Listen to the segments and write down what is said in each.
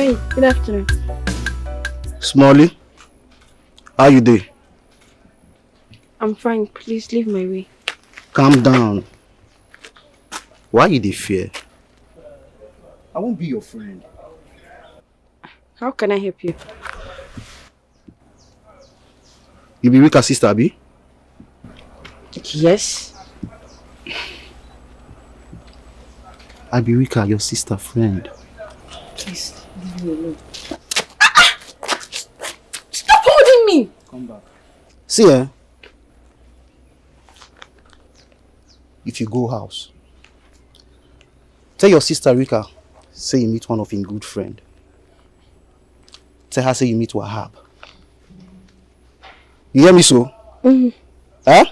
Hey, good afternoon. Smalley, how you doing? I'm fine. Please leave my way. Calm down. Why you dey fear? I won't be your friend. How can I help you? You be Rika's sister, Abi? Yes. I be Rika, your sister friend. Please leave me alone. Stop holding me! Come back. See, if you go house, tell your sister Rika, say you meet one of him good friend. Tell her say you meet Wahab. You hear me so? Huh?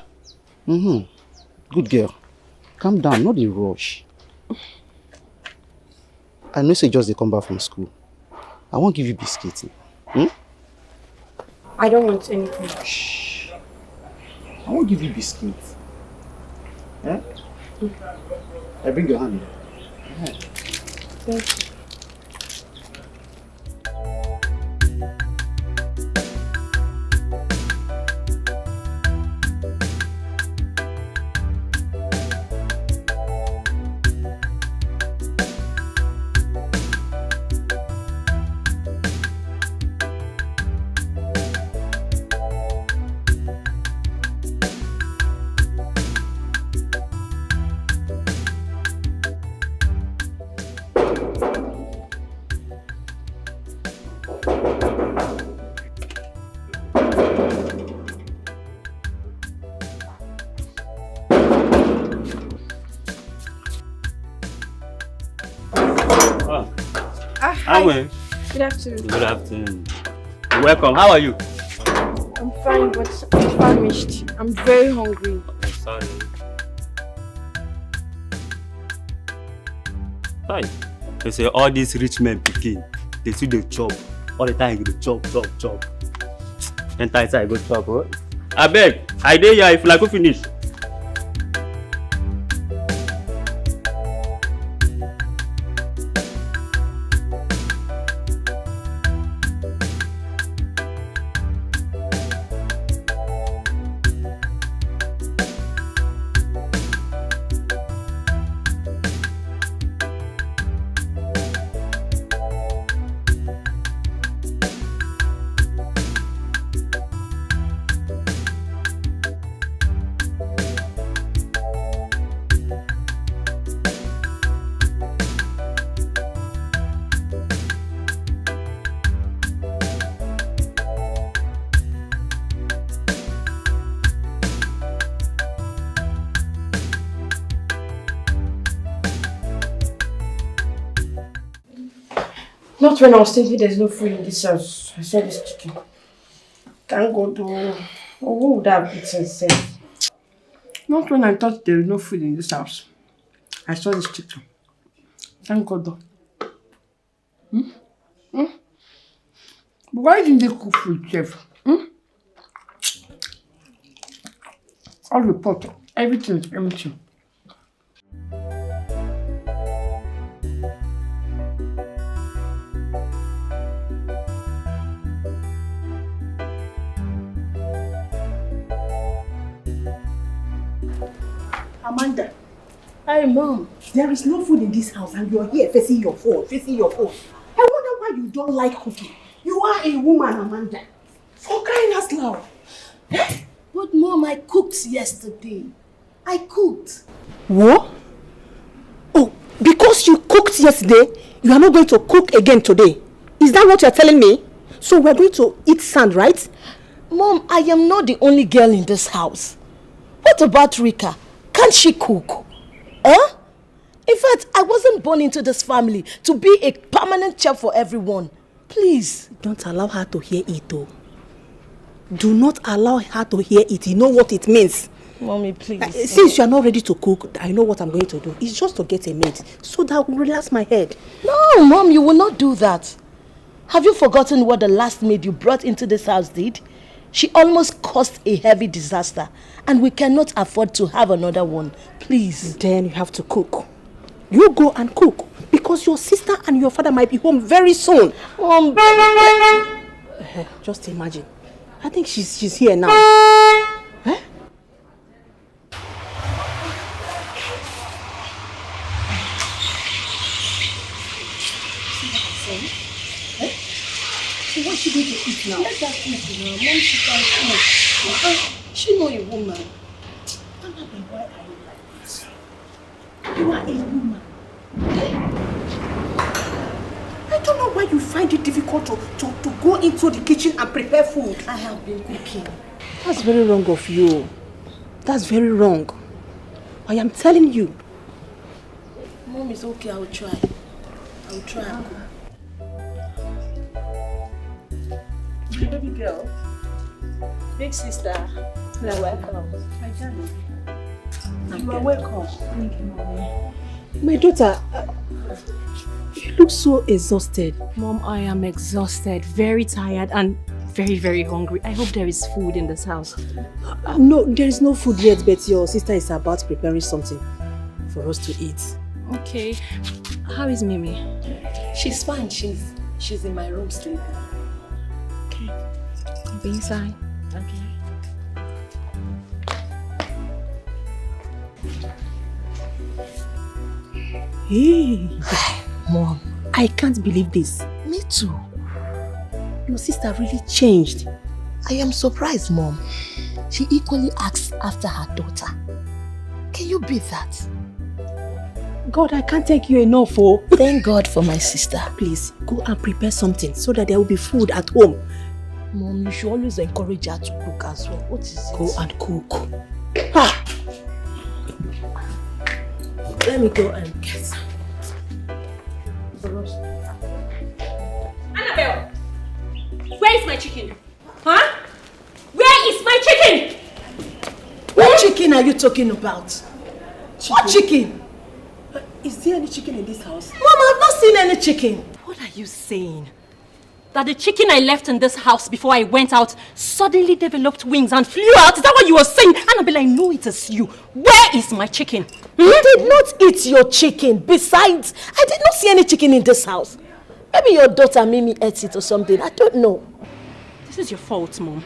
Good girl. Calm down, not the rush. I know say just they come back from school. I won't give you biscuits. I don't want anything. Shh. I won't give you biscuits. Eh? I bring your hand. Thank you. Hi. Good afternoon. Good afternoon. Welcome. How are you? I'm fine, but I'm famished. I'm very hungry. I'm sorry. Hi. They say all these rich men picking, they see the chop. All the time they chop. Enter inside, go chop. Oh. I beg. I dare you if you like to finish. Not when I was thinking there's no food in this house. I said this chicken. Can't go to... Oh, who would have eaten safe? Not when I thought there was no food in this house. I saw this chicken. Thank God though. But why didn't they cook food, chef? All the pot, everything is empty. Amanda, Hi, Mom. there is no food in this house and you're here facing your phone. I wonder why you don't like cooking. You are a woman, Amanda. For crying out loud. But Mom, I cooked yesterday. I cooked. What? Oh, because you cooked yesterday, you are not going to cook again today. Is that what you're telling me? So we're going to eat sand, right? Mom, I am not the only girl in this house. What about Rika? Can't she cook? Huh? In fact, I wasn't born into this family to be a permanent chef for everyone. Please. Don't allow her to hear it, though. Do not allow her to hear it. You know what it means. Mommy, please. Since you are not ready to cook, I know what I'm going to do. It's just to get a maid so that will relax my head. No, Mom, you will not do that. Have you forgotten what the last maid you brought into this house did? She almost caused a heavy disaster, and we cannot afford to have another one. Please. Then you have to cook. You go and cook. Because Because your sister and your father might be home very soon. Just imagine. I think she's here now. Eh? So what's she going to eat now? Let that eat now. Mom, she can eat. She know a woman. Mama, why are you like this? You are a woman. I don't know why you find it difficult to go into the kitchen and prepare food. I have been cooking. That's very wrong of you. That's very wrong. I am telling you. Mom, it's okay. I will try. I will try. Baby girl. Big sister. You are welcome. My darling. You are welcome. Thank you, Mommy. My daughter, you look so exhausted. Mom, I am exhausted, very tired and very, very hungry. I hope there is food in this house. No, there is no food yet, but your sister is about preparing something for us to eat. Okay. How is Mimi? She's fine. She's in my room sleeping. Okay. I'll be inside. Okay. Hey, Mom. I can't believe this. Me too. Your sister really changed. I am surprised, Mom. She equally asks after her daughter. Can you beat that? God, I can't thank you enough, oh. Thank God for my sister. Please, go and prepare something so that there will be food at home. Mom, you should always encourage her to cook as well. What is it? Go and cook. Ah! Let me go and get some. Annabelle! Where is my chicken? Huh? Where is my chicken? What chicken are you talking about? Chicken. What chicken? Is there any chicken in this house? Mom, I have not seen any chicken. What are you saying? That the chicken I left in this house before I went out suddenly developed wings and flew out? Is that what you were saying? Annabelle, I know it is you. Where is my chicken? You did not eat your chicken. Besides, I did not see any chicken in this house. Maybe your daughter Mimi ate it or something. I don't know. This is your fault, Mom.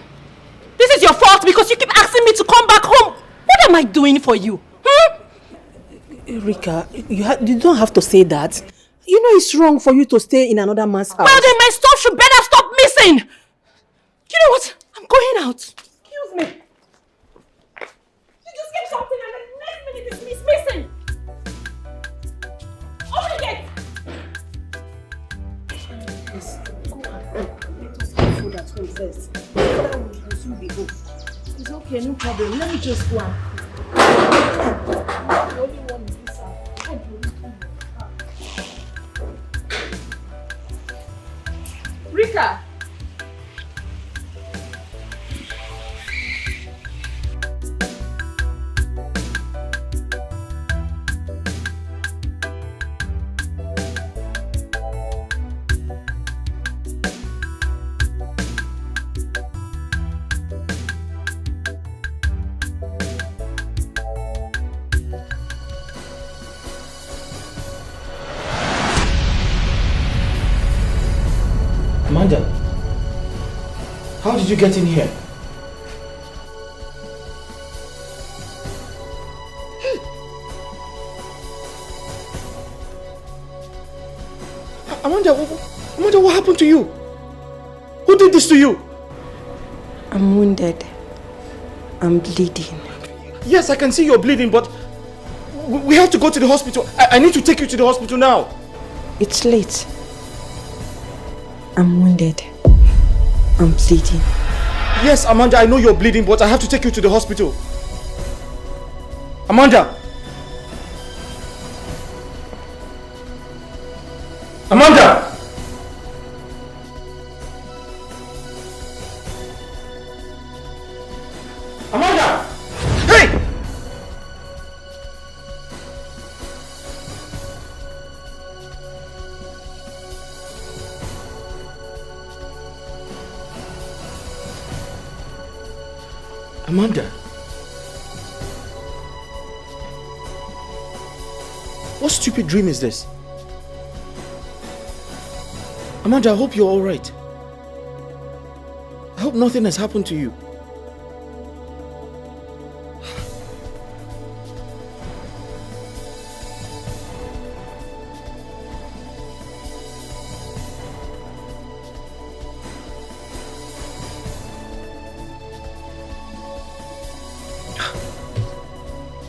This is your fault because you keep asking me to come back home. What am I doing for you? Rika, you don't have to say that. You know it's wrong for you to stay in another man's house. Well, then my stuff should better stop missing. You know what? I'm going out. Excuse me. You just get something and the next minute it's missing. Open the gate. Please, go and cook. Let us have food at home first. Father will soon be home. It's okay, no problem. Let me just go and cook. The only one in this house. Rika. Amanda, how did you get in here? Amanda, what happened to you? Who did this to you? I'm wounded. I'm bleeding. Yes, I can see you're bleeding, but we have to go to the hospital. I need to take you to the hospital now. It's late. I'm wounded. I'm bleeding. Yes, Amanda, I know you're bleeding, but I have to take you to the hospital. Amanda! Amanda! Amanda! Hey! Amanda. What stupid dream is this? Amanda, I hope you're alright. I hope nothing has happened to you.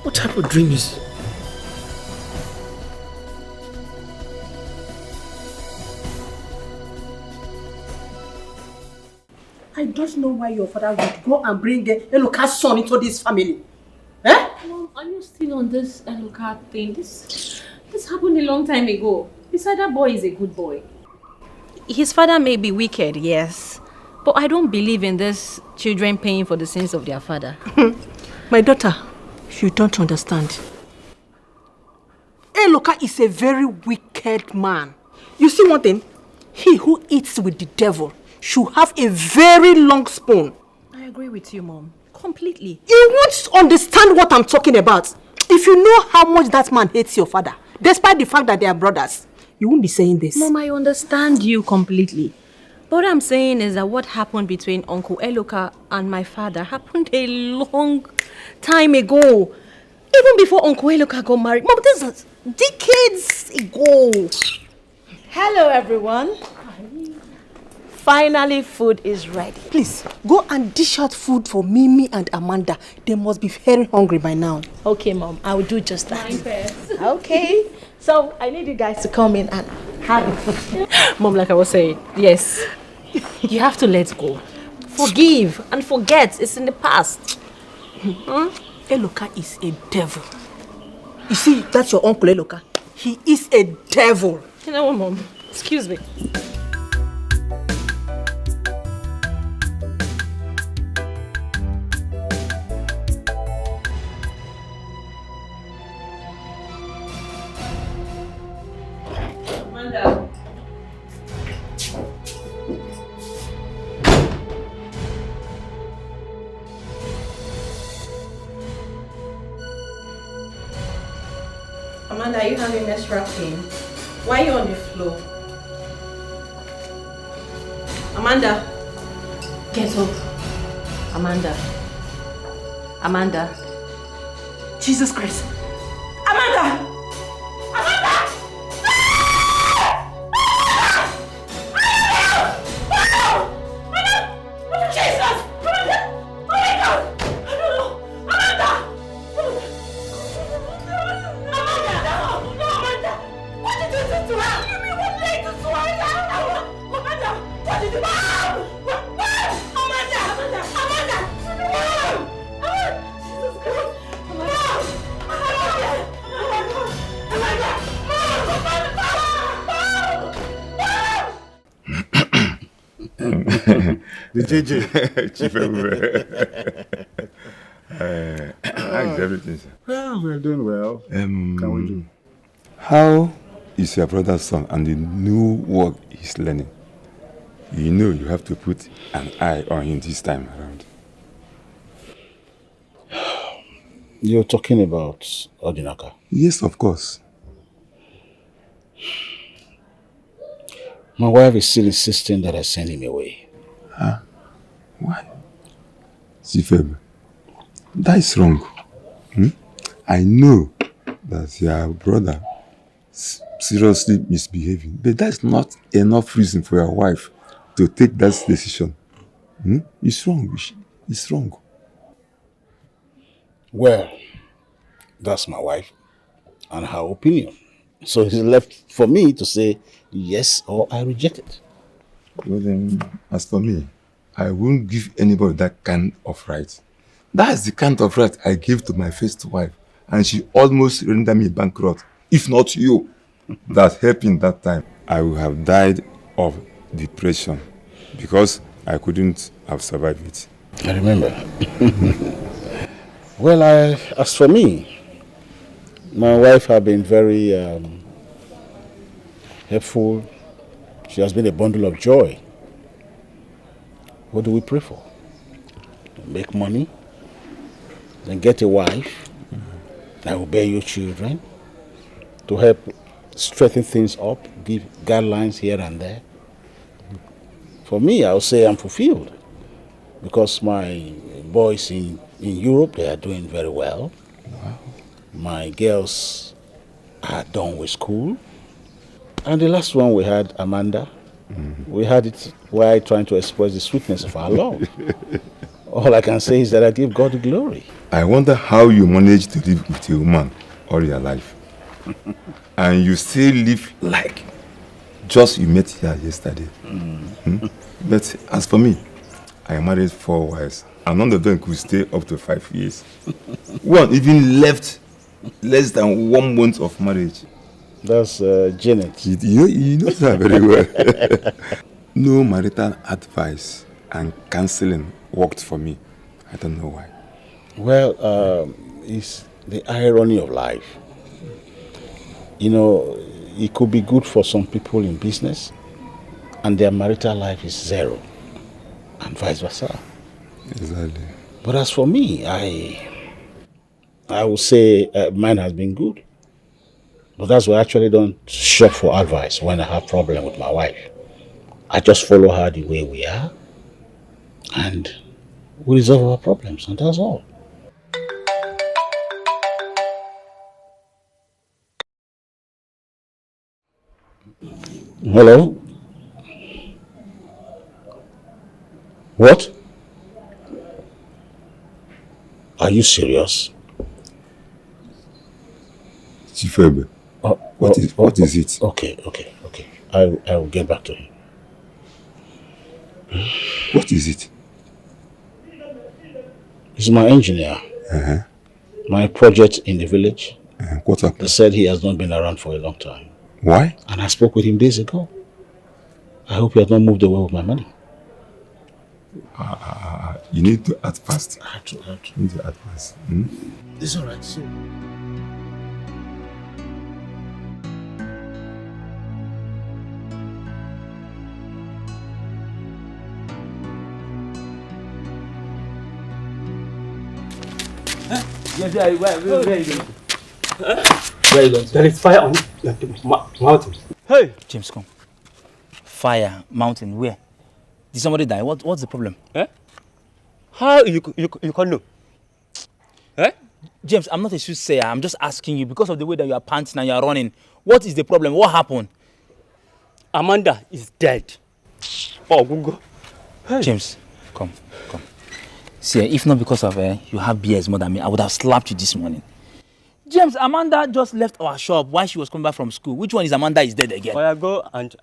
What type of dream is... I don't know why your father would go and bring Eloka's son into this family. Eh? Mom, are you still on this Eloka thing? This happened a long time ago. Besides, that boy is a good boy. His father may be wicked, yes. But I don't believe in this children paying for the sins of their father. My daughter, you don't understand. Eloka is a very wicked man. You see one thing? He who eats with the devil should have a very long spoon. I agree with you, Mom. Completely. You won't understand what I'm talking about. If you know how much that man hates your father, despite the fact that they are brothers, you won't be saying this. Mom, I understand you completely. But what I'm saying is that what happened between Uncle Eloka and my father happened a long time ago. Even before Uncle Eloka got married. Mom, this is decades ago. Hello, everyone. Finally, food is ready. Please, go and dish out food for Mimi and Amanda. They must be very hungry by now. Okay, Mom, I will do just that. Okay, so I need you guys to come in and have it. Mom, like I was saying, yes, you have to let go. Forgive and forget. It's in the past. Eloka is a devil. You see, that's your uncle Eloka. He is a devil. You know what, Mom? Excuse me. Amanda. Amanda, are you having menstrual pain? Why are you on the floor? Amanda, get up. Amanda. Amanda. Jesus Christ. Amanda! Amanda! Jesus! Amanda! Oh my God! I don't know. Amanda! Amanda! No, Amanda! What did you do to her? You mean what led to her? Amanda! What did you do? Amanda! Amanda! Amanda! Jesus Christ! The JJ. Chief how's everything, sir? Well, we're doing well. Can we do? How is your brother's son and the new work he's learning? You know you have to put an eye on him this time around. You're talking about Odinaka? Yes, of course. My wife is still insisting that I send him away. Huh? Why? Sifeb, that is wrong. I know that your brother is seriously misbehaving, but that's not enough reason for your wife to take that decision. It's wrong. It's wrong. Well, that's my wife and her opinion. So it's left for me to say yes or I reject it. Well then, as for me, I won't give anybody that kind of right. That is the kind of right I gave to my first wife, and she almost rendered me bankrupt. If not you, that helped in that time, I would have died of depression because I couldn't have survived it. I remember. Well, as for me, my wife has been very helpful. She has been a bundle of joy. What do we pray for? Make money, then get a wife that will bear your children, to help straighten things up, give guidelines here and there. For me, I'll say I'm fulfilled because my boys in Europe, they are doing very well. Wow. My girls are done with school. And the last one we had, Amanda, we had it while trying to express the sweetness of our love. All I can say is that I give God the glory. I wonder how you manage to live with a woman all your life. And you still live like just you met her yesterday. But as for me, I married 4 wives, and none of them could stay up to 5 years. One even left less than 1 month of marriage. That's Janet. You know that very well. No marital advice and counseling worked for me. I don't know why. Well, it's the irony of life. You know, it could be good for some people in business, and their marital life is 0, and vice versa. Exactly. But as for me, I would say mine has been good. But that's why I actually don't shop for advice when I have problem with my wife. I just follow her the way we are, and we resolve our problems, and that's all. Hello? What? Are you serious? Chifebe, what is it? Okay. I will get back to him. What is it? He's my engineer. My project in the village. What happened? They said he has not been around for a long time. Why? And I spoke with him days ago. I hope he has not moved away with my money. You need to act fast. I have to. You need to act fast. It's all right. See. Where are you going? Where are you going? There is fire on the mountain. Hey! James, come. Fire, mountain, where? Did somebody die? What's the problem? How you can't know? James, I'm not a soothsayer. I'm just asking you because of the way that you are panting and you are running. What is the problem? What happened? Amanda is dead. Oh, Google. Hey. James, come. See, if not because of you have beers more than me, I would have slapped you this morning. James, Amanda just left our shop while she was coming back from school. Which one is Amanda is dead again? I go and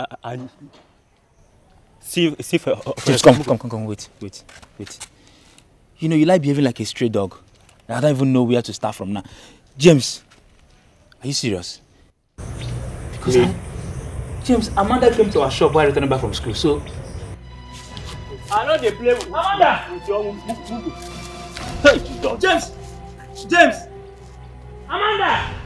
see for James, come, wait. You know, you like behaving like a stray dog. I don't even know where to start from now. James, are you serious? Because James, Amanda came to our shop while returning back from school, so... I know they play with Amanda! With your Hey, James! Amanda!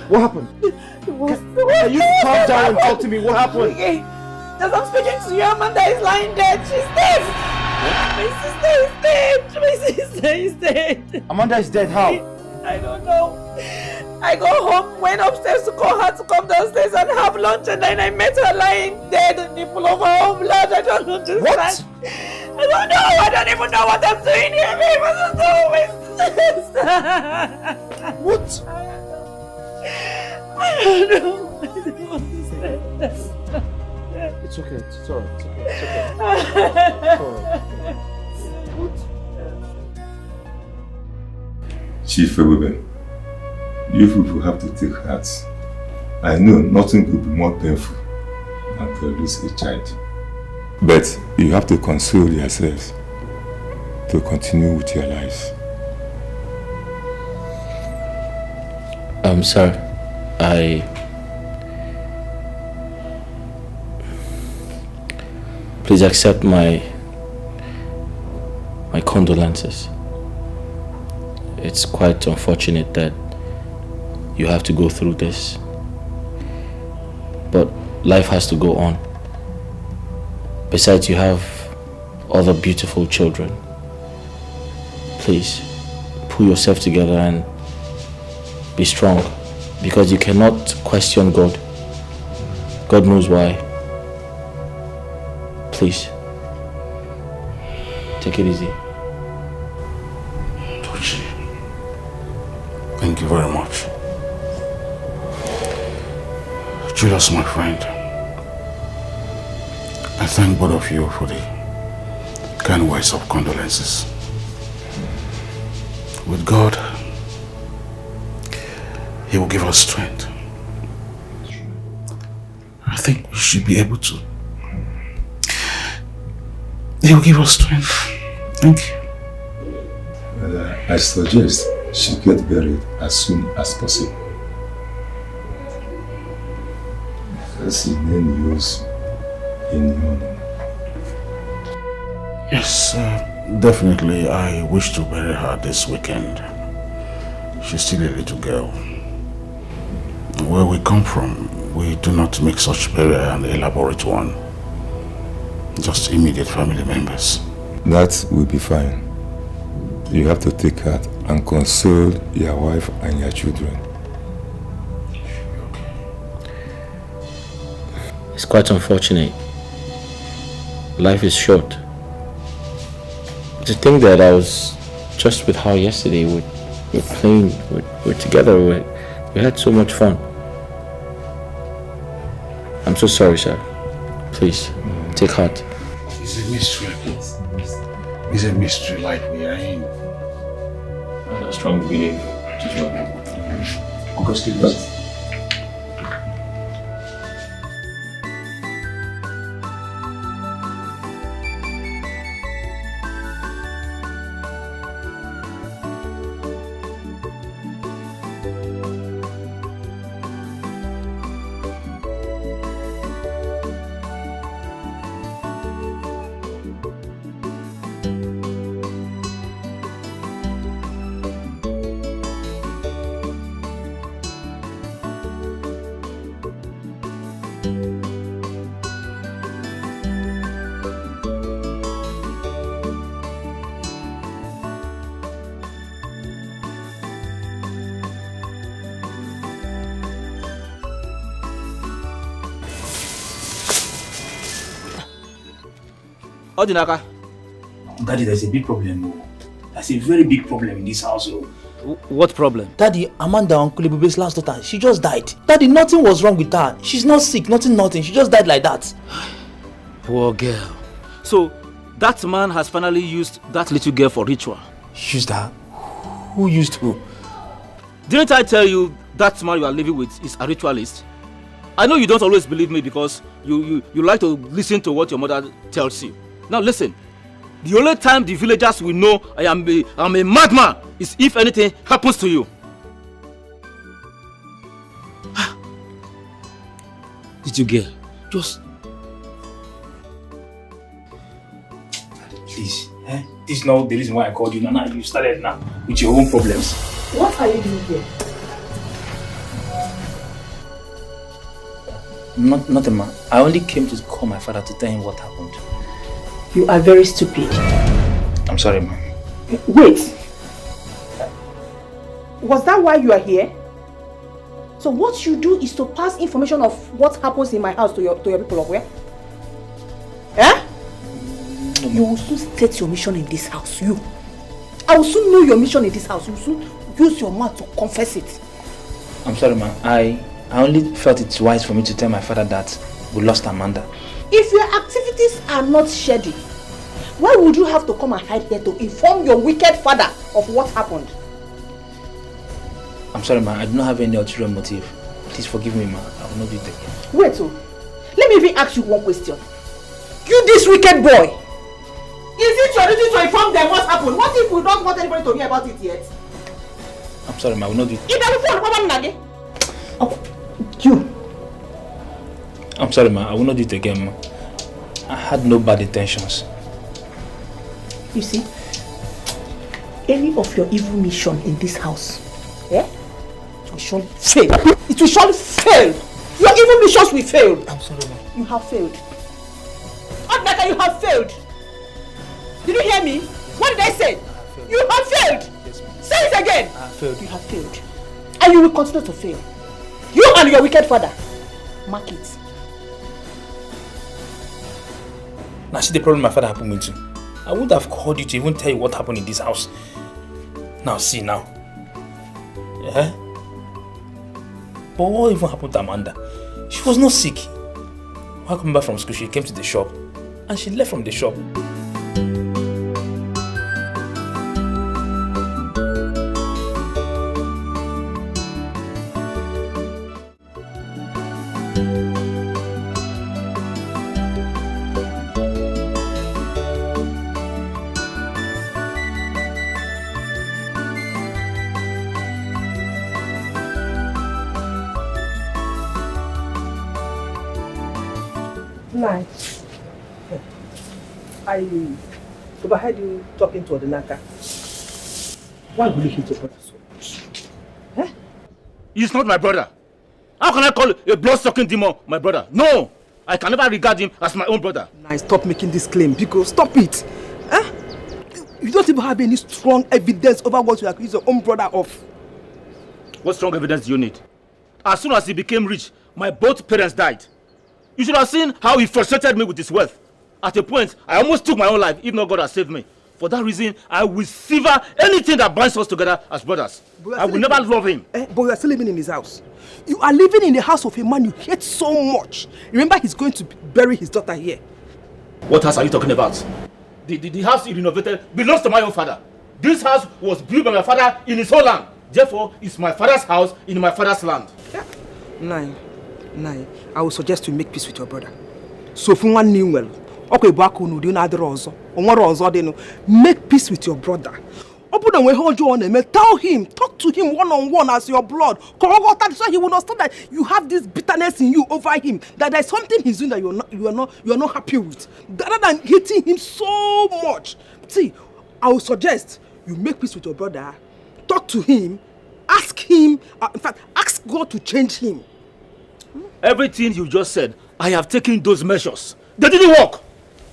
What happened? Can you calm down and talk to me? What happened? Okay. As I'm speaking to you, Amanda is lying dead. She's dead. My sister is dead. Amanda is dead. How? I don't know. I go home, went upstairs to call her to come downstairs and have lunch, and then I met her lying dead in the pool of her own blood. I don't understand. What? I don't know. I don't even know what I'm doing here. What? I don't know. I don't understand. It's okay. It's alright. It's alright. Chief Ewebe, you people have to take heart. I know nothing could be more painful than to lose a child. But you have to console yourselves to continue with your lives. Sir, please accept my condolences. It's quite unfortunate that you have to go through this, but life has to go on. Besides, you have other beautiful children. please, pull yourself together and be strong. Because you cannot question God. God knows why. Please. Take it easy. Tochi, thank you very much. Julius, my friend, I thank both of you for the kind words of condolences. With God, He will give us strength. I think we should be able to. He will give us strength. Thank you. Well, I suggest she get buried as soon as possible. Because he then use in honor. Yes, definitely. I wish to bury her this weekend. She's still a little girl. Where we come from, we do not make such burial an elaborate one. Just immediate family members. That will be fine. You have to take heart and console your wife and your children. It's quite unfortunate. Life is short. To think that I was just with her yesterday, we're playing, we're together, we had so much fun. I'm so sorry, sir. Please, take heart. It's a mystery. It's a mystery like we are in. I strongly believe. Uncle, excuse me. Odinaka. Daddy, there's a big problem. There's a very big problem in this house. What problem? Daddy, Amanda, Uncle Ibube's last daughter, she just died. Daddy, nothing was wrong with her. She's not sick, nothing. She just died like that. Poor girl. So, that man has finally used that little girl for ritual. Used her? Who used who? Didn't I tell you that man you are living with is a ritualist? I know you don't always believe me because you like to listen to what your mother tells you. Now listen, the only time the villagers will know I am a madman is if anything happens to you. Little girl, just... Please, this is not the reason why I called you. Now you started now with your own problems. What are you doing here? Nothing, ma. I only came to call my father to tell him what happened. You are very stupid. I'm sorry, ma. Wait. Was that why you are here? So what you do is to pass information of what happens in my house to your people of where? Eh? No, you will soon state your mission in this house. You. I will soon know your mission in this house. You will soon use your mouth to confess it. I'm sorry, ma. I only felt it's wise for me to tell my father that we lost Amanda. If your activities are not shady, why would you have to come and hide here to inform your wicked father of what happened? I'm sorry, ma. I do not have any ulterior motive. Please forgive me, ma. I will not do it again. Wait, let me even ask you one question. You, this wicked boy, is it your duty to inform them what happened? What if we don't want anybody to hear about it yet? I'm sorry, ma. I will not do it. You. I'm sorry, ma. I will not do it again, ma. I had no bad intentions. You see, any of your evil mission in this house, it will surely fail. It will surely fail. Your evil missions will fail. I'm sorry, ma. You have failed. Adnaka, you have failed. Did you hear me? What did I say? You have failed! Yes, ma'am. Say it again! I have failed. You have failed. And you will continue to fail. You and your wicked father. Mark it. Now see the problem my father happened into. I would have called you to even tell you what happened in this house. Now see now. Yeah? But what even happened to Amanda? She was not sick. When I come back from school, she came to the shop and she left from the shop. Nice. I overheard you talking to Odinaka. Why will you hate your brother so much? Eh? He's not my brother. How can I call a blood-sucking demon my brother? No! I can never regard him as my own brother. Nice, stop making this claim, because stop it. Eh? You don't even have any strong evidence over what you accuse your own brother of. What strong evidence do you need? As soon as he became rich, my both parents died. You should have seen how he frustrated me with his wealth. At a point, I almost took my own life, if not God has saved me. For that reason, I will sever anything that binds us together as brothers. I will never love him. But you are still living in his house. You are living in the house of a man you hate so much. Remember, he's going to bury his daughter here. What house are you talking about? The house he renovated belongs to my own father. This house was built by my father in his own land. Therefore, it's my father's house in my father's land. Yeah. Nine. I will suggest you make peace with your brother. So if one knew well, make peace with your brother. Tell him, talk to him one-on-one as your blood. So he will understand that you have this bitterness in you over him. That there's something he's doing that you are not happy with. Rather than hating him so much. See, I will suggest you make peace with your brother. Talk to him. Ask him. In fact, ask God to change him. Everything you just said, I have taken those measures. They didn't work.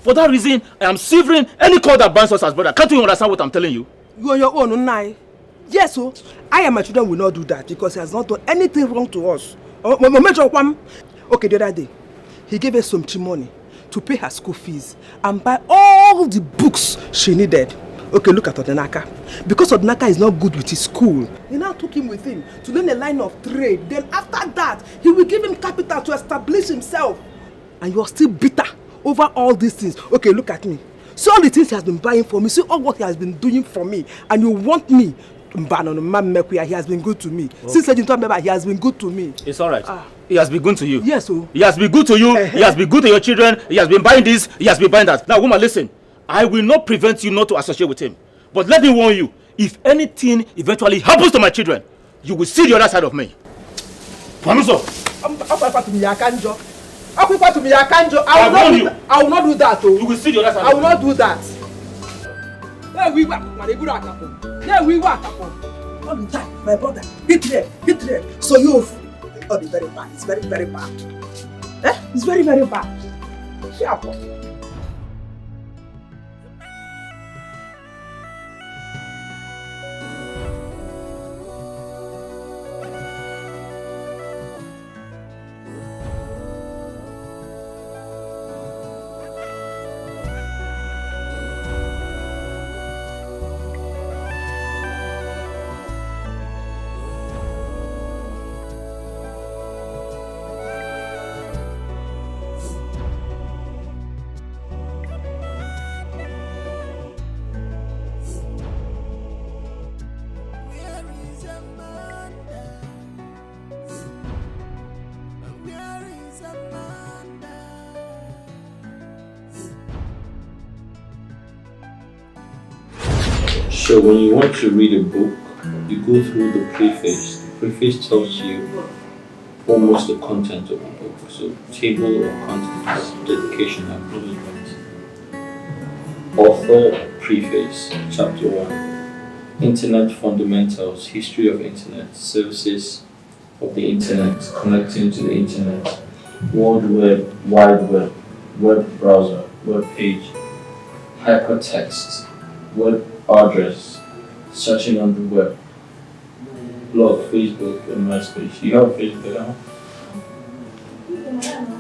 For that reason, I am severing any cord that binds us as brothers. Can't you understand what I'm telling you? You on your own, Unai. Yes, so I and my children will not do that because he has not done anything wrong to us. Okay, the other day, he gave us some money to pay her school fees and buy all the books she needed. Okay, look at Odinaka. Because Odinaka is not good with his school, he now took him with him to learn a line of trade. Then after that, he will give him capital to establish himself. And you are still bitter over all these things. Okay, look at me. See all the things he has been buying for me. See all what he has been doing for me. And you want me. He has been good to me. Okay. Since I didn't remember, he has been good to me. It's alright. He has been good to you. Yes, sir. He has been good to you. He has been good to your children. He has been buying this. He has been buying that. Now, woman, listen. I will not prevent you not to associate with him. But let me warn you. If anything eventually happens to my children, you will see the other side of me. Panuso. I will not do that. Oh. You will see the other side. I will not do that. All the time, my brother, hit there. So you, oh, it's very bad. It's very, very bad. It's very, very bad. Sharp. So when you want to read a book, you go through the preface. The preface tells you almost the content of the book. So table of contents, dedication, acknowledgement. Author preface, chapter 1. Internet fundamentals, history of internet, services of the internet, connecting to the internet, World Web, Wide Web, web browser, web page, hypertext, web address, searching on the web. Blog, Facebook, and MySpace. You have Facebook now?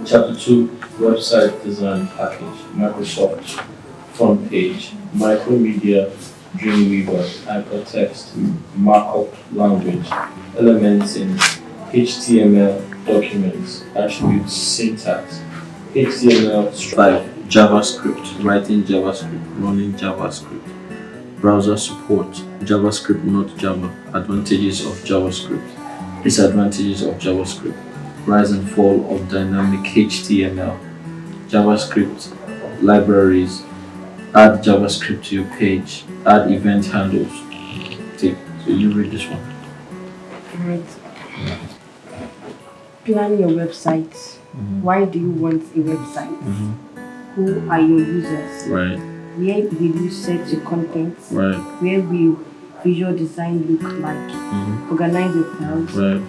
Chapter 2, website design package. Microsoft front page. Micromedia, Dreamweaver, hypertext, markup language, elements in HTML documents, attributes, syntax, HTML, 5, JavaScript, writing JavaScript, running JavaScript, browser support, JavaScript, not Java, advantages of JavaScript, disadvantages of JavaScript, rise and fall of dynamic HTML, JavaScript, libraries, add JavaScript to your page, add event handles. Take, so you read this one. Right. Plan your website. Why do you want a website? Who are your users? Right. Where will you set your content? Right. Where will visual design look like? Organize your files. Right.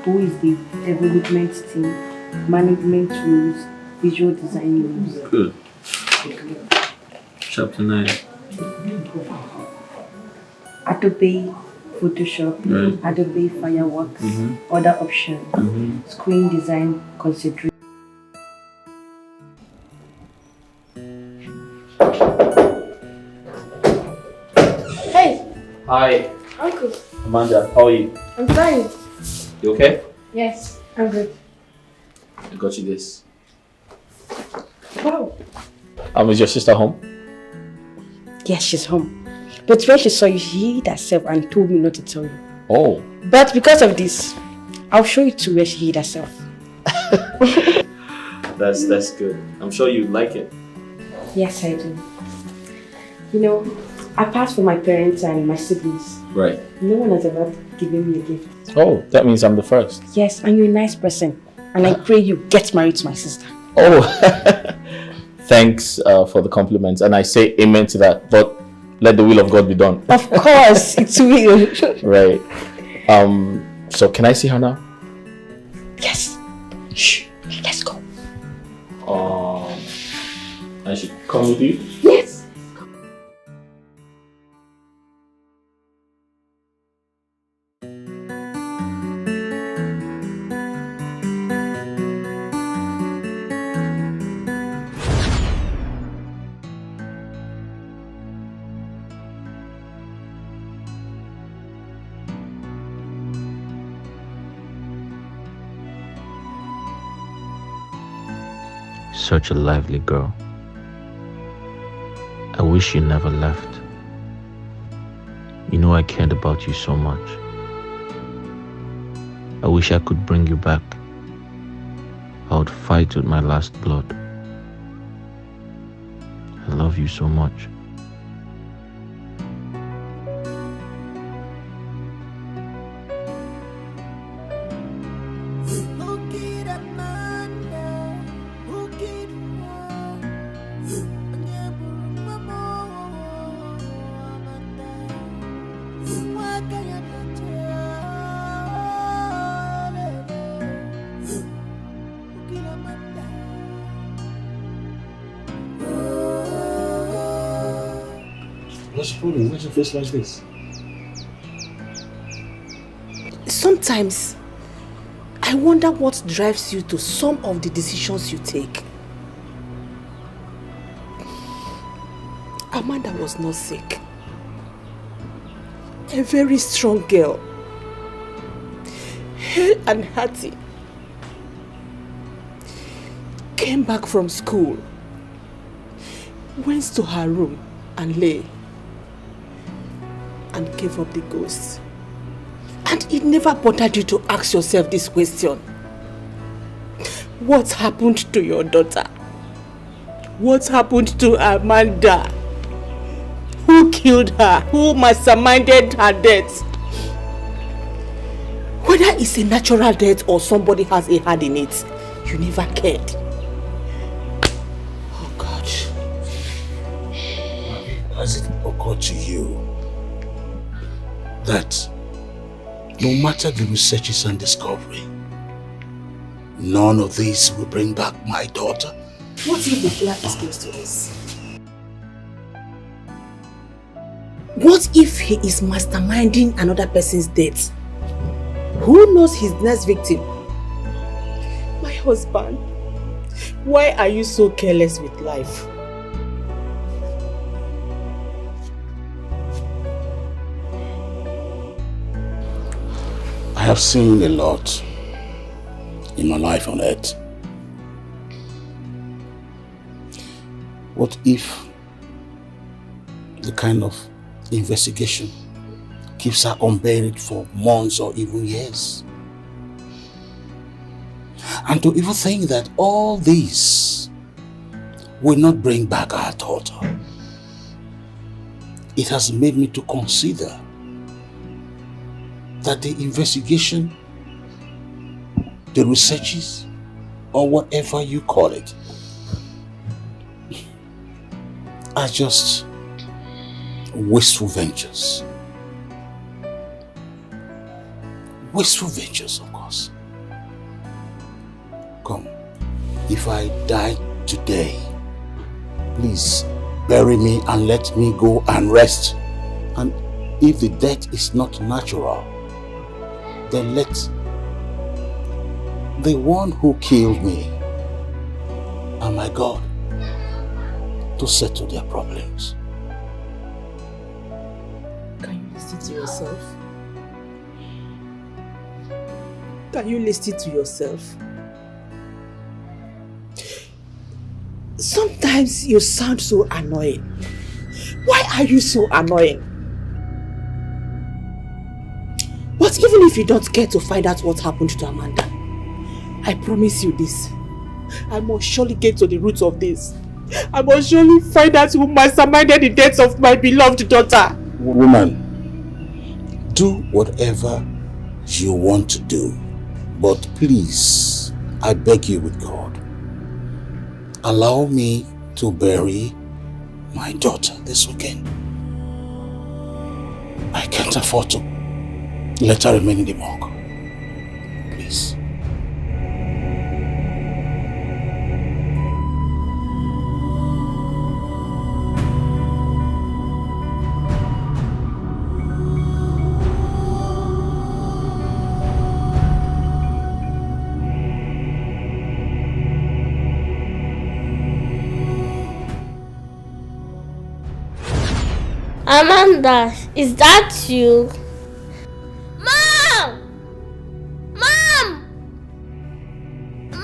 Who is the development team? Management rules, visual design rules. Good. Chapter 9. Adobe Photoshop, Right. Adobe Fireworks, other options, screen design consideration. Hey, Hi, Uncle. Amanda. How are you? I'm fine. You okay? Yes, I'm good. I got you this. Wow. Is your sister home? Yes, she's home. But when she saw you, she hid herself and told me not to tell you. Oh. But because of this, I'll show you to where she hid herself. That's good. I'm sure you like it. Yes, I do. You know, apart from my parents and my siblings, Right. no one has ever given me a gift. Oh, that means I'm the first. Yes, and you're a nice person. And I pray you get married to my sister. Oh, thanks for the compliments. And I say amen to that. But let the will of God be done. Of course, it will. Right. So can I see her now? Yes. Shh. Let's go. I should come with you? Yes. Such a lively girl. I wish you never left. You know I cared about you so much. I wish I could bring you back. I would fight with my last blood. I love you so much. What's the problem? Why's your face like this? Sometimes, I wonder what drives you to some of the decisions you take. Amanda was not sick. A very strong girl. Hale and hearty. Came back from school. Went to her room and lay. And gave up the ghost. And it never bothered you to ask yourself this question. What happened to your daughter? What happened to Amanda? Who killed her? Who masterminded her death? Whether it's a natural death or somebody has a hand in it, you never cared. Oh God. Has it occurred to you that no matter the researches and discovery, none of these will bring back my daughter? What if the killer is close to us? What if he is masterminding another person's death? Who knows his next victim? My husband, why are you so careless with life? I have seen a lot in my life on earth. What if the kind of investigation keeps her unburied for months or even years? And to even think that all this will not bring back our daughter, it has made me to consider that the investigation, the researches, or whatever you call it, are just wasteful ventures. Wasteful ventures, of course. Come, if I die today, please bury me and let me go and rest. And if the death is not natural, then let the one who killed me and my God to settle their problems. Can you listen to yourself? Can you listen to yourself? Sometimes you sound so annoying. Why are you so annoying? But even if you don't care to find out what happened to Amanda, I promise you this. I must surely get to the root of this. I must surely find out who masterminded the death of my beloved daughter. Woman, do whatever you want to do. But please, I beg you with God, allow me to bury my daughter this weekend. I can't afford to let her remain in the morgue. Please. Amanda, is that you? Mom! Mom! Mom!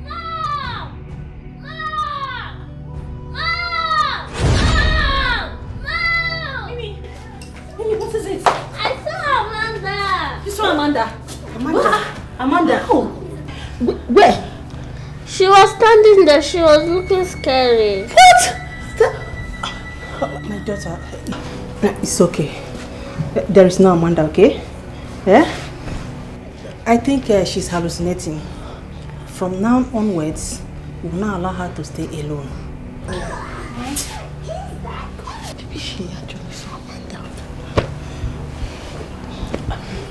Mom! Mom! Mom! Mom! Mimi, what is it? I saw Amanda. You saw Amanda? Amanda? Amanda? Oh. Where? She was standing there. She was looking scary. What? My daughter. It's okay. There is no Amanda, okay? Yeah? I think she's hallucinating. From now onwards, we will not allow her to stay alone. Maybe she actually saw Amanda.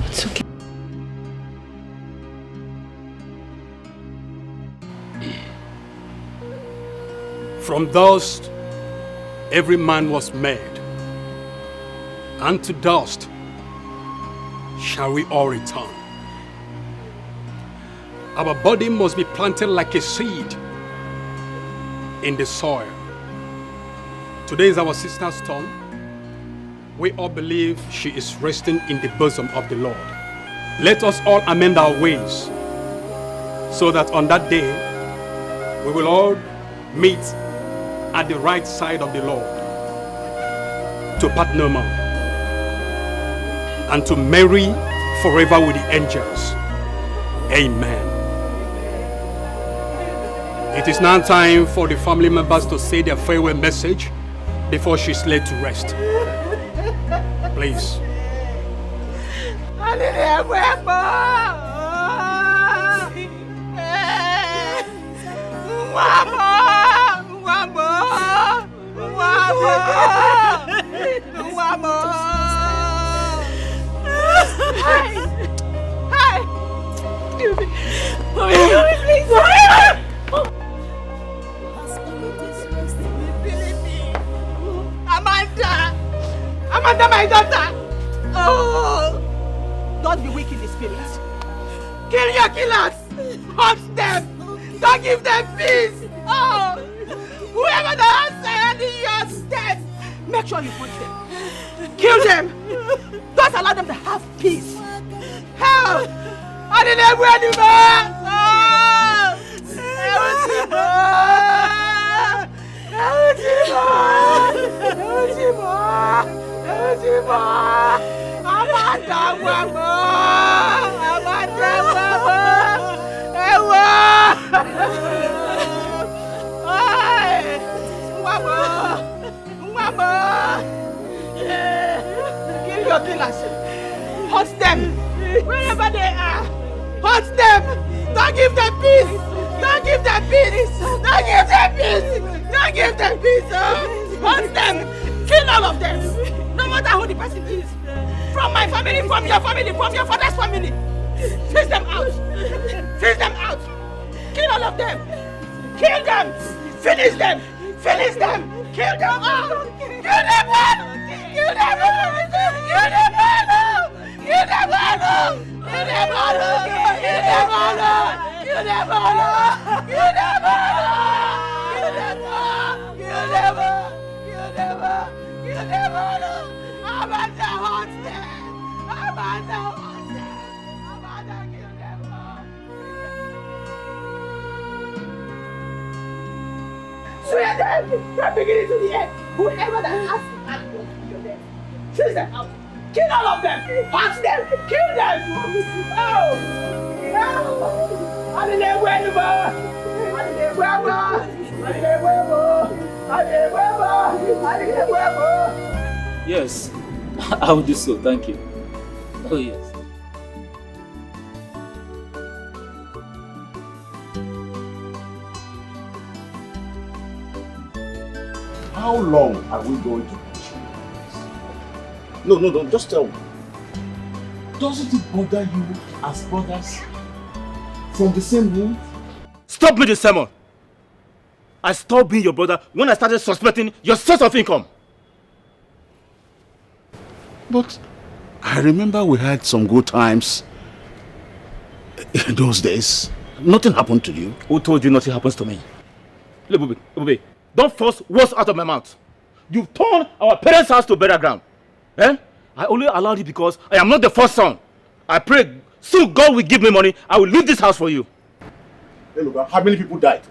It's okay. From dust, every man was made, and to dust shall we all return. Our body must be planted like a seed in the soil. Today is our sister's turn. We all believe she is resting in the bosom of the Lord. Let us all amend our ways, so that on that day we will all meet at the right side of the Lord, to part no more, and to marry forever with the angels. Amen. It is now time for the family members to say their farewell message before she's laid to rest. Please. Amanda! under my daughter. Oh! Don't be weak in the spirit. Kill your killers. Hunt them. Don't give them peace. Oh! Whoever that has in your stead, make sure you put them. Kill them. Don't allow them to have peace. Help! I didn't have anymore. Kill your killers. Hunt them. Wherever they are. Hunt them. Don't give them peace. Don't give them peace. Don't give them peace. Don't give them peace. Hunt them. Kill all of them. No matter who the person is. From my family, from your father's family. Fish them out. Fish them out. Kill all of them. Kill them. Finish them. Finish them. Kill them all. Kill them all. Kill them all. Kill them all. Kill them all. Kill them all. Kill them all. Kill them all. Kill them all. Kill them all. Kill them all. Kill them all. Kill them all. Amanda wants them. Amanda wants them. Amanda kill them all. Swear them from beginning to the end. Whoever that has to kill them. Choose them out. Kill all of them. Hunt them. Kill them. Oh. I didn't win the ball. I didn't win the ball. I didn't win the ball. I didn't win the ball. I didn't win the ball. Yes, I will do so. Thank you. Oh, yes. How long are we going to continue this? No, just tell me. Doesn't it bother you as brothers from the same womb? Stop me this sermon. I stopped being your brother when I started suspecting your source of income. But I remember we had some good times in those days. Nothing happened to you. Who told you nothing happens to me? Look, Bube, don't force words out of my mouth. You've turned our parents' house to burial ground. Eh? I only allowed it because I am not the first son. I pray soon God will give me money. I will leave this house for you. Hey, look, how many people died?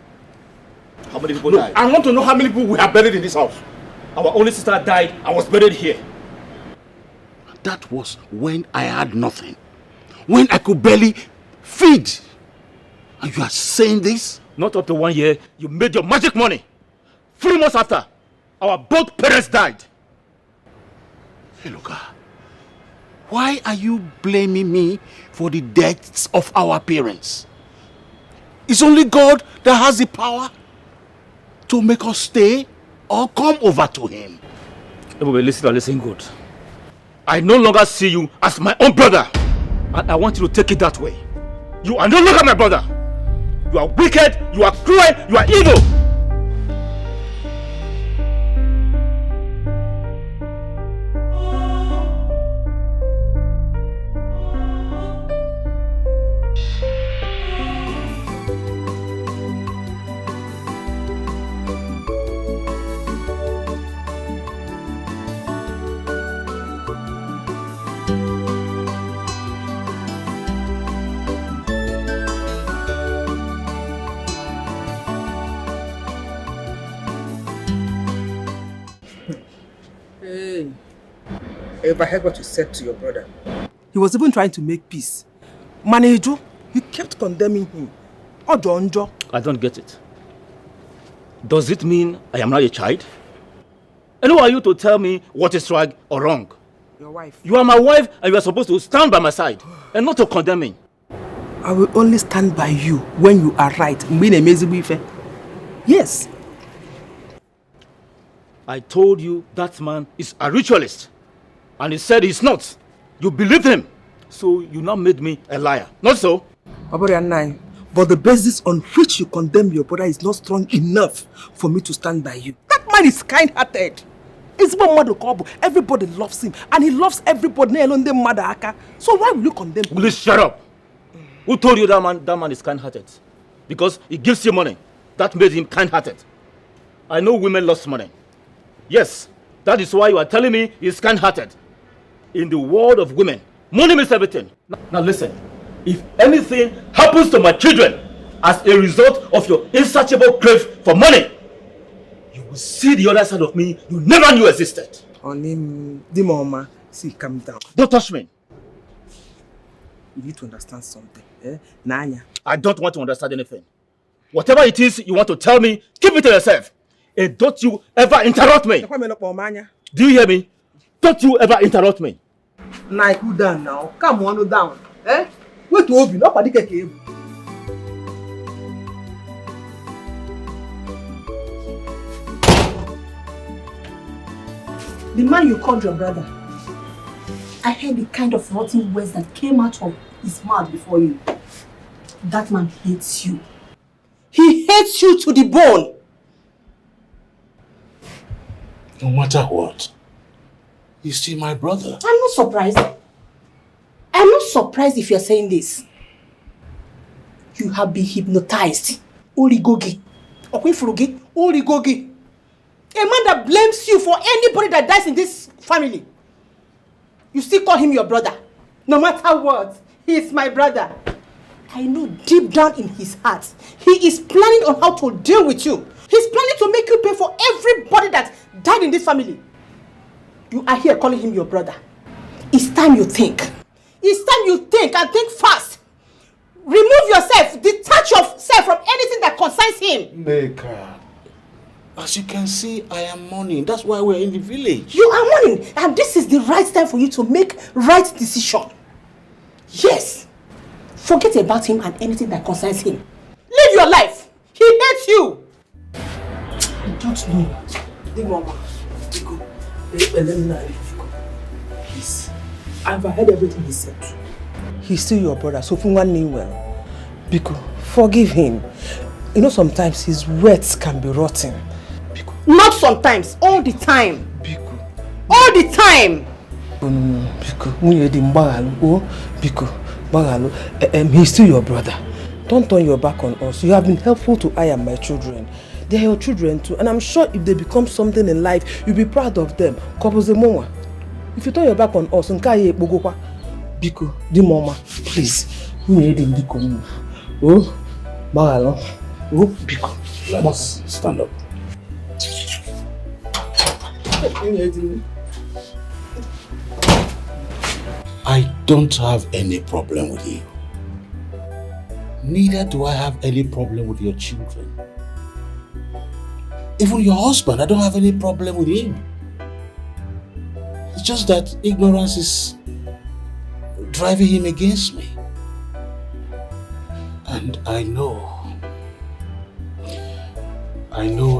How many people died? I want to know how many people we have buried in this house. Our only sister died and was buried here. That was when I had nothing. When I could barely feed. And you are saying this? Not up to 1 year, you made your magic money. 3 months after, our both parents died. Hey, look, why are you blaming me for the deaths of our parents? It's only God that has the power to make us stay or come over to him. Listen good. I no longer see you as my own brother. And I want you to take it that way. You are no longer my brother. You are wicked, you are cruel, you are evil. If I heard what you said to your brother. He was even trying to make peace. Manager, you kept condemning him. Ojo. I don't get it. Does it mean I am not a child? And who are you to tell me what is right or wrong? Your wife. You are my wife and you are supposed to stand by my side and not to condemn me. I will only stand by you when you are right. Yes. I told you that man is a ritualist. And he said he's not. You believed him. So you now made me a liar. Not so? But the basis on which you condemn your brother is not strong enough for me to stand by you. That man is kind-hearted. It's about everybody loves him, and he loves everybody. So why will you condemn him? Please shut up. Who told you that man is kind-hearted? Because he gives you money. That made him kind-hearted. I know women lost money. Yes, that is why you are telling me he's kind-hearted. In the world of women, money means everything. Now listen, if anything happens to my children as a result of your insatiable crave for money, you will see the other side of me you never knew existed. Dimoma, see, calm down. Don't touch me. You need to understand something. Nanya. I don't want to understand anything. Whatever it is you want to tell me, keep it to yourself. And don't you ever interrupt me. Do you hear me? Don't you ever interrupt me. Nah, cool down now. Come on, down. Wait to open up at Dikeh. The man you called your brother, I heard the kind of rotten words that came out of his mouth before you. That man hates you. He hates you to the bone. No matter what, he's still my brother. I'm not surprised. I'm not surprised if you're saying this. You have been hypnotized. Oligogi. Okwefurugi. Oligogi. A man that blames you for anybody that dies in this family. You still call him your brother. No matter what, he is my brother. I know deep down in his heart, he is planning on how to deal with you. He's planning to make you pay for everybody that died in this family. You are here calling him your brother. It's time you think. It's time you think and think fast. Remove yourself, detach yourself from anything that concerns him. Neka, as you can see, I am mourning. That's why we're in the village. You are mourning, and this is the right time for you to make right decision. Yes. Forget about him and anything that concerns him. Live your life. He hates you. I don't know. Dimoma, please. I've heard everything he said. He's still your brother, so for one name well. Biko, forgive him. You know, sometimes his words can be rotten. Biko. Not sometimes, all the time. Biko. All the time. No, Biko. Biko. He's still your brother. Don't turn your back on us. You have been helpful to I and my children. They are your children too, and I'm sure if they become something in life, you'll be proud of them. If you turn your back on us, Biko, Dimoma, please. Oh, Biko. Let's stand up. I don't have any problem with you. Neither do I have any problem with your children. Even your husband, I don't have any problem with him. It's just that ignorance is driving him against me. And I know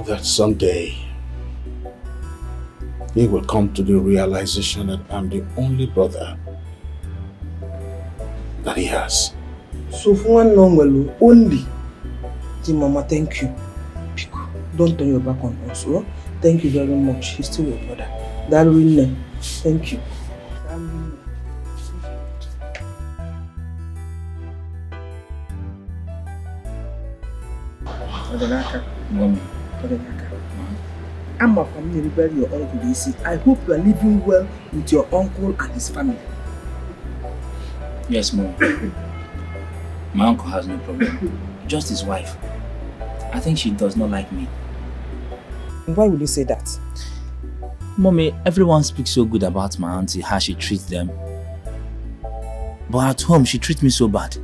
that someday he will come to the realization that I'm the only brother that he has. So for one normal only, Mama, thank you. Don't turn your back on us. Oh? Thank you very much. He's still your brother. Thank you. Mommy. I'm a family rebel your uncle DC. I hope you are living well with your uncle and his family. Yes, Mom. My uncle has no problem. Just his wife. I think she does not like me. Why will you say that? Mommy, everyone speaks so good about my auntie, how she treats them. But at home, she treats me so bad.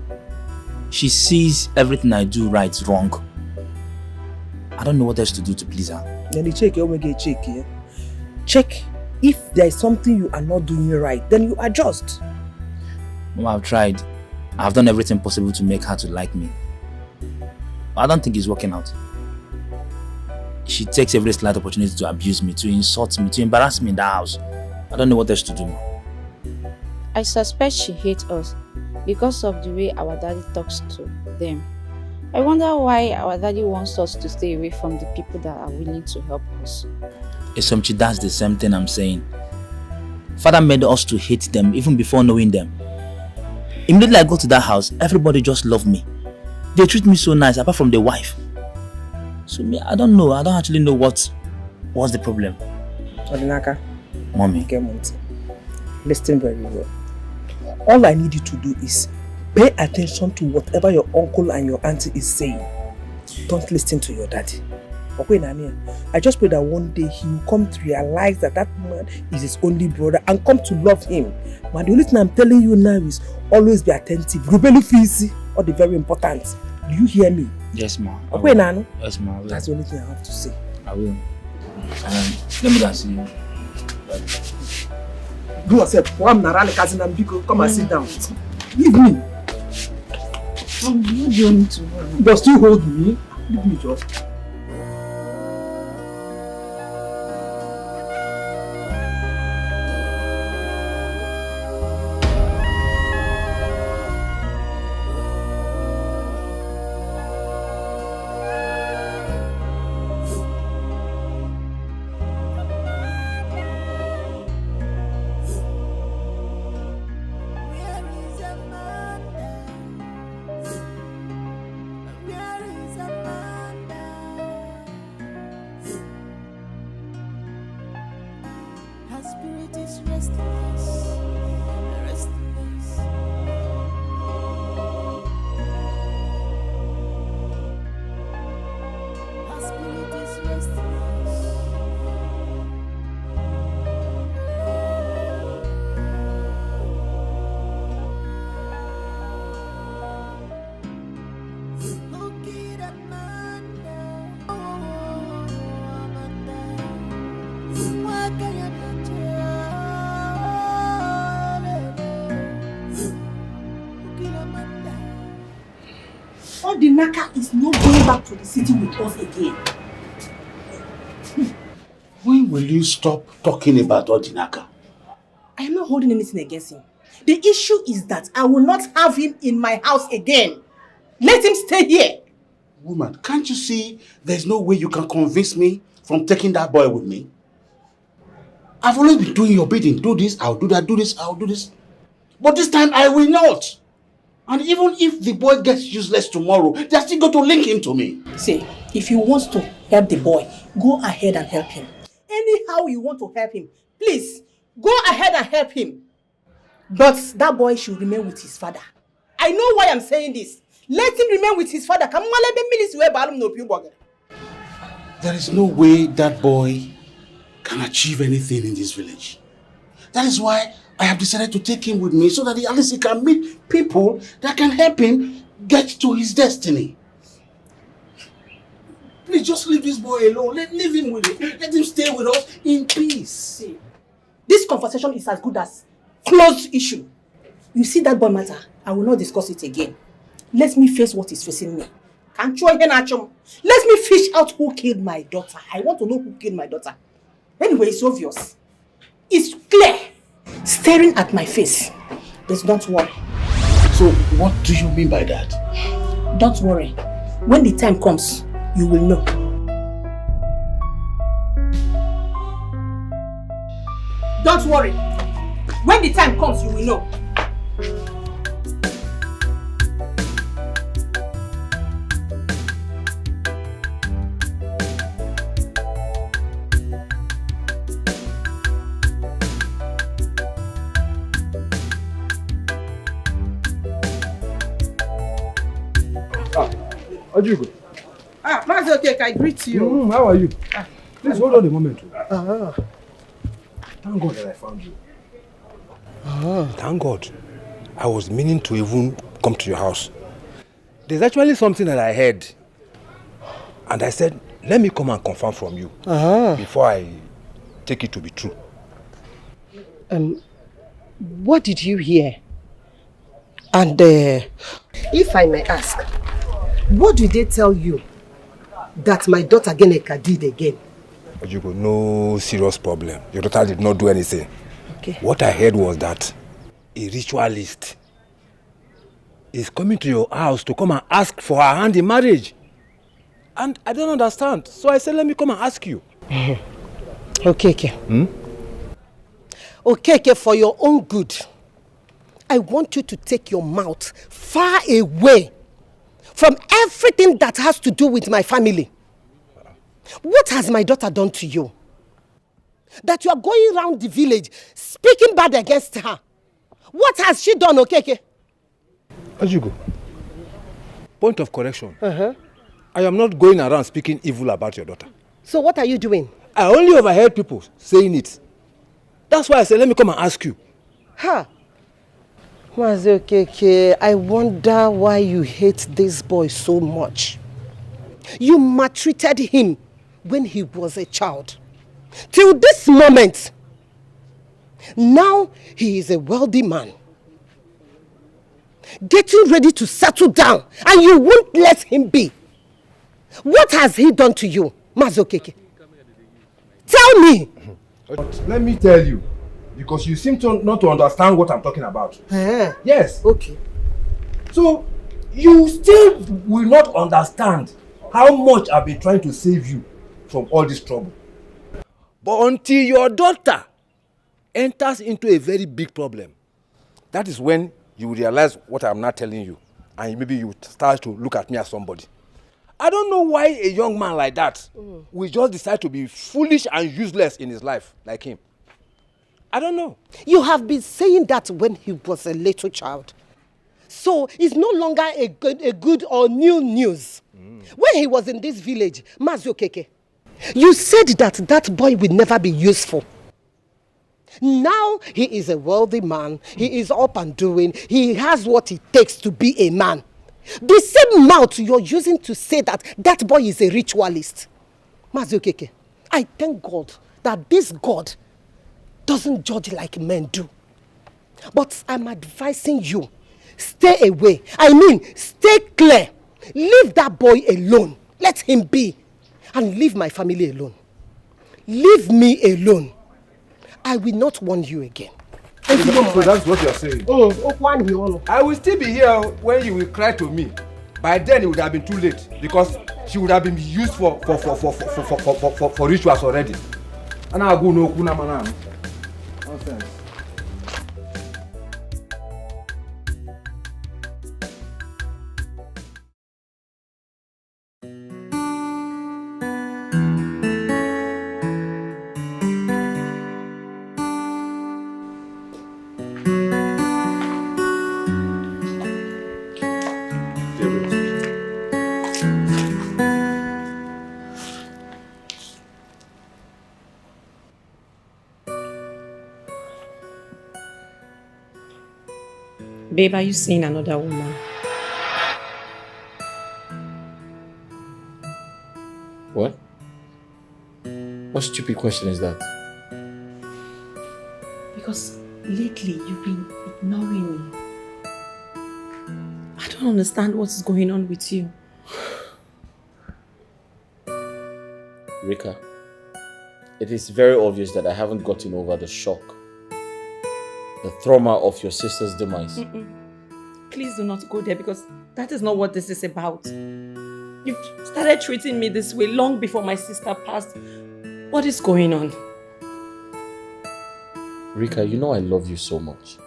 She sees everything I do right wrong. I don't know what else to do to please her. Then you check, yeah? Check. If there is something you are not doing right, then you adjust. Mom, I've tried. I've done everything possible to make her to like me. But I don't think it's working out. She takes every slight opportunity to abuse me, to insult me, to embarrass me in the house. I don't know what else to do. I suspect she hates us because of the way our daddy talks to them. I wonder why our daddy wants us to stay away from the people that are willing to help us. Esomchi, that's the same thing I'm saying. Father made us to hate them even before knowing them. Immediately I go to that house, everybody just love me. They treat me so nice, apart from the wife. So me, I don't know. I don't actually know what's the problem. Odinaka. Mommy. Listen very well. All I need you to do is pay attention to whatever your uncle and your auntie is saying. Don't listen to your daddy. Okay, Nania. I just pray that one day he will come to realize that that man is his only brother and come to love him. Man, the only thing I'm telling you now is always be attentive. Rubelu Fisi, all the very important. Do you hear me? Yes, ma. Okay, Nano? Yes, ma. That's the only thing I have to say. I will. Let me go and see you. Do yourself. Come and sit down. Leave me. What do you need to do? You still hold me. Leave me just. Odinaka is not going back to the city with us again. When will you stop talking about Odinaka? I am not holding anything against him. The issue is that I will not have him in my house again. Let him stay here. Woman, can't you see there's no way you can convince me from taking that boy with me? I've always been doing your bidding. Do this, I'll do that, do this, I'll do this. But this time I will not. And even if the boy gets useless tomorrow, they're still going to link him to me. See, if you want to help the boy, go ahead and help him. Anyhow you want to help him, please, go ahead and help him. But that boy should remain with his father. I know why I'm saying this. Let him remain with his father. There is no way that boy can achieve anything in this village. That is why I have decided to take him with me so that at least he can meet people that can help him get to his destiny. Please just leave this boy alone. Leave him with it. Let him stay with us in peace. See, this conversation is as good as closed issue. You see that boy matter, I will not discuss it again. Let me face what is facing me. Let me fish out who killed my daughter. I want to know who killed my daughter. Anyway, it's obvious. It's clear. Staring at my face. But don't worry. So what do you mean by that? Don't worry. When the time comes, you will know. Don't worry. When the time comes, you will know. Ojugo. Master Okeke, I greet you. How are you? Please hold on a moment. Thank God that I found you. Thank God. I was meaning to even come to your house. There's actually something that I heard. And I said, let me come and confirm from you before I take it to be true. What did you hear? And if I may ask, what did they tell you that my daughter Geneka did again? Ojugo, no serious problem. Your daughter did not do anything. Okay. What I heard was that a ritualist is coming to your house to come and ask for her hand in marriage. And I don't understand. So I said, let me come and ask you. Okay. Okay, for your own good, I want you to take your mouth far away from everything that has to do with my family. What has my daughter done to you? That you are going around the village speaking bad against her. What has she done, Okeke? Ajugo, point of correction. I am not going around speaking evil about your daughter. So what are you doing? I only overheard people saying it. That's why I said, let me come and ask you. Mazi Okeke, I wonder why you hate this boy so much. You maltreated him when he was a child. Till this moment. Now he is a wealthy man. Getting ready to settle down, and you won't let him be. What has he done to you, Mazi Okeke? Tell me. But let me tell you, because you seem not to understand what I'm talking about. Yes. Okay. So, you still will not understand how much I've been trying to save you from all this trouble. But until your daughter enters into a very big problem, that is when you will realize what I'm not telling you. And maybe you start to look at me as somebody. I don't know why a young man like that will just decide to be foolish and useless in his life like him. I don't know. You have been saying that when he was a little child. So it's no longer a good or new news. When he was in this village, Mazi Okeke, you said that boy will never be useful. Now he is a wealthy man. He is up and doing. He has what it takes to be a man. The same mouth you're using to say that boy is a ritualist. Mazi Okeke, I thank God that this God doesn't judge like men do. But I'm advising you, stay away. I mean, stay clear. Leave that boy alone. Let him be. And leave my family alone. Leave me alone. I will not warn you again. So that's what you're saying. I will still be here when you will cry to me. By then it would have been too late because she would have been used for rituals already. And I'll go no kuna manam. Nonsense. Babe, are you seeing another woman? What? What stupid question is that? Because lately you've been ignoring me. I don't understand what is going on with you. Rika, it is very obvious that I haven't gotten over the shock, the trauma of your sister's demise. Please do not go there because that is not what this is about. You started treating me this way long before my sister passed. What is going on? Rika, you know I love you so much.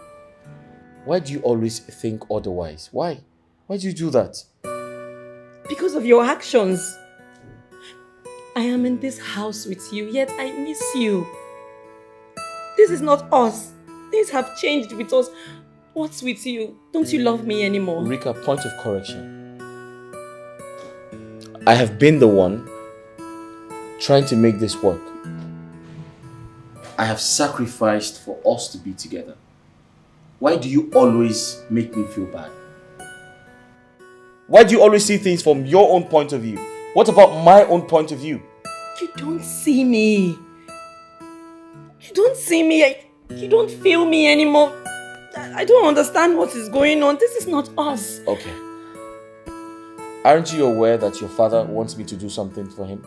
Why do you always think otherwise? Why? Why do you do that? Because of your actions. I am in this house with you, yet I miss you. This is not us. Things have changed with us. What's with you? Don't you love me anymore? Rika, point of correction. I have been the one trying to make this work. I have sacrificed for us to be together. Why do you always make me feel bad? Why do you always see things from your own point of view? What about my own point of view? You don't see me. You don't see me. You don't feel me anymore. I don't understand what is going on. This is not us. Okay. Aren't you aware that your father wants me to do something for him?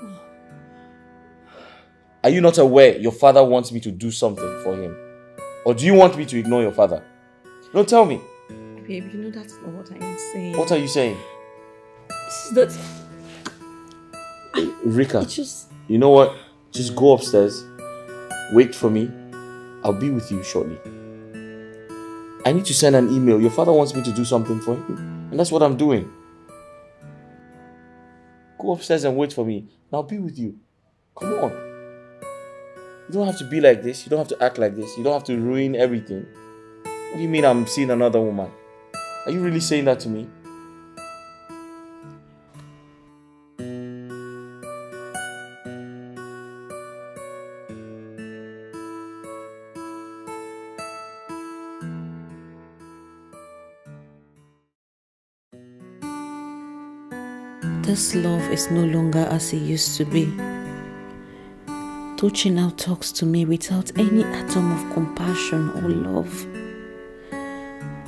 Are you not aware your father wants me to do something for him? Or do you want me to ignore your father? Don't tell me. babe, you know that's not what I am saying. What are you saying? It's that... Rika, just... you know what? Just go upstairs, wait for me. I'll be with you shortly. I need to send an email. Your father wants me to do something for him, and that's what I'm doing. Go upstairs and wait for me, and I'll be with you. Come on. You don't have to be like this. You don't have to act like this. You don't have to ruin everything. What do you mean I'm seeing another woman? Are you really saying that to me? This love is no longer as it used to be. Tochi now talks to me without any atom of compassion or love.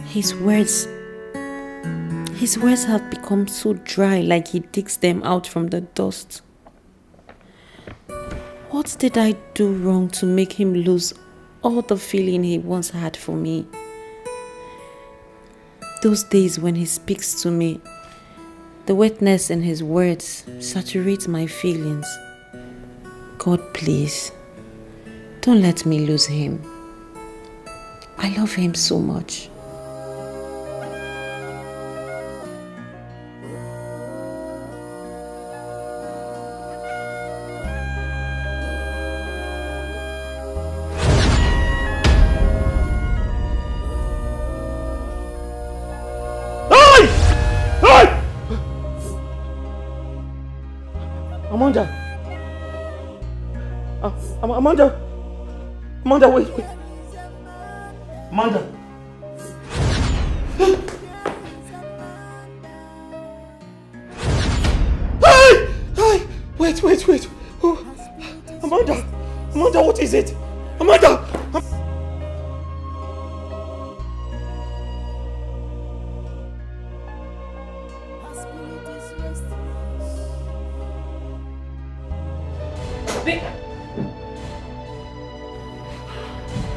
His words have become so dry, like he digs them out from the dust. What did I do wrong to make him lose all the feeling he once had for me? Those days when he speaks to me, the wetness in his words saturates my feelings. God, please, don't let me lose him. I love him so much. Amanda, wait. Amanda. Hey! Wait. Oh. Amanda, what is it? Amanda!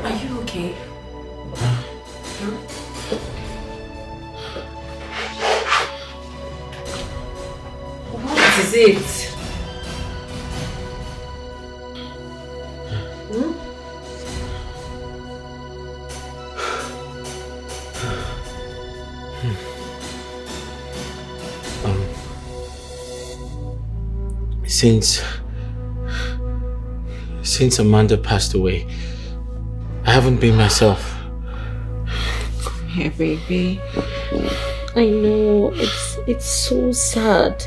Are you okay? What is it? Since Amanda passed away, I haven't been myself. Come here, baby. I know it's so sad.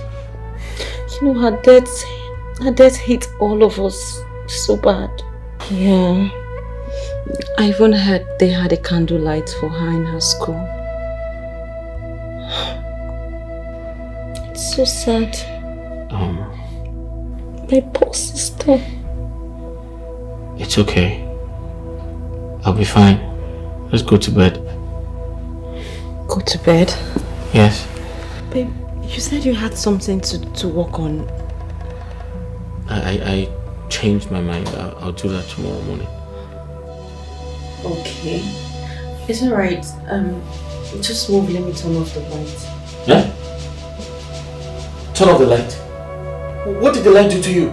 You know, her death hit all of us so bad. Yeah. I even heard they had a candlelight for her in her school. It's so sad. My poor sister. It's okay. I'll be fine. Let's go to bed. Go to bed? Yes. Babe, you said you had something to work on. I changed my mind. I'll do that tomorrow morning. Okay. It's alright. Just move, let me turn off the light. Yeah? Turn off the light? What did the light do to you?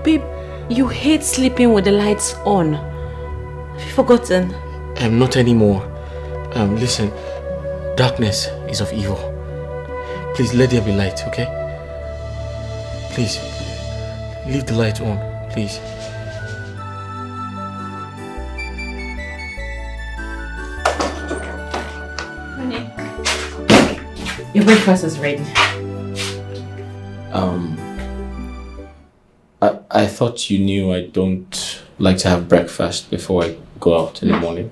Babe, you hate sleeping with the lights on. Have you forgotten? Not anymore. Listen, darkness is of evil. Please let there be light, okay? Please, leave the light on, please. Honey, your breakfast is ready. I thought you knew I don't like to have breakfast before I go out in the morning.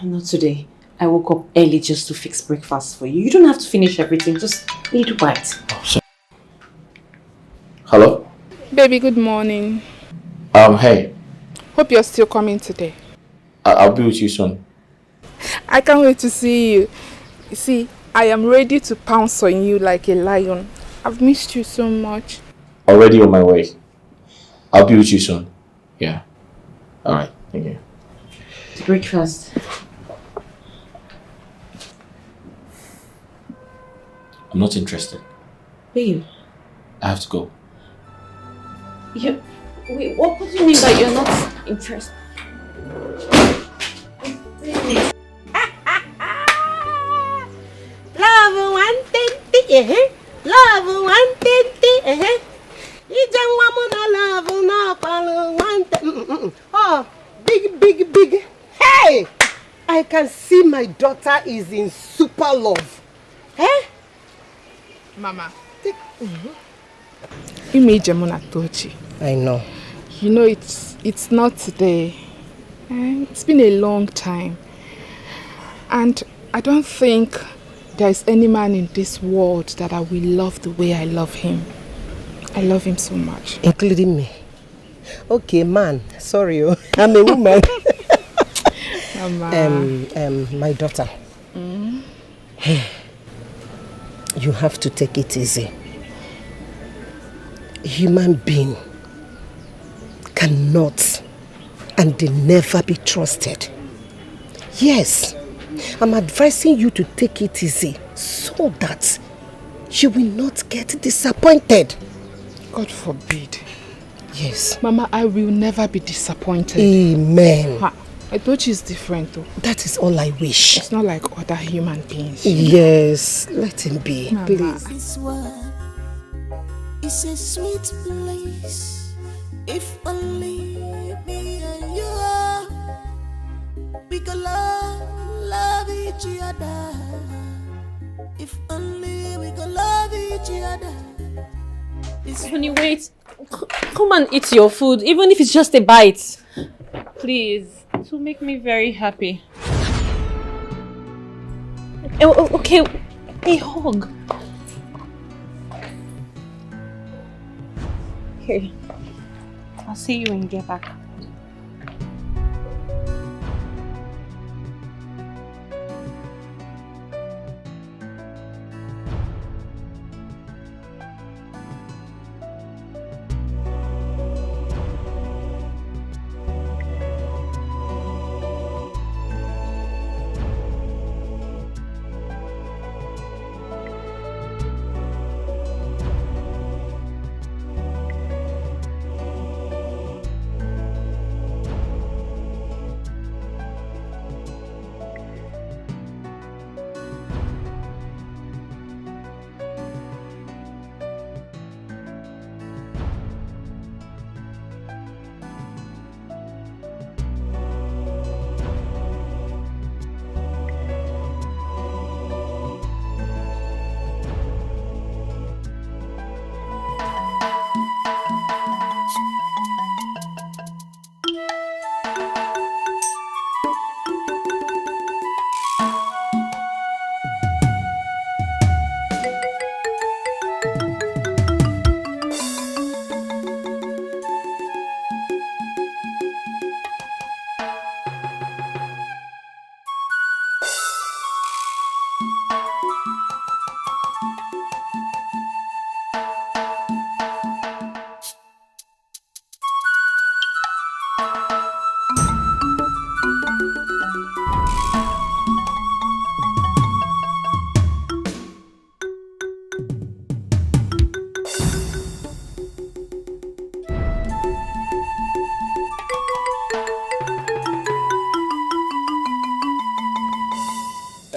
Not today. I woke up early just to fix breakfast for you. You don't have to finish everything, just eat right. Oh, sorry. Hello? Baby, good morning. Hey. Hope you're still coming today. I'll be with you soon. I can't wait to see you. You see, I am ready to pounce on you like a lion. I've missed you so much. Already on my way. I'll be with you soon. Yeah. Alright, thank you. Breakfast. I'm not interested. Babe. I have to go. Wait, what do you mean by you're not interested? Love 130, love 130, love no 130. Oh, big. Hey! I can see my daughter is in super love. Eh? Mama. You made Jamuna Tochi. I know. You know it's not today. It's been a long time. And I don't think there's any man in this world that I will love the way I love him. I love him so much. Including me. Okay, man. Sorry, I'm a woman. Mama. My daughter. You have to take it easy. Human being cannot and they never be trusted. Yes, I'm advising you to take it easy so that you will not get disappointed. God forbid. Yes. Mama, I will never be disappointed. Amen. I thought she's different though. That is all I wish. It's not like other human beings. Yes, let him be, Mama. please. This world is a sweet place. If only me and you, we could love each other. If only we could love each other. Honey, wait. Come and eat your food, even if it's just a bite. Please. It will make me very happy. Okay, a hug. Okay. I'll see you when you get back.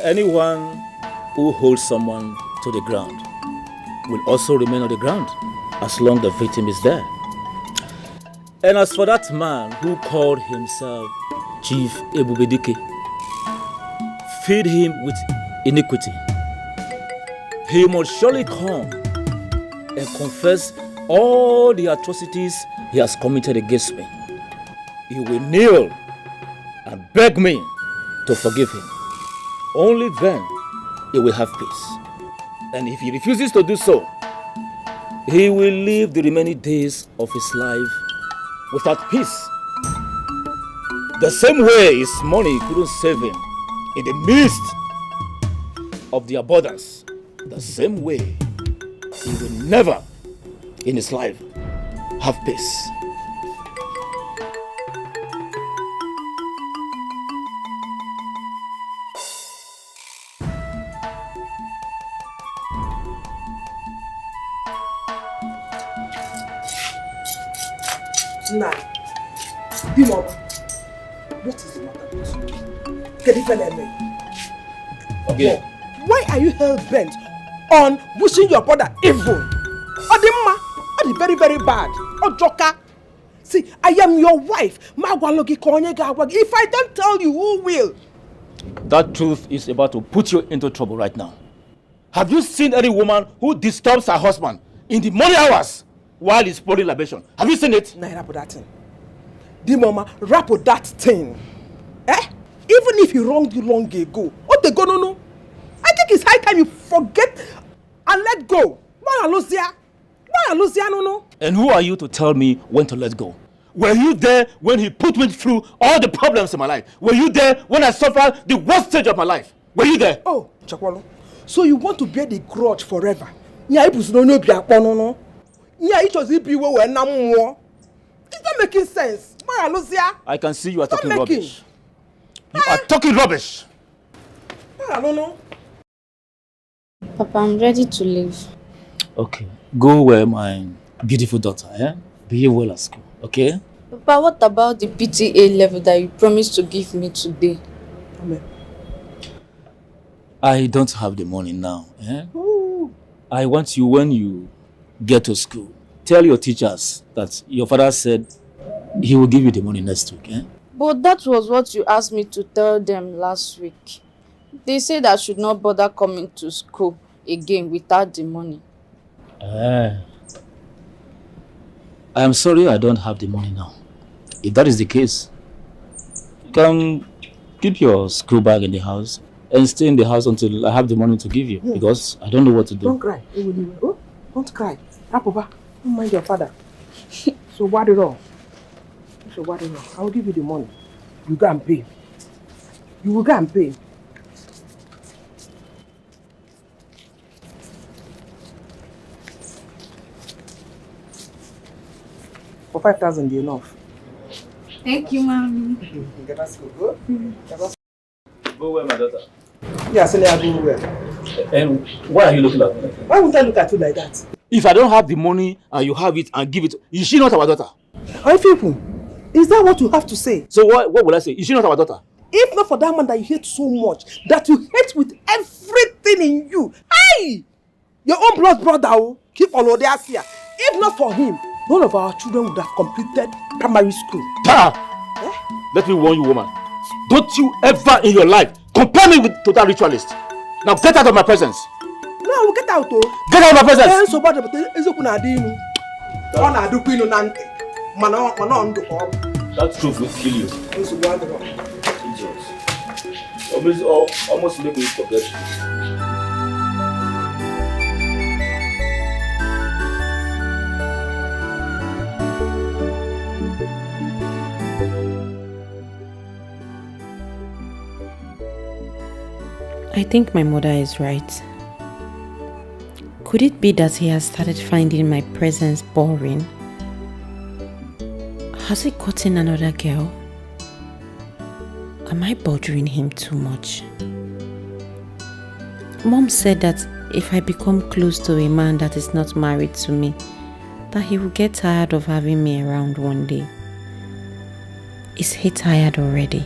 Anyone who holds someone to the ground will also remain on the ground as long as the victim is there. And as for that man who called himself Chief Dikeh, feed him with iniquity. He must surely come and confess all the atrocities he has committed against me. He will kneel and beg me to forgive him. Only then he will have peace. And if he refuses to do so, he will live the remaining days of his life without peace. The same way his money couldn't save him in the midst of the abundance, the same way he will never in his life have peace. Nah. Bimoma, what is the matter with you? Get it Okay. Why are you hell-bent on wishing your brother evil? Odimma, Odi very, very bad. Ojoka. See, I am your wife. If I don't tell you, who will? That truth is about to put you into trouble right now. Have you seen any woman who disturbs her husband in the morning hours while he's pouring libation? Have you seen it? Nah, rap that thing. Dimoma, rap that thing. Eh? Even if he wronged you long ago, what they go no? I think it's high time you forget and let go. Why Alusia? No? And who are you to tell me when to let go? Were you there when he put me through all the problems in my life? Were you there when I suffered the worst stage of my life? Were you there? Oh, Chakwalo. So you want to bear the grudge forever? It's not making sense. I can see you are talking rubbish. You are talking rubbish. Papa, I'm ready to leave. Okay. Go where my beautiful daughter, behave well at school, okay? Papa, what about the PTA level that you promised to give me today? Amen. I don't have the money now, I want you, when you get to school, tell your teachers that your father said he will give you the money next week, But that was what you asked me to tell them last week. They said I should not bother coming to school again without the money. I am sorry I don't have the money now. If that is the case, you can keep your school bag in the house and stay in the house until I have the money to give you, because I don't know what to do. Don't cry. Oh, don't cry. Papa, don't mind your father. So what it all? I will give you the money. You go and pay. You will go and pay. For 5,000 be enough. Thank you, Mommy. Go where, my daughter? Yes, I go where. And why are you looking at me? Why would I look at you like that? If I don't have the money and you have it and give it, is she not our daughter? Hi, people. Is that what you have to say? So what will I say? Is she not our daughter? If not for that man that you hate so much, that you hate with everything in you, hey! Your own blood brother, keep on Odeasia. If not for him, none of our children would have completed primary school. Let me warn you, woman. Don't you ever in your life compare me with total ritualist. Now get out of my presence. No, we'll get out. Get out of my presence. That truth will kill you. Almost make me forget. I think my mother is right. Could it be that he has started finding my presence boring? Has he gotten another girl? Am I bothering him too much? Mom said that if I become close to a man that is not married to me, that he will get tired of having me around one day. Is he tired already?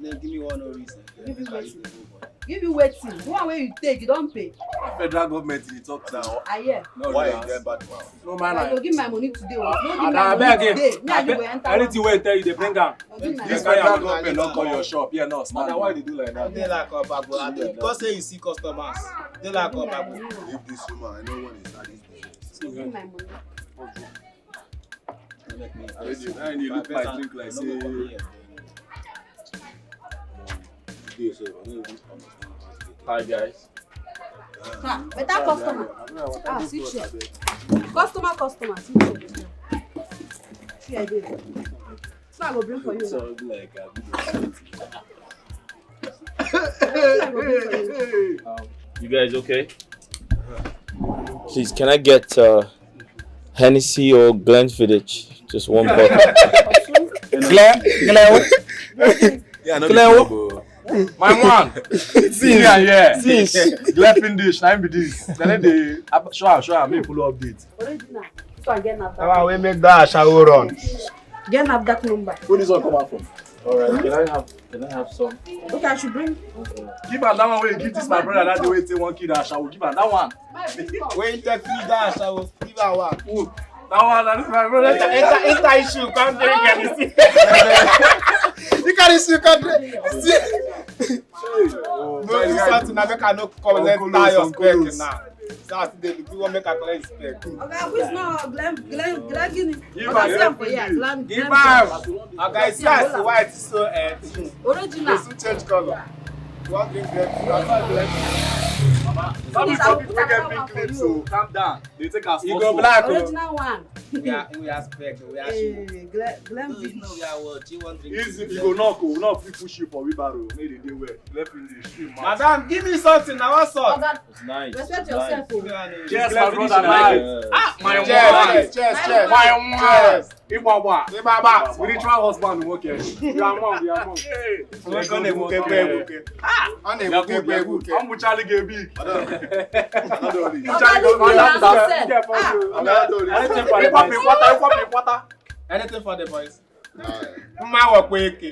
Give me one no reason. Give you waiting. The one where you take, you don't pay. Federal government in talk now. I hear. No, why you get bad mouth? No man. I go give my money today. No give And my I money beg today. again. Me and you go enter. Anything wey tell you, they bring am. This federal government not call your shop. Yeah, no, stand. Why they do like that? They like a bago. Because say you see customers. They like a bago. Leave this woman. I know when it's at this business. Give my money. I need look my drink like say. Hi guys. Better customer. Switch here. Customer. See I did. So I go bring for you now. You guys okay? Please, can I get Hennessy or Glenfiddich? Just one bottle. Glen. Yeah, no Glen. My man. See yeah. Glenfiddich, time be this. Then they show me full update. Original. So I get that. How we make that shower run? Get that number. Where this one come out from? Alright, can I have some? Okay, I should bring. Give her that one where you give this my brother that the way say one kid that shower. Give her that one. When you take that shower, give her one. That one, that is my brother. Enter issue, come drink anything. You can issue, come drink. No, you something I make I no collect your spec now. Saturday, if you want make a collect spec. Okay, which now Glen Guinea. Give Okay, see am for here. Give her. Okay, see as the white is so original. They change color. You want drink red? Mama, some people get big clips, so calm down. They take us. You go black. Original one. We are spec. We are shoe. Glen No, we are what? You want drink? Easy, you go knock. We not push you for wheelbarrow. Make the day well. Let me stream. Madam, give me something. Now what's up? It's nice. Respect yourself. Cheers, my brother. My Cheers. Ibaba. Spiritual husband. Okay. We are mom. We're gonna book. I'm Charlie get big. Anything for the boys. Mma wo kweke.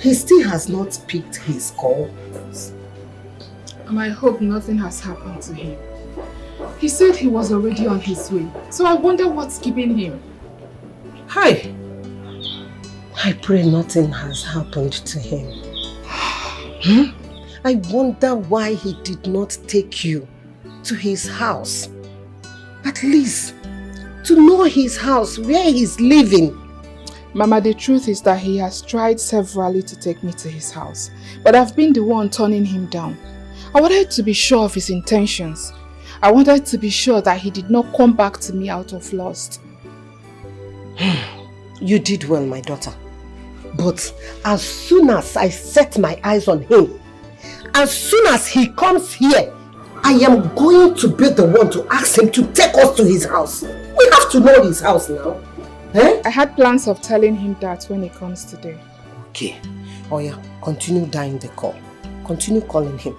He still has not picked his calls. I hope nothing has happened to him. He said he was already on his way, so I wonder what's keeping him. Hi. I pray nothing has happened to him. I wonder why he did not take you to his house. At least to know his house, where he's living. Mama, the truth is that he has tried severally to take me to his house, but I've been the one turning him down. I wanted to be sure of his intentions. I wanted to be sure that he did not come back to me out of lust. You did well, my daughter. But as soon as I set my eyes on him, as soon as he comes here, I am going to be the one to ask him to take us to his house. We have to know his house now. Eh? I had plans of telling him that when he comes today. Okay. Oh yeah, continue dialing the call. Continue calling him.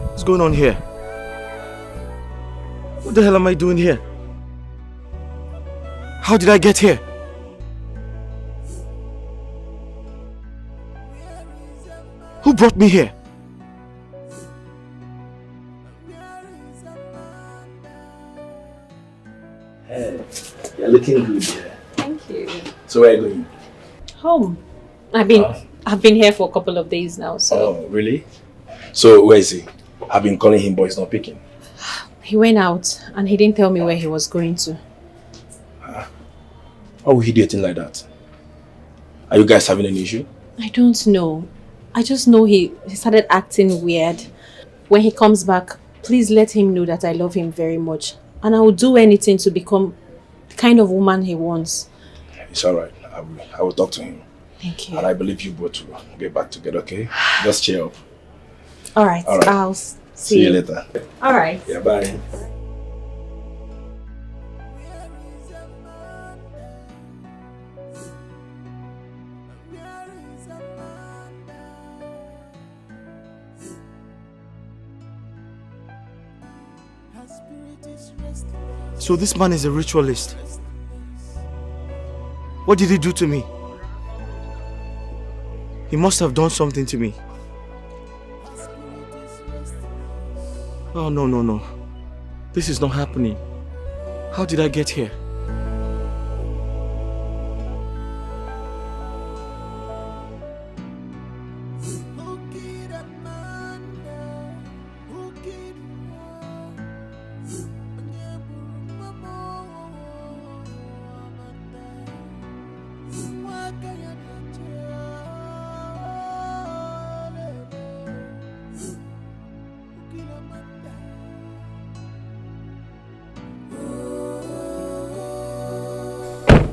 What's going on here? What the hell am I doing here? How did I get here? Who brought me here? Hey, you're looking good here. Thank you. So where are you going? Home. I've been here for a couple of days now, so. Oh, really? So where is he? I've been calling him, but he's not picking. He went out and he didn't tell me where he was going to. Why would he do a thing like that? Are you guys having an issue? I don't know. I just know he started acting weird. When he comes back, please let him know that I love him very much. And I will do anything to become the kind of woman he wants. It's alright. I will talk to him. Thank you. And I believe you both will get back together, okay? Just cheer up. Alright, All right. I'll See you later. Alright. Yeah, bye. So this man is a ritualist. What did he do to me? He must have done something to me. Oh, no, no, no. This is not happening. How did I get here?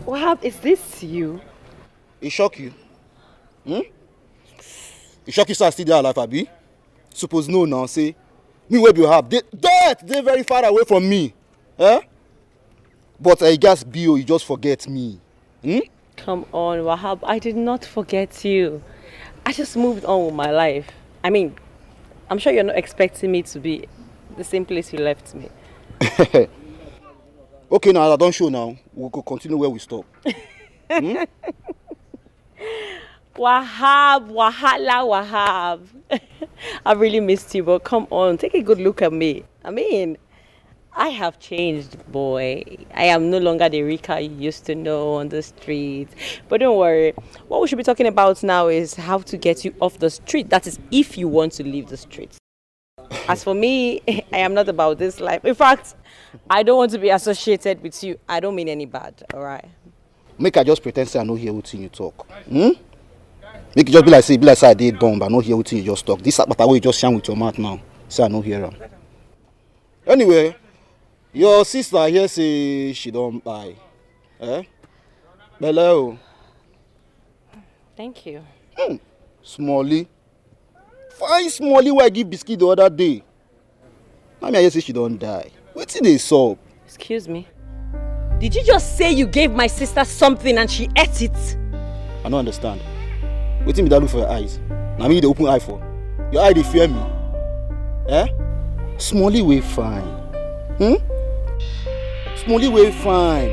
Wahab, is this you? It shock you? It shock you, sir, still there alive, Abi? Suppose no now, say, me where you have, they're very far away from me. Eh? But I guess, Bio, you just forget me. Come on, Wahab, I did not forget you. I just moved on with my life. I mean, I'm sure you're not expecting me to be the same place you left me. Okay, now I don't show now. We'll go continue where we stop. Wahab, Wahab. I really missed you, but come on, take a good look at me. I mean, I have changed, boy. I am no longer the Rika you used to know on the street. But don't worry. What we should be talking about now is how to get you off the street. That is, if you want to leave the streets. As for me, I am not about this life. In fact, I don't want to be associated with you. I don't mean any bad, all right? Make I just pretend say I no hear everything you talk. Make it just be like say I did dumb, but I no hear everything you just talk. This matter way you just shine with your mouth now. Say I no hear them. Anyway, your sister here say she don't buy. Hello. Thank you. Smally. Fine Smally where I give biscuit the other day. Mommy, I hear say she don't die. Wetin dey sup? Excuse me. Did you just say you gave my sister something and she ate it? I don't understand. Wetin be that look for your eyes? Na me you dey open eye for. Your eye dey fear me. Smally way fine. Smally way fine.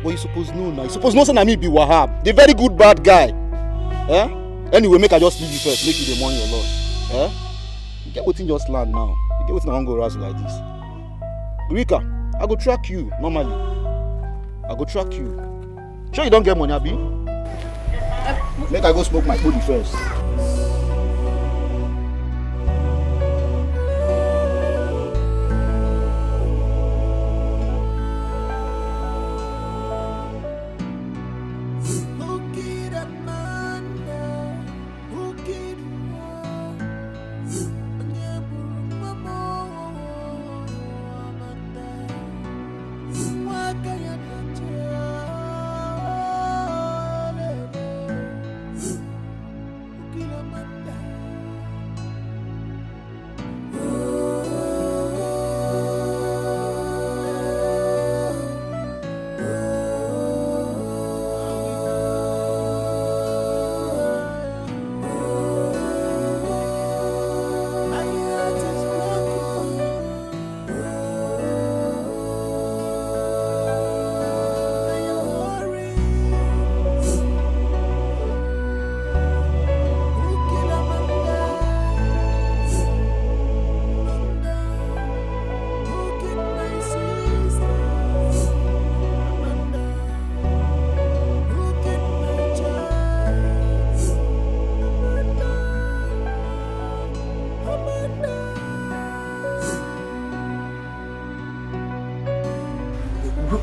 But you suppose know now. You suppose know say na me be Wahab, the very good bad guy. Anyway, make I just leave you first. Make you the money your loss. You get wetin just land now. You get wetin I wan go razzle like this. Rika, I go track you normally. I go track you. Sure you don't get money, Abi? Make I go smoke my body first.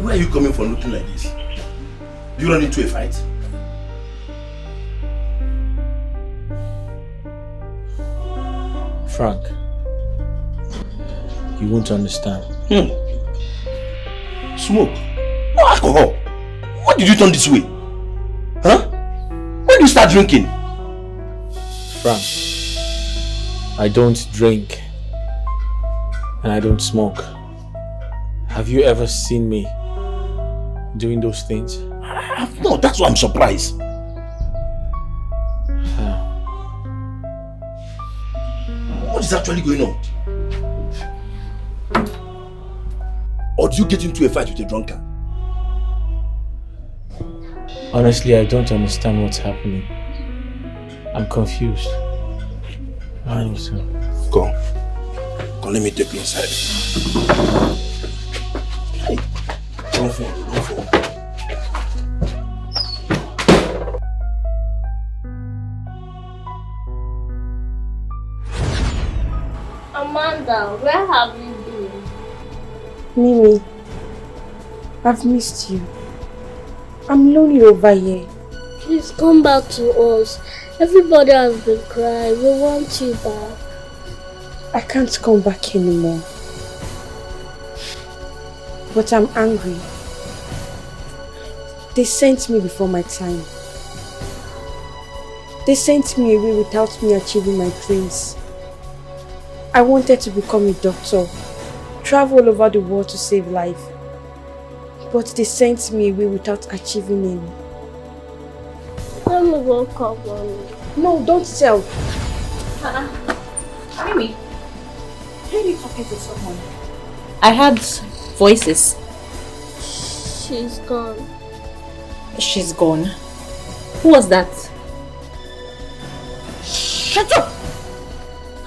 Where are you coming from looking like this? Do you run into a fight? Frank, you won't understand. Smoke? No alcohol. Why did you turn this way? Huh? When did you start drinking? Frank, I don't drink and I don't smoke. Have you ever seen me doing those things? No, that's why I'm surprised. What is actually going on? Or do you get into a fight with a drunkard? Honestly, I don't understand what's happening. I'm confused. I understand. Come, let me take you inside. Hey, don't fall. Amanda, where have you been? Mimi, I've missed you. I'm lonely over here. Please come back to us. Everybody has been crying. We want you back. I can't come back anymore. But I'm angry. They sent me before my time. They sent me away without me achieving my dreams. I wanted to become a doctor, travel all over the world to save life. But they sent me away without achieving any. Let me go call mommy. No, don't tell. Mimi, are you talking to someone? I heard voices. She's gone. She's gone. Who was that? Shut up!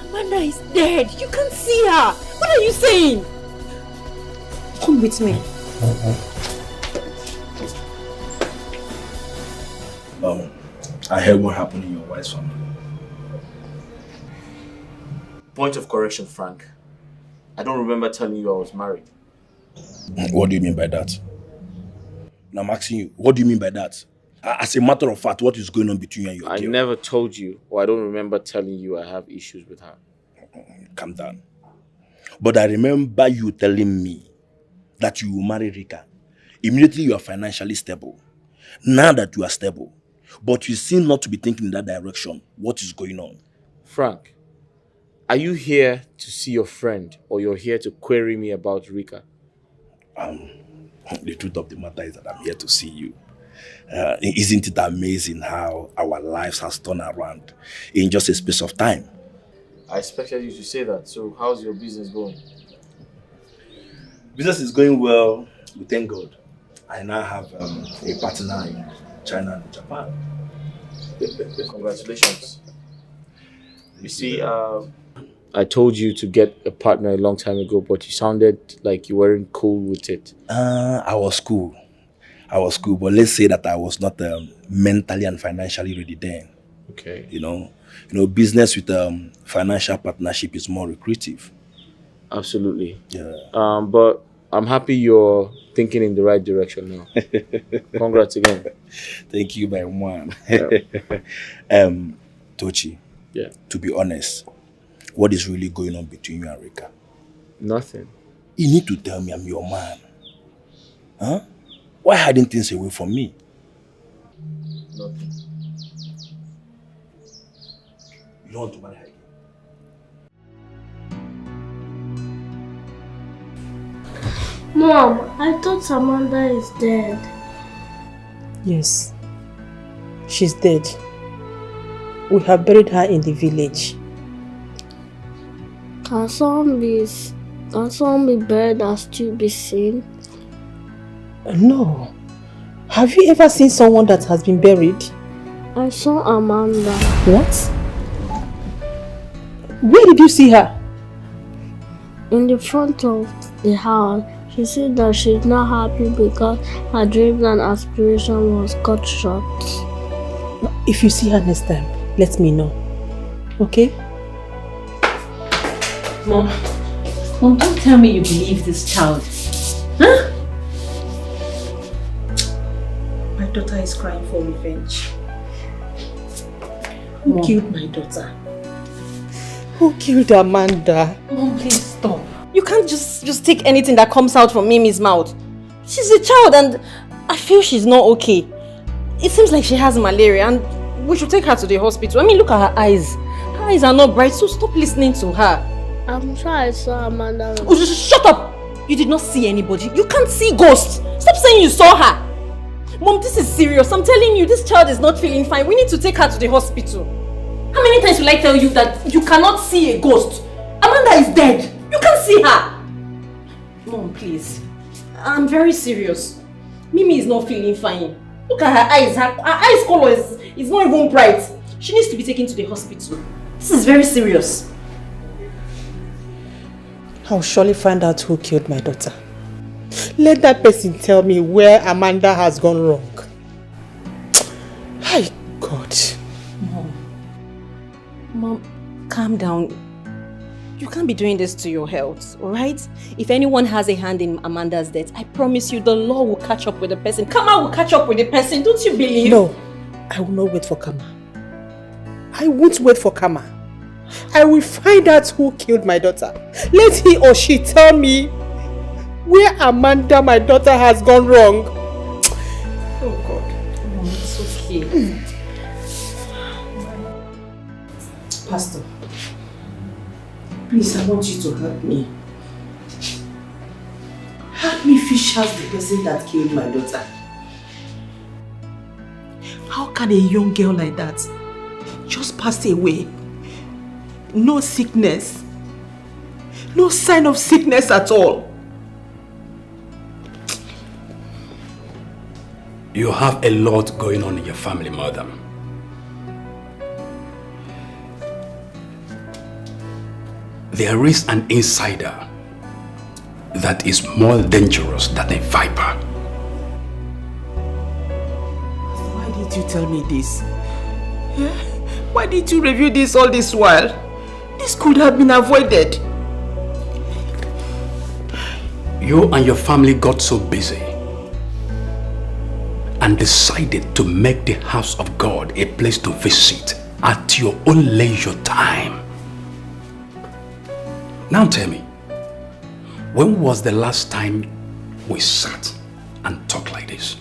Amanda is dead. You can't see her. What are you saying? Come with me. I heard what happened in your wife's family. Point of correction, Frank. I don't remember telling you I was married. What do you mean by that? Now I'm asking you, what do you mean by that? As a matter of fact, what is going on between you and your I girl? never told you, or I don't remember telling you I have issues with her. Calm down. But I remember you telling me that you will marry Rika. Immediately you are financially stable. Now that you are stable, but you seem not to be thinking in that direction. What is going on? Frank, are you here to see your friend, or you're here to query me about Rika? The truth of the matter is that I'm here to see you. Isn't it amazing how our lives has turned around in just a space of time? I expected you to say that. So how's your business going? Business is going well, we thank God. I now have a partner in China and Japan. Congratulations. You see, I told you to get a partner a long time ago, but you sounded like you weren't cool with it. I was cool, but let's say that I was not mentally and financially ready then. Okay. You know, business with financial partnership is more lucrative. Absolutely. Yeah. But I'm happy you're thinking in the right direction now. Congrats again. Thank you, my man. Yeah. Tochi. Yeah. To be honest, what is really going on between you and Rika? Nothing. You need to tell me I'm your man. Huh? Why hiding things away from me? Nothing. You don't want to marry her again? Mom, I thought Amanda is dead. Yes, she's dead. We have buried her in the village. Can someone be buried and still be seen? No. Have you ever seen someone that has been buried? I saw Amanda. What? Where did you see her? In the front of the house. She said that she's not happy because her dreams and aspiration was cut short. If you see her next time, let me know. Okay? Mom, don't tell me you believe this child. Huh? My daughter is crying for revenge. Who killed my daughter? Who killed Amanda? Mom, please stop. You can't just take anything that comes out from Mimi's mouth. She's a child and I feel she's not okay. It seems like she has malaria and we should take her to the hospital. I mean, look at her eyes. Her eyes are not bright, so stop listening to her. I'm sure I saw Amanda. Oh, shut up! You did not see anybody. You can't see ghosts. Stop saying you saw her. Mom, this is serious. I'm telling you, this child is not feeling fine. We need to take her to the hospital. How many times will I tell you that you cannot see a ghost? Amanda is dead. You can't see her. Mom, please. I'm very serious. Mimi is not feeling fine. Look at her eyes. Her eyes color is not even bright. She needs to be taken to the hospital. This is very serious. I'll surely find out who killed my daughter. Let that person tell me where Amanda has gone wrong. Hi, God. Mom, calm down. You can't be doing this to your health, alright? If anyone has a hand in Amanda's death, I promise you the law will catch up with the person. Kama will catch up with the person, don't you believe? No, I will not wait for Kama. I won't wait for Kama. I will find out who killed my daughter. Let he or she tell me where Amanda, my daughter, has gone wrong. Oh God. Mom, it's okay. Pastor, please, I want you to help me. Help me fish out the person that killed my daughter. How can a young girl like that just pass away? No sickness. No sign of sickness at all. You have a lot going on in your family, mother. There is an insider that is more dangerous than a viper. Why did you tell me this? Why did you review this all this while? This could have been avoided. You and your family got so busy and decided to make the house of God a place to visit at your own leisure time. Now tell me, when was the last time we sat and talked like this?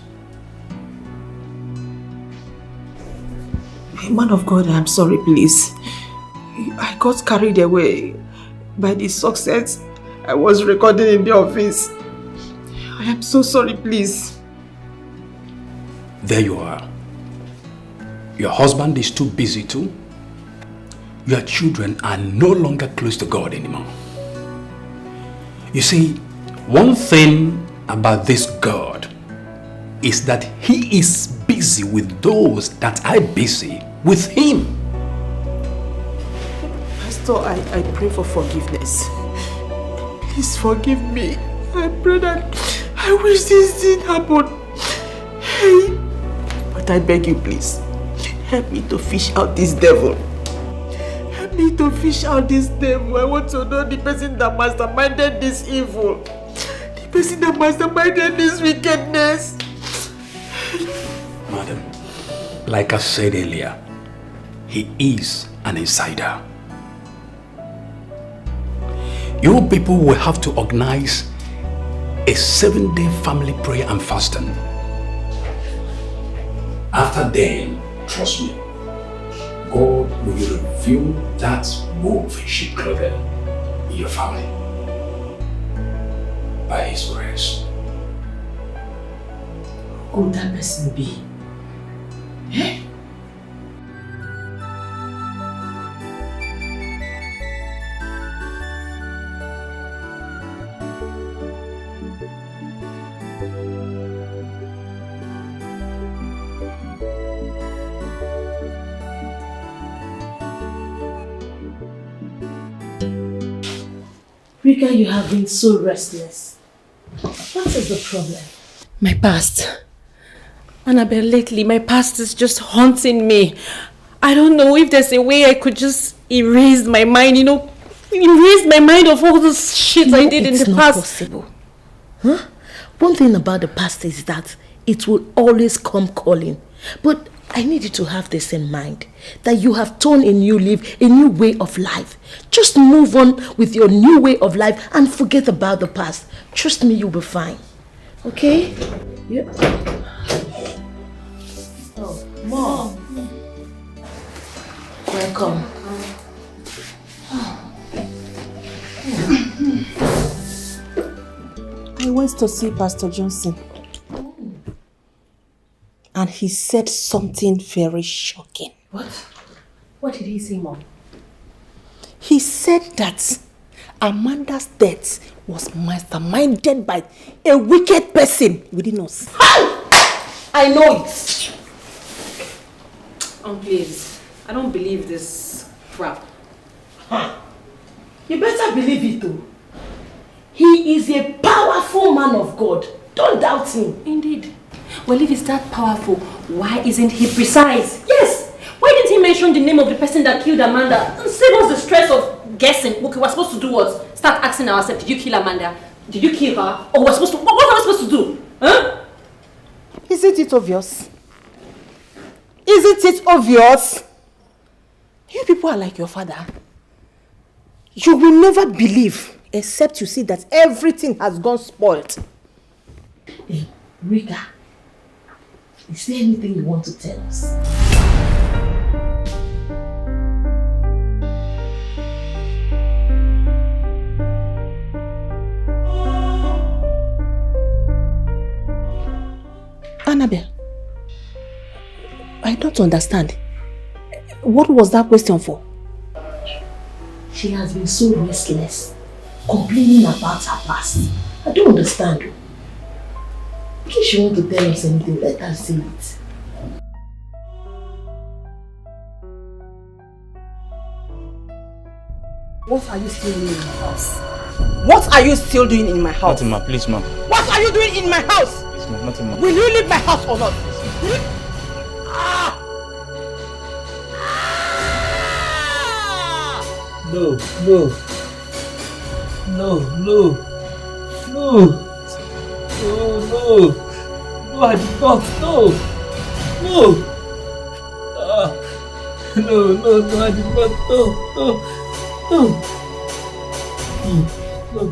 Man of God, I'm sorry, please. I got carried away by the success I was recording in the office. I am so sorry, please. There you are. Your husband is too busy too. Your children are no longer close to God anymore. You see, one thing about this God is that He is busy with those that are busy with Him. Pastor, I pray for forgiveness. Please forgive me. I pray that I wish this didn't happen. Hey, but I beg you, please, help me to fish out this devil. Help me to fish out this devil. I want to know the person that masterminded this evil. The person that masterminded this wickedness. Madam, like I said earlier, he is an insider. You people will have to organize a 7-day family prayer and fasting. After then, trust me, God will reveal that wolf in sheep clothing in your family by His grace. Who could that person be? Eh? Rika, you have been so restless. What is the problem? My past. Annabelle, lately my past is just haunting me. I don't know if there's a way I could just erase my mind, erase my mind of all this shit I did in the past. It's not possible. Huh? One thing about the past is that it will always come calling. But I need you to have this in mind, that you have turned a new leaf, a new way of life. Just move on with your new way of life and forget about the past. Trust me, you'll be fine. Okay? Yeah. Oh, Mom. Welcome. I went to see Pastor Johnson. And he said something very shocking. What? What did he say, Mom? He said that Amanda's death was masterminded by a wicked person within us. How? I know it. Please, I don't believe this crap. You better believe it too. He is a powerful man of God. Don't doubt him. Indeed. Well, if he's that powerful, why isn't he precise? Yes! Why didn't he mention the name of the person that killed Amanda? And save us the stress of guessing. Okay, we're supposed to do what? Start asking ourselves, did you kill Amanda? Did you kill her? Or we're supposed to... What are we supposed to do? Huh? Isn't it obvious? Isn't it obvious? You people are like your father. You will never believe except you see that everything has gone spoiled. Hey, Rika, is there anything you want to tell us? Annabelle, I don't understand. What was that question for? She has been so restless, complaining about her past. I don't understand. In case she wants to tell us anything, let her say it. What are you still doing in my house? What are you still doing in my house? Nothing, ma. Please, ma. What are you doing in my house? Please, ma. Nothing, ma. Will you leave my house or not? Will you... No, no. No, no. No. No, no. No, I did not. No. No. No, no, no, I did not. No, no. No. No.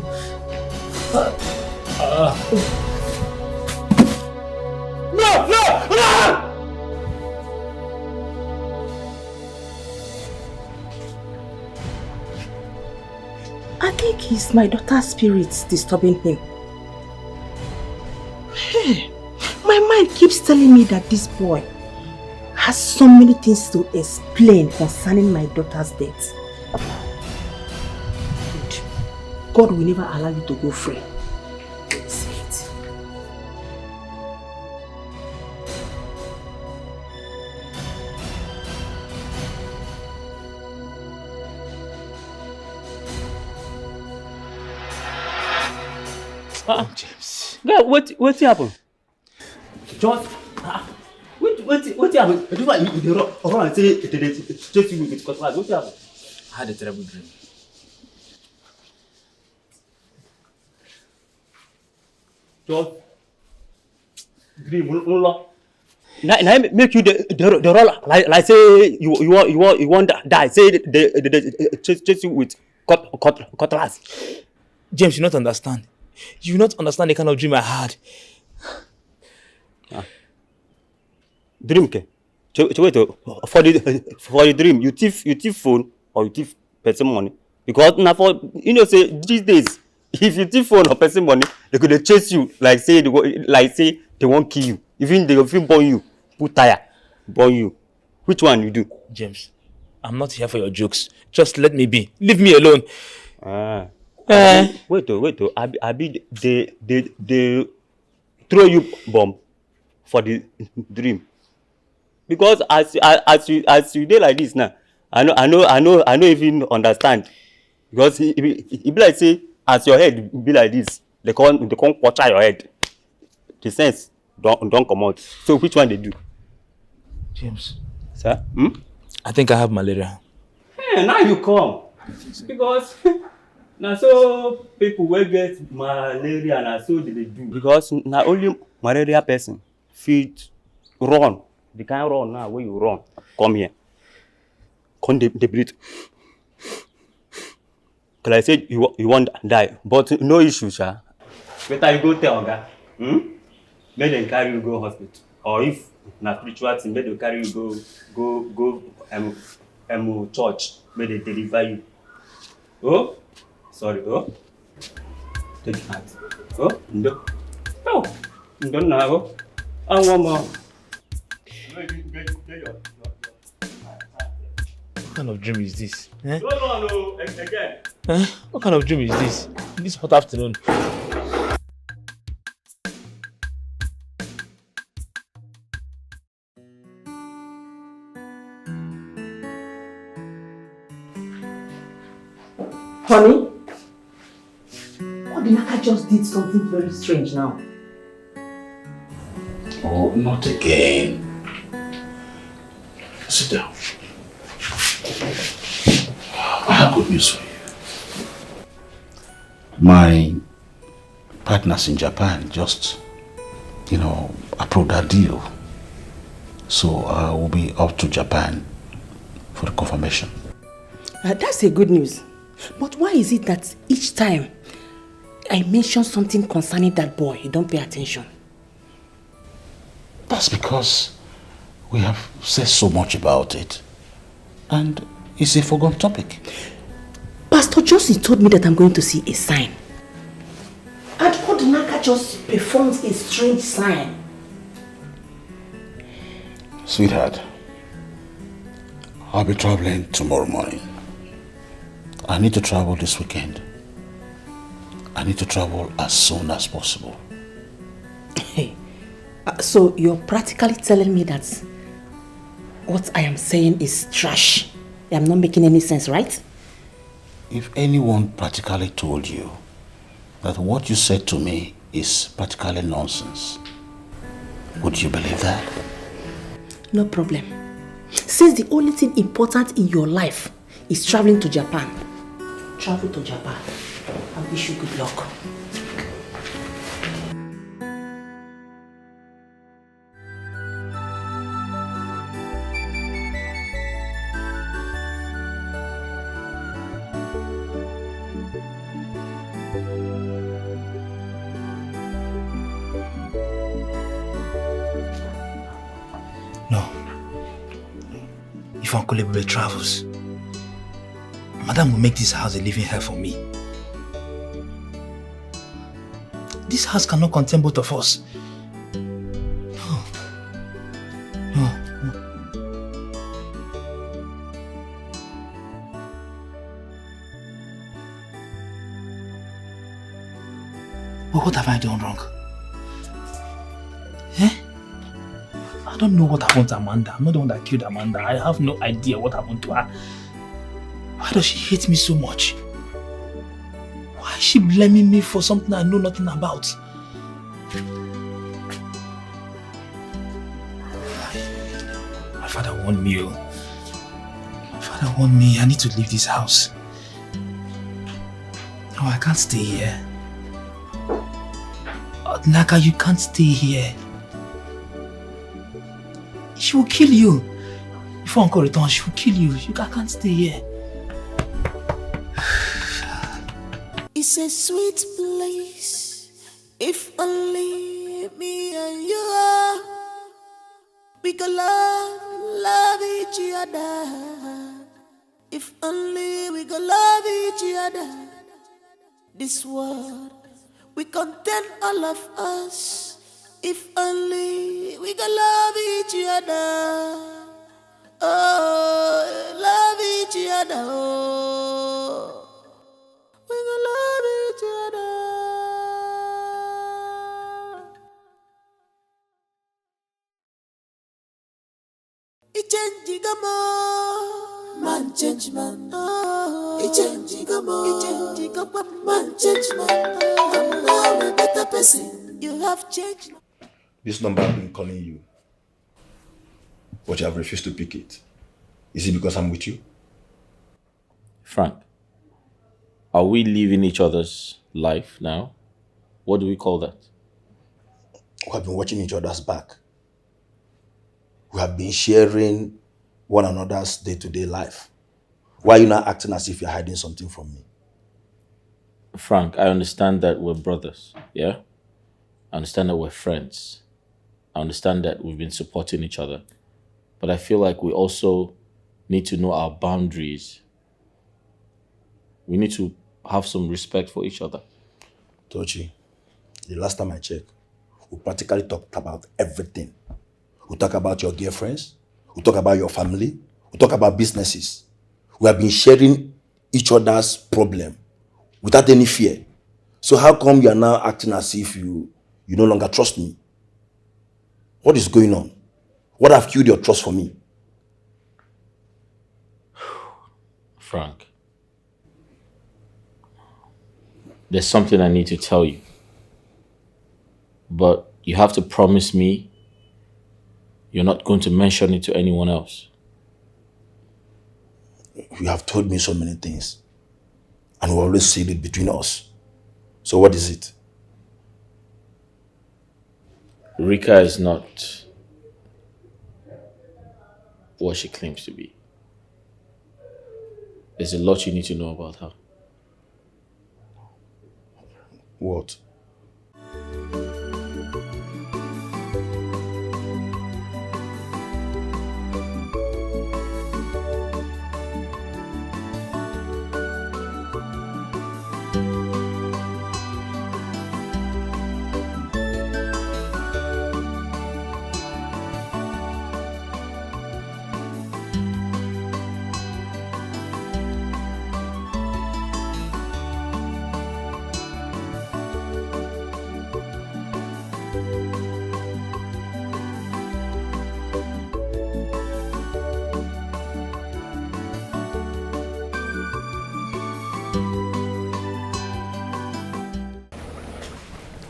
No, no, no! I think it's my daughter's spirits disturbing him. Hey, my mind keeps telling me that this boy has so many things to explain concerning my daughter's death. God will never allow you to go free. See it. James. Girl, what happened? Just what happened? I do you run and say straight you with cutlass. What happened? I had a terrible dream. Just dream, Lola. Now make you the roller like say you want die. Say the chase you with cutlass. James, you not understand. You not understand the kind of dream I had. Dream ke? Wait, for the dream, you thief phone or you thief person money. Because now for say these days, if you thief phone or person money, they could chase you like say they won't kill you. Even they will burn you, put tire, burn you. Which one you do? James, I'm not here for your jokes. Just let me be. Leave me alone. Wait. Abi they throw you bomb for the dream. Because as you dey like this now, I know even understand. Because it be like say as your head be like this, they can't quarter your head. The sense don't come out. So which one they do? James. Sir? I think I have malaria. Hey, now you come. Because now so people will get malaria and so they do. Because now only malaria person fit run The kind run now where you run. Come here. Come the breathe. Cause I said you won't die, but no issue, sir. Better you go tell Oga. Make them carry you go hospital. Or if na spiritual thing, make them carry you go church. Make they deliver you. Oh, sorry. Oh, take the hand. Oh, no. Oh, no now. I want more. What kind of dream is this? Eh? No, again. Eh? What kind of dream is this? This hot afternoon. Honey, Odinaka just did something very strange now. Oh, not again. Sit down. I have good news for you. My partners in Japan just, approved that deal. So I will be off to Japan for the confirmation. That's a good news. But why is it that each time I mention something concerning that boy, you don't pay attention? That's because we have said so much about it. And it's a forgotten topic. Pastor Josie told me that I'm going to see a sign. And Odinaka just performs a strange sign. Sweetheart, I'll be traveling tomorrow morning. I need to travel this weekend. I need to travel as soon as possible. Hey, so you're practically telling me that what I am saying is trash. I'm not making any sense, right? If anyone practically told you that what you said to me is practically nonsense, would you believe that? No problem. Since the only thing important in your life is traveling to Japan, travel to Japan. I wish you good luck. If Uncle Ebube travels, Madam will make this house a living hell for me. This house cannot contain both of us. No. But what have I done wrong? I don't know what happened to Amanda. I'm not the one that killed Amanda. I have no idea what happened to her. Why does she hate me so much? Why is she blaming me for something I know nothing about? My father warned me. My father warned me. I need to leave this house. No, I can't stay here. Naka, you can't stay here. She will kill you. Before Uncle returns, she will kill you. I can't stay here. It's a sweet place. If only me and you are, we could love each other. If only we could love each other. This world, we contain all of us. If only we could love each other. Oh, love each other. Oh, we could love each other. It change gamo, man change man. Oh, it change gamo, man change man. I'm now a better person. You have changed. This number I've been calling you, but you have refused to pick it. Is it because I'm with you? Frank, are we living each other's life now? What do we call that? We have been watching each other's back. We have been sharing one another's day-to-day life. Why are you not acting as if you're hiding something from me? Frank, I understand that we're brothers, yeah? I understand that we're friends. I understand that we've been supporting each other. But I feel like we also need to know our boundaries. We need to have some respect for each other. Tochi, the last time I checked, we practically talked about everything. We talk about your girlfriends. We talk about your family. We talk about businesses. We have been sharing each other's problem without any fear. So how come you are now acting as if you no longer trust me? What is going on? What have killed your trust for me? Frank, there's something I need to tell you. But you have to promise me you're not going to mention it to anyone else. You have told me so many things. And we always seal it between us. So what is it? Rika is not what she claims to be. There's a lot you need to know about her. What?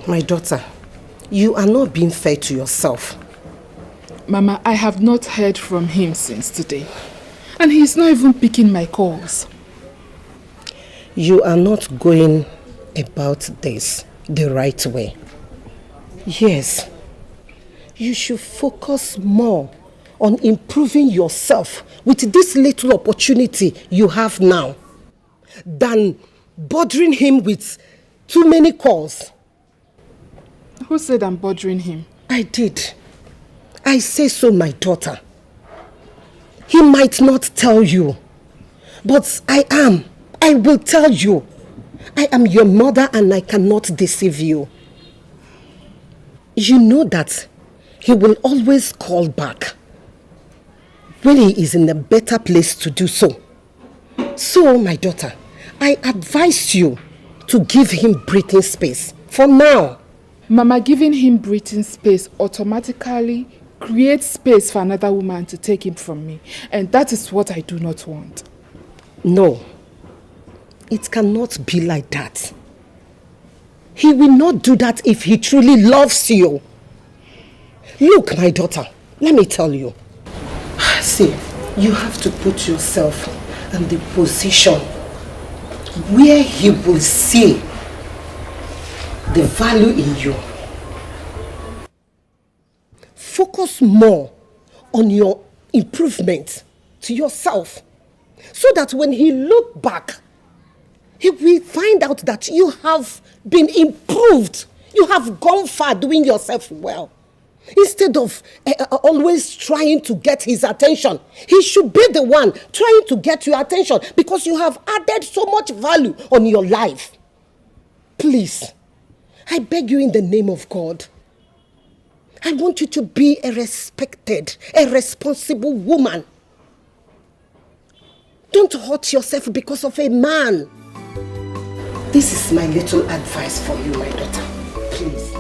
My daughter, you are not being fair to yourself. Mama, I have not heard from him since today. And he's not even picking my calls. You are not going about this the right way. Yes, you should focus more on improving yourself with this little opportunity you have now than bothering him with too many calls. Who said I'm bothering him? I did. I say so, my daughter. He might not tell you, but I am. I will tell you. I am your mother and I cannot deceive you. You know that he will always call back when he is in a better place to do so. So, my daughter, I advise you to give him breathing space for now. Mama, giving him breathing space automatically creates space for another woman to take him from me. And that is what I do not want. No, it cannot be like that. He will not do that if he truly loves you. Look, my daughter, let me tell you. See, you have to put yourself in the position where he will see the value in you. Focus more on your improvement to yourself so that when he look back, he will find out that you have been improved. You have gone far doing yourself well. Instead of always trying to get his attention, he should be the one trying to get your attention because you have added so much value on your life. Please, I beg you in the name of God. I want you to be a respected, a responsible woman. Don't hurt yourself because of a man. This is my little advice for you, my daughter. Please.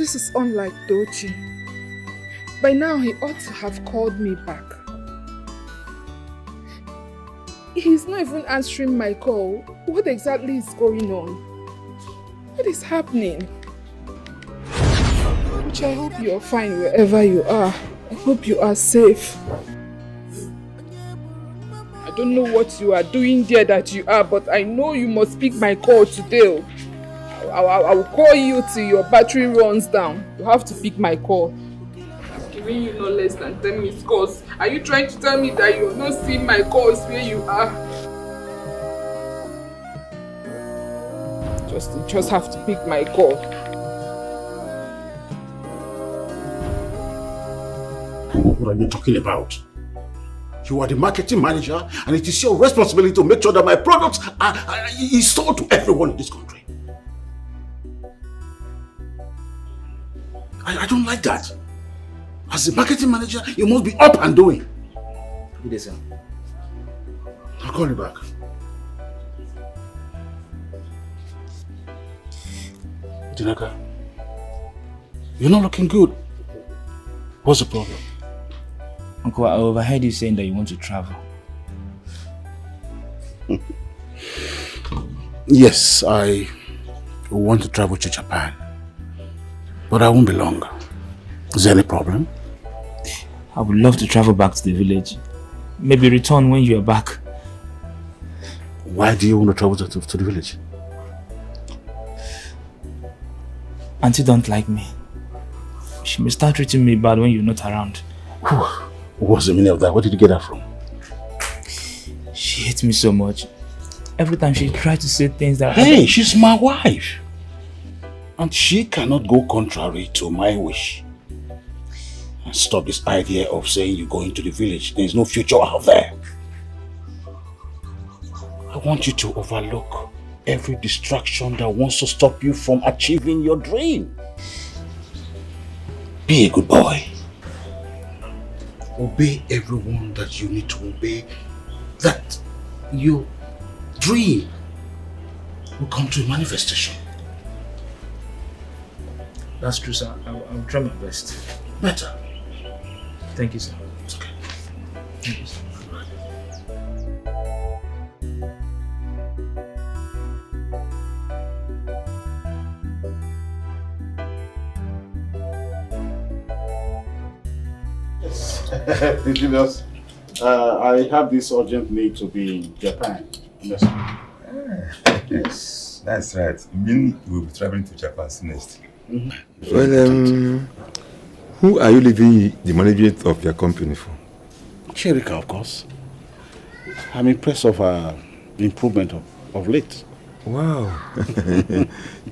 This is unlike Dochi. By now, he ought to have called me back. He's not even answering my call. What exactly is going on? What is happening? Which I hope you're fine wherever you are. I hope you are safe. I don't know what you are doing there that you are, but I know you must pick my call today. I will call you till your battery runs down. You have to pick my call. I'm giving you no less than 10 missed calls. Are you trying to tell me that you're not seeing my calls where you are? Just have to pick my call. What are you talking about? You are the marketing manager, and it is your responsibility to make sure that my products is sold to everyone in this country. I don't like that. As a marketing manager, you must be up and doing. Good day, sir. I'll call you back. Dikeh, you're not looking good. What's the problem? Uncle, I overheard you saying that you want to travel. Yes, I want to travel to Japan. But I won't be long. Is there any problem? I would love to travel back to the village. Maybe return when you are back. Why do you want to travel to the village? Auntie don't like me. She may start treating me bad when you're not around. What's the meaning of that? Where did you get that from? She hates me so much. Every time she tries to say things that... Hey, she's my wife. And she cannot go contrary to my wish. And stop this idea of saying you're going to the village. There's no future out there. I want you to overlook every distraction that wants to stop you from achieving your dream. Be a good boy. Obey everyone that you need to obey. That your dream will come to a manifestation. That's true, sir. I'll try my best. Better. Thank you, sir. It's okay. Thank you, sir. Julius, I have this urgent need to be in Japan. Yes. Yes, that's right. You mean we'll be traveling to Japan next? Mm-hmm. Well, who are you leaving the management of your company for? Sherika, of course. I'm impressed of her improvement of late. Wow.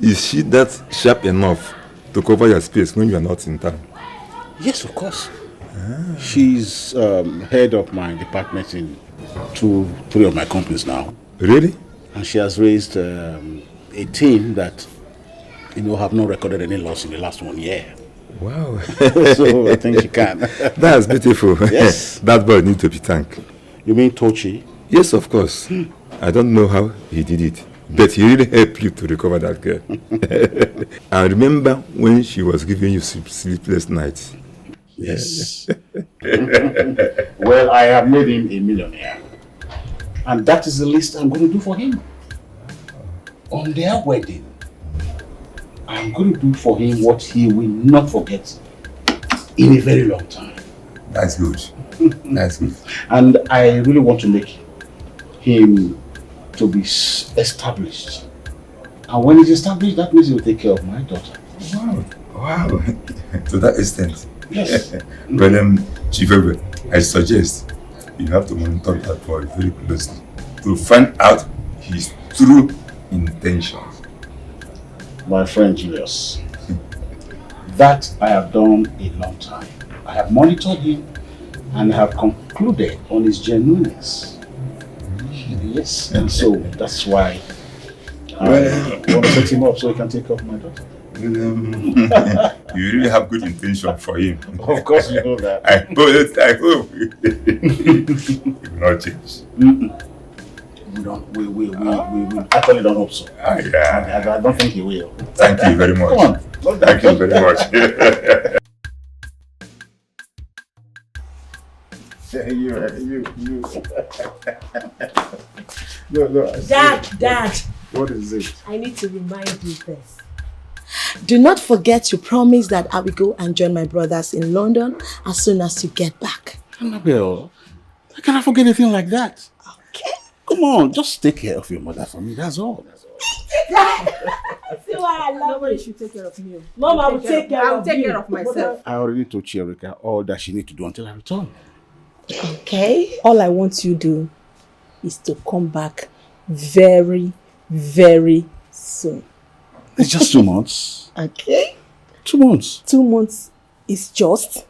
Is she that sharp enough to cover your space when you are not in town? Yes, of course. She's head of my department in 3 of my companies now. Really? And she has raised a team that, have not recorded any loss in the last 1 year. Wow. So I think she can. That's beautiful. Yes. That boy needs to be thanked. You mean Tochi? Yes, of course. I don't know how he did it, but he really helped you to recover that girl. I remember when she was giving you sleepless nights. Yes. Well, I have made him a millionaire. And that is the least I'm going to do for him. On their wedding, I'm going to do for him what he will not forget in a very long time. That's good. That's good. And I really want to make him to be established. And when he's established, that means he will take care of my daughter. Wow. Wow. To that extent. Yes. Well, Chief Ebe, I suggest you have to monitor that boy very closely to find out his true intentions. My friend Julius, that I have done a long time. I have monitored him and have concluded on his genuineness. Yes, and so that's why I want to set him up so he can take care of my daughter. You really have good intention for him. Of course you know that. I hope it will not change. We actually don't hope so. Yeah. I don't think he will. Thank you very much. Come on. Thank you very much. You. No. Dad. What is it? I need to remind you this. Do not forget to promise that I will go and join my brothers in London as soon as you get back. Annabelle, how can I forget anything like that? Okay. Come on, just take care of your mother for me, that's all. See why I love Nobody should take care of me. Mom, I will take care of you. I'll take care of myself. I already told Cherika all that she needs to do until I return. Okay. All I want you to do is to come back very, very soon. It's just 2 months. Okay. 2 months. 2 months is just.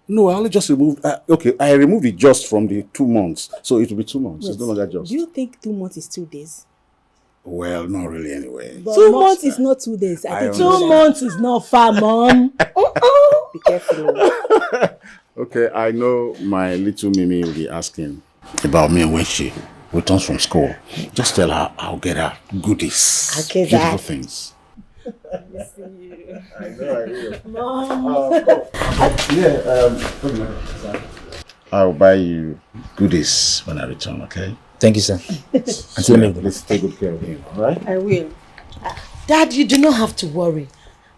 No, I only just removed. Okay, I removed it just from the 2 months, so it will be 2 months. It's no longer just. Do you think 2 months is 2 days? Well, not really anyway. But 2 months is not 2 days. I think 2 months is not far, Mom. Be careful. Okay, I know my little Mimi will be asking about me when she returns from school. Just tell her I'll get her goodies. Okay, beautiful Dad. things. I know. Mom. I'll buy you goodies when I return, okay? Thank you, sir. Let's take good care of him, all right? I will. Dad, you do not have to worry.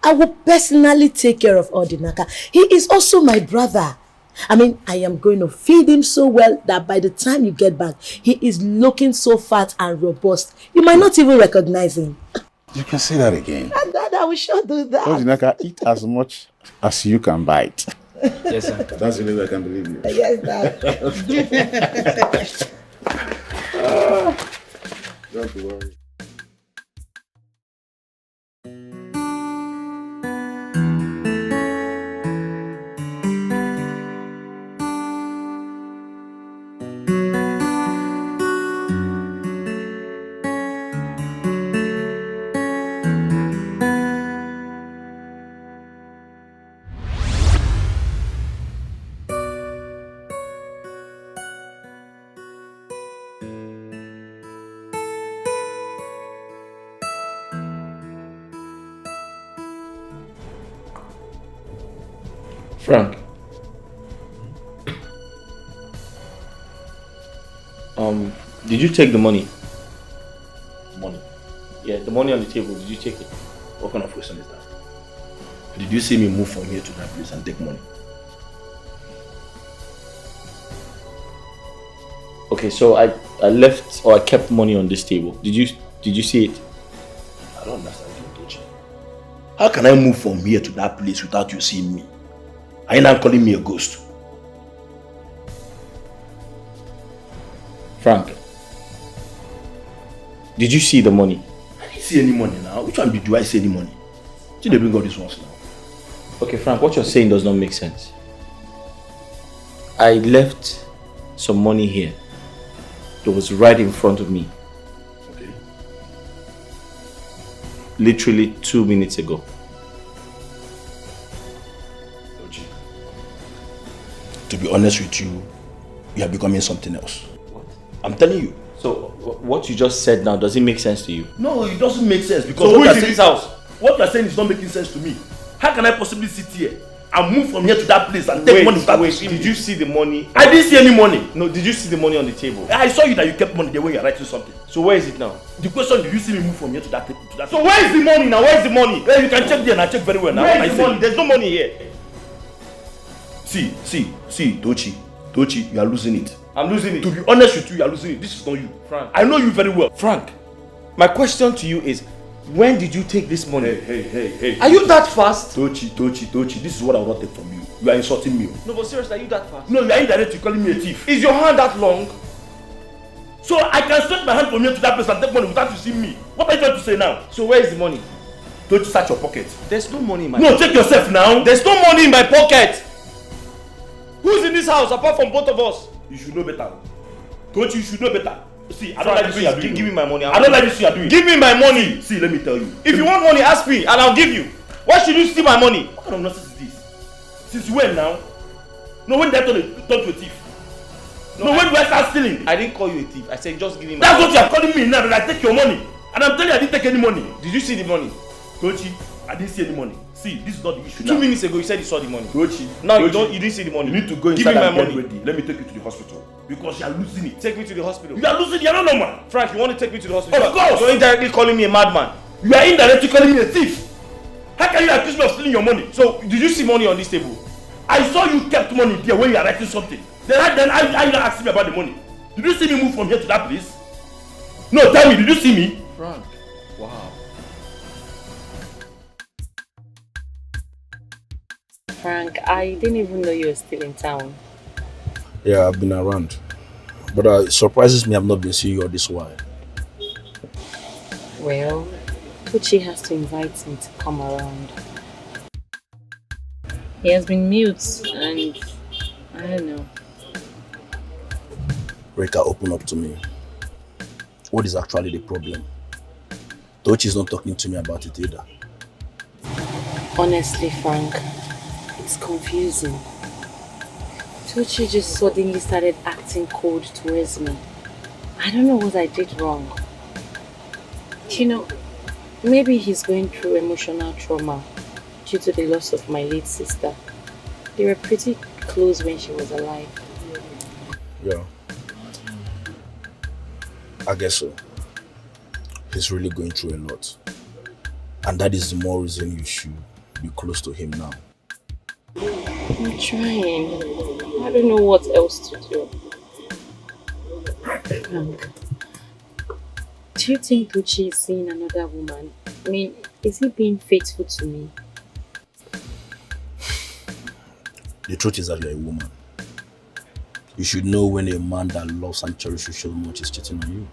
I will personally take care of Odinaka. He is also my brother. I mean, I am going to feed him so well that by the time you get back, he is looking so fat and robust. You might not even recognize him. You can say that again. Dad, I will sure do that. Odinaka, eat as much as you can bite. Yes, sir. That's the only way I can believe you. Yes, Dad. Don't worry. Frank. Did you take the money? Money. Yeah, the money on the table, did you take it? What kind of question is that? Did you see me move from here to that place and take money? Okay, so I left or I kept money on this table. Did you see it? I don't understand you, Tochi. How can I move from here to that place without you seeing me? Are you not calling me a ghost? Frank, did you see the money? I didn't see any money now. Which one do I see any money? Did they bring all these ones now? Okay, Frank, what you're saying does not make sense. I left some money here. It was right in front of me. Okay. Literally 2 minutes ago. To be honest with you, you are becoming something else. What? I'm telling you. So, what you just said now, does it make sense to you? No, it doesn't make sense because So what who you're is in saying, this house? What you're saying is not making sense to me. How can I possibly sit here and move from here to that place and take money without seeing me? Did you see the money? I didn't see any money. No, did you see the money on the table? I saw you that you kept money there when you're writing something. So where is it now? The question, did you see me move from here to that place? So where is the money now? Where is the money? Well, you can check there and I check very well now. Where What is I the say? money? There's no money here. See, Tochi, you are losing it. I'm losing it. To be honest with you, you are losing it. This is not you. Frank. I know you very well. Frank, my question to you is, when did you take this money? Hey. Are you that fast? Tochi, this is what I will not take from you. You are insulting me. No, but seriously, are you that fast? No, you are indirectly calling me a thief. Is your hand that long? So I can stretch my hand from here to that place and take money without you seeing me. What are you trying to say now? So where is the money? Tochi, search your pocket. There's no money in my No, pocket. check yourself now. There's no money in my pocket. Who's in this house apart from both of us? You should know better. Tochi, you should know better. See, I don't Frank, like this you are please, doing. give me my money. I don't like this you are doing. Give me my money. See, let me tell you. If you want money, ask me and I'll give you. Why should you steal my money? What kind of nonsense is this? Since when now? No, when did I turn to a thief? No, when do I start stealing? I didn't call you a thief. I said just give me my That's money. what you are calling me now, that I take your money. And I'm telling you I didn't take any money. Did you see the money? Kochi, I didn't see any money. See, this is not the issue. 2 minutes ago, you said you saw the money. Kochi, Now Kochi, you didn't see the money. You need to go Give inside me my and get money. ready. Let me take you to the hospital. Because you are losing it. Take me to the hospital. You are losing it. You are not normal. Frank, you want to take me to the hospital? Of course. You're indirectly calling me a madman. You are indirectly calling me a thief. How can you accuse me of stealing your money? So, did you see money on this table? I saw you kept money there when you are writing something. Then I you asked me about the money. Did you see me move from here to that place? No, tell me, did you see me? Frank, wow. Frank, I didn't even know you were still in town. Yeah, I've been around. But it surprises me I've not been seeing you all this while. Well, Tucci has to invite me to come around. He has been mute and I don't know. Reka, open up to me. What is actually the problem? Tochi is not talking to me about it either. Honestly, Frank, it's confusing. Tucci just suddenly started acting cold towards me. I don't know what I did wrong. You know, maybe he's going through emotional trauma due to the loss of my late sister. They were pretty close when she was alive. Yeah. I guess so. He's really going through a lot. And that is the more reason you should be close to him now. I'm trying. I don't know what else to do. Frank, do you think Tucci is seeing another woman? I mean, is he being faithful to me? The truth is that you're a woman. You should know when a man that loves and cherishes you so much is cheating on you.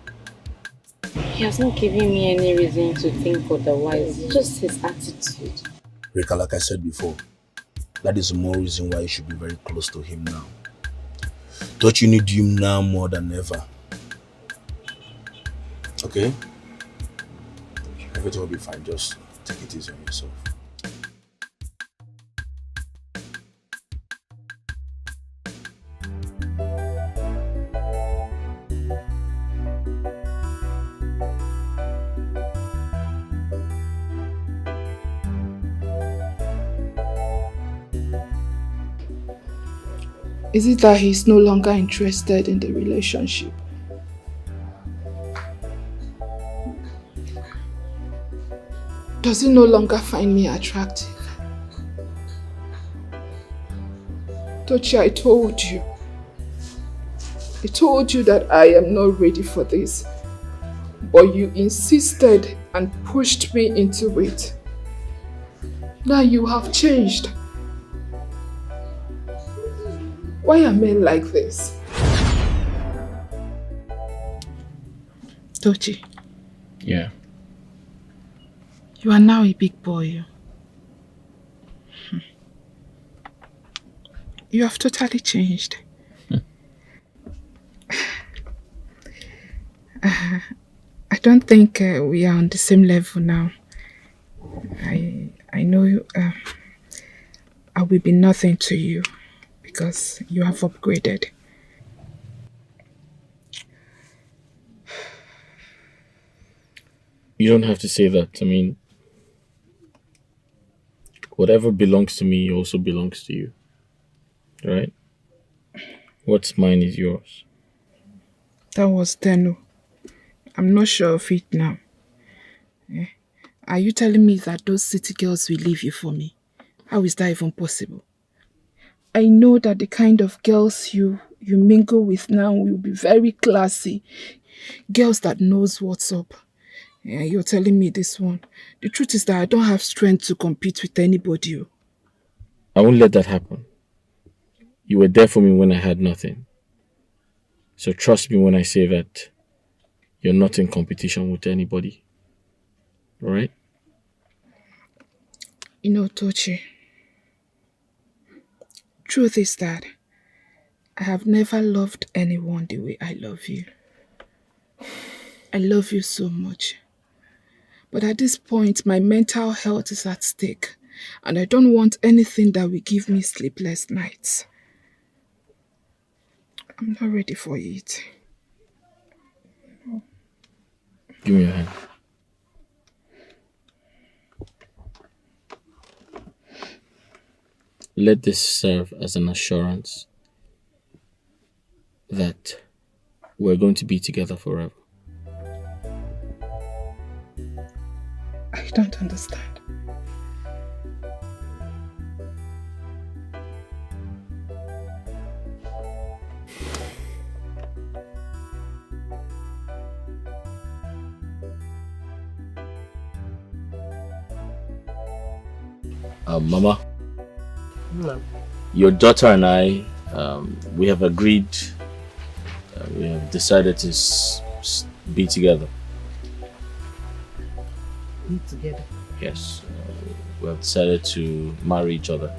He has not given me any reason to think otherwise, just his attitude. Reka, like I said before, that is the more reason why you should be very close to him now. Don't you need him now more than ever? Okay? Everything will be fine, just take it easy on yourself. Is it that he's no longer interested in the relationship? Does he no longer find me attractive? Tochi, I told you. I told you that I am not ready for this. But you insisted and pushed me into it. Now you have changed. Why are men like this? Tochi. Yeah. You are now a big boy. You have totally changed. I don't think we are on the same level now. I know I will be nothing to you because you have upgraded. You don't have to say that. I mean, whatever belongs to me also belongs to you. Right? What's mine is yours. That was then. I'm not sure of it now. Are you telling me that those city girls will leave you for me? How is that even possible? I know that the kind of girls you mingle with now will be very classy. Girls that knows what's up. Yeah, you're telling me this one. The truth is that I don't have strength to compete with anybody. I won't let that happen. You were there for me when I had nothing. So trust me when I say that you're not in competition with anybody. Alright? You know, Tochi, truth is that I have never loved anyone the way I love you. I love you so much. But at this point, my mental health is at stake, and I don't want anything that will give me sleepless nights. I'm not ready for it. Give me your hand. let this serve as an assurance that we're going to be together forever. I don't understand. Mama, No. your daughter and I, we have agreed, we have decided to be together. Be together. Yes, we have decided to marry each other.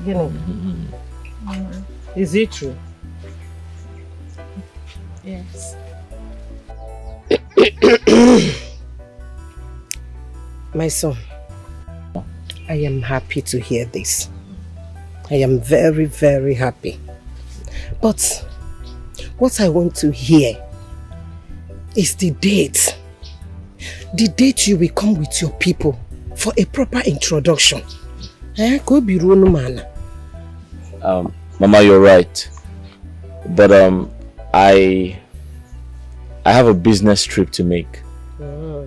You know. Is it true? Yes. My son, I am happy to hear this. I am very, very happy. But what I want to hear is the date. The date you will come with your people for a proper introduction. Could be man. Mama, you're right. But I have a business trip to make.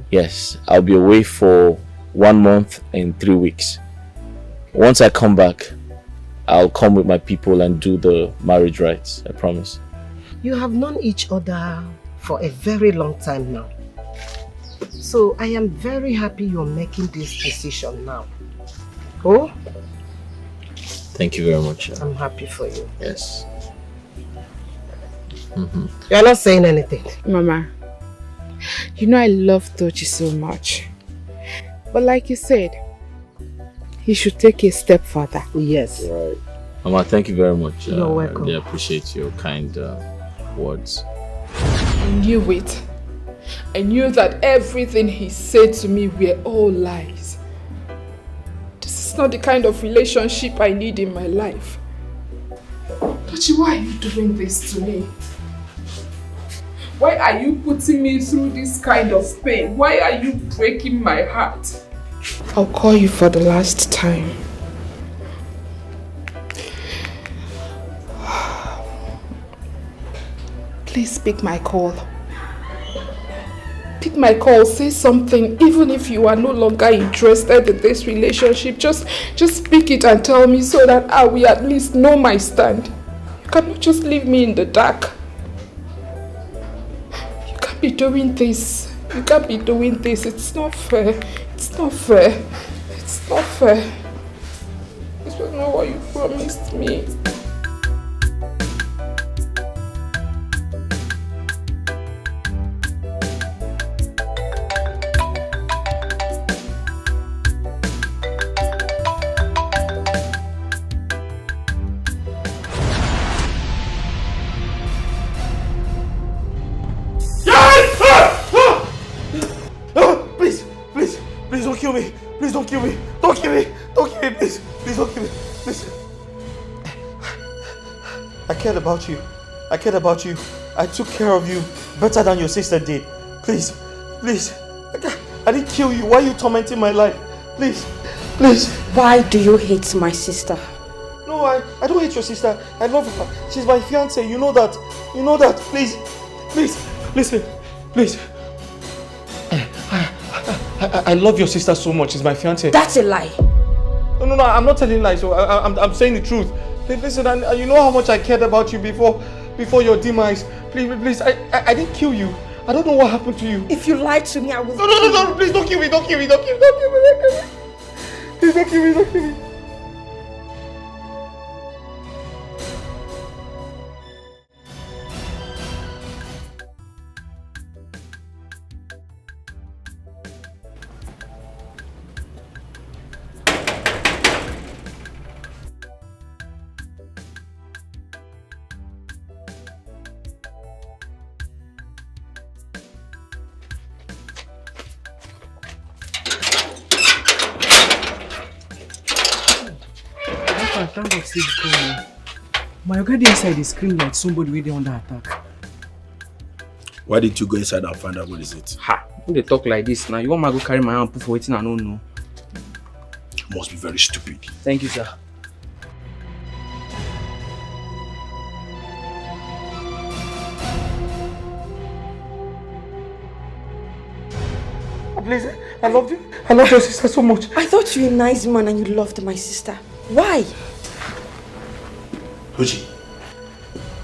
Yes, I'll be away for 1 month and 3 weeks. Once I come back, I'll come with my people and do the marriage rites, I promise. You have known each other for a very long time now. So I am very happy you're making this decision now. Oh? Thank you very much. I'm happy for you. Yes. You're not saying anything. Mama, you know I love Tochi so much. But like you said, he should take a step further. Yes. Right. Mama, thank you very much. You're welcome. I really appreciate your kind words. I knew it. I knew that everything he said to me were all lies. This is not the kind of relationship I need in my life. Tochi, why are you doing this to me? Why are you putting me through this kind of pain? Why are you breaking my heart? I'll call you for the last time. Please pick my call. Pick my call, say something, even if you are no longer interested in this relationship. Just pick it and tell me so that I will at least know my stand. You cannot just leave me in the dark. You can't be doing this. You can't be doing this. It's not fair. It's not fair. It's not fair. This was not what you promised me. Please don't kill me. Please don't kill me. Don't kill me. Don't kill me, please. Please don't kill me. Please. I cared about you. I cared about you. I took care of you better than your sister did. Please. Please. I didn't kill you. Why are you tormenting my life? Please. Please. Why do you hate my sister? No, I don't hate your sister. I love her. She's my fiancée. You know that. You know that. Please. Please. Listen. Please. I love your sister so much. She's my fiancée. That's a lie. No, I'm not telling lies. So I'm saying the truth. Listen, you know how much I cared about you before your demise. Please, I didn't kill you. I don't know what happened to you. If you lied to me, I will. No, please don't kill me. Don't kill me. Don't kill me. Don't kill me. Please don't kill me. Don't kill me. My oga dey inside dey scream like somebody wey dey under attack. Why did you go inside and find out what is it? Ha! Who dey talk like this now? You want me to go carry my hand put for wetin I no know? must be very stupid. Thank you, sir. Please, I loved you. I love your sister so much. I thought you were a nice man and you loved my sister. Why? Tochi.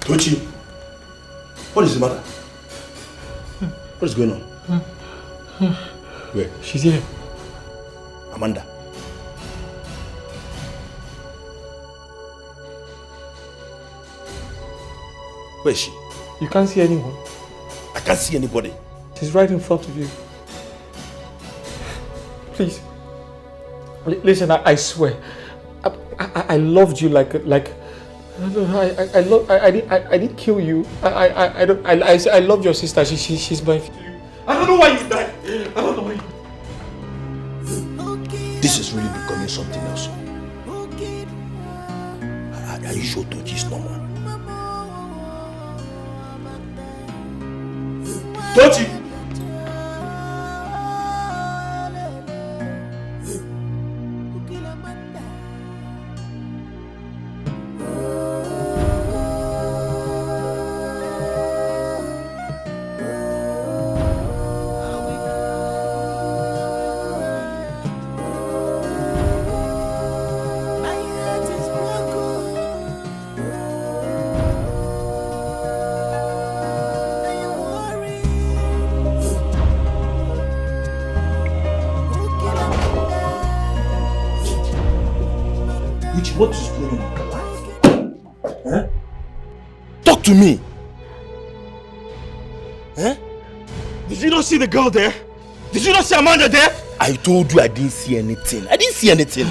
Tochi. What is the matter? What is going on? Where? She's here. Amanda. Where is she? You can't see anyone. I can't see anybody. She's right in front of you. Please. Listen, I swear. I loved you like I didn't kill you. I love your sister. She's my. I don't know why you died. I don't know why. This is really becoming something else. Are you sure Tochi is normal? Tochi! What is going on? Huh? Talk to me! Huh? Did you not see the girl there? Did you not see Amanda there? I told you I didn't see anything. I didn't see anything.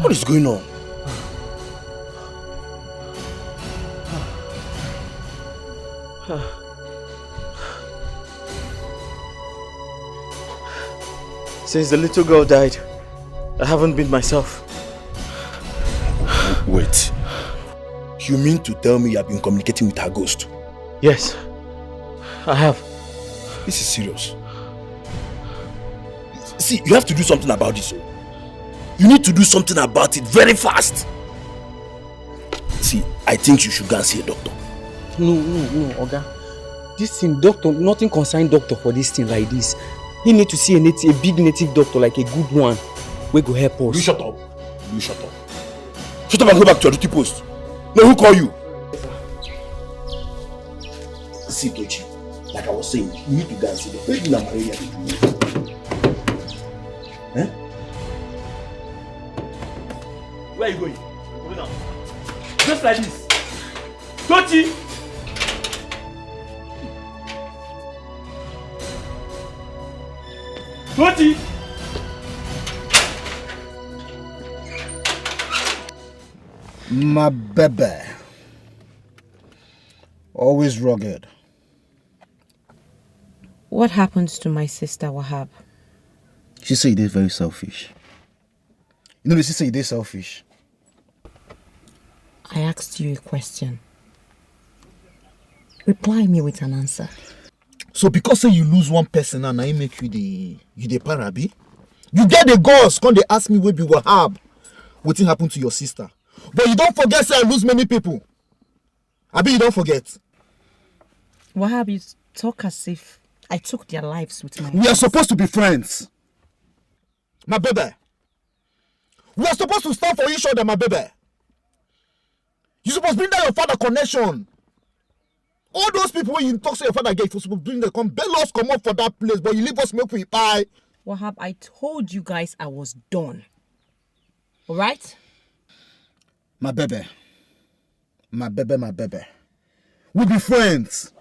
What is going on? Since the little girl died, I haven't been myself. Wait. You mean to tell me you have been communicating with her ghost? Yes, I have. This is serious. See, you have to do something about this. You need to do something about it very fast. See, I think you should go and see a doctor. No, Oga. This thing, doctor, nothing concern doctor for this thing like this. He need to see a big native doctor, like a good one, who go help us. You shut up. You shut up. Shut up and go back to your duty post. No, who call you? See, Tochi, like I was saying, you need to go and see the person I'm already to do. Eh? Where are you going? Go down. Just like this. Tochi! Tochi! My baby. Always rugged. What happens to my sister, Wahab? She say they're very selfish. You know, they say they're selfish. I asked you a question. Reply me with an answer. So because say you lose one person and I make you the parabi, you get the girls come they ask me where be Wahab. What happened to your sister? But you don't forget say I lose many people. Abi you don't forget. Wahab, you talk as if I took their lives with my We are supposed to be friends. My baby. We are supposed to stand for each other, my baby. You supposed to bring down your father connection. All those people when you talk to your father again, you're supposed to bring them, come bail us, come up for that place, but you leave us make we pie. Wahab, I told you guys I was done. Alright? My baby. My baby, my baby. We be friends.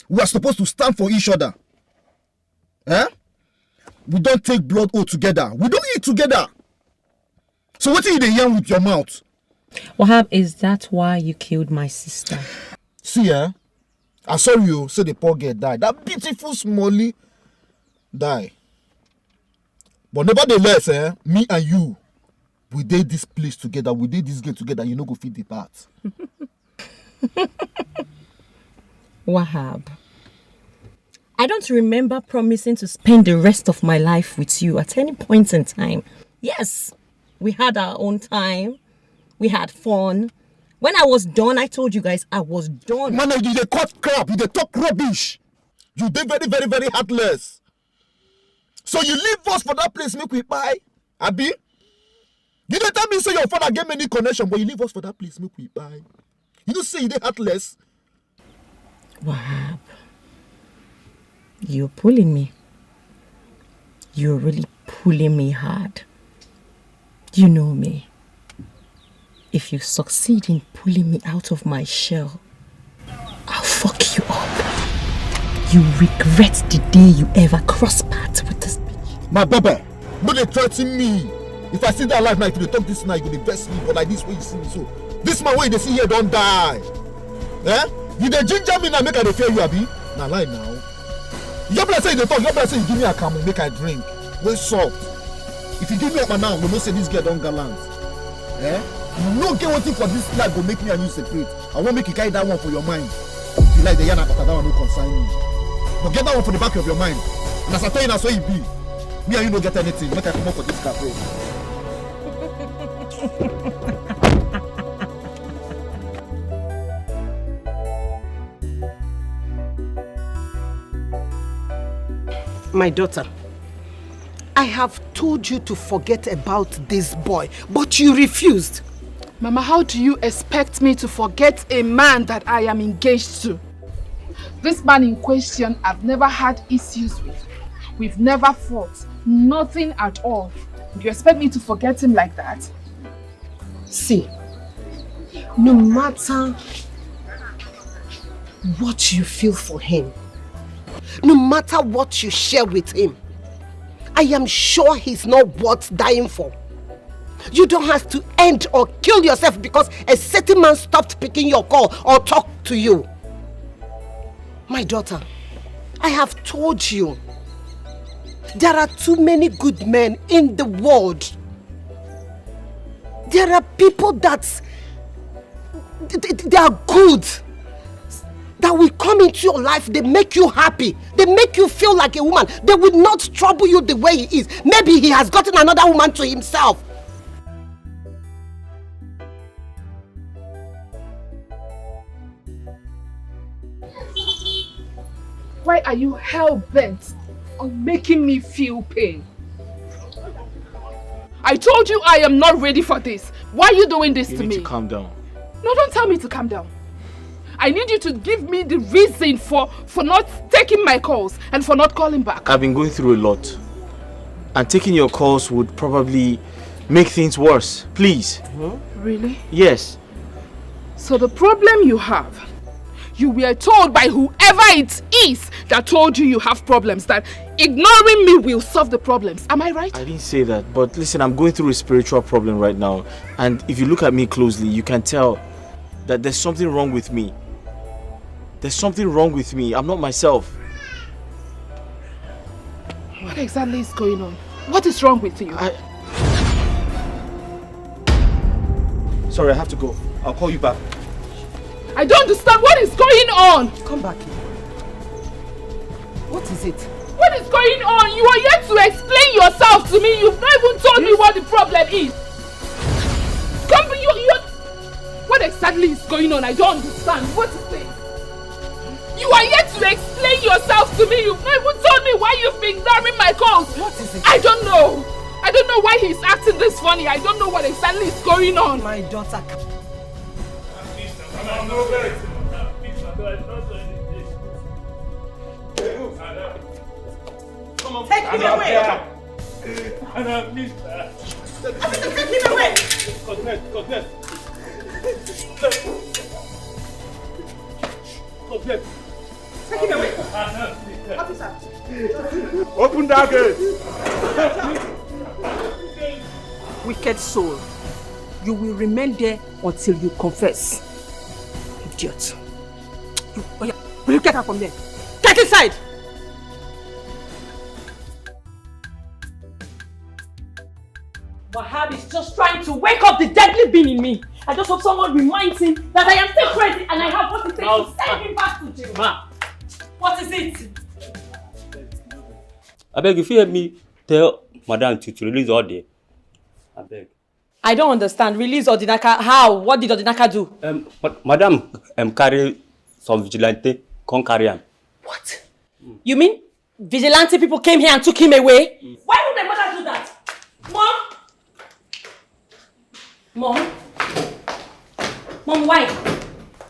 We are supposed to stand for each other. Eh? We don't take blood oath together. We don't eat together. So what are you doing with your mouth? Wahab, is that why you killed my sister? See, I saw you say the poor girl died. That beautiful Smalley die. But nevertheless, me and you, we did this place together. We did this game together. You know, go feed the part. Wahab, I don't remember promising to spend the rest of my life with you at any point in time. Yes, we had our own time. We had fun. When I was done, I told you guys I was done. Man, you dey cut crap, you dey talk rubbish. You dey very, very, very heartless. So you leave us for that place, make we buy, Abi? You dey tell me say your father get many connection, but you leave us for that place, make we buy. You don't say you dey heartless. Wahab, you're pulling me. You're really pulling me hard. You know me. If you succeed in pulling me out of my shell, I'll fuck you up. You regret the day you ever cross paths with this bitch. My baby, don't they threaten me. If I see that life now, if you talk this night, you go best me, but like this way you see me so. This man way they see here don't die. Eh? You dey ginger me now make I dey fear you, Abi? Nah lie now. Your brother say you dey talk, your brother say you give me a camel, make I drink. Wey soft. If you give me up now, you know say this girl don't gallant. Eh? You no get one thing for this life go make me and you separate. I won't make you carry that one for your mind. If you like the yana, but that one no concern me. But get that one for the back of your mind. And as I tell you, that's what it be. Me and you don't get anything. Make I come up for this cafe. My daughter, I have told you to forget about this boy, but you refused. Mama, how do you expect me to forget a man that I am engaged to? This man in question I've never had issues with. We've never fought. Nothing at all. Do you expect me to forget him like that? See, no matter what you feel for him, no matter what you share with him, I am sure he's not worth dying for. You don't have to end or kill yourself because a certain man stopped picking your call or talk to you. My daughter, I have told you, there are too many good men in the world. There are people that they are good, that will come into your life, they make you happy, they make you feel like a woman. They will not trouble you the way he is. Maybe he has gotten another woman to himself. Why are you hell-bent on making me feel pain? I told you I am not ready for this. Why are you doing this to me? You need to calm down. No, don't tell me to calm down. I need you to give me the reason for not taking my calls and for not calling back. I've been going through a lot. And taking your calls would probably make things worse. Please. Really? Yes. So the problem you have, you were told by whoever it is that told you have problems, that ignoring me will solve the problems. Am I right? I didn't say that, but listen, I'm going through a spiritual problem right now. And if you look at me closely, you can tell that there's something wrong with me. There's something wrong with me. I'm not myself. What exactly is going on? What is wrong with you? Sorry, I have to go. I'll call you back. I don't understand what is going on. Come back here. What is it? What is going on? You are yet to explain yourself to me. You've not even told me what the problem is. Come, what exactly is going on? I don't understand. What is it? You are yet to explain yourself to me. You've not even told me why you've been ignoring my calls. What is it? I don't know. I don't know why he's acting this funny. I don't know what exactly is going on. My daughter. Take him away. Take him away. Take him away. Officer. Open that gate. Wicked soul. You will remain there until you confess. Idiot. Will you get her from there? Get inside! Wahab is just trying to wake up the deadly being in me. I just hope someone reminds him that I am still crazy and I have what it takes to send him back to jail. Ma. What is it? I beg, if you help me tell Madam to release all day. I beg. I don't understand. Release Odinaka. How? What did Odinaka do? Madam carry some vigilante, can't carry him. What? You mean vigilante people came here and took him away? Why would my mother do that? Mom? Mom, why?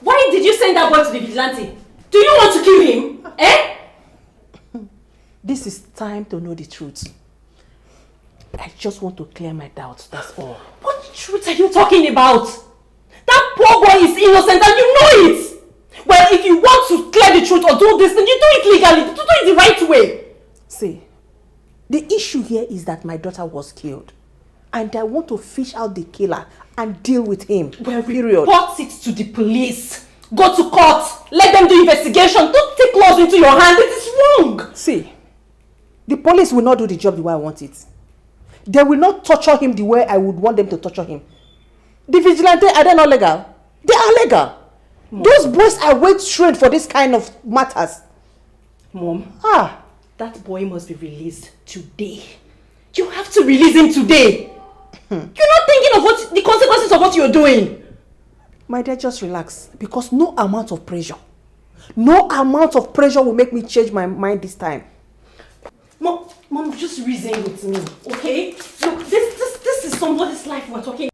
Why did you send that boy to the vigilante? Do you want to kill him? Eh? This is time to know the truth. I just want to clear my doubts, that's all. What truth are you talking about? That poor boy is innocent and you know it! Well, if you want to clear the truth or do this, then you do it legally. Do it the right way. See, the issue here is that my daughter was killed. And I want to fish out the killer and deal with him. Well, period. Report it to the police. Go to court. Let them do investigation. Don't take laws into your hand. It is wrong. See, the police will not do the job the way I want it. They will not torture him the way I would want them to torture him. The vigilante, are they not legal? They are legal. Mom. Those boys are well trained for this kind of matters. Mom, that boy must be released today. You have to release him today. You're not thinking of the consequences of what you're doing. My dear, just relax. Because no amount of pressure will make me change my mind this time. Mom, just reason with me, okay? Look, this is somebody's life we're talking.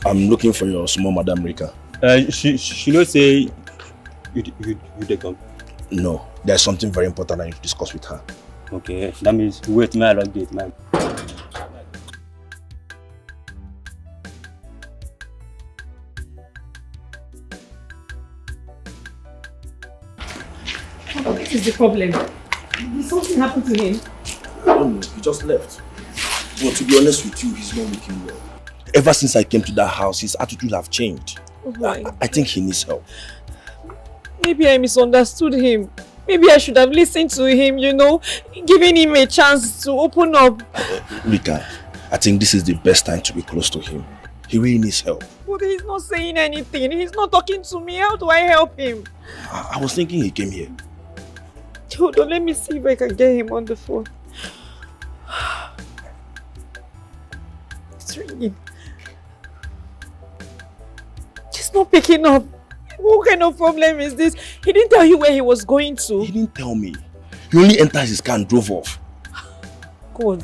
I'm looking for your small Madam Rika. She knows say you dey come. No, there's something very important I need to discuss with her. Okay, that means wait, my log date, man. What is the problem? Did something happen to him? I don't know, he just left. But to be honest with you, he's not looking well. Ever since I came to that house, his attitude have changed. Why? I think he needs help. Maybe I misunderstood him. Maybe I should have listened to him, giving him a chance to open up. Rika, I think this is the best time to be close to him. He really needs help. But he's not saying anything. He's not talking to me. How do I help him? I was thinking he came here. Hold on, let me see if I can get him on the phone. It's ringing. He's not picking up. What kind of problem is this? He didn't tell you where he was going to. He didn't tell me. He only entered his car and drove off. God.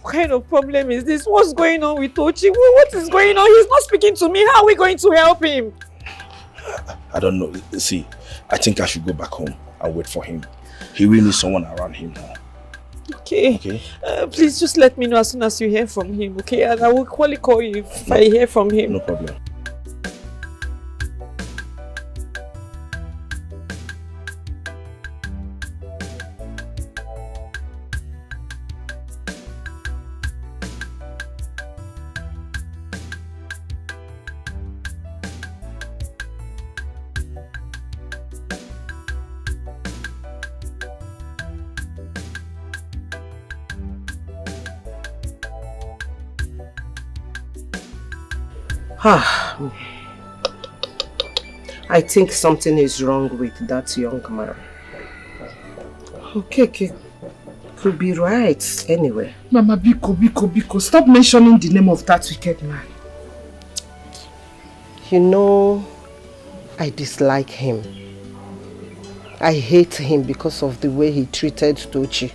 What kind of problem is this? What's going on with Tochi? What is going on? He's not speaking to me. How are we going to help him? I don't know. See, I think I should go back home and wait for him. He really needs someone around him now. Okay. Please just let me know as soon as you hear from him, okay? And I will call you if I hear from him. No problem. I think something is wrong with that young man. Okay. Could be right anyway. Mama, Biko, stop mentioning the name of that wicked man. I dislike him. I hate him because of the way he treated Tochi.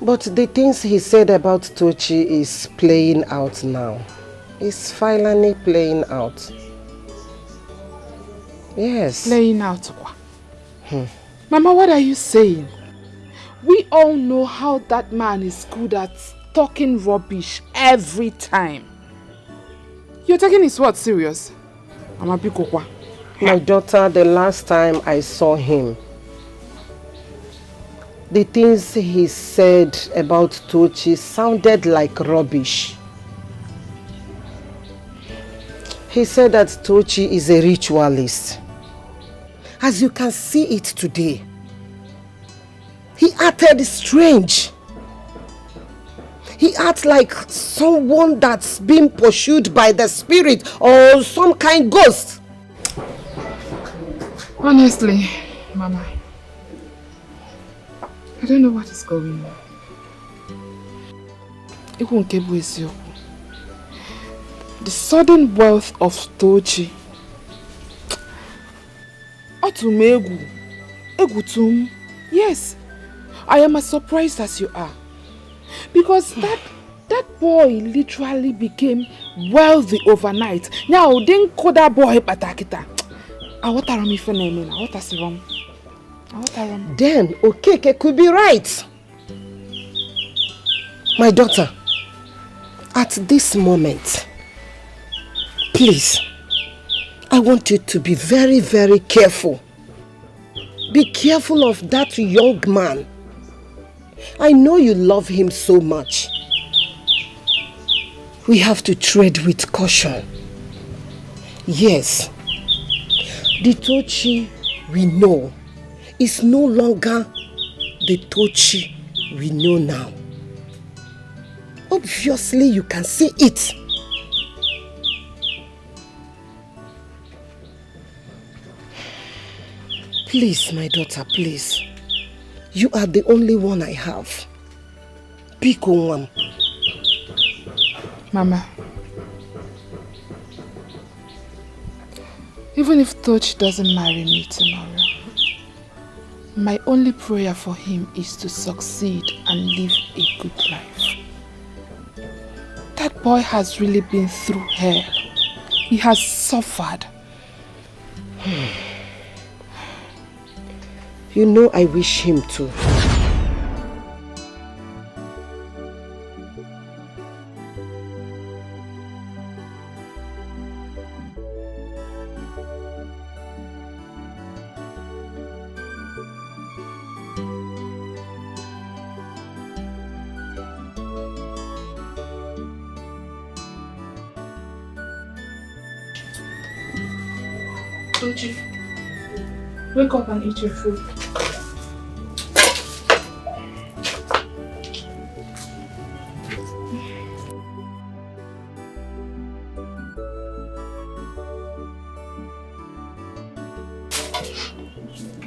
But the things he said about Tochi is playing out now. It's finally playing out. Yes. Playing out what? Mama, what are you saying? We all know how that man is good at talking rubbish every time. You're taking his word serious? Mama Biko. My daughter, the last time I saw him, the things he said about Tochi sounded like rubbish. He said that Tochi is a ritualist. As you can see it today, he acted strange. He acts like someone that's being pursued by the spirit or some kind ghost. Honestly, Mama, I don't know what is going on. It won't get with you. The sudden wealth of Tochi. Otumegu. Egutum. Yes, I am as surprised as you are. Because that boy literally became wealthy overnight. Now, didn't call that boy patakita. Then Okeke could be right. My daughter, at this moment, please, I want you to be very, very careful. Be careful of that young man. I know you love him so much. We have to tread with caution. Yes, the Tochi we know is no longer the Tochi we know now. Obviously, you can see it. Please, my daughter, please. You are the only one I have. Pick one. Mama, even if Toch doesn't marry me tomorrow, my only prayer for him is to succeed and live a good life. That boy has really been through hell. He has suffered. You know I wish him to. Tochi, wake up and eat your food.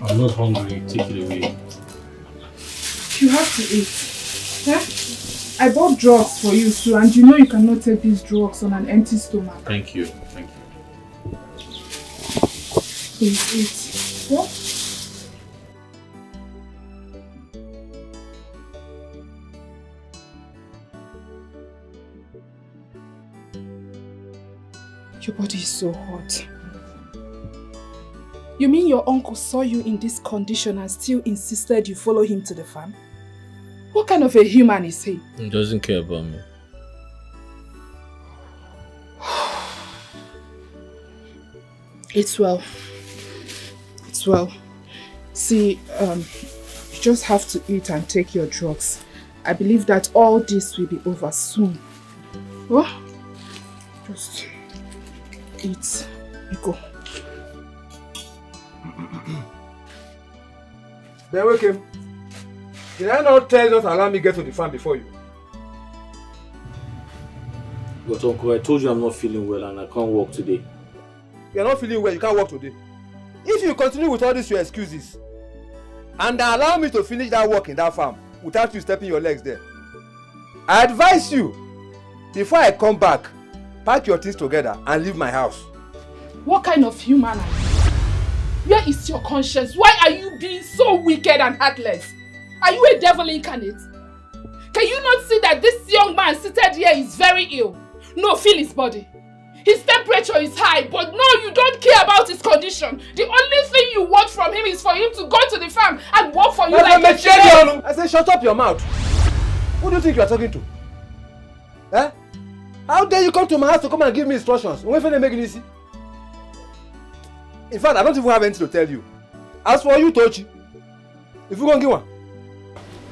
I'm not hungry. Take it away. You have to eat. Eh? I bought drugs for you too, and you know you cannot take these drugs on an empty stomach. Thank you. Thank you. Please eat. What? Your body is so hot. You mean your uncle saw you in this condition and still insisted you follow him to the farm? What kind of a human is he? He doesn't care about me. It's well. It's well. See, you just have to eat and take your drugs. I believe that all this will be over soon. Oh, just eat. You go. Then wake him. Did I not tell you not to allow me get to the farm before you? But uncle, I told you I'm not feeling well and I can't walk today. You're not feeling well, you can't walk today. If you continue with all these your excuses and allow me to finish that work in that farm without you stepping your legs there, I advise you, before I come back, pack your things together and leave my house. What kind of human are you? Where is your conscience? Why are you being so wicked and heartless? Are you a devil incarnate? Can you not see that this young man seated here is very ill? No, feel his body. His temperature is high, but no, you don't care about his condition. The only thing you want from him is for him to go to the farm and work for you like a slave. I said, shut up your mouth. Who do you think you are talking to? Eh? How dare you come to my house to come and give me instructions? In fact, I don't even have anything to tell you. As for you, Tochi, if you go and give one.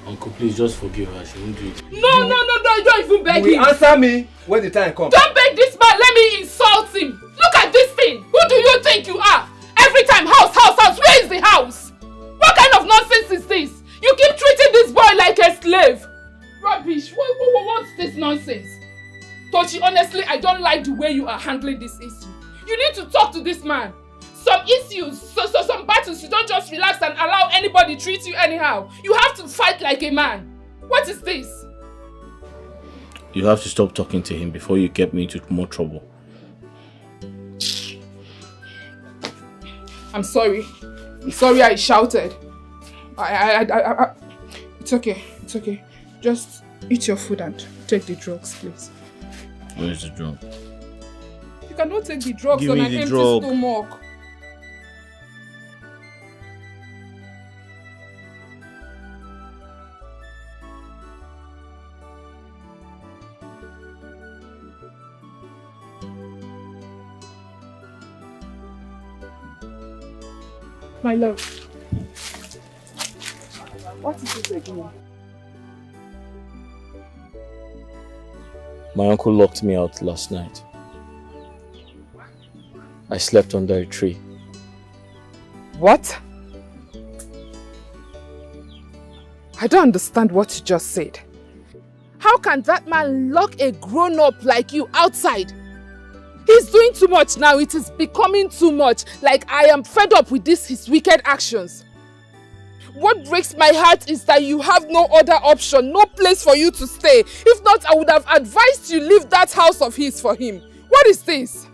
Uncle, please just forgive her. She won't do it. No, don't even beg him. Answer me when the time comes. Don't beg this man. Let me insult him. Look at this thing. Who do you think you are? Every time, house. Where is the house? What kind of nonsense is this? You keep treating this boy like a slave. Rubbish! What's this nonsense? Tochi, honestly, I don't like the way you are handling this issue. You need to talk to this man. Some issues, some battles, you don't just relax and allow anybody treat you anyhow. You have to fight like a man. What is this? You have to stop talking to him before you get me into more trouble. I'm sorry. I'm sorry I shouted. It's okay. It's okay. Just eat your food and take the drugs, please. Where is the drug? You cannot take the drugs Give on me an the empty drug. stomach. My love. What is this again? My uncle locked me out last night. I slept under a tree. What? I don't understand what you just said. How can that man lock a grown-up like you outside? He's doing too much now. It is becoming too much. Like, I am fed up with his wicked actions. What breaks my heart is that you have no other option, no place for you to stay. If not, I would have advised you leave that house of his for him. What is this?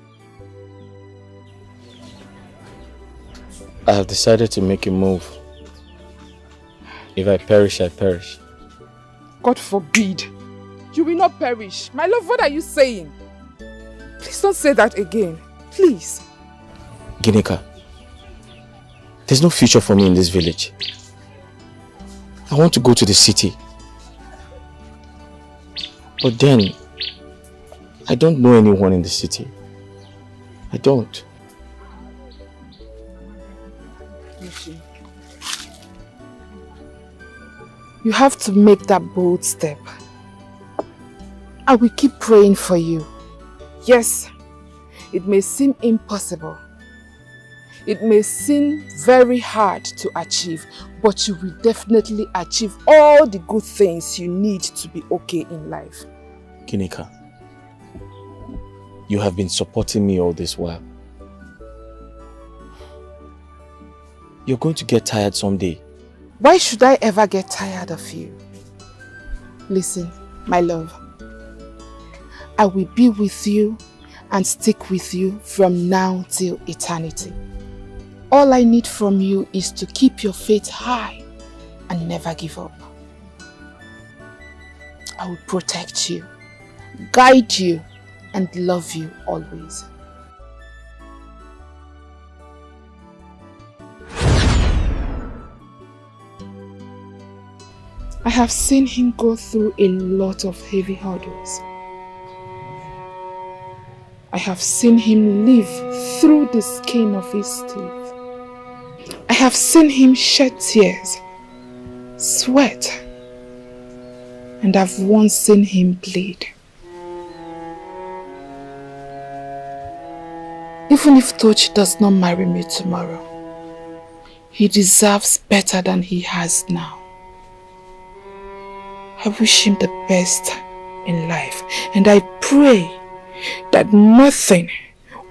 I have decided to make a move. If I perish, I perish. God forbid. You will not perish. My love, what are you saying? Please don't say that again. Please. Ginika, there's no future for me in this village. I want to go to the city. But then, I don't know anyone in the city. I don't. You have to make that bold step. I will keep praying for you. Yes, it may seem impossible. It may seem very hard to achieve, but you will definitely achieve all the good things you need to be okay in life. Ginika, you have been supporting me all this while. You're going to get tired someday. Why should I ever get tired of you? Listen, my love. I will be with you and stick with you from now till eternity. All I need from you is to keep your faith high and never give up. I will protect you, guide you, and love you always. I have seen him go through a lot of heavy hurdles. I have seen him live through the skin of his teeth. I have seen him shed tears, sweat, and I've once seen him bleed. Even if Tochi does not marry me tomorrow, he deserves better than he has now. I wish him the best in life, and I pray that nothing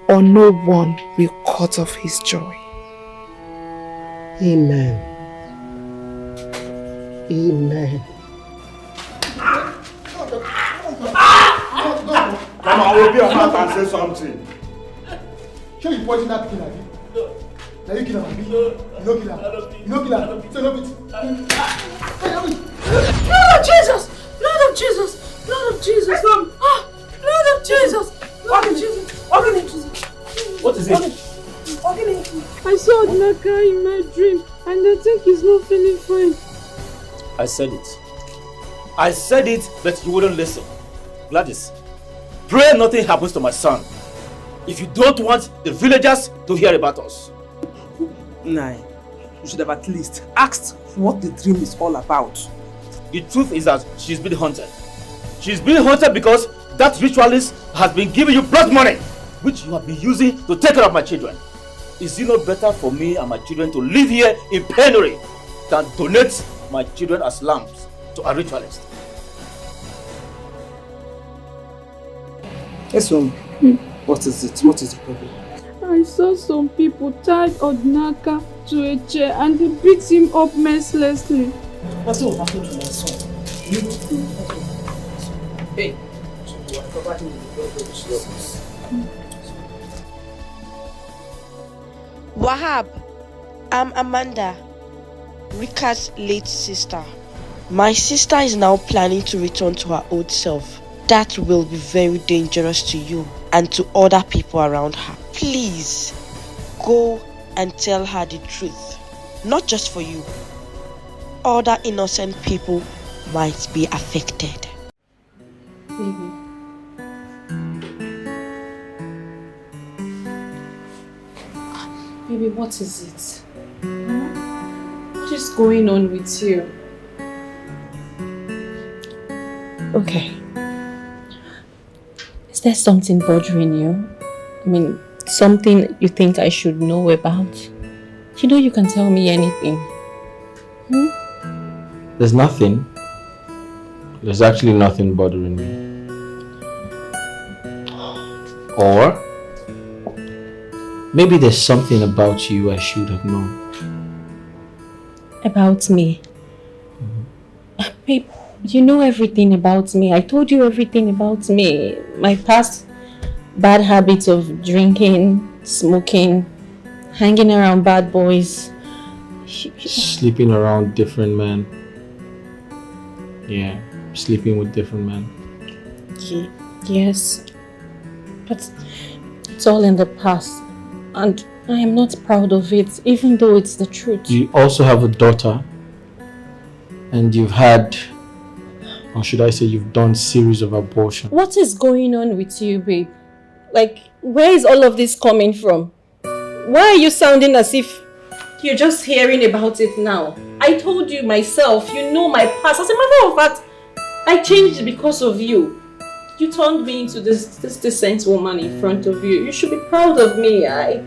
or no one will cut off his joy. Amen. Amen. Mama, I will be on mouth and say something. Sure, you pointing that killer, Abi? Now you kill him, Abi? You no kill him. You no kill him. Say no bit. Blood of Jesus! Blood of Jesus! Blood of Jesus! Blood of Jesus! Blood of Jesus! Blood of Jesus! What is it? I saw Dikeh in my dream and I think he's not feeling fine. I said it. I said it, but you wouldn't listen. Gladys, pray nothing happens to my son. If you don't want the villagers to hear about us. Nah, you should have at least asked what the dream is all about. The truth is that she's been haunted. She's been haunted because that ritualist has been giving you blood money, which you have been using to take care of my children. Is it not better for me and my children to live here in penury than donate my children as lambs to a ritualist? Yes, what is it? What is the problem? I saw some people tied Odinaka to a chair and they beat him up mercilessly. What will happen to my son? Hey, Wahab, I'm Amanda, Rika's late sister. My sister is now planning to return to her old self. That will be very dangerous to you and to other people around her. Please, go and tell her the truth. Not just for you. Other innocent people might be affected. Baby. Baby, what is it? What is going on with you? Okay. Is there something bothering you? I mean, something you think I should know about? You know you can tell me anything. There's nothing. There's actually nothing bothering me. Or maybe there's something about you I should have known. About me? Babe, you know everything about me. I told you everything about me. My past bad habits of drinking, smoking, hanging around bad boys. Sleeping around different men. Yeah, sleeping with different men. Yes. But it's all in the past. And I am not proud of it, even though it's the truth. You also have a daughter. And you've had, or should I say you've done series of abortions. What is going on with you, babe? Like, where is all of this coming from? Why are you sounding as if you're just hearing about it now? I told you myself, you know my past. As a matter of fact, I changed because of you. You turned me into this decent woman in front of you. You should be proud of me. I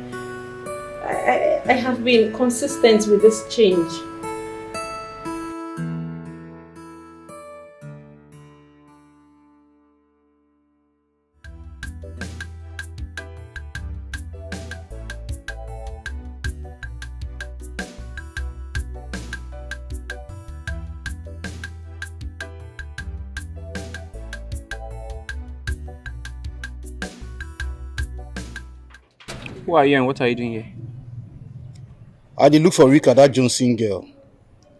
have been consistent with this change. Who are you and what are you doing here? I did look for Rika, that Johnson girl.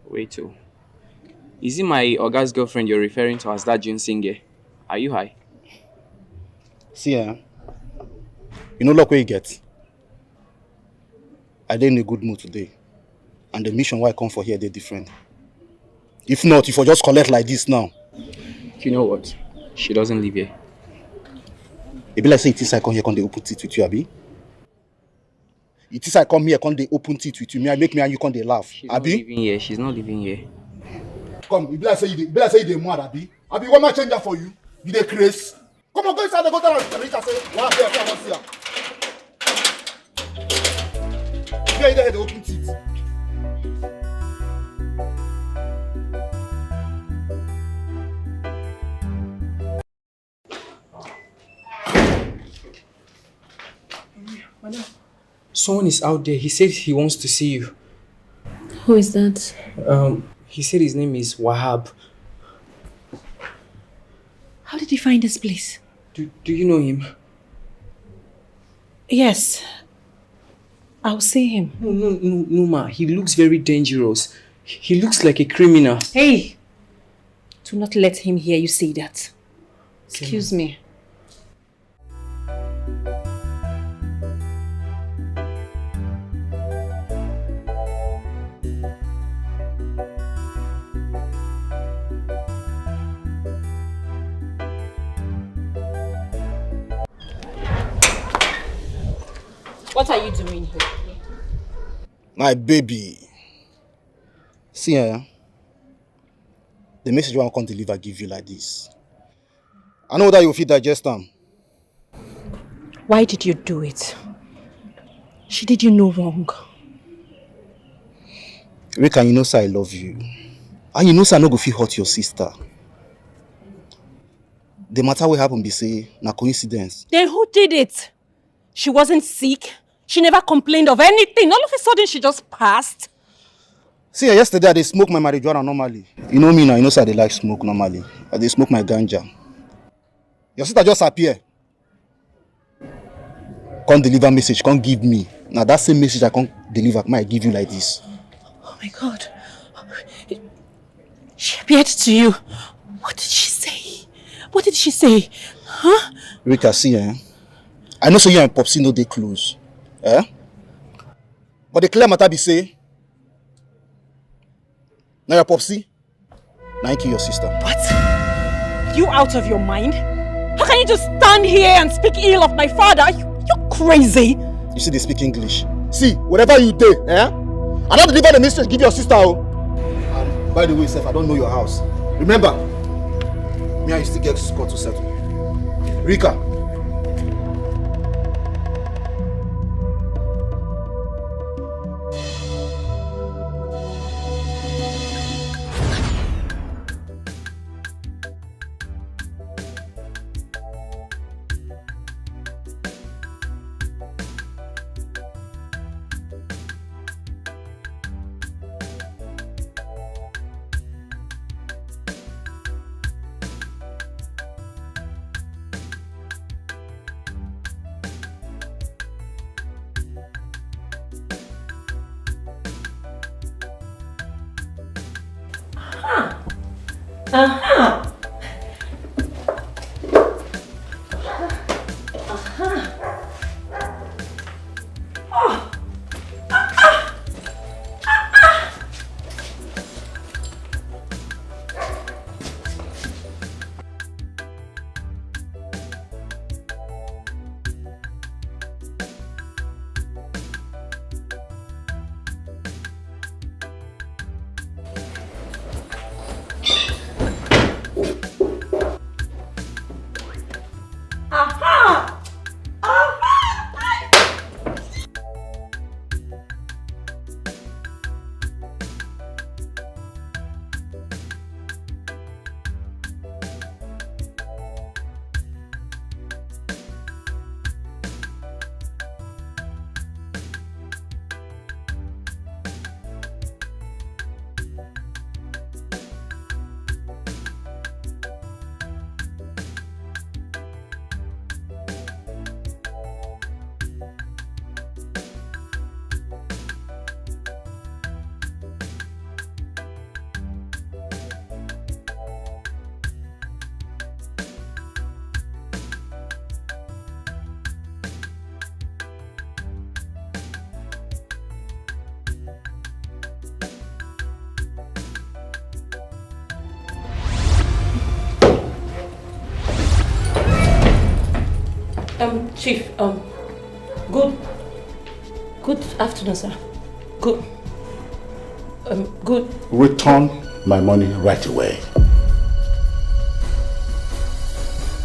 Wait, oh. Is it my Oga's girlfriend you're referring to as that Johnson girl? Are you high? See, you know look where you get. I dey in a good mood today. And the mission why I come for here, they're different. If not, if I just collect like this now. You know what? She doesn't live here. It be like say it is I come here, come they open teeth with you, Abi. It is I come here, come they open teeth with you. Me, I make me and you come they laugh. She's Abi? not living here. She's not living here. Come, it be like say you dey mad, Abi. Abi, what my change that for you? You dey craze? Come on, go inside the go down and reach and say, what here, I want to see her. Here, they open teeth. Someone is out there. He said he wants to see you. Who is that? He said his name is Wahab. How did you find this place? Do you know him? Yes. I'll see him. No, ma. He looks very dangerous. He looks like a criminal. Hey! Do not let him hear you say that. Excuse me. What are you doing here? My baby. See, the message I can't deliver give you like this. I know that you feel digest them. Why did you do it? She did you no wrong. Rika, you know sir, I love you. And you know sir, I no go feel hurt your sister. The matter will happen be say na coincidence. Then who did it? She wasn't sick. She never complained of anything. All of a sudden, she just passed. See, yesterday I dey smoke my marijuana normally. You know me now, you know say I dey like smoke normally. I dey smoke my ganja. Your sister just appear. Come deliver message, come give me. Now that same message I can't deliver, I give you like this. Oh my God. She appeared to you. What did she say? What did she say? Huh? Rika, see, I know so you and Popsy know they close. But the clear matter be say, now your Popsy, now you kill your sister. What? You out of your mind? How can you just stand here and speak ill of my father? You're crazy. You see they speak English. See, whatever you do, I don't deliver the message, give your sister. And by the way, Seth, I don't know your house. Remember, me and you still get score to settle. Rika. Chief, good afternoon, sir. Good. Return my money right away.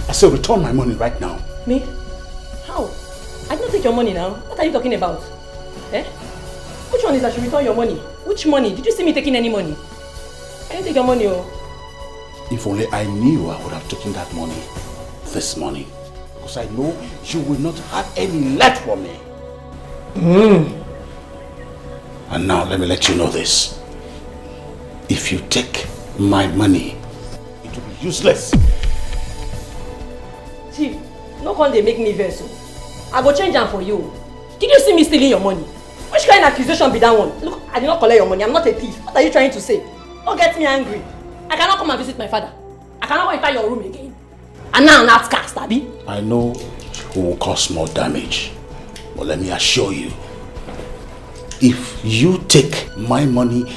I said return my money right now. Me? How? I did not take your money now. What are you talking about? Eh? Which one is I should return your money? Which money? Did you see me taking any money? I didn't take your money, oh. If only I knew, I would have taken that money this morning. Because I know you will not have any left for me. And now let me let you know this. If you take my money, it will be useless. Chief, no one they make me vessel. I go change them for you. Did you see me stealing your money? Which kind of accusation be that one? Look, I did not collect your money. I'm not a thief. What are you trying to say? Don't get me angry. I cannot come and visit my father. I cannot enter your room again. And now I'm not cast, Abby. I know it will cause more damage. But let me assure you, if you take my money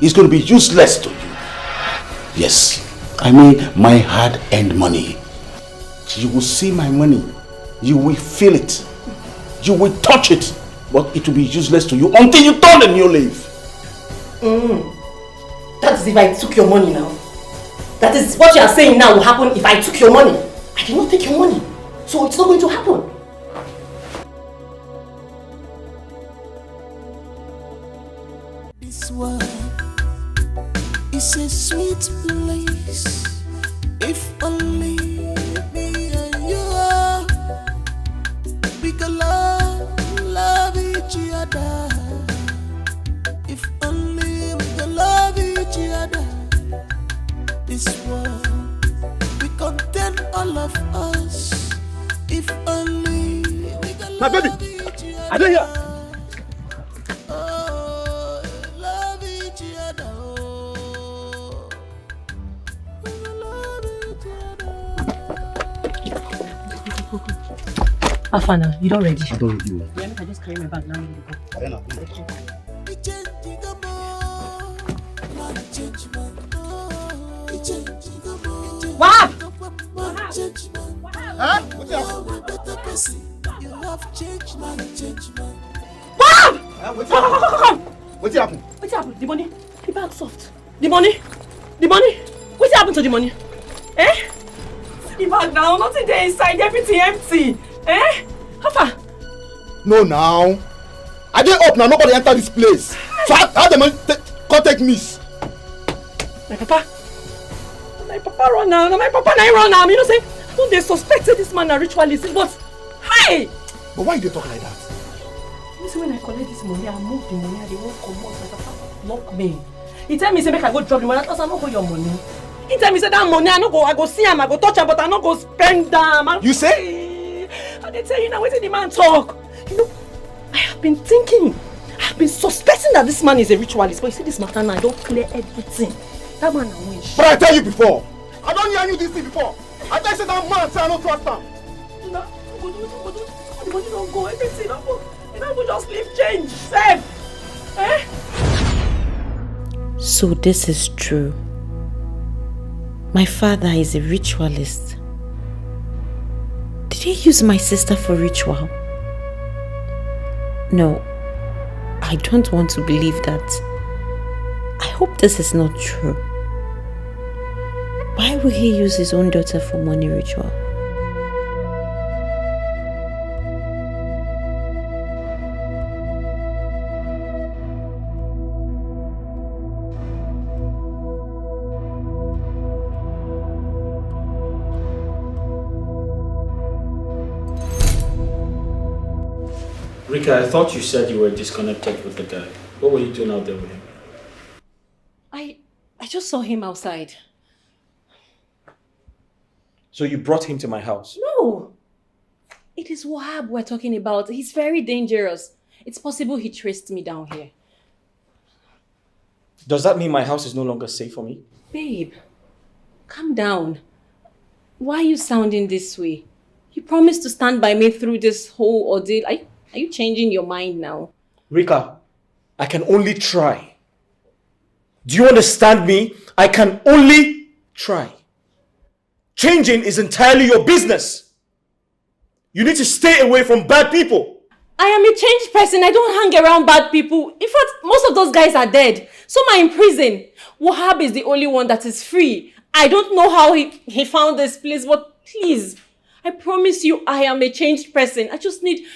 is going to be useless to you. Yes, I mean my hard-earned money. You will see my money. You will feel it. You will touch it. But it will be useless to you until you turn a new leaf. That is if I took your money now. That is what you are saying now will happen if I took your money. I did not take your money. So it's not going to happen. This world is a sweet place. If only My baby. I don't hear. Afana, you don't ready? I don't ready. Yeah, I just carry my bag now. What? Huh? What happened? You have changed, man, changed, man. What? What happened? What happened? The money? The bag soft. The money? The money? What happened to the money? Eh? The bag now, nothing there inside, everything empty. Eh? How far? No, now. I didn't up now, nobody enter this place. So how the money contact miss? My papa? My papa run now, my papa now run now. You know say, I don't they suspected this man a ritualist, but hi! But why you talk like that? You see when I collect this money, I move the money, they won't come out. My papa block me. He tell me say make I go drop the money, because I don't go your money. He tell me say that money, I go see him, I go touch him, but I don't go spend them. You say? I didn't tell you now, wait till the man talk. You know, I have been thinking, I have been suspecting that this man is a ritualist, but you see this matter now, I don't clear everything. That man I wish. But I tell you before, I don't hear you this thing before. I tell you say that man say I don't trust him. No, the money don't go, everything don't go. You don't just leave change, safe. Eh? So this is true. My father is a ritualist. Did he use my sister for ritual? No, I don't want to believe that. I hope this is not true. Why would he use his own daughter for money ritual? Rika, I thought you said you were disconnected with the guy. What were you doing out there with him? I just saw him outside. So you brought him to my house? No! It is Wahab we're talking about. He's very dangerous. It's possible he traced me down here. Does that mean my house is no longer safe for me? Babe, calm down. Why are you sounding this way? You promised to stand by me through this whole ordeal. Are you changing your mind now? Rika, I can only try. Do you understand me? I can only try. Changing is entirely your business. You need to stay away from bad people. I am a changed person. I don't hang around bad people. In fact, most of those guys are dead. Some are in prison. Wahab is the only one that is free. I don't know how he found this place, but please, I promise you I am a changed person. I just need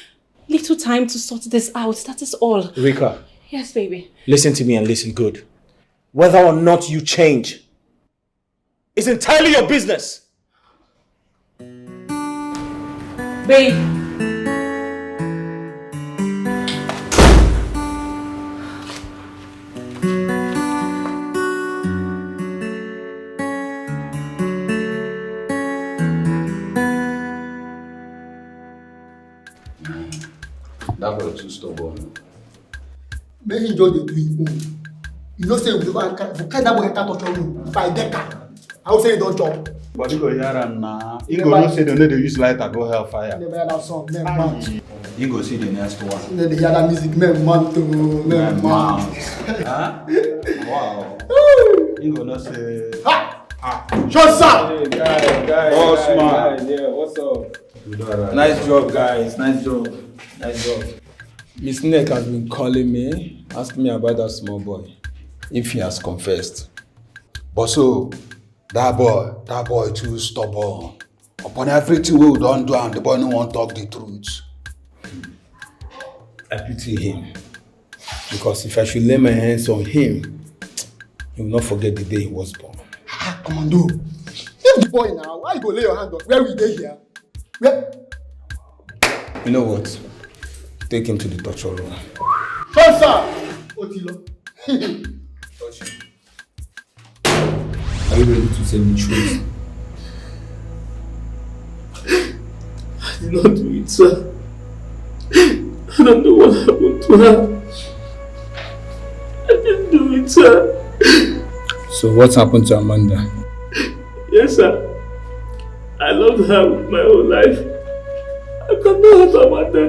little time to sort this out. That is all. Rika. Yes, baby. Listen to me and listen good. Whether or not you change is entirely your business. Babe. That boy too stubborn. Make him just do his own. You know say we carry that boy enter torture room by Dikeh. I will say he don't chop. But you go hear am now. He go know say they no dey use lighter go hellfire. Never hear that song, man, man. You go see the next one. You know they hear that music, man too, man. Huh? Wow. You go know say. Shut up! Guys, Boss man. yeah, what's up? Nice job, guys. Nice job. Nice job. Miss Nick has been calling me, asking me about that small boy, if he has confessed. But so, that boy too stubborn. Upon everything we don't do, and the boy no want talk the truth. I pity him. Because if I should lay my hands on him, he will not forget the day he was born. Commando, leave the boy now. Why you go lay your hand on? Where we dey here? Where? You know what? Take him to the torture room. Sir! Otilo. Are you ready to tell the truth? I did not do it, sir. I don't know what happened to her. I didn't do it, sir. So what happened to Amanda? Yes, sir. I loved her with my whole life. I could not hurt Amanda.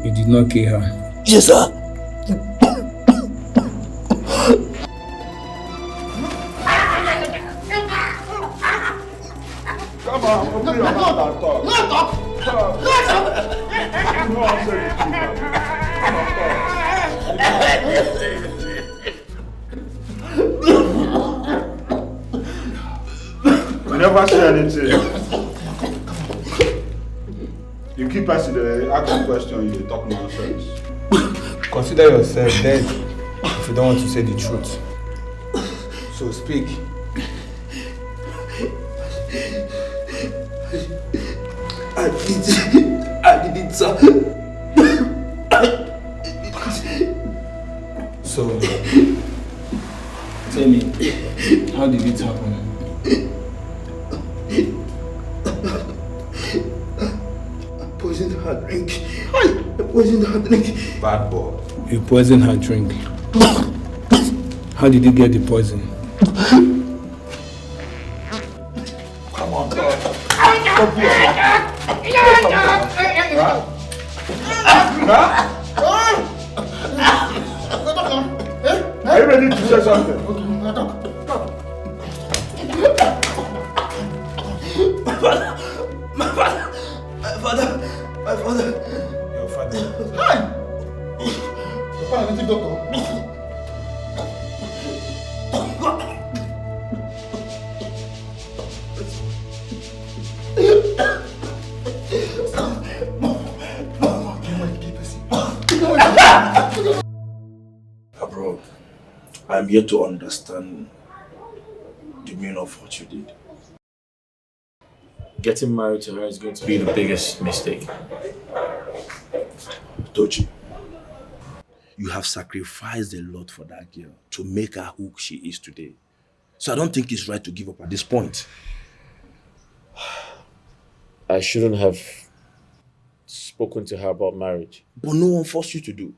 You did not kill her? Yes, sir. Come on, open your mouth and talk. No, talk. No, talk. No, I'm saying the truth, man. You never say anything. You keep asking the asking question, you talk nonsense. Consider yourself dead if you don't want to say the truth. So speak. I did it, sir. So, tell me, how did it happen? I poisoned her drink. I poisoned her drink. Bad boy. You poisoned her drink. How did you get the poison? Come on, God. Are you ready to say something? My father. Your father. Hi! Your father, native doctor. Bro, I'm yet to understand the meaning of what you did. Getting married to her is going to be the biggest mistake. Tochi, you have sacrificed a lot for that girl to make her who she is today. So I don't think it's right to give up at this point. I shouldn't have spoken to her about marriage. But no one forced you to do.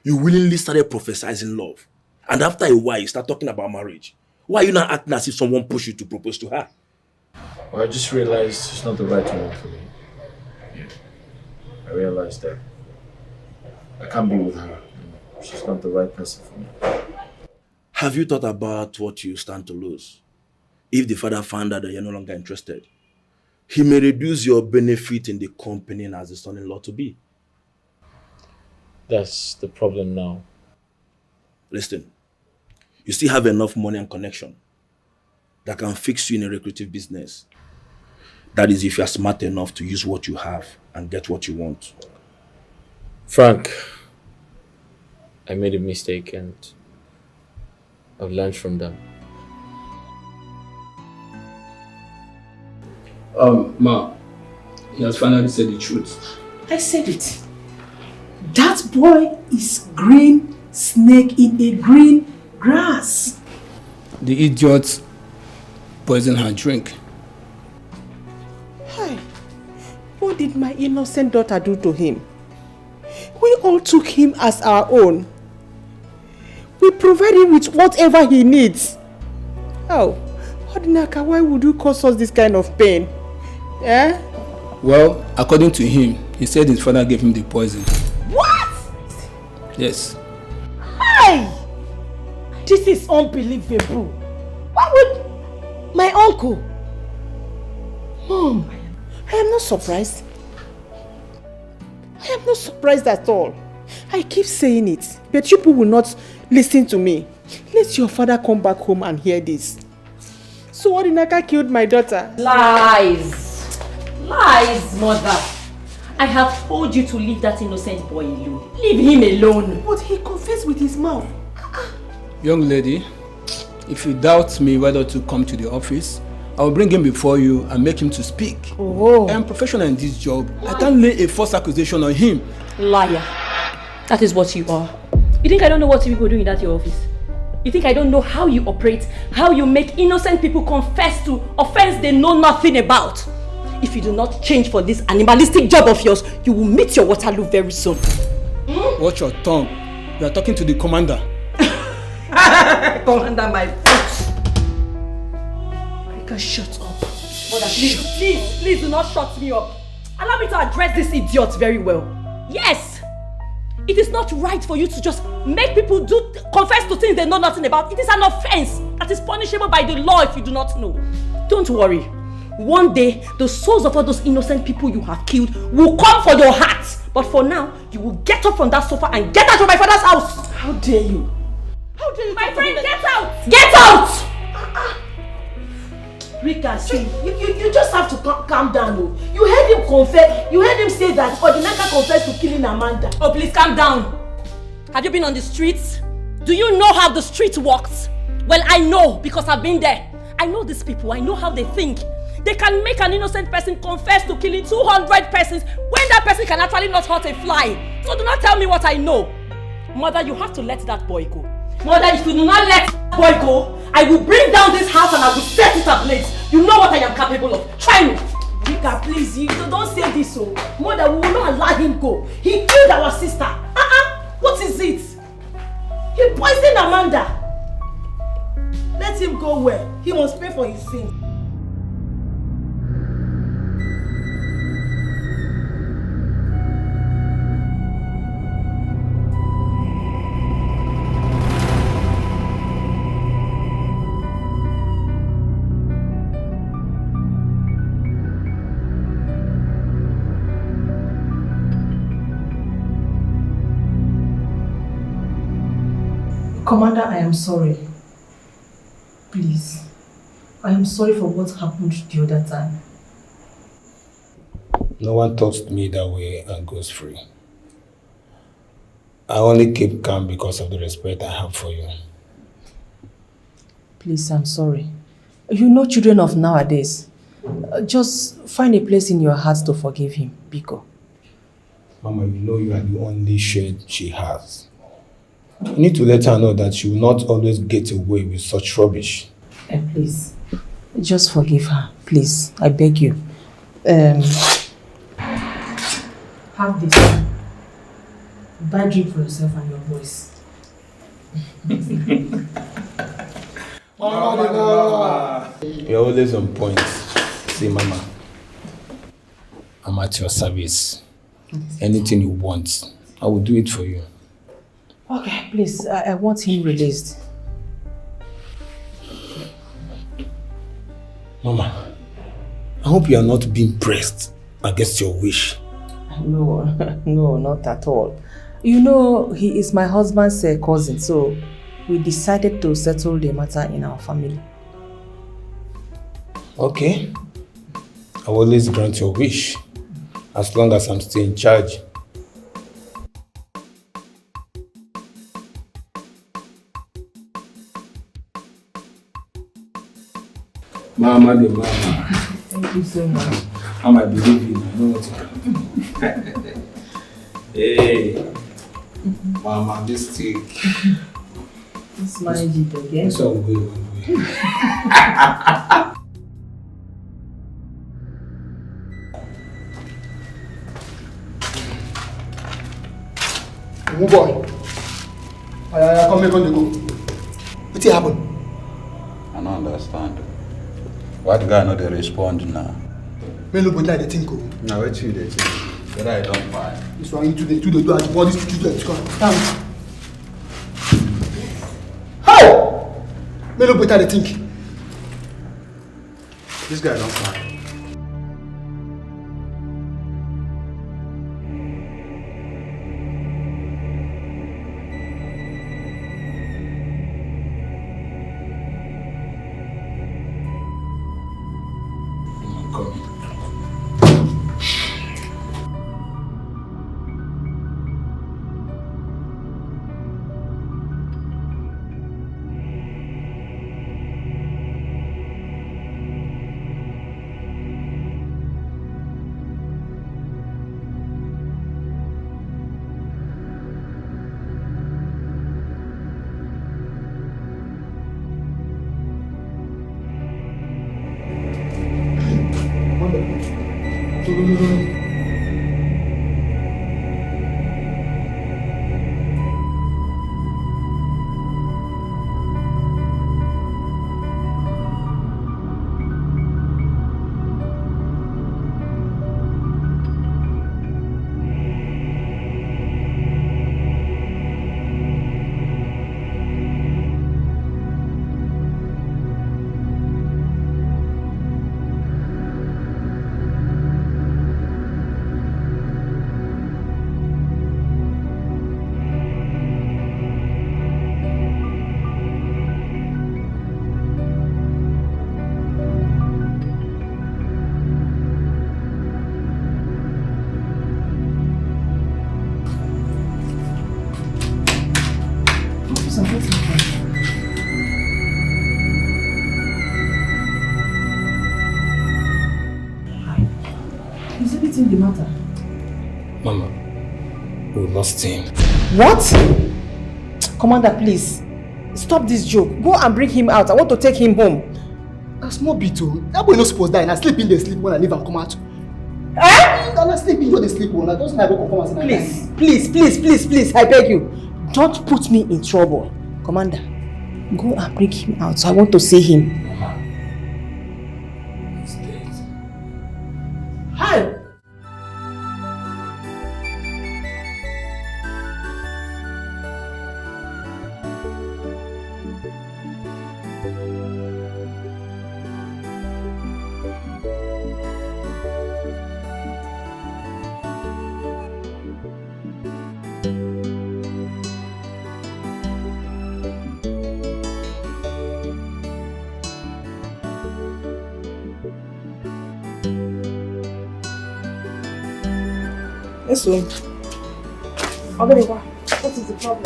You willingly started prophesizing love. And after a while, you start talking about marriage. Why are you not acting as if someone pushed you to propose to her? Well, I just realized it's not the right woman for me. Yeah. I realized that I can't be with her. She's not the right person for me. Have you thought about what you stand to lose? If the father found out that you're no longer interested, he may reduce your benefit in the company as the son-in-law to be. That's the problem now. Listen, you still have enough money and connection that can fix you in a lucrative business. That is if you are smart enough to use what you have and get what you want. Frank, I made a mistake and I've learned from that. Ma, he has finally said the truth. I said it. That boy is green snake in a green grass. The idiot poisoned her drink. Hi. What did my innocent daughter do to him? We all took him as our own. We provide him with whatever he needs. Oh, Odinaka, why would you cause us this kind of pain? Eh? Well, according to him, he said his father gave him the poison. What? Yes. Hi! This is unbelievable. Why would my uncle? Mom, I am not surprised. I am not surprised at all. I keep saying it, but you people will not listen to me. Let your father come back home and hear this. So Odinaka killed my daughter. Lies! Lies, mother! I have told you to leave that innocent boy alone. Leave him alone. But he confessed with his mouth. Young lady, if you doubt me whether to come to the office, I will bring him before you and make him to speak. Oh. I am professional in this job. I can't lay a false accusation on him. Liar. That is what you are. You think I don't know what you people do in that your office? You think I don't know how you operate, how you make innocent people confess to offense they know nothing about? If you do not change for this animalistic job of yours, you will meet your Waterloo very soon. Watch your tongue. You are talking to the commander. Commander, my foot. Rika, shut up. Mother, please do not shut me up. Allow me to address this idiot very well. Yes! It is not right for you to just make people confess to things they know nothing about. It is an offense that is punishable by the law if you do not know. Don't worry. One day, the souls of all those innocent people you have killed will come for your heart. But for now, you will get up from that sofa and get out of my father's house. How dare you? How dare you? My friend, get out! Get out! Rika, see, you just have to calm down. Oh. You heard him confess. You heard him say that Odinaka confessed to killing Amanda. Oh, please calm down. Have you been on the streets? Do you know how the street works? Well, I know because I've been there. I know these people. I know how they think. They can make an innocent person confess to killing 200 persons when that person can actually not hurt a fly. So do not tell me what I know. Mother, you have to let that boy go. Mother, if you do not let that boy go, I will bring down this house and I will set it ablaze. You know what I am capable of. Try me. Rika, please, you don't say this. So. Mother, we will not allow him go. He killed our sister. What is it? He poisoned Amanda. Let him go well. He must pay for his sins. Commander, I am sorry. Please. I am sorry for what happened the other time. No one talks to me that way and goes free. I only keep calm because of the respect I have for you. Please, I'm sorry. You know children of nowadays. Just find a place in your heart to forgive him, Biko. Mama, you know you are the only shade she has. You need to let her know that she will not always get away with such rubbish. Please, just forgive her. Please, I beg you. Have this. Buy drink for yourself and your boys. You're always on point. See, Mama, I'm at your service. Anything you want, I will do it for you. Okay, please, I want him released. Mama, I hope you are not being pressed against your wish. No, no, not at all. You know, he is my husband's cousin, so we decided to settle the matter in our family. Okay. I will always grant your wish, as long as I'm still in charge. Mama, the mama. Thank you so much. I believe you. I know what you do. Hey, Mama, this stick. Let's manage it again. This one will go one way. Move on. Come here, come go. What happened? I don't understand. What guy no dey respond now? Me look like the think. Now what you dey think? Whether I don't buy. This one you do do as body to do come. Stand. How? Me look better the think. This guy don't buy. Is anything the matter? Mama, we lost him. What? Commander, please. Stop this joke. Go and bring him out. I want to take him home. A small bit o. That boy no suppose die. Na sleep in the sleep when I leave and come out. Eh? Na sleep in the sleep when I just never come out. Please, I beg you. Don't put me in trouble. Commander, go and bring him out. I want to see him. Hi! Yes, sir. What is the problem?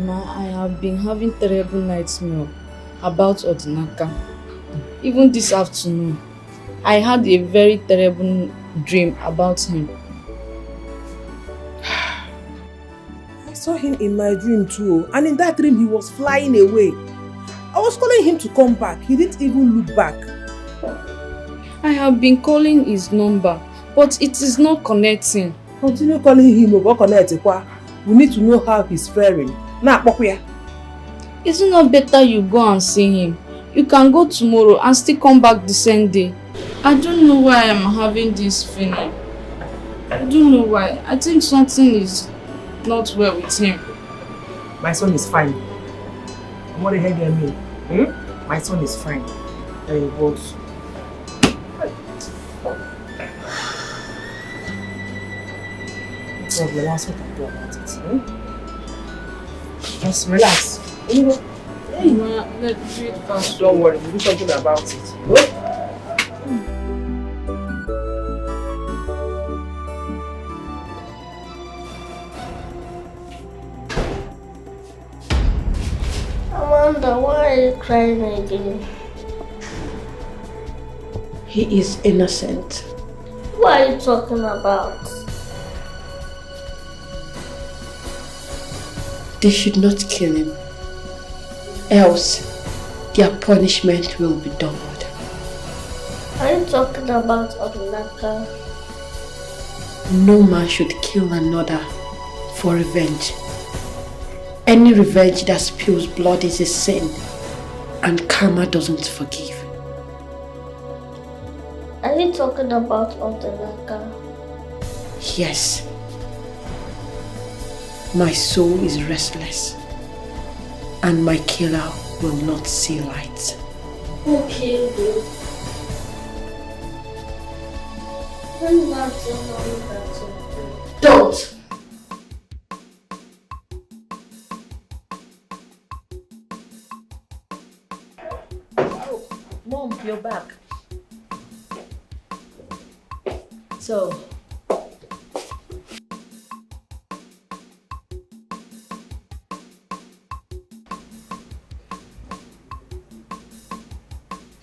Ma, I have been having terrible nightmares about Odinaka. Even this afternoon, I had a very terrible dream about him. I saw him in my dream too, and in that dream he was flying away. I was calling him to come back. He didn't even look back. I have been calling his number, but it is not connecting. Continue calling him over connect. We need to know how he's faring. Now, is it not better you go and see him? You can go tomorrow and still come back the same day. I don't know why I'm having this feeling. I don't know why. I think something is not well with him. My son is fine. What the heck do you mean? My son is fine. But problem, that's what I do about it. Just relax. Hey, ma, let's do it fast. Don't worry, we'll do something about it. Amanda, why are you crying again? He is innocent. What are you talking about? They should not kill him. Else, their punishment will be doubled. Are you talking about Odinaka? No man should kill another for revenge. Any revenge that spills blood is a sin, and karma doesn't forgive. Are you talking about Odinaka? Yes. My soul is restless, and my killer will not see light. Who killed you? When not tell mommy that you Don't! Mom, you're back. So,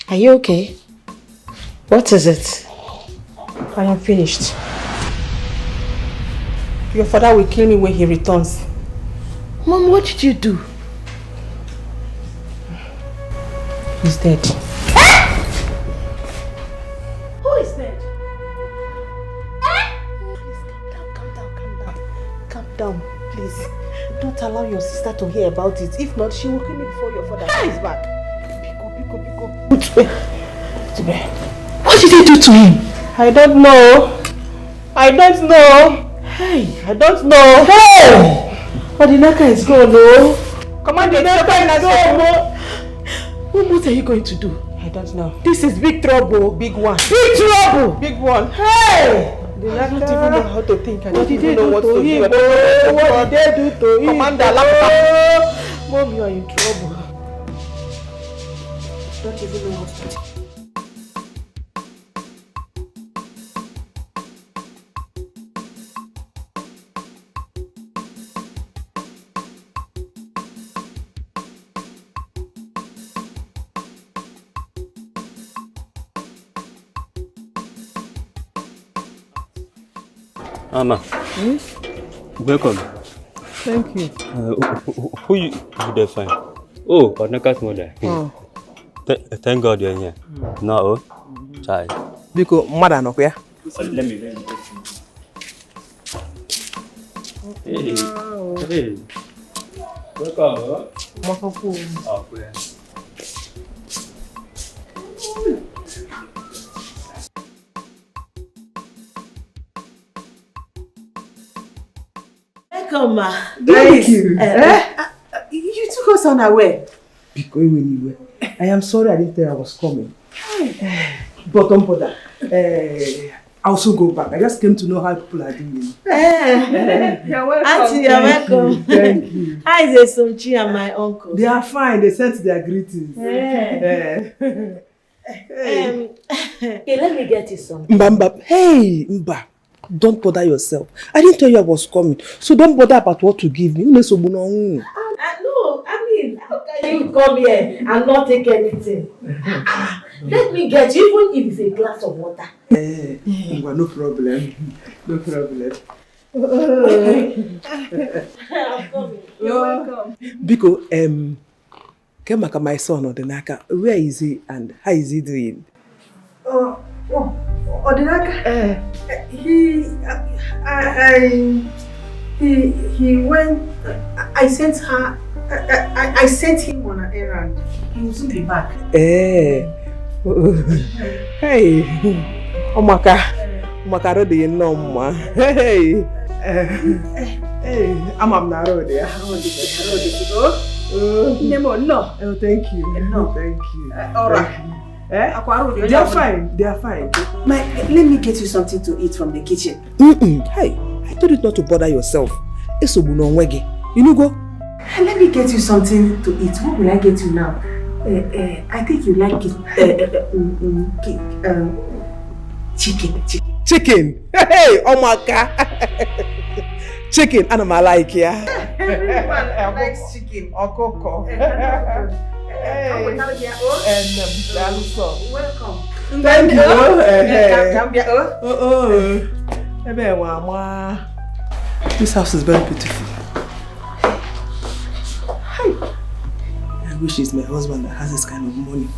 are you okay? What is it? I am finished. Your father will kill me when he returns. Mom, what did you do? He's dead. Who is dead? Calm down, please. Don't allow your sister to hear about it. If not, she will kill me before your father comes back. Biko. What did they do to him? I don't know. I don't know. Hey, I don't know. Hey! Odinaka is gone, no. Command the Odinaka is gone. What are you going to do? I don't know. This is big trouble. Big one. Big trouble. Big one. Hey! I don't even know how to think. I don't even know what to do. What did they do to him? Commander, laptop. Mom, you are in trouble. I don't even know what to do. Ama, welcome. Thank you. Who you there find? Oh, Odinaka's mother. Oh. Thank God you're here. No, oh, child. Biko, mother no ya. Let me. Hey, hey. Welcome. Oh, yeah. Welcome, ma. Thank you. You took us unaware. Biko, when you were. I am sorry I didn't tell you I was coming. But don't bother. I also go back. I just came to know how people are doing. You're welcome. Auntie, you're welcome. Thank you. How is Esomchi and my uncle? They are fine. They sent their greetings. Okay, let me get you some. Mba. Hey, Mba. Don't bother yourself. I didn't tell you I was coming. So don't bother about what to give me. No, I mean, how can you come here and not take anything? Let me get you, even if it's a glass of water. Mba, no problem. No problem. I'm coming. You're welcome. Biko, Kemaka, my son, Odinaka, where is he and how is he doing? Odinaka, he went, I sent her, I sent him on an errand. He will soon be back. Hey, Omaka Rodi, no ma. Hey, I'm not Rodi. No. Oh, thank you. No. Thank you. All right. They are fine. They are fine. Let me get you something to eat from the kitchen. Hey, I told you not to bother yourself. You know go. Let me get you something to eat. What will I get you now? I think you like it. Chicken. Chicken. Hey, oh my God. Chicken, and I like ya. Everyone likes chicken or cocoa. Welcome. Thank you. This house is very beautiful. I wish it's my husband that has this kind of money.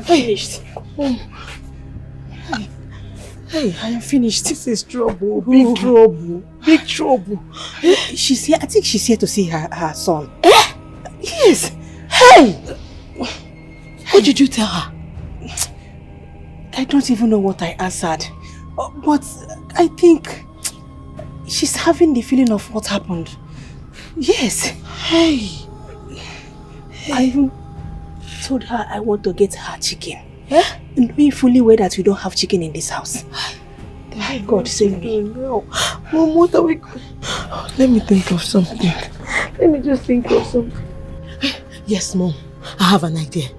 Finished. Hey, I am finished. This is trouble. Big trouble. Big trouble. She's here. I think she's here to see her son. Yes. Hey! What did you tell her? I don't even know what I answered. But I think she's having the feeling of what happened. Yes. Hey. I even told her I want to get her chicken. Knowing fully well that we don't have chicken in this house. My God, save me. No. Mom, what are we going? Let me think of something. Let me just think of something. Yes, Mom. I have an idea.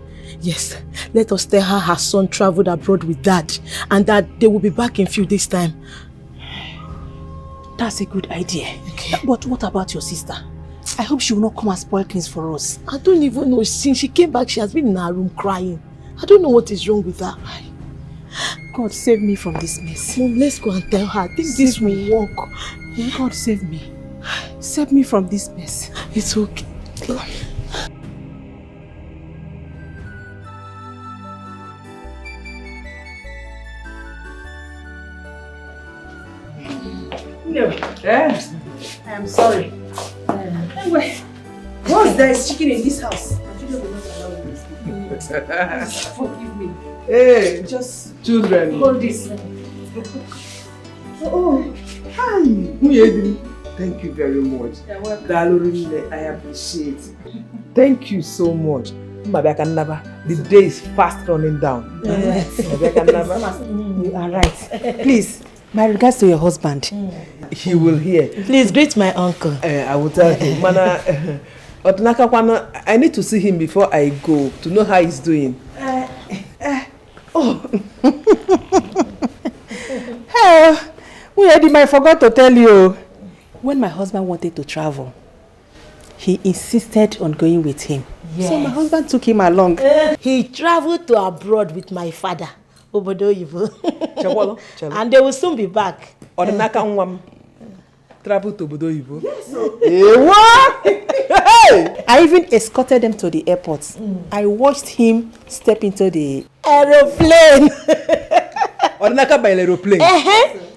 Yes. Let us tell her son traveled abroad with Dad and that they will be back in few days' time. That's a good idea. Okay. But what about your sister? I hope she will not come and spoil things for us. I don't even know. Since she came back, she has been in her room crying. I don't know what is wrong with her. God save me from this mess. Mom, let's go and tell her. I think this will work. God save me. Save me from this mess. It's okay. No. I am sorry. Anyway, once there is chicken in this house, children will not allow me to sleep. Please forgive me. Hey, just children. hold this. Oh, hi. Muyedi. Thank you very much. You're welcome. Dalorine, I appreciate. Thank you so much. The day is fast running down. Yes. You are right. Please, my regards to your husband. He will hear. Please greet my uncle. I will tell him. Mana, I need to see him before I go to know how he's doing. Hey, I forgot to tell you. When my husband wanted to travel, he insisted on going with him. Yes. So my husband took him along. He traveled to abroad with my father, Obodo Ibo. And they will soon be back. Travel to Obodo Ibo? Yes. What? I even escorted them to the airport. I watched him step into the aeroplane. By aeroplane?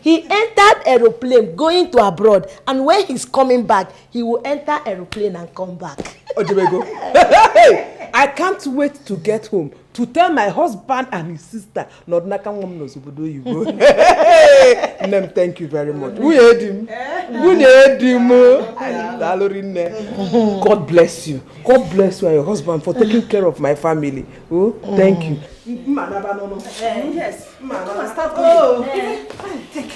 He entered aeroplane going to abroad, and when he's coming back, he will enter aeroplane and come back. I can't wait to get home to tell my husband and his sister. Thank you very much. We heard him. God bless you. God bless you and your husband for taking care of my family. Oh, thank you. Yes. Come on, start going. Take.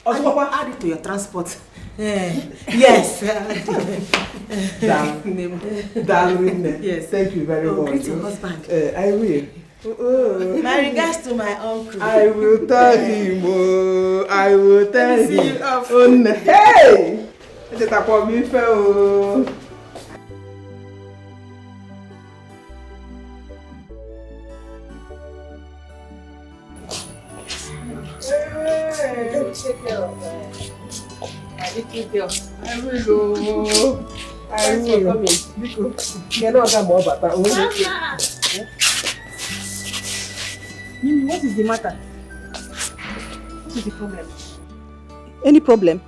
Add it to your transport. Yes. Yes. Thank you very much. Greet your husband. I will. My regards to my uncle. I will tell him. Oh, I will tell him. See you off. Hey! Take care of my little girl. I will. I will. Mimi, what is the matter? What is the problem? Any problem?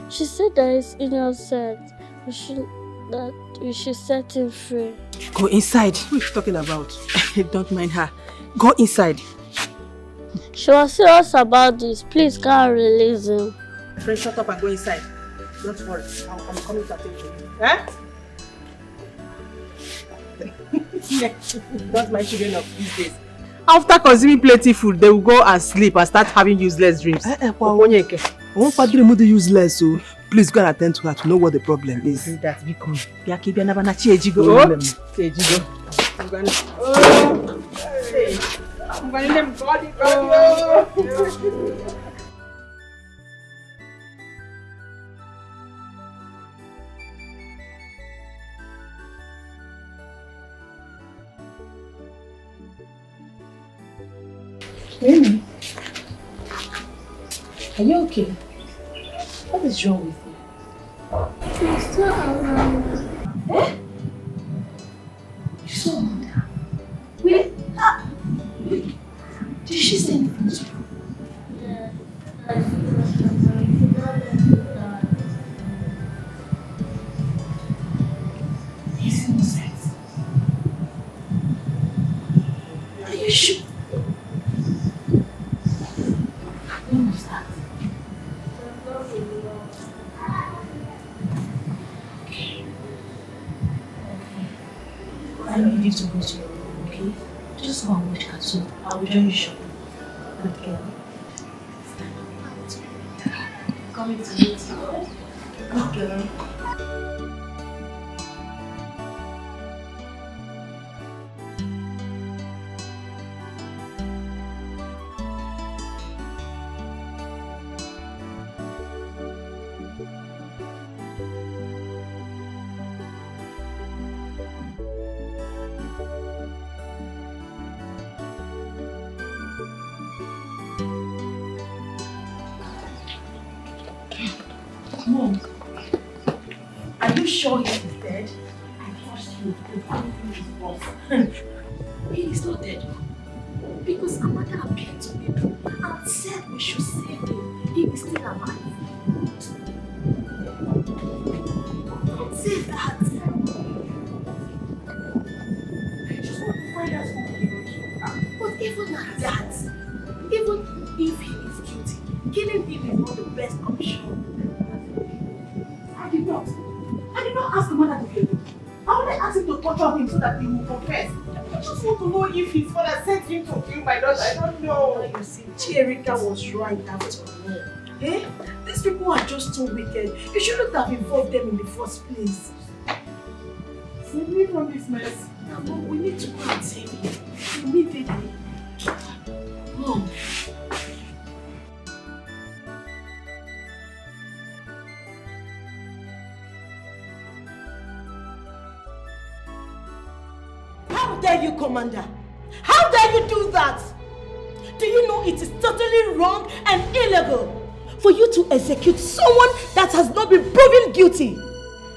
She said that it's innocent. That we should set him free. Go inside. Who is she talking about? Don't mind her. Go inside. She was serious about this. Please can't release him. Friend, shut up and go inside. Don't worry. I'm coming to attend to you. Huh? That's my children of these days. After consuming plenty food, they will go and sleep and start having useless dreams. I won't dream the useless, so please go and attend to her to know what the problem is. That's because Yaki Bianabana Chejigo. I'm going to them body. Mimi, are you okay? What is wrong with you? You saw Amanda. Eh? You saw Amanda? Wait, did she say anything to you? He's innocent. Are you sure? When was that? Okay. I need you to go to your room, okay? Just go and watch cartoon. I will join you shopping. Good girl. Coming to meet you. Good girl. Mom, are you sure he is dead? I trust you with everything is worth. He is not dead. Because Amanda appeared to me and said we should save him. He is still alive. Don't say that. I just want to find out something. But even at that, even if he is guilty, killing him is not the best option. I did not ask Amanda to kill him. I only asked him to torture him so that he will confess. I just want to know if his father sent him to kill my daughter. I don't know. You see, Chierika was right after all. Eh? These people are just too wicked. You shouldn't have involved them in the first place. Save me from this mess. Now, Mom, we need to go and save him. Immediately. Mom. How dare you, Commander? How dare you do that? Do you know it is totally wrong and illegal for you to execute someone that has not been proven guilty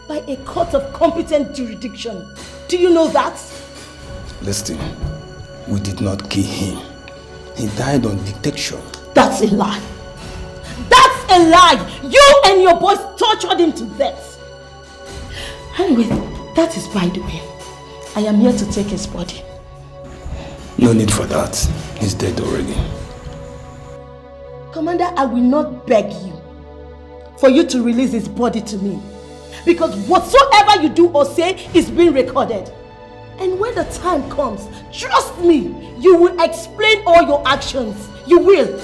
by a court of competent jurisdiction? Do you know that? Listen, we did not kill him. He died on detection. That's a lie. That's a lie. You and your boys tortured him to death. Anyway, that is by the way. I am here to take his body. No need for that. He's dead already. Commander, I will not beg you for you to release his body to me. Because whatsoever you do or say is being recorded. And when the time comes, trust me, you will explain all your actions. You will.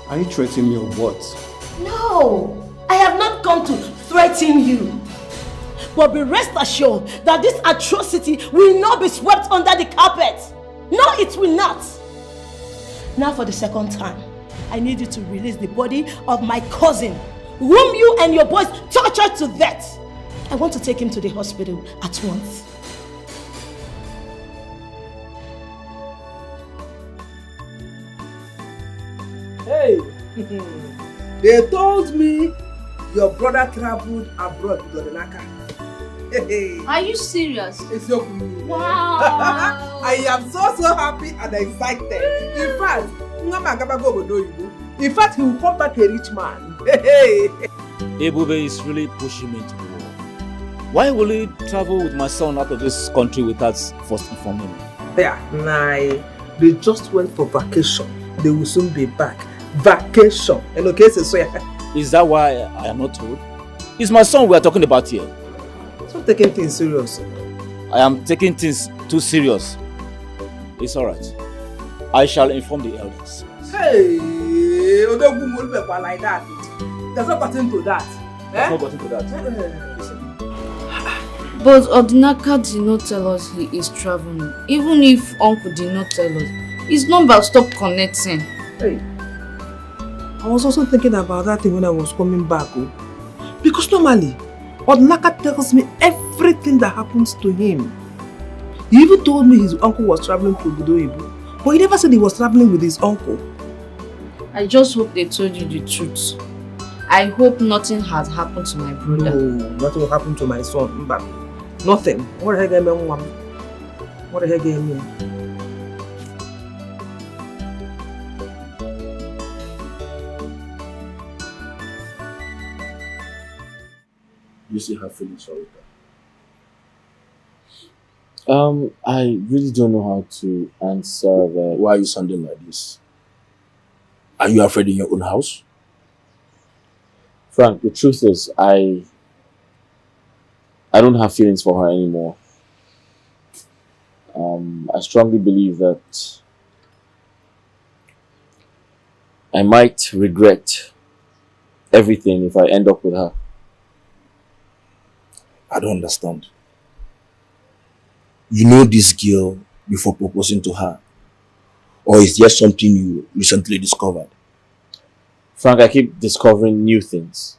Are you threatening me or what? No, I have not come to threaten you. But be rest assured that this atrocity will not be swept under the carpet. No, it will not. Now for the second time, I need you to release the body of my cousin, whom you and your boys tortured to death. I want to take him to the hospital at once. Hey, they told me your brother traveled abroad with Odinaka. Hey. Are you serious? It's your Wow. I am so happy and excited. In fact, he will come back a rich man. Ebube is really pushing me to the wall. Why will he travel with my son out of this country without first informing me? Yeah, nah, they just went for vacation. They will soon be back. Vacation. And okay, so is that why I am not told? It's my son we are talking about here. Stop taking things serious. I am taking things too serious. It's alright. I shall inform the elders. Hey, Odogu won't be like that. There's no button to that. There's no button to that. But Odinaka did not tell us he is traveling. Even if Uncle did not tell us, his number stopped connecting. Hey, I was also thinking about that thing when I was coming back. Oh. Because normally, Odinaka tells me everything that happens to him. He even told me his uncle was traveling to Budoibu, but he never said he was traveling with his uncle. I just hope they told you the truth. I hope nothing has happened to my brother. No, nothing will happen to my son. But nothing. What the heck, man? What the heck, man? You still have feelings for Rita? I really don't know how to answer that. Why are you sounding like this? Are you afraid in your own house? Frank, the truth is, I don't have feelings for her anymore. I strongly believe that I might regret everything if I end up with her. I don't understand. You know this girl before proposing to her? Or is there something you recently discovered? Frank, I keep discovering new things.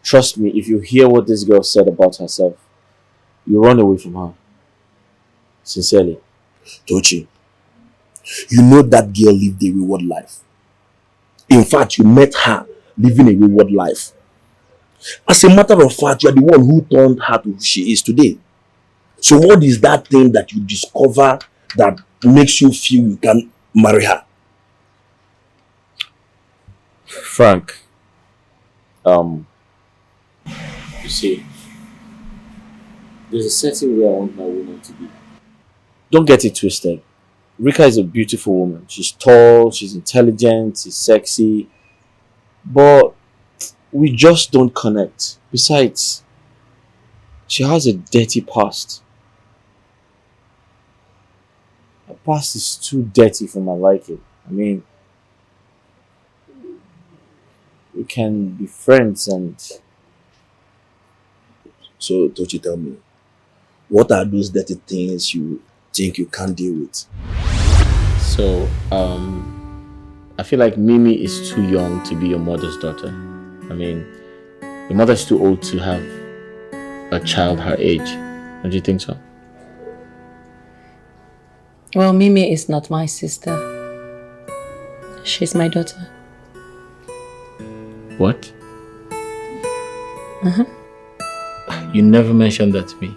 Trust me, if you hear what this girl said about herself, you run away from her. Sincerely. Tochi, you know that girl lived a reward life. In fact, you met her living a wayward life. As a matter of fact, you are the one who turned her to who she is today. So what is that thing that you discover that makes you feel you can marry her? Frank, you see, there's a certain way I want my woman to be. Don't get it twisted. Rika is a beautiful woman. She's tall, she's intelligent, she's sexy, but we just don't connect. Besides, she has a dirty past. Her past is too dirty for my liking. I mean, we can be friends and... So, Tochi, tell me, what are those dirty things you think you can't deal with? So, I feel like Mimi is too young to be your mother's daughter. I mean, your mother's too old to have a child her age. Don't you think so? Well, Mimi is not my sister. She's my daughter. What? Uh-huh. You never mentioned that to me.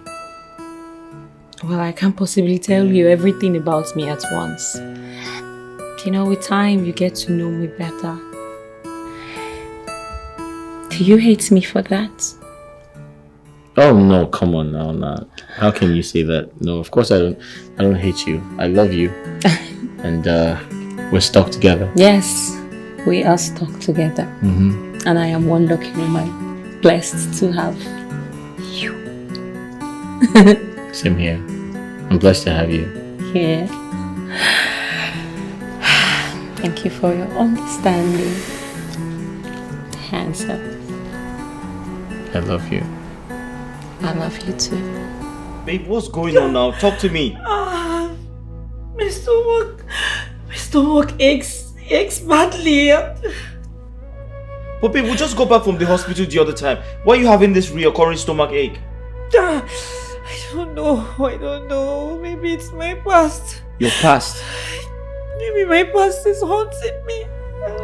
Well, I can't possibly tell you everything about me at once. You know, with time, you get to know me better. Do you hate me for that? Oh no, come on now, nah. How can you say that? No, of course I don't hate you. I love you. And we're stuck together. Yes, we are stuck together. Mm-hmm. And I am one lucky woman, blessed to have you. Same here. I'm blessed to have you. Yeah. Thank you for your understanding. Handsome. I love you. I love you too. Babe, what's going on now? Talk to me. My stomach aches badly. But babe, we'll just go back from the hospital the other time. Why are you having this reoccurring stomach ache? I don't know. Maybe it's my past. Your past? Maybe my past is haunting me.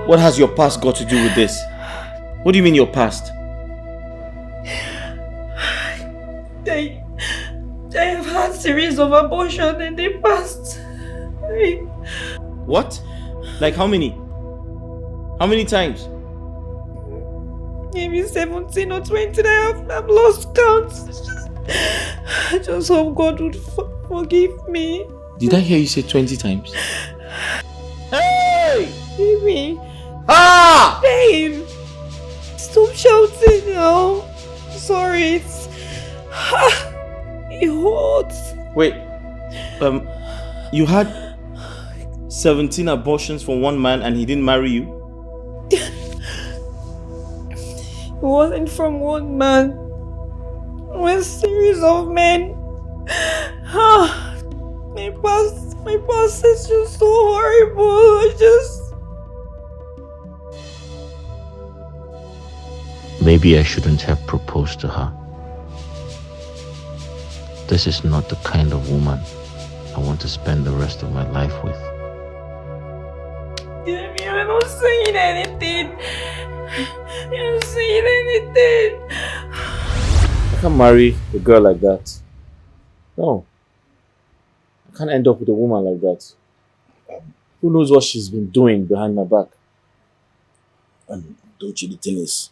What has your past got to do with this? What do you mean your past? I have had series of abortions in the past. What? Like how many? How many times? Maybe 17 or 20. I've lost count. I just hope God would forgive me. Did I hear you say 20 times? Hey! Baby. Ah! Babe! Stop shouting now. Sorry, it hurts. Wait. You had 17 abortions from one man and he didn't marry you? It wasn't from one man. It was a series of men. My past is just so horrible. Maybe I shouldn't have proposed to her. This is not the kind of woman I want to spend the rest of my life with. You're not saying anything. You're not saying anything. I can't marry a girl like that. No. I can't end up with a woman like that. Who knows what she's been doing behind my back? And don't you, the thing is,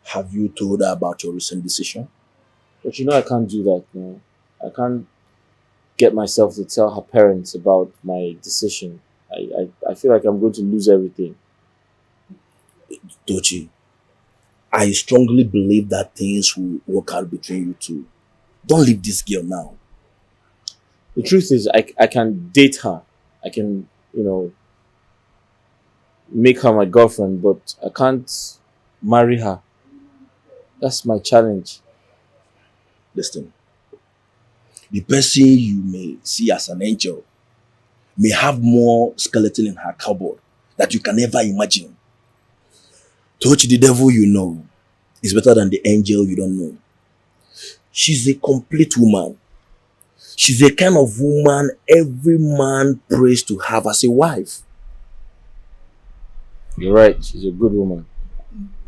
have you told her about your recent decision? But you know I can't do that, you know. I can't get myself to tell her parents about my decision. I feel like I'm going to lose everything. Tochi, I strongly believe that things will work out between you two. Don't leave this girl now. The truth is, I can date her. I can, make her my girlfriend, but I can't marry her. That's my challenge. Listen, the person you may see as an angel may have more skeleton in her cupboard that you can never imagine. Touch the devil you know is better than the angel you don't know. She's a complete woman. She's the kind of woman every man prays to have as a wife. You're right, she's a good woman.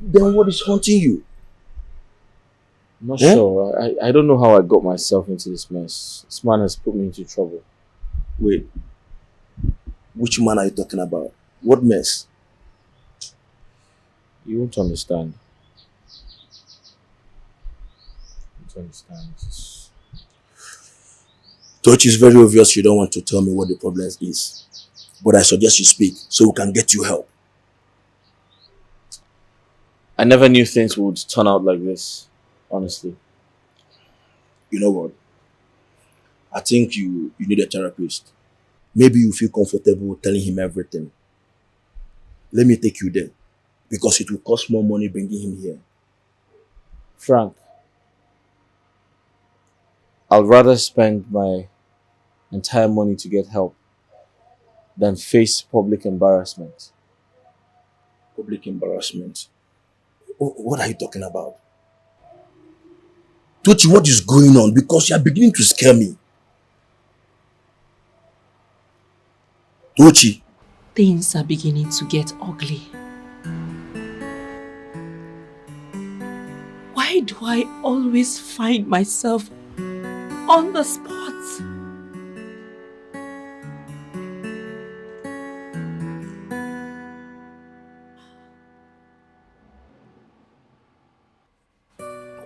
Then what is haunting you? I'm not sure. I don't know how I got myself into this mess. This man has put me into trouble. Wait. Which man are you talking about? What mess? You won't understand. You won't understand. Touch, is very obvious you don't want to tell me what the problem is. But I suggest you speak so we can get you help. I never knew things would turn out like this, honestly. You know what? I think you need a therapist. Maybe you feel comfortable telling him everything. Let me take you there. Because it will cost more money bringing him here. Frank, I'd rather spend my entire money to get help than face public embarrassment. Public embarrassment? What are you talking about? Tochi, what is going on? Because you are beginning to scare me. Tochi. Things are beginning to get ugly. Why do I always find myself on the spot?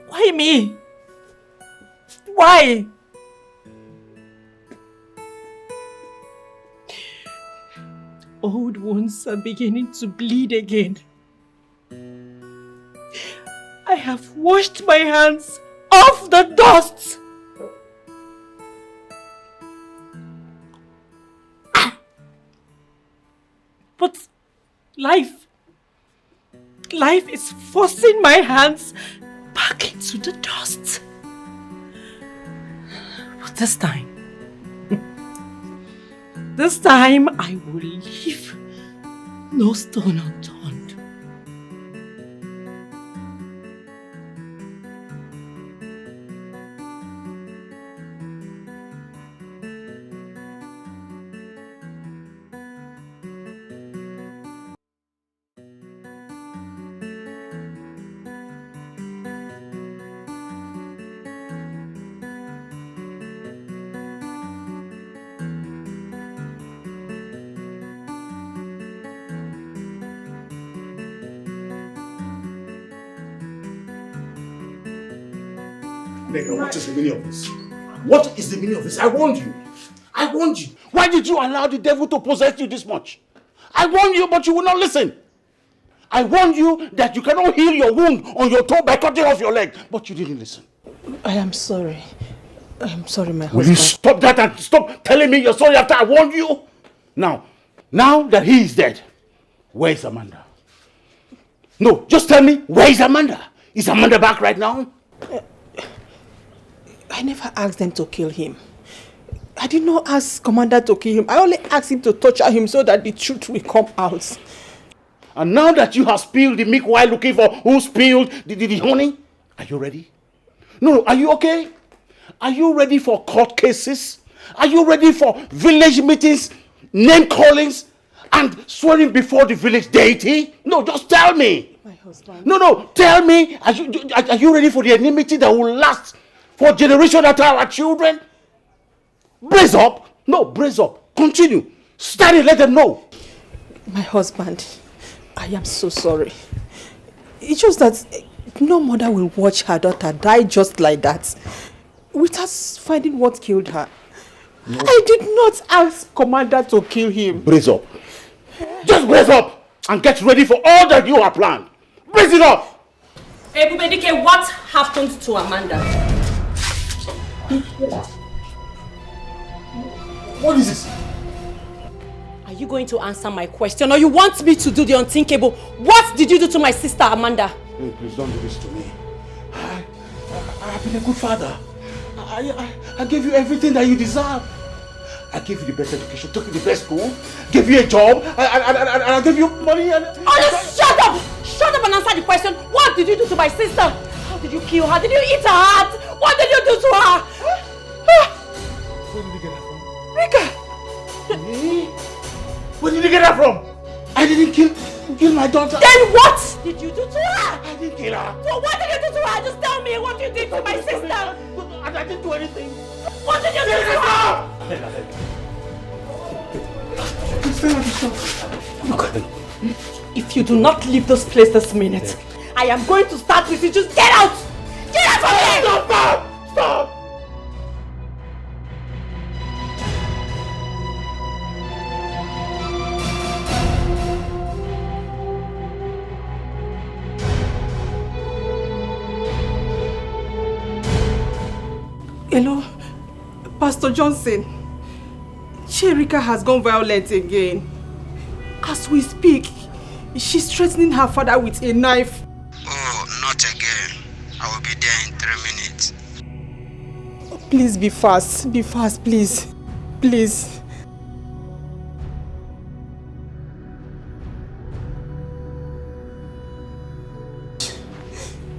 Why me? Why? Old wounds are beginning to bleed again. I have washed my hands off the dust. But life is forcing my hands back into the dust. But this time I will leave no stone unturned. What is the meaning of this? What is the meaning of this? I warned you. I warned you. Why did you allow the devil to possess you this much? I warned you, but you will not listen. I warned you that you cannot heal your wound on your toe by cutting off your leg, but you didn't listen. I am sorry. I am sorry, my Will husband. you stop that and stop telling me you're sorry after I warned you? Now that he is dead, where is Amanda? No, just tell me, where is Amanda? Is Amanda back right now? I never asked them to kill him. I did not ask Commander to kill him. I only asked him to torture him so that the truth will come out. And now that you have spilled the milk while looking for who spilled the honey, are you ready? No, are you okay? Are you ready for court cases? Are you ready for village meetings, name callings, and swearing before the village deity? No, just tell me. My husband. No, tell me, are you ready for the enmity that will last for generation after our children? Brace up. No, brace up. Continue. Stand it, let them know. My husband, I am so sorry. It's just that no mother will watch her daughter die just like that without finding what killed her. No. I did not ask Commander to kill him. Brace up. Just brace up and get ready for all that you have planned. Brace it up. Dikeh, what happened to Amanda? What is this? Are you going to answer my question or you want me to do the unthinkable? What did you do to my sister Amanda? Hey, please don't do this to me. I've been a good father. I gave you everything that you deserve. I gave you the best education, took you to the best school, gave you a job, and I gave you money and... Oh, shut up! Shut up and answer the question. What did you do to my sister? How did you kill her? Did you eat her heart? What did you do to her? Where did you get that from? Rika! Where did you get that from? I didn't kill... You killed my daughter. Then what did you do to her? I didn't kill her. So what did you do to her? Just tell me what you did to my sister. I didn't do anything. What did you do to her? Look, if you do not leave this place this minute, I am going to start with you. Just get out! Get out from here! Stop! Stop! Hello, Pastor Johnson. Cherika has gone violent again. As we speak, she's threatening her father with a knife. Oh, not again. I will be there in 3 minutes. Please be fast, please. Please.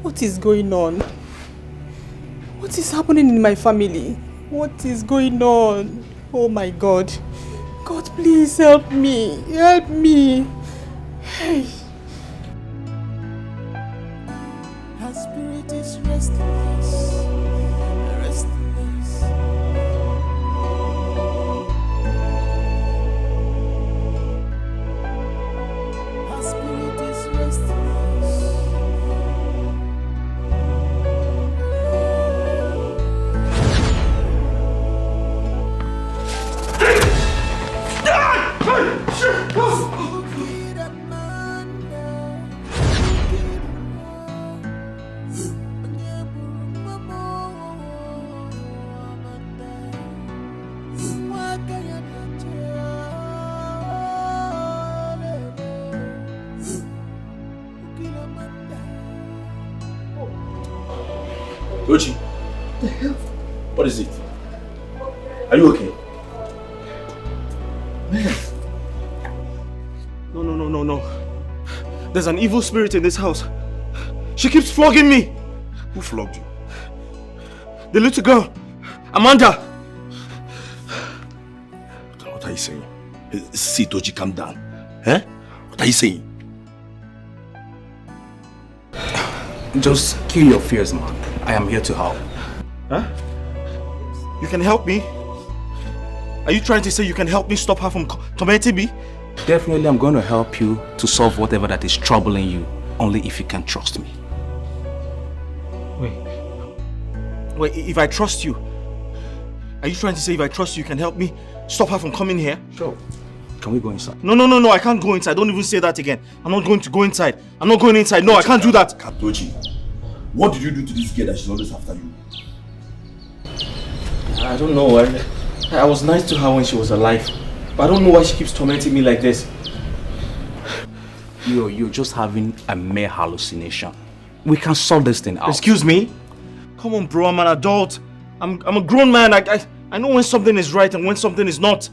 What is going on? What is happening in my family? What is going on? Oh my God. God, please help me. Help me. Hey. Her spirit is restless. Restless. Her spirit is restless. Doji, The hell? what is it? Are you okay? No. There's an evil spirit in this house. She keeps flogging me. Who flogged you? The little girl, Amanda. What are you saying? See, Doji, calm down. Eh? What are you saying? Just kill your fears, man. I am here to help. Huh? You can help me? Are you trying to say you can help me stop her from tormenting me? Definitely, I'm going to help you to solve whatever that is troubling you. Only if you can trust me. Wait, if I trust you, are you trying to say if I trust you, you can help me stop her from coming here? Sure. Can we go inside? No, I can't go inside. Don't even say that again. I'm not going to go inside. I'm not going inside. No, I can't do that. Doji, what did you do to this girl that she's always after you? I don't know. I was nice to her when she was alive. But I don't know why she keeps tormenting me like this. You're just having a mere hallucination. We can sort this thing out. Excuse me? Come on, bro. I'm an adult. I'm a grown man. I know when something is right and when something is not.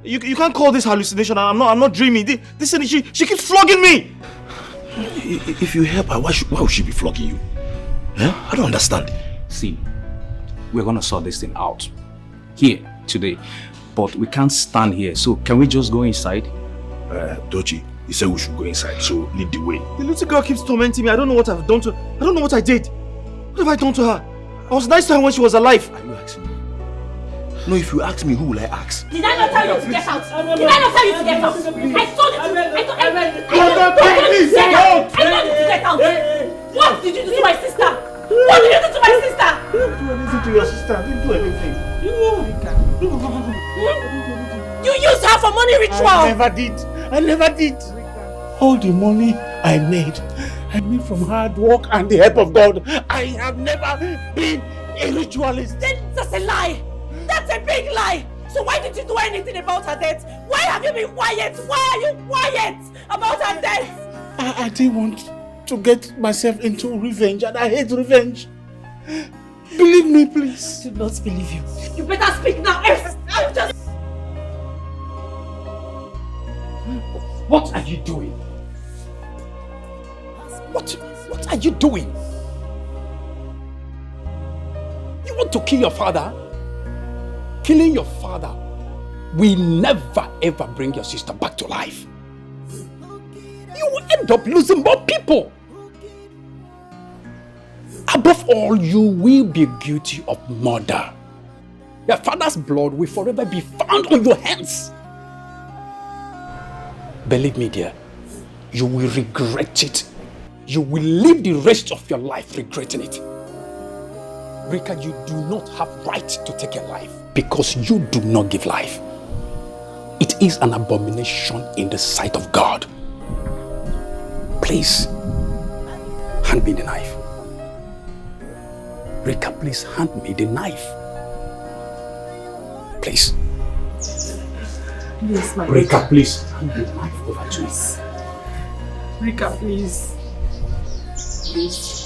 You can't call this hallucination. I'm not dreaming. Listen, she keeps flogging me. If you help her, why would she be flogging you? Huh? I don't understand. See, we're gonna sort this thing out here today, but we can't stand here. So can we just go inside? Doji, you said we should go inside, so lead the way. The little girl keeps tormenting me. I don't know what I've done to her. I don't know what I did. What have I done to her? I was nice to her when she was alive. Are you asking me? No, if you ask me, who will I ask? Did I not tell you to get out? Did I not tell you to get out? I told you to get out. What did you do to my sister? What did you do to my sister? I didn't do anything to your sister. I didn't do anything. You used her for money ritual. I never did. All the money I made from hard work and the help of God. I have never been a ritualist. Then that's a lie. That's a big lie. So why did you do anything about her death? Why have you been quiet? Why are you quiet about her death? I didn't want to get myself into revenge, and I hate revenge. Believe me, please. I do not believe you. You better speak now. I'm just... What are you doing? What are you doing? You want to kill your father? Killing your father will never ever bring your sister back to life. you will end up losing more people. Above all, you will be guilty of murder. Your father's blood will forever be found on your hands. Believe me, dear, you will regret it. You will live the rest of your life regretting it. Rika, you do not have right to take a life because you do not give life. It is an abomination in the sight of God. Please, hand me the knife. Rika, please hand me the knife. Please. Please, my Rika, please hand the knife over to me. Rika, please. Please.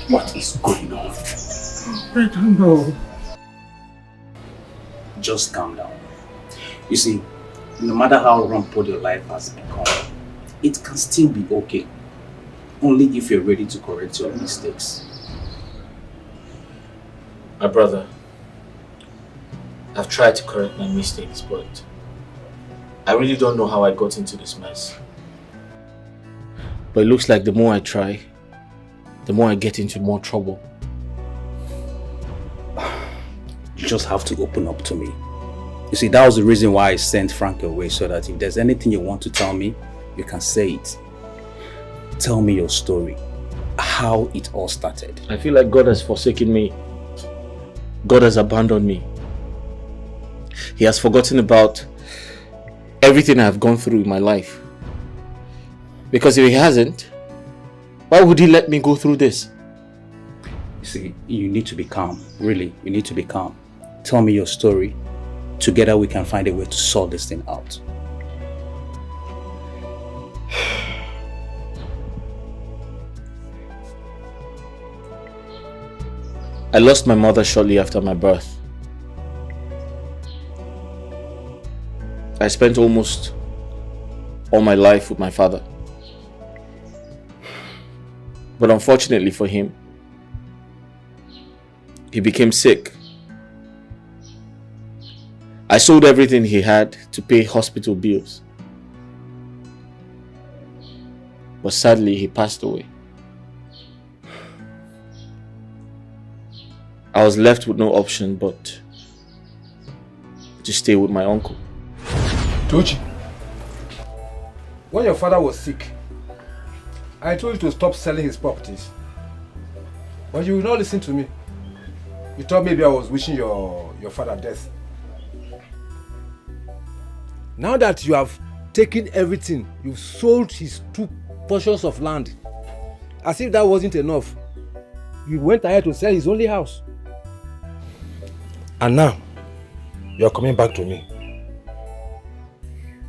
What is going on? I don't know. Just calm down. You see, no matter how rampant your life has become, it can still be okay. Only if you're ready to correct your mistakes. My brother, I've tried to correct my mistakes, but I really don't know how I got into this mess. But it looks like the more I try, the more I get into more trouble. You just have to open up to me. You see, that was the reason why I sent Frank away, so that if there's anything you want to tell me, you can say it. Tell me your story, how it all started. I feel like God has forsaken me. God has abandoned me. He has forgotten about everything I've gone through in my life. Because if He hasn't, why would He let me go through this? You see, you need to be calm. Really, you need to be calm. Tell me your story. Together we can find a way to sort this thing out. I lost my mother shortly after my birth. I spent almost all my life with my father. But unfortunately for him, he became sick. I sold everything he had to pay hospital bills. But sadly, he passed away. I was left with no option but to stay with my uncle. Tochi, when your father was sick, I told you to stop selling his properties. But you will not listen to me. You thought maybe I was wishing your father death. Now that you have taken everything, you've sold his 2 portions of land. As if that wasn't enough, you went ahead to sell his only house. And now, you're coming back to me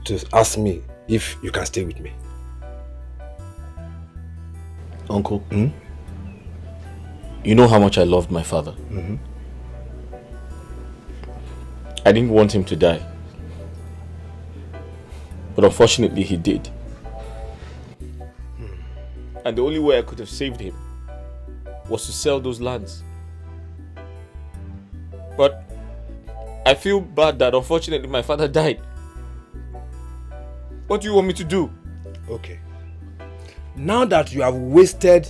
to ask me if you can stay with me. Uncle, you know how much I loved my father. I didn't want him to die. But unfortunately, he did. And the only way I could have saved him was to sell those lands. But I feel bad that unfortunately my father died. What do you want me to do? Okay. Now that you have wasted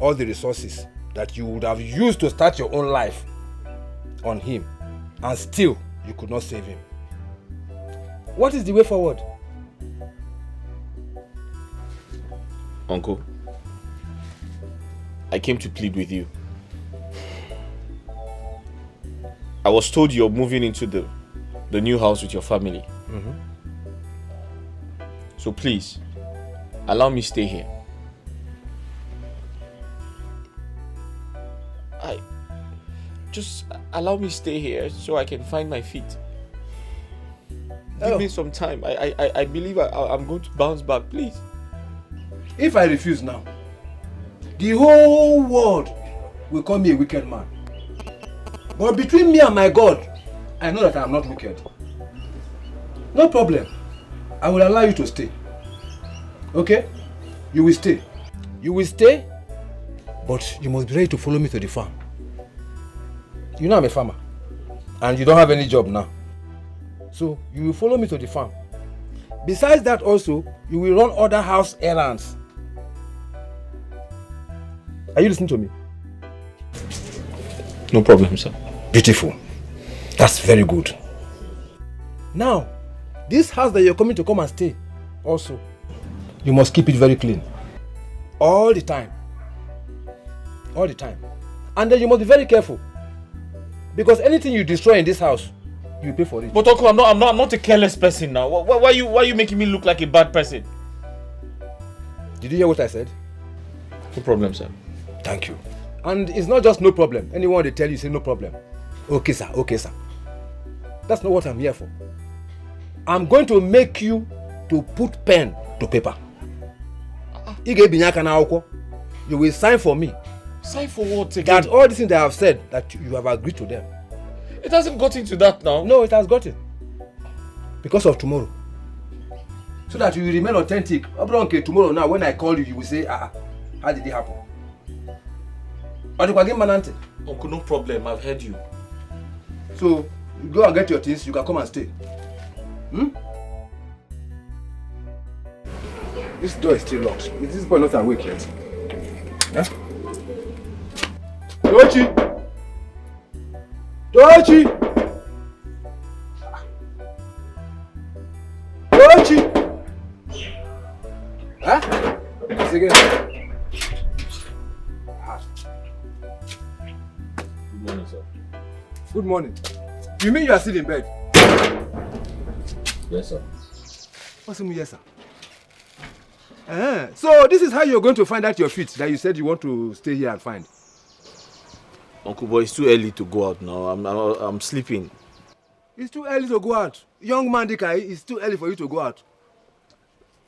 all the resources that you would have used to start your own life on him, and still you could not save him, what is the way forward? Uncle, I came to plead with you. I was told you're moving into the new house with your family. So please, allow me stay here. Just allow me stay here so I can find my feet. Give me some time. I believe I'm going to bounce back, please. If I refuse now, the whole world will call me a wicked man. But between me and my God, I know that I am not wicked. No problem. I will allow you to stay. Okay? You will stay. You will stay, but you must be ready to follow me to the farm. You know I'm a farmer. And you don't have any job now. So you will follow me to the farm. Besides that also, you will run other house errands. Are you listening to me? No problem, sir. Beautiful. That's very good. Now, this house that you're coming to come and stay, also, you must keep it very clean. All the time. All the time. And then you must be very careful. Because anything you destroy in this house, you pay for it. But Uncle, I'm not a careless person now. Why are you making me look like a bad person? Did you hear what I said? No problem, sir. Thank you. And it's not just no problem. Anyone they tell you say no problem. Okay, sir. Okay, sir. That's not what I'm here for. I'm going to make you to put pen to paper. You will sign for me. Sign for what again? That all these things that I have said, that you have agreed to them. It hasn't gotten to that now. No, it has gotten. Because of tomorrow. So that you will remain authentic. Okay, tomorrow now, when I call you, you will say, how did it happen? Uncle, no problem. I've heard you. So, you go and get your things. You can come and stay. This door is still locked. Is this boy not awake yet? Huh? Tochi! Tochi! Tochi! Huh? Once again. Good morning, sir. Good morning. You mean you are still in bed? Yes, sir. What's the yes, sir? So this is how you're going to find out your feet that you said you want to stay here and find. Uncle boy, it's too early to go out now. I'm sleeping. It's too early to go out. Young man Dikeh, it's too early for you to go out.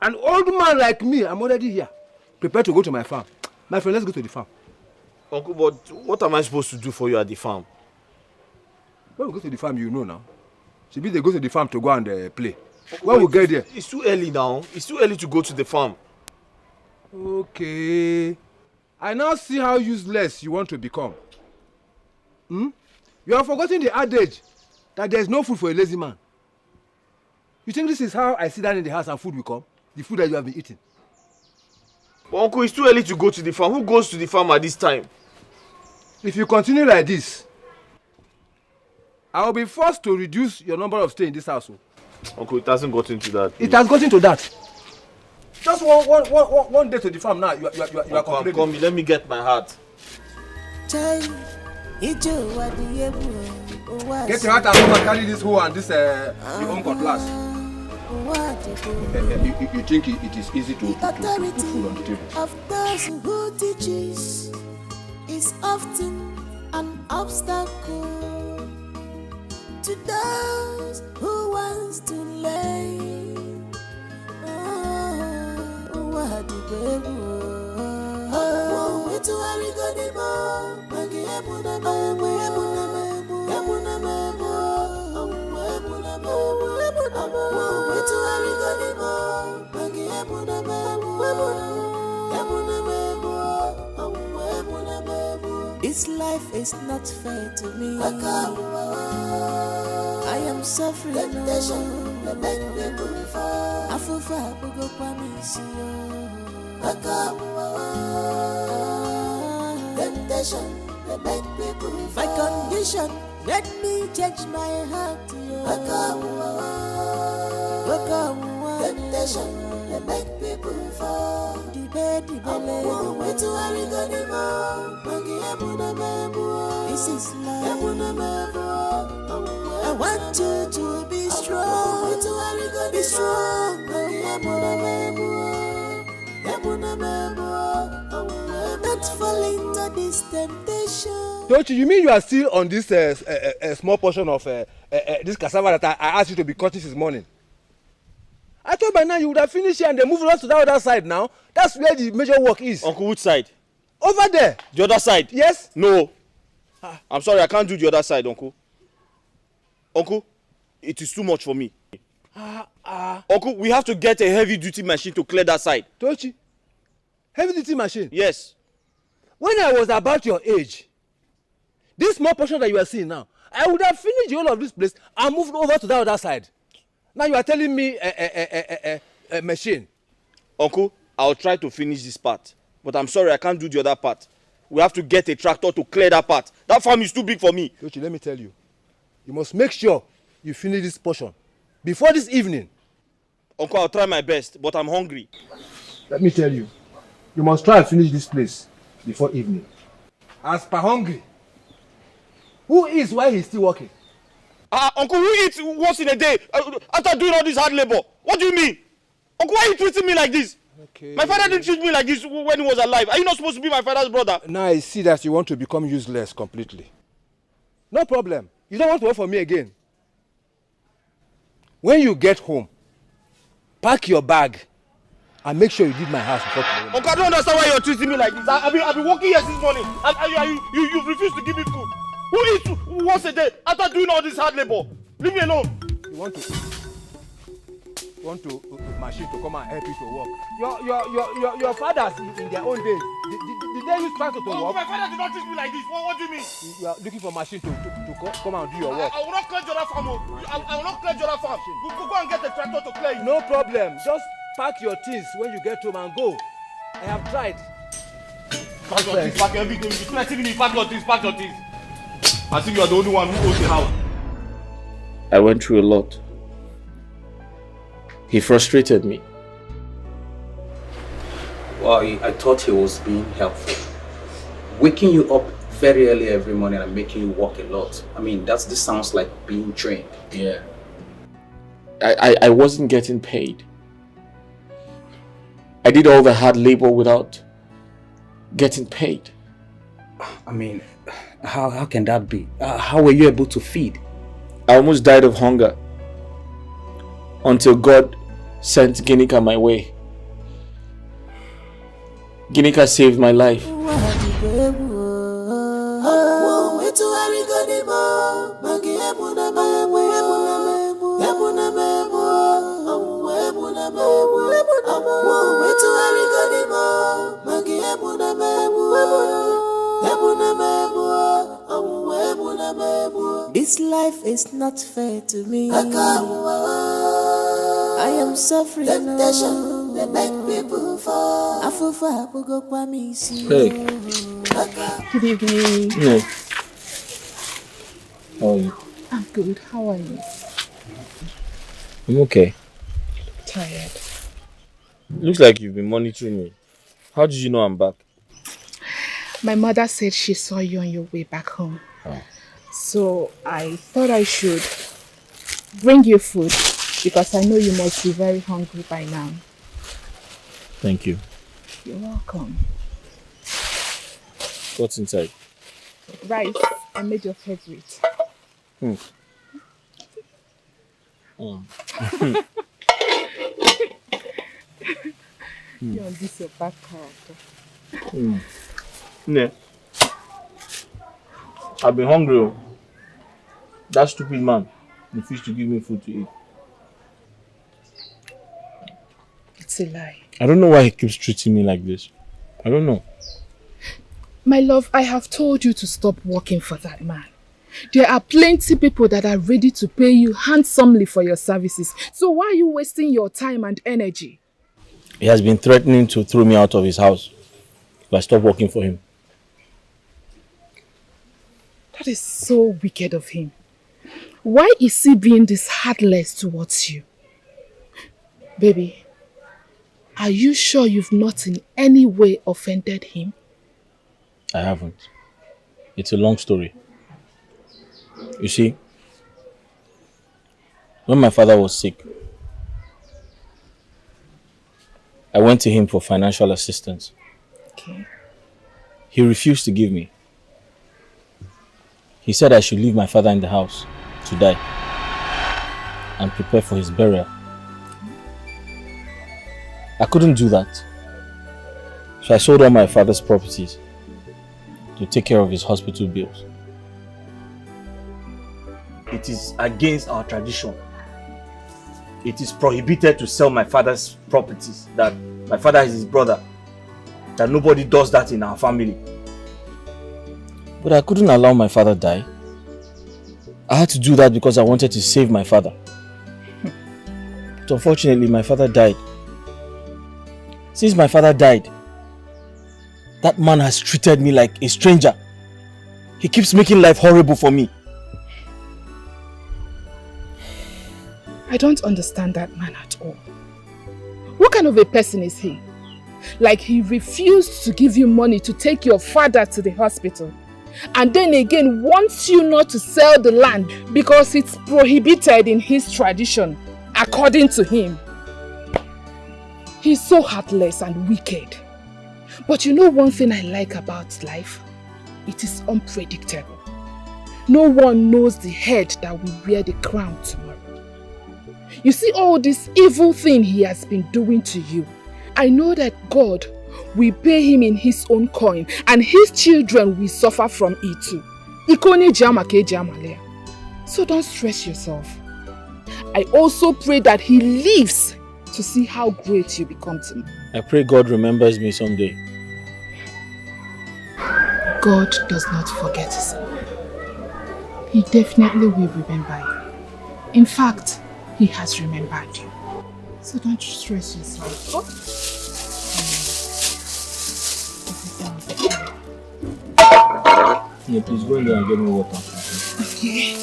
An old man like me, I'm already here. Prepared to go to my farm. My friend, let's go to the farm. Uncle, but what am I supposed to do for you at the farm? When we go to the farm, you know now. Maybe they go to the farm to go and play. When we get there. It's too early now. It's too early to go to the farm. Okay. I now see how useless you want to become. You have forgotten the adage that there is no food for a lazy man. You think this is how I sit down in the house and food will come? The food that you have been eating? But Uncle, it's too early to go to the farm. Who goes to the farm at this time? If you continue like this, I will be forced to reduce your number of stay in this house. Uncle, it hasn't gotten to that. It has gotten to that. Just one day to the farm now, you are complaining. Come, let me get my heart. Get your heart and come and carry this hoe and this your own cutlass. You think it is easy to put food on the table? Of those who teaches is often an obstacle to those who wants to learn. This life is not fair to me. I am suffering. My condition let me change my heart. Temptation they make people fall. This is life. I want you to be strong. Be strong. Not fall into this temptation. Don't you mean you are still on this small portion of this cassava that I asked you to be cutting this morning? I thought by now you would have finished here and then move on to the other side now. That's where the major work is. Uncle, which side? Over there. The other side? Yes. No. I'm sorry, I can't do the other side, Uncle. Uncle, it is too much for me. Uncle, we have to get a heavy-duty machine to clear that side. Tochi, heavy-duty machine? Yes. When I was about your age, This small portion that you are seeing now, I would have finished the whole of this place and moved over to that other side. Now you are telling me a machine. Uncle, I'll try to finish this part. But I'm sorry, I can't do the other part. We have to get a tractor to clear that part. That farm is too big for me. Yoshi, let me tell you. You must make sure you finish this portion before this evening. Uncle, I'll try my best, but I'm hungry. Let me tell you. You must try and finish this place before evening. As per hungry, who eats while he's still working? Uncle, who eats once in a day after doing all this hard labor? What do you mean? Uncle, why are you treating me like this? Okay. My father didn't treat me like this when he was alive. Are you not supposed to be my father's brother? Now I see that you want to become useless completely. No problem. You don't want to work for me again. When you get home, pack your bag and make sure you leave my house before tomorrow. Uncle, I don't understand why you're treating me like this. I've been working here since morning and you've refused to give me food. Who eats once a day after doing all this hard labor? Leave me alone. You want to machine to come and help you to work. Your fathers in their own days, did they use tractor to work? My father did not treat me like this. What do you mean? You are looking for machine to come and do your work. I will not clear your farm. I will not clear your farm. Go and get the tractor to clear you. No problem. Just pack your things when you get home and go. I have tried. Pack your things, pack everything. You threatening me. Pack your things, pack your things. I think you are the only one who owns the house. I went through a lot. He frustrated me. Well, I thought he was being helpful. Waking you up very early every morning and making you work a lot. I mean, this sounds like being trained. Yeah. I wasn't getting paid. I did all the hard labor without getting paid. I mean, how can that be? How were you able to feed? I almost died of hunger until God sent Ginika my way. Ginika saved my life. This life is not fair to me. I am suffering. Temptation, they make people fall. Hey. Good evening. No. How are you? I'm good. How are you? I'm okay. Tired. Looks like you've been monitoring me. How did you know I'm back? My mother said she saw you on your way back home. Oh. So I thought I should bring you food because I know you must be very hungry by now. Thank you. You're welcome. What's inside? Rice. I made your favorite. Hmm. You're on this your back character. Yeah. I've been hungry. Oh. That stupid man refused to give me food to eat. It's a lie. I don't know why he keeps treating me like this. I don't know. My love, I have told you to stop working for that man. There are plenty people that are ready to pay you handsomely for your services. So why are you wasting your time and energy? He has been threatening to throw me out of his house if I stop working for him. That is so wicked of him. Why is he being this heartless towards you? Baby, are you sure you've not in any way offended him? I haven't. It's a long story. You see, when my father was sick, I went to him for financial assistance. Okay. He refused to give me. He said I should leave my father in the house to die and prepare for his burial. I couldn't do that. So I sold all my father's properties to take care of his hospital bills. It is against our tradition. It is prohibited to sell my father's properties. That my father is his brother. That nobody does that in our family. But I couldn't allow my father die. I had to do that because I wanted to save my father. But unfortunately, my father died. Since my father died, that man has treated me like a stranger. He keeps making life horrible for me. I don't understand that man at all. What kind of a person is he? Like he refused to give you money to take your father to the hospital. And then again wants you not to sell the land because it's prohibited in his tradition, according to him. He's so heartless and wicked. But you know one thing I like about life? It is unpredictable. No one knows the head that will wear the crown tomorrow. You see all this evil thing he has been doing to you. I know that God will pay him in his own coin and his children will suffer from it too. So don't stress yourself. I also pray that he lives to see how great you become to me. I pray God remembers me someday. God does not forget his own. He definitely will remember you. In fact, he has remembered you. So don't stress yourself. Oh. Yeah, please go in there and get me water. Okay.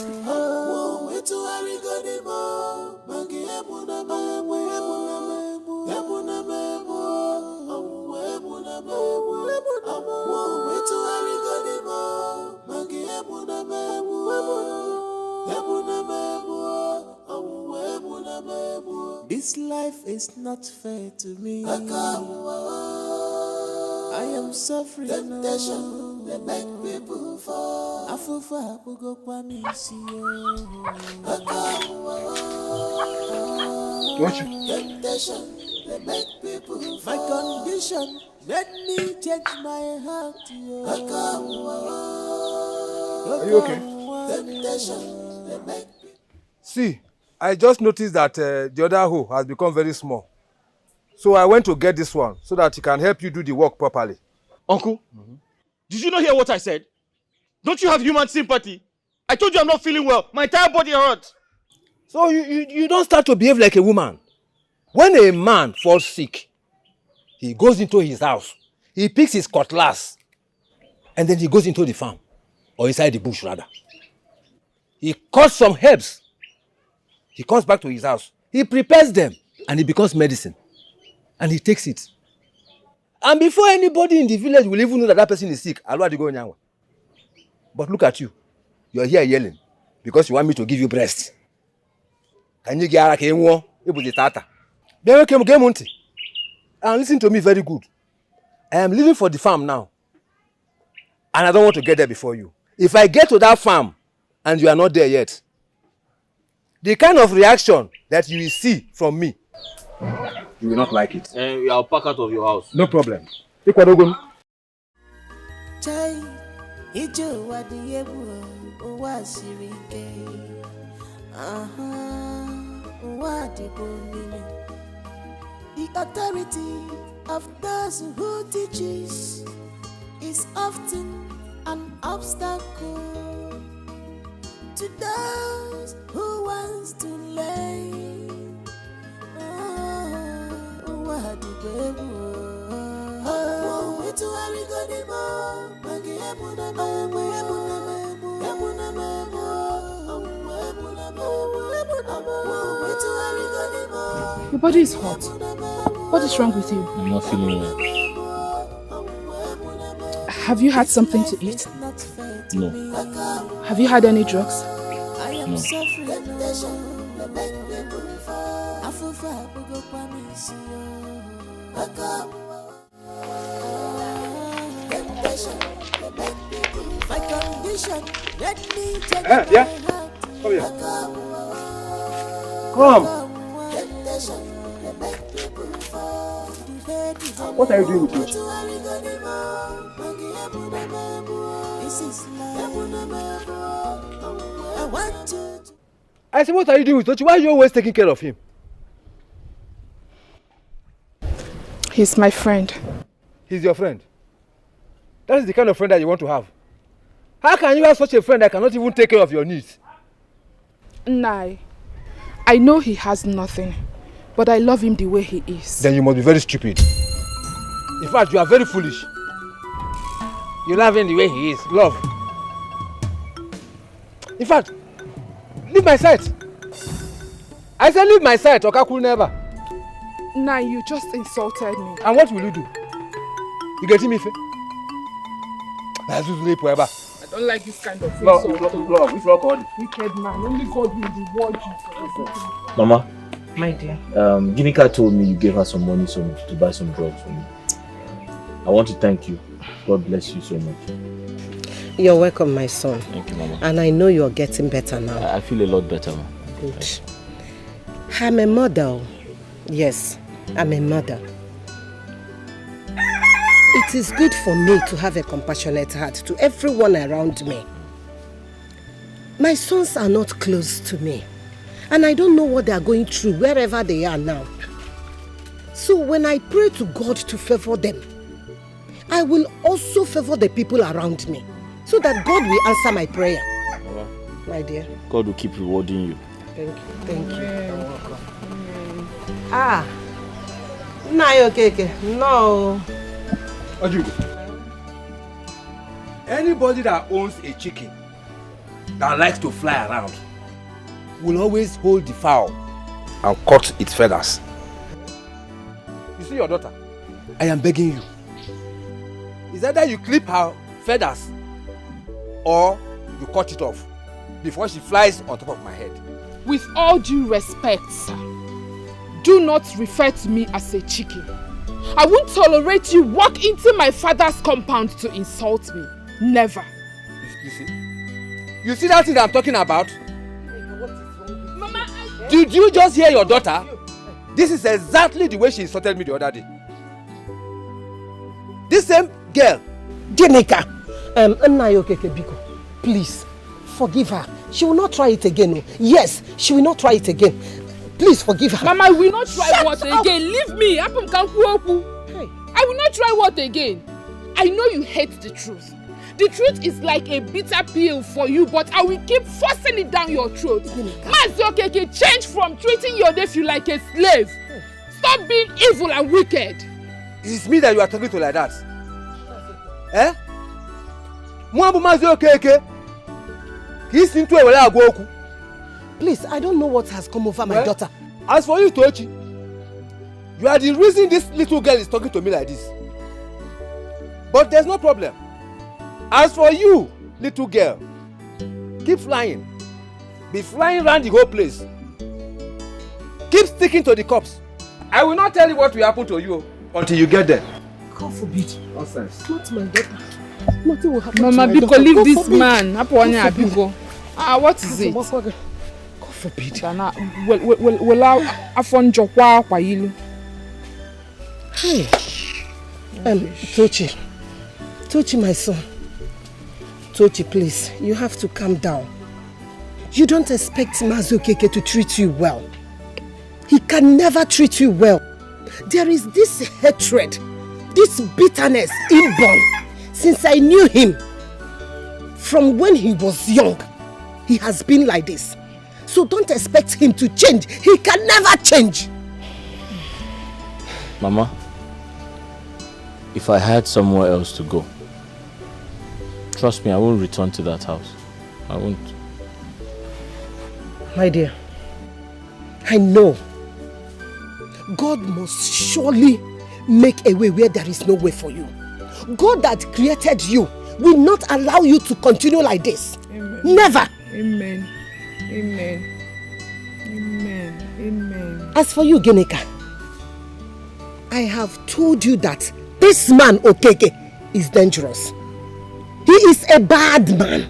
This life is not fair to me. I am suffering. Temptation, they make people fall. I feel for I go Temptation, they make people fall. My condition made me change my heart. Are you okay? Temptation, they make See, I just noticed that the other hoe has become very small. So I went to get this one so that it can help you do the work properly. Uncle, did you not hear what I said? Don't you have human sympathy? I told you I'm not feeling well. My entire body hurts. So you don't start to behave like a woman. When a man falls sick, he goes into his house, he picks his cutlass, and then he goes into the farm, or inside the bush rather. He cuts some herbs. He comes back to his house. He prepares them and it becomes medicine. And he takes it. And before anybody in the village will even know that that person is sick, but look at you. You are here yelling because you want me to give you breast. Can you get a and listen to me very good. I am leaving for the farm now. And I don't want to get there before you. If I get to that farm and you are not there yet, the kind of reaction that you will see from me, you will not like it. I'll pack out of your house. No problem. Chai, ijo wadiebu owasirike. The authority of those who teaches is often an obstacle to those who wants to learn. What the baby? Your body is hot. What is wrong with you? I'm not feeling well. Have you had something to eat? No. Have you had any drugs? No. My condition, let me take yeah. Come here. Come. What are you doing with it? I said, what are you doing with it? Why are you always taking care of him? He's my friend. He's your friend? That is the kind of friend that you want to have. How can you have such a friend that cannot even take care of your needs? Nai, I know he has nothing, but I love him the way he is. Then you must be very stupid. In fact, you are very foolish. You love him the way he is. Love. In fact, leave my sight. I said leave my sight, Okaku never. Nai, you just insulted me. And what will you do? You get me? I don't like this kind of Lord, insult. which Lord called? Wicked man, only God will reward you for everything. Mama. My dear. Ginika told me you gave her some money to buy some drugs for me. I want to thank you. God bless you so much. You're welcome, my son. Thank you, Mama. And I know you're getting better now. I feel a lot better, Mama. Good. I'm a mother. Yes, I'm a mother. It is good for me to have a compassionate heart to everyone around me. My sons are not close to me. And I don't know what they are going through wherever they are now. So when I pray to God to favor them, I will also favor the people around me. So that God will answer my prayer. Mama, my dear. God will keep rewarding you. Thank you. Thank you. Ah. No, okay. No. Ojugo. Anybody that owns a chicken that likes to fly around will always hold the fowl and cut its feathers. You see your daughter? I am begging you. Is either you clip her feathers or you cut it off before she flies on top of my head. With all due respect, sir, do not refer to me as a chicken. I won't tolerate you walk into my father's compound to insult me. Never. You see? You see that thing I'm talking about? Mama, did you just hear your daughter? This is exactly the way she insulted me the other day. This same girl. Jenica, Biko, please forgive her. She will not try it again. No. Yes, she will not try it again. Please forgive her. Mama, I will not try what again. Leave me. I will not try what again. I know you hate the truth. The truth is like a bitter pill for you, but I will keep forcing it down your throat. Mazokeke, change from treating your nephew like a slave. Stop being evil and wicked. It's me that you are talking to like that. Eh? Mwambu Mazokeke. Please, I don't know what has come over my daughter. As for you, Tochi, you are the reason this little girl is talking to me like this. But there's no problem. As for you, little girl, keep flying. Be flying around the whole place. Keep sticking to the cops. I will not tell you what will happen to you until you get there. God forbid. Nonsense. Not my daughter. Nothing will happen Mama, to my daughter. leave this man. What is it? God forbid. Hey. Tochi, my son. Tochi, please, you have to calm down. You don't expect Mazokeke to treat you well. He can never treat you well. There is this hatred, this bitterness inborn since I knew him. From when he was young, he has been like this. So don't expect him to change. He can never change. Mama, if I had somewhere else to go, trust me, I won't return to that house. I won't. My dear, I know God must surely make a way where there is no way for you. God that created you will not allow you to continue like this. Amen. Never. Amen. Amen. Amen. Amen. As for you, Ginika, I have told you that this man, Okeke, is dangerous. He is a bad man.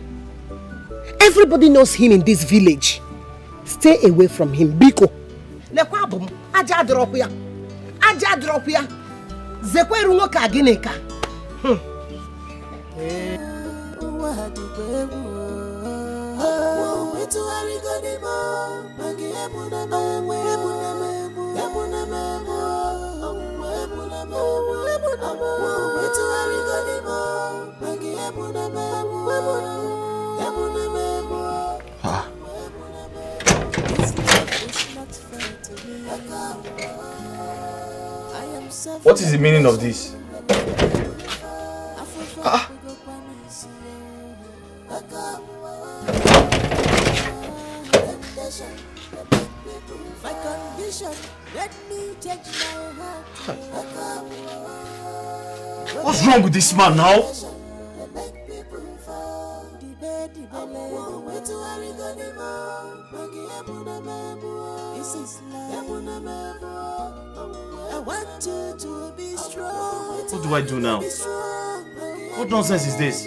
Everybody knows him in this village. Stay away from him, Biko. Aja drop ya. Zekweru nwoke Ginika. Ah. What is the meaning of this? Ah. My condition, let me change my heart. What's wrong with this man now? I want you to be strong. What do I do now? What nonsense is this?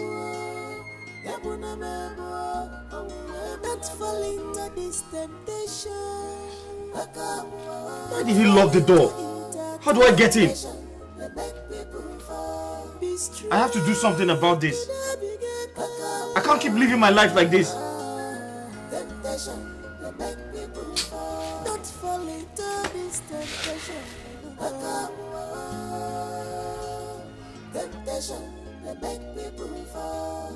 Not fall into this temptation. Why did he lock the door? How do I get in? I have to do something about this. I can't keep living my life like this. Don't fall into this temptation. Temptation, they make people fall.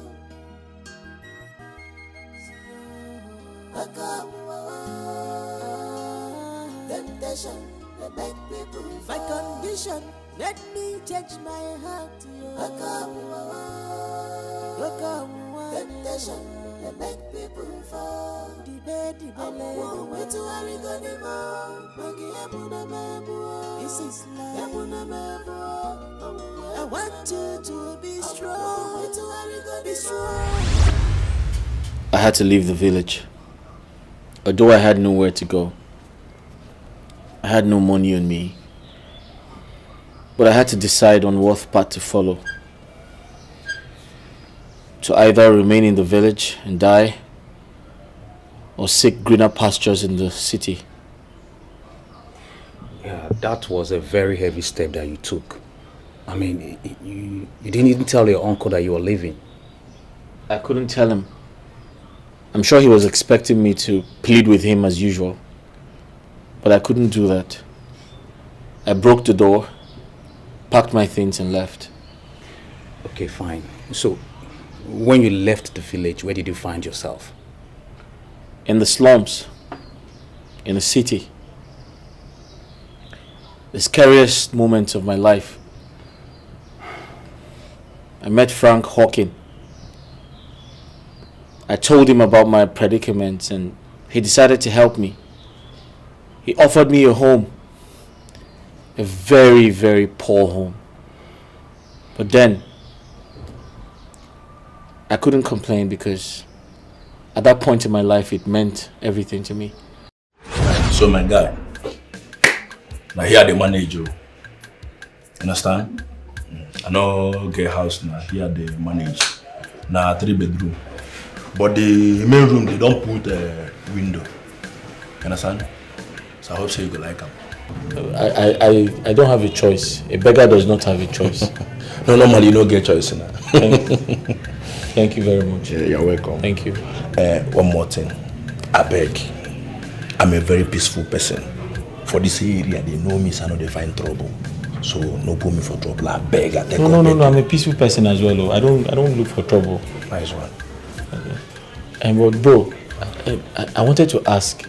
Temptation, they make people fall. My condition, let me change my heart. Temptation, they make people fall. This is life. I want you to be strong. Be strong. I had to leave the village. Although I had nowhere to go. I had no money on me. But I had to decide on what path to follow. To either remain in the village and die, or seek greener pastures in the city. Yeah, that was a very heavy step that you took. I mean, you didn't even tell your uncle that you were leaving. I couldn't tell him. I'm sure he was expecting me to plead with him as usual. But I couldn't do that. I broke the door, packed my things and left. Okay, fine. So, when you left the village, where did you find yourself? In the slums, in the city. The scariest moments of my life. I met Frank Hawking. I told him about my predicament and he decided to help me. He offered me a home. A very, very poor home. But then, I couldn't complain because at that point in my life, it meant everything to me. So my guy, now here the manager. Understand? I know get house now, here they manage. Now 3-bedroom. But the main room, they don't put a window. You understand? So I hope so you go like them. I don't have a choice. A beggar does not have a choice. No, normally you don't get choice now. Thank you very much. Yeah, you're welcome. Thank you. One more thing. I beg. I'm a very peaceful person. For this area, they know me, so I know they find trouble. So no put me for trouble. I beg. I take No. I'm a peaceful person as well. I don't look for trouble. Nice one. And but bro, I wanted to ask,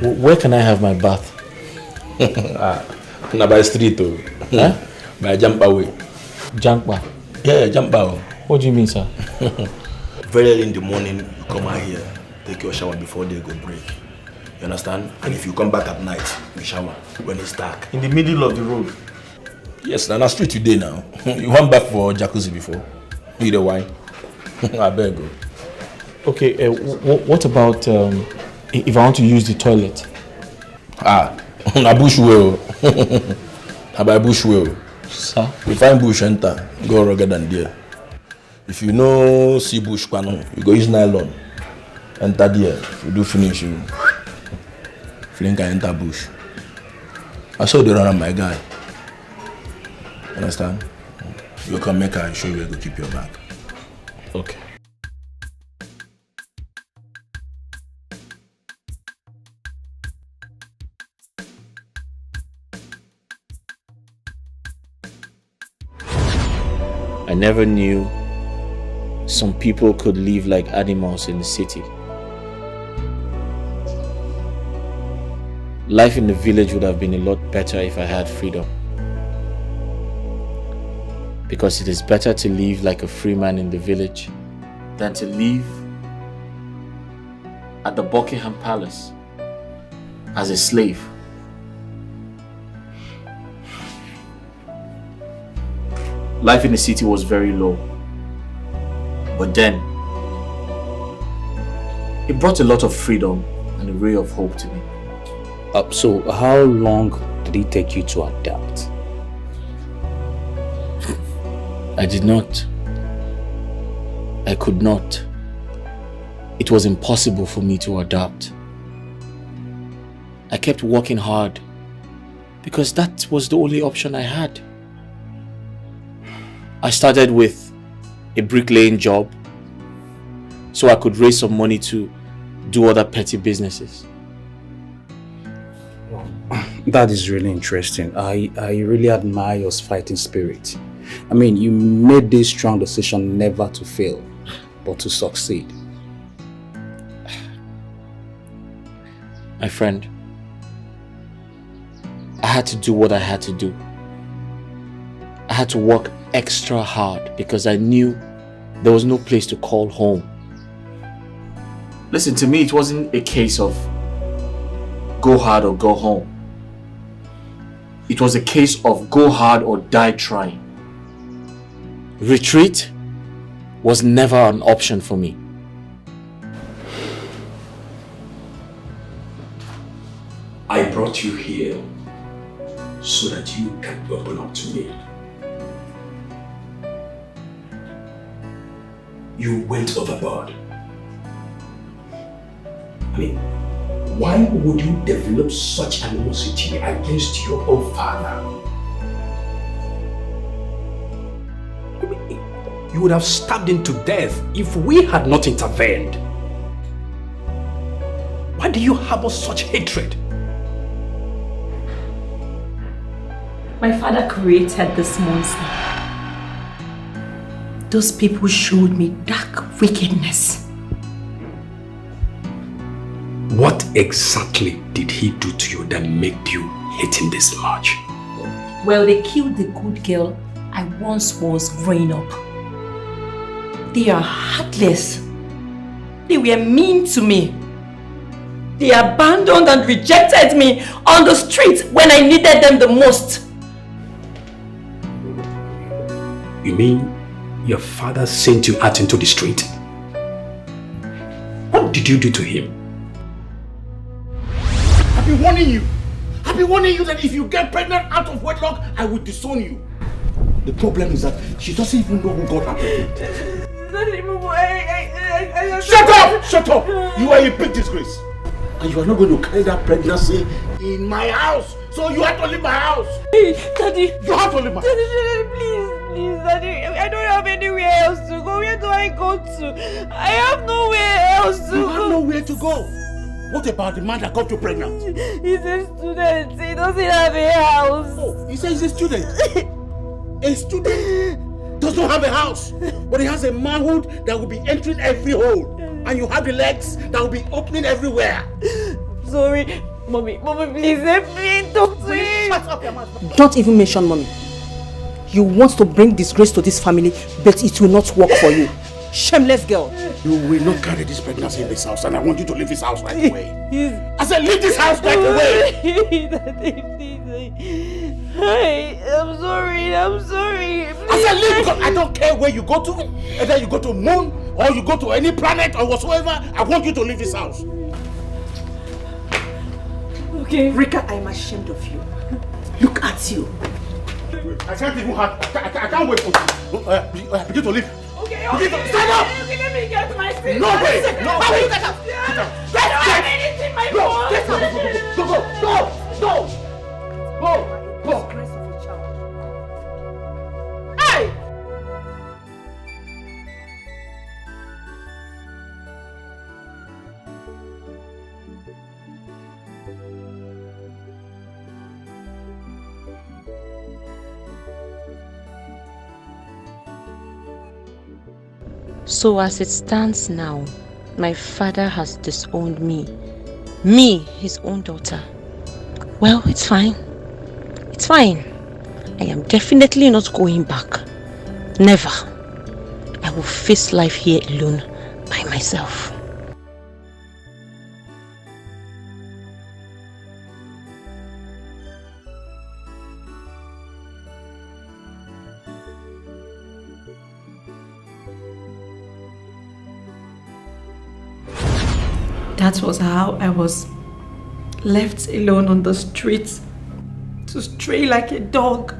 where can I have my bath? Na by street though. Huh? By Jampa way. Jampa? Yeah, Jampa. What do you mean, sir? Very early in the morning, you come out here, take your shower before they go break. You understand? And if you come back at night, you shower when it's dark. In the middle of the road? Yes, na street today now. You went back for jacuzzi before? Need a wine? I beg you. Okay, what about if I want to use the toilet? Na bush well. Na by bush well. Sir? You find bush enter, go rugged than there. If you know see bush pano, you go use nylon. Enter there. You do finish you. Flink and enter bush. I saw the run my guy. Understand? You can make her show you where to keep your bag. Okay. I never knew some people could live like animals in the city. Life in the village would have been a lot better if I had freedom. Because it is better to live like a free man in the village than to live at the Buckingham Palace as a slave. Life in the city was very low. But then, it brought a lot of freedom and a ray of hope to me. So how long did it take you to adapt? I did not. I could not. It was impossible for me to adapt. I kept working hard because that was the only option I had. I started with a bricklaying job so I could raise some money to do other petty businesses. That is really interesting. I really admire your fighting spirit. I mean, you made this strong decision never to fail, but to succeed. My friend, I had to do what I had to do. I had to work extra hard because I knew there was no place to call home. Listen, to me, it wasn't a case of go hard or go home. It was a case of go hard or die trying. Retreat was never an option for me. I brought you here so that you can open up to me. You went overboard. I mean, why would you develop such animosity against your own father? You would have stabbed him to death if we had not intervened. Why do you harbor such hatred? My father created this monster. Those people showed me dark wickedness. What exactly did he do to you that made you hate him this much? Well, they killed the good girl I once was growing up. They are heartless. They were mean to me. They abandoned and rejected me on the street when I needed them the most. You mean your father sent you out into the street? What did you do to him? I've been warning you. I've been warning you that if you get pregnant out of wedlock, I will disown you. The problem is that she doesn't even know who got her pregnant. Shut up! Shut up! You are a big disgrace. And you are not going to carry that pregnancy in my house. So you have to leave my house. Daddy. You have to leave my house. Daddy, please, Daddy. I don't have anywhere else to go. Where do I go to? I have nowhere else to go. You have nowhere to go. What about the man that got you pregnant? He's a student. He doesn't have a house. Oh, he says he's a student. A student does not have a house, but he has a manhood that will be entering every hole. And you have the legs that will be opening everywhere. Sorry. Mommy, please help me. Talk to him. Shut up your mouth. Don't even mention mommy. You want to bring disgrace to this family, but it will not work for you. Shameless girl. You will not carry this pregnancy in this house, and I want you to leave this house right away. I said leave this house right away. Daddy, please. I'm sorry. I said leave because I don't care where you go to. Either you go to moon or you go to any planet or whatsoever. I want you to leave this house. Okay. Rika, I'm ashamed of you. Look at you. I can't even have. I can't wait for you. Begin to leave. Okay. Stand up! Okay, let me get my things. No way! No way! Get out! I don't have anything, my phone! Go! Hey! So as it stands now, my father has disowned me. Me, his own daughter. Well, it's fine. It's fine. I am definitely not going back. Never. I will face life here alone by myself. That was how I was left alone on the streets to stray like a dog.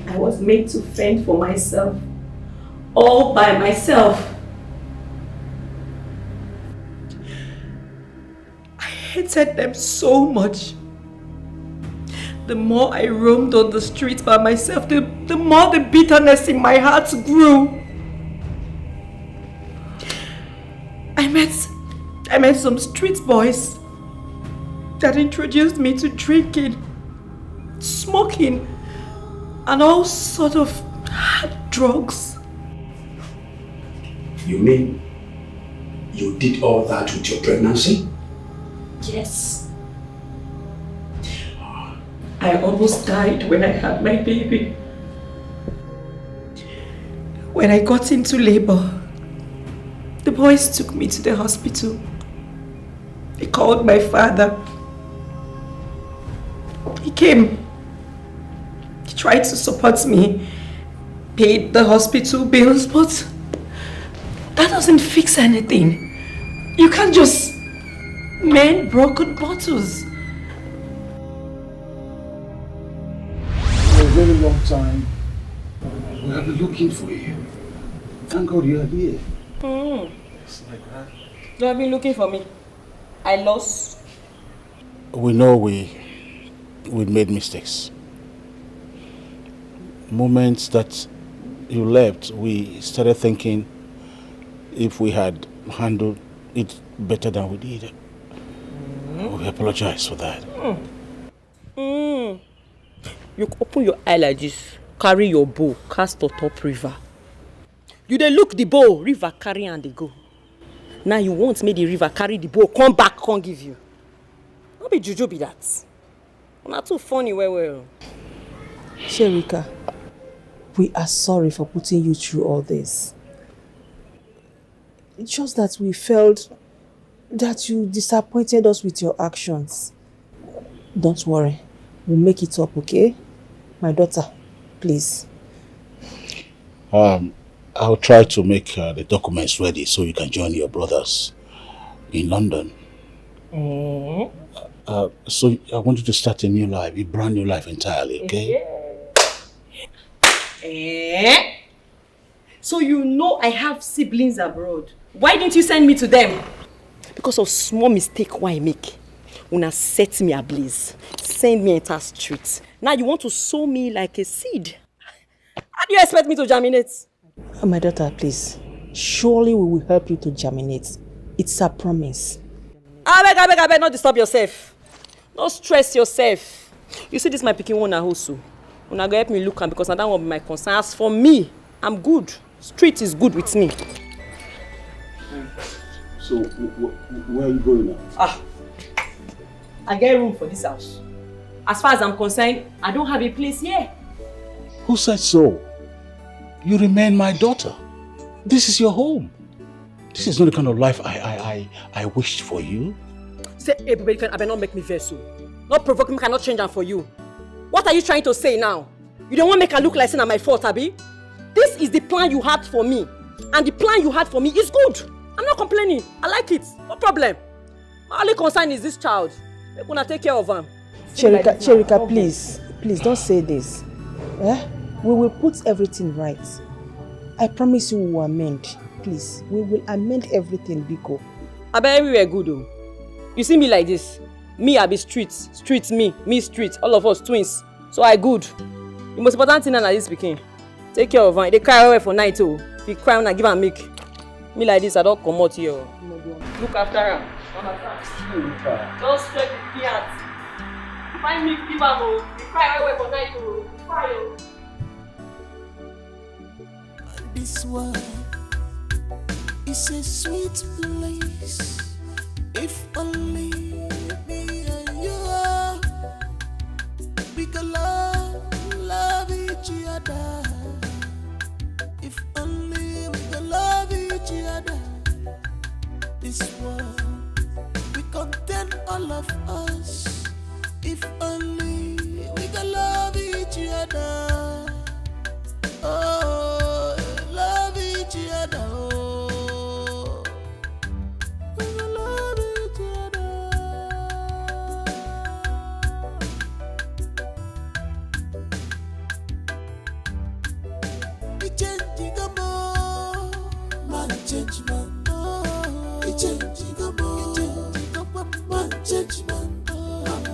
I was made to fend for myself, all by myself. I hated them so much. The more I roamed on the streets by myself, the more the bitterness in my heart grew. I met some street boys that introduced me to drinking, smoking, and all sort of hard drugs. You mean you did all that with your pregnancy? Yes. I almost died when I had my baby. When I got into labor, the boys took me to the hospital. They called my father. He came. He tried to support me, paid the hospital bills, but that doesn't fix anything. You can't just mend broken bottles. For a very long time, we have been looking for you. Thank God you are here. It's like that. You have been looking for me. I lost. We know we made mistakes. Moments that you left, we started thinking if we had handled it better than we did. We apologize for that. You open your eye like this, carry your bow, cast on top river. You dey look the bow, river carry and they go. Now you want me the river carry the bow, come back, can't give you. No be juju be that. Not too funny, well. Sherika, we are sorry for putting you through all this. It's just that we felt that you disappointed us with your actions. Don't worry, we'll make it up, okay? My daughter, please. I'll try to make the documents ready so you can join your brothers in London. So I want you to start a new life, a brand new life entirely, okay? So you know I have siblings abroad. Why didn't you send me to them? Because of small mistake why I make. Una set me ablaze. Send me enter streets. Now you want to sow me like a seed. How do you expect me to germinate? My daughter, please. Surely we will help you to germinate. It's a promise. I beg, not disturb yourself. Don't stress yourself. You see this my picking one also. Una go help me look am because I don't want my concerns. For me, I'm good. Street is good with me. So, where are you going now? I get room for this house. As far as I'm concerned, I don't have a place here. Who said so? You remain my daughter. This is your home. This is not the kind of life I wished for you. Say, hey, baby, I better not make me vex so. Not provoke me, cannot change them for you. What are you trying to say now? You don't want to make her look like saying my fault, Abi? This is the plan you had for me. And the plan you had for me is good. I'm not complaining. I like it. No problem. My only concern is this child. They're going to take care of him. Cherika, please. Please, don't say this. We will put everything right. I promise you we will amend. Please, we will amend everything, Biko. I bet everywhere good, though. You see me like this. Me, I be streets. Streets, me streets. All of us twins. So I good. The most important thing now is this speaking. Take care of her. They cry away for night, too. If you cry when I give her milk. Me like this, I don't come out here. Look after her. Don't stress the kids. Find milk, give her. They cry away for night, too. Cry, this world is a sweet place. If only me and you, we can love each other. If only we can love each other. This world we contain all of us. If only we can love each other. Oh, love each other. Oh, we can love each other. We change the more, man change man. Oh, we change the more, man change man.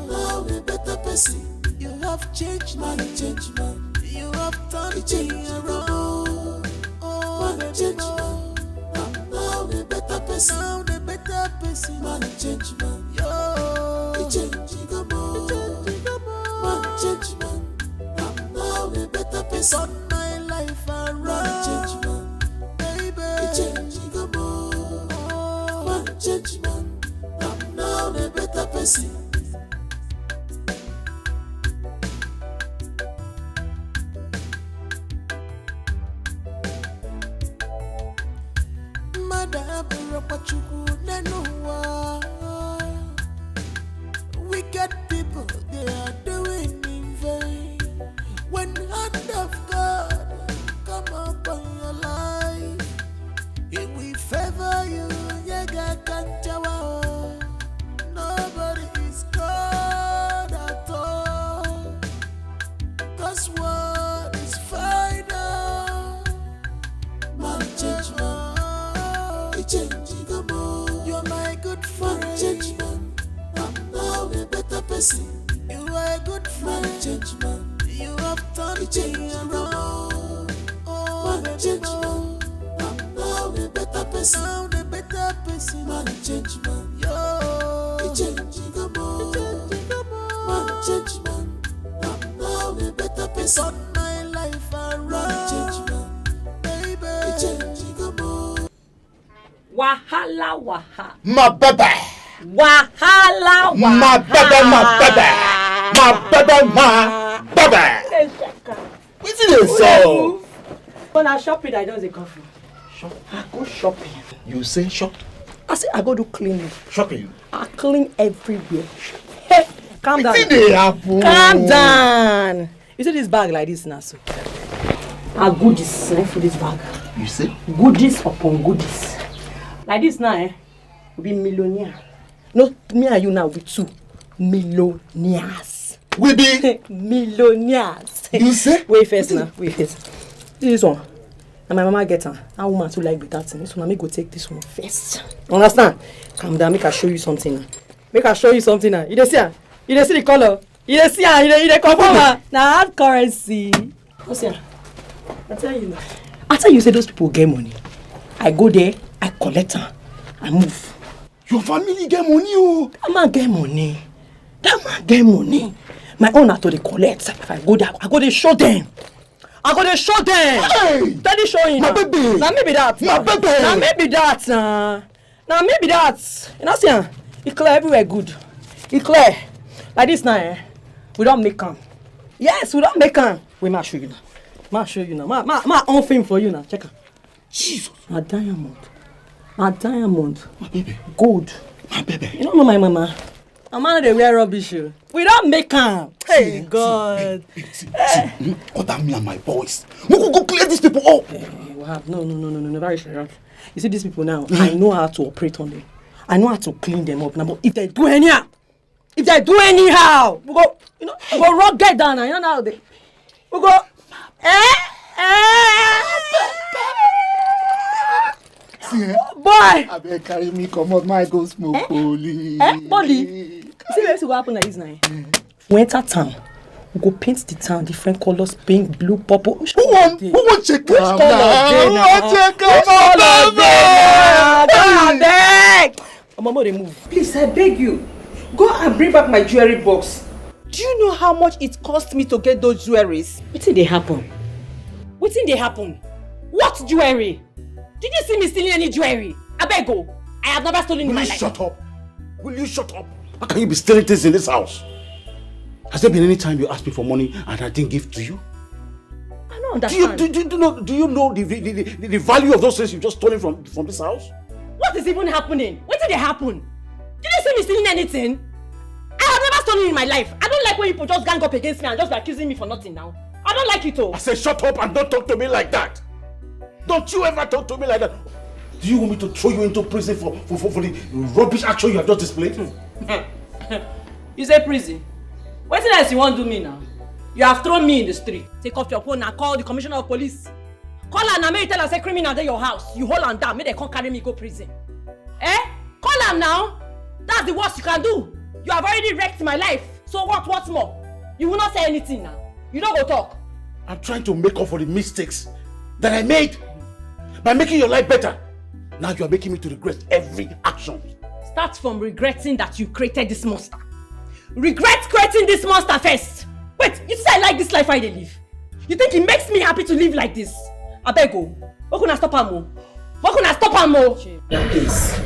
Now a better person. You have changed man, change man. You have turned me around. Oh, man change man. I'm now a better person. Now a better person. Man change man. Yo, we change the more. Man change man. I'm now a better person. Turn my life around. Man change man. Baby, we change the more. Man change man. I'm now a better person. Wicked people, they are doing in vain. When hand of God come upon your life, it will favor you. Nobody is God at all. Cause what is final? Man change man. He changing the more. You're my good friend. Man change man. I'm now a better person. You are a good friend. Man change man. You have turned me around. Oh, man change man. I'm now a better person. Now a better person. Man change man. Yo, he changing the more. Man change man. I'm now a better person. Turn my life around. Man change man. Baby, he changing the more. Wahala waha. My baby. Wahala waha. My baby, my baby. My baby, my baby. What's it so? When I shopping, I just go for. Shop. I go shopping. You say shop? I say I go do cleaning. Shopping? I clean everywhere. Hey, calm down. Calm down. You see this bag like this now, so. I goodies for this bag. You say? Goodies upon goodies. Like this now, we be millionaire. No, me and you now we two millionaires. We be millionaires. You say? Wait first now. Wait first. This one. And my mama get her. That woman too like better thing. This one, I go take this one first. Understand? Calm down. Make I show you something now. Make I show you something now. You dey see her? You dey see the color? You dey see her? You dey confirm her? Now hard currency. What's here? I tell you now. After you say those people get money, I go there, I collect her, I move. Your family get money, oh. That man get money. That man get money. My own are to the collect. If I go there, I go there show them. I go there show them. Hey! Daddy showing. My baby. Now maybe that. My baby. Now maybe that. Now maybe that. You know see, it clear everywhere good. It clear. Like this now, we don't make them. Yes, we don't make them. We might show you now. Ma show you now. Ma own film for you now. Check it. Jesus. My diamond. My diamond. My baby. Gold. My baby. You don't know my mama. My mama they wear rubbish. We don't make them. Hey God. See, order me and my boys. We could go clear these people up. No. Very serious. You see these people now. I know how to operate on them. I know how to clean them up now. But if they do anyhow, we go. You know, we go rock get down now. You know how they. We go. Boy! I beg carry me come out my go smoke police. Body. See what happen like this now. We enter town. We go paint the town different colors, pink, blue, purple. Who want check which color dey now? Mama, they move. Please, I beg you. Go and bring back my jewelry box. Do you know how much it cost me to get those jewelries? Wetin dey happen? What jewelry? Did you see me stealing any jewelry? I beg you. I have never stolen in my life. Will you shut up? Will you shut up? How can you be stealing things in this house? Has there been any time you asked me for money and I didn't give to you? I don't understand. Do you know the value of those things you've just stolen from this house? What is even happening? What did it happen? Did you see me stealing anything? I have never stolen in my life. I don't like when people just gang up against me and just be accusing me for nothing now. I don't like it all. I said shut up and don't talk to me like that. Don't you ever talk to me like that. Do you want me to throw you into prison for the rubbish action you have just displayed? You say prison? What else you want to do me now? You have thrown me in the street. Take off your phone and call the commissioner of police. Call her now, may you tell her say criminal at your house. You hold her down, may they come carry me go prison. Eh? Call her now. That's the worst you can do. You have already wrecked my life. So what's more? You will not say anything now. You don't go talk. I'm trying to make up for the mistakes that I made by making your life better. Now you are making me to regret every action. Start from regretting that you created this monster. Regret creating this monster first. Wait, you say I like this life I live? You think it makes me happy to live like this? I beg you. What can I stop her more? What can I stop her more? Please.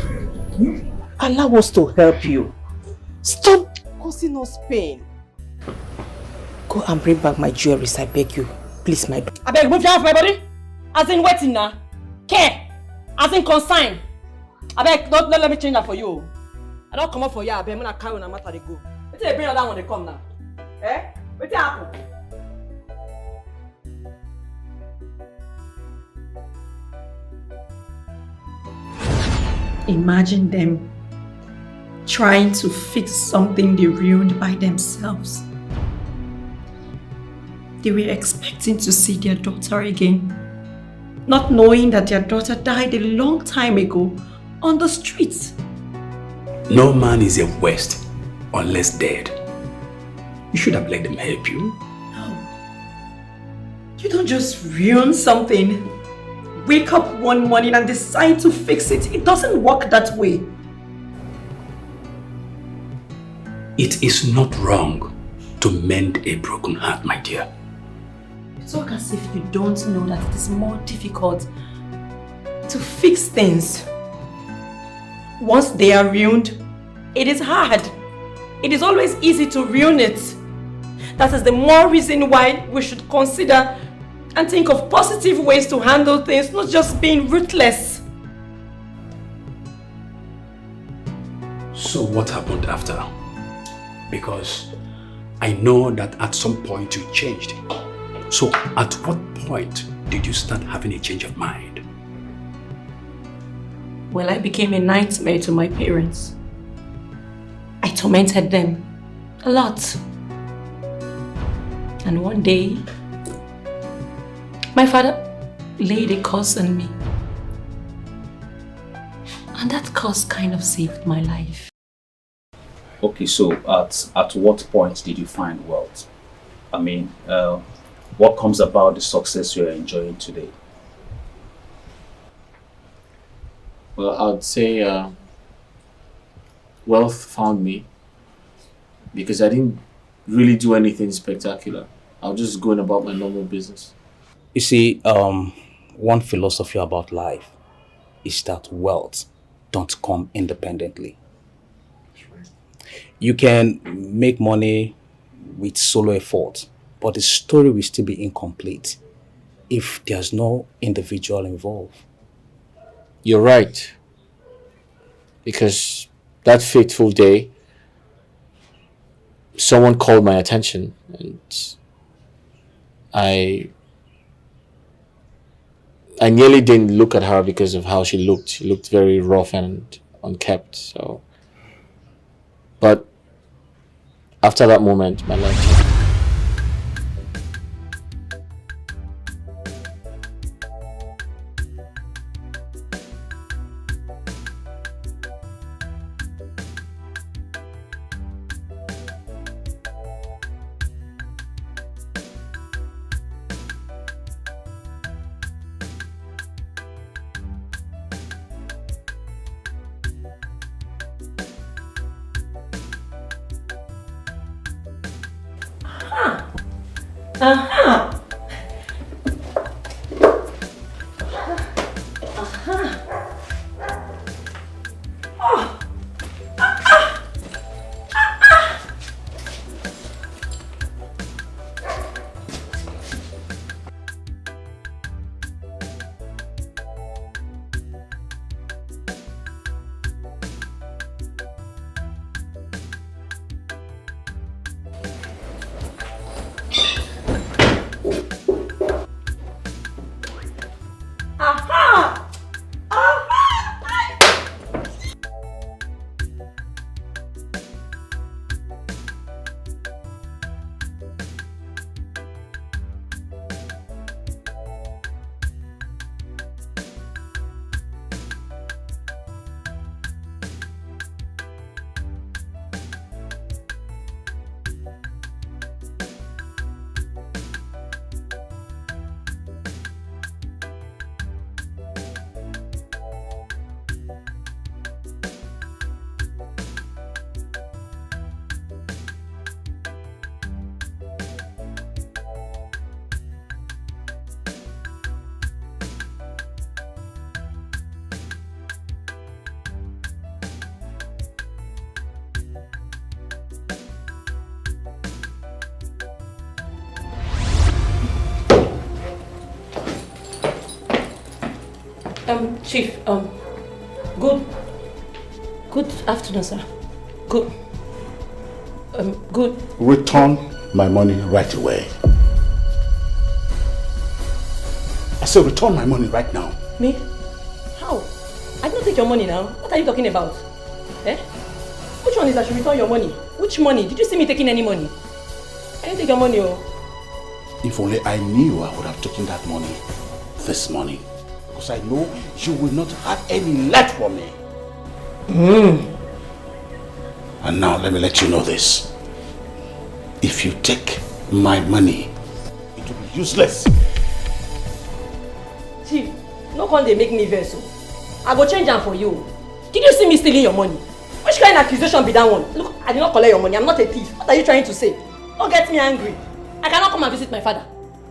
Allah wants to help you. Stop causing us pain. Go and bring back my jewelries, I beg you. Please, my daughter. I beg, move down off my body. As in waiting now. Care. As in consign. I beg, don't let me change that for you. I don't come up for you, I beg, I'm gonna carry on a matter they go. Wait till they bring that when they come now. Eh? Wait till happen. Imagine them trying to fix something they ruined by themselves. They were expecting to see their daughter again, not knowing that their daughter died a long time ago on the streets. No man is a waste unless dead. You should have let them help you. No. You don't just ruin something, wake up one morning and decide to fix it. It doesn't work that way. It is not wrong to mend a broken heart, my dear. You talk as if you don't know that it is more difficult to fix things. Once they are ruined, it is hard. It is always easy to ruin it. That is the more reason why we should consider and think of positive ways to handle things, not just being ruthless. So what happened after? Because I know that at some point you changed. So at what point did you start having a change of mind? Well, I became a nightmare to my parents. I tormented them a lot. And one day, my father laid a curse on me. And that curse kind of saved my life. Okay, so at what point did you find wealth? I mean, what comes about the success you're enjoying today? Well, I'd say wealth found me because I didn't really do anything spectacular. I was just going about my normal business. You see, one philosophy about life is that wealth don't come independently. You can make money with solo effort, but the story will still be incomplete if there's no individual involved. You're right. Because that fateful day, someone called my attention and I nearly didn't look at her because of how she looked. She looked very rough and unkempt. So, but after that moment, my life changed. Chief, good afternoon, sir. Good. Return my money right away. I said return my money right now. Me? How? I didn't take your money now. What are you talking about? Eh? Which one is I should return your money? Which money? Did you see me taking any money? I didn't take your money, oh. If only I knew, I would have taken that money this morning. Because I know you will not have any left for me. And now let me let you know this. If you take my money, it will be useless. Chief, no one they make me vessel. I go change them for you. Did you see me stealing your money? Which kind of accusation be that one? Look, I did not collect your money. I'm not a thief. What are you trying to say? Don't get me angry. I cannot come and visit my father.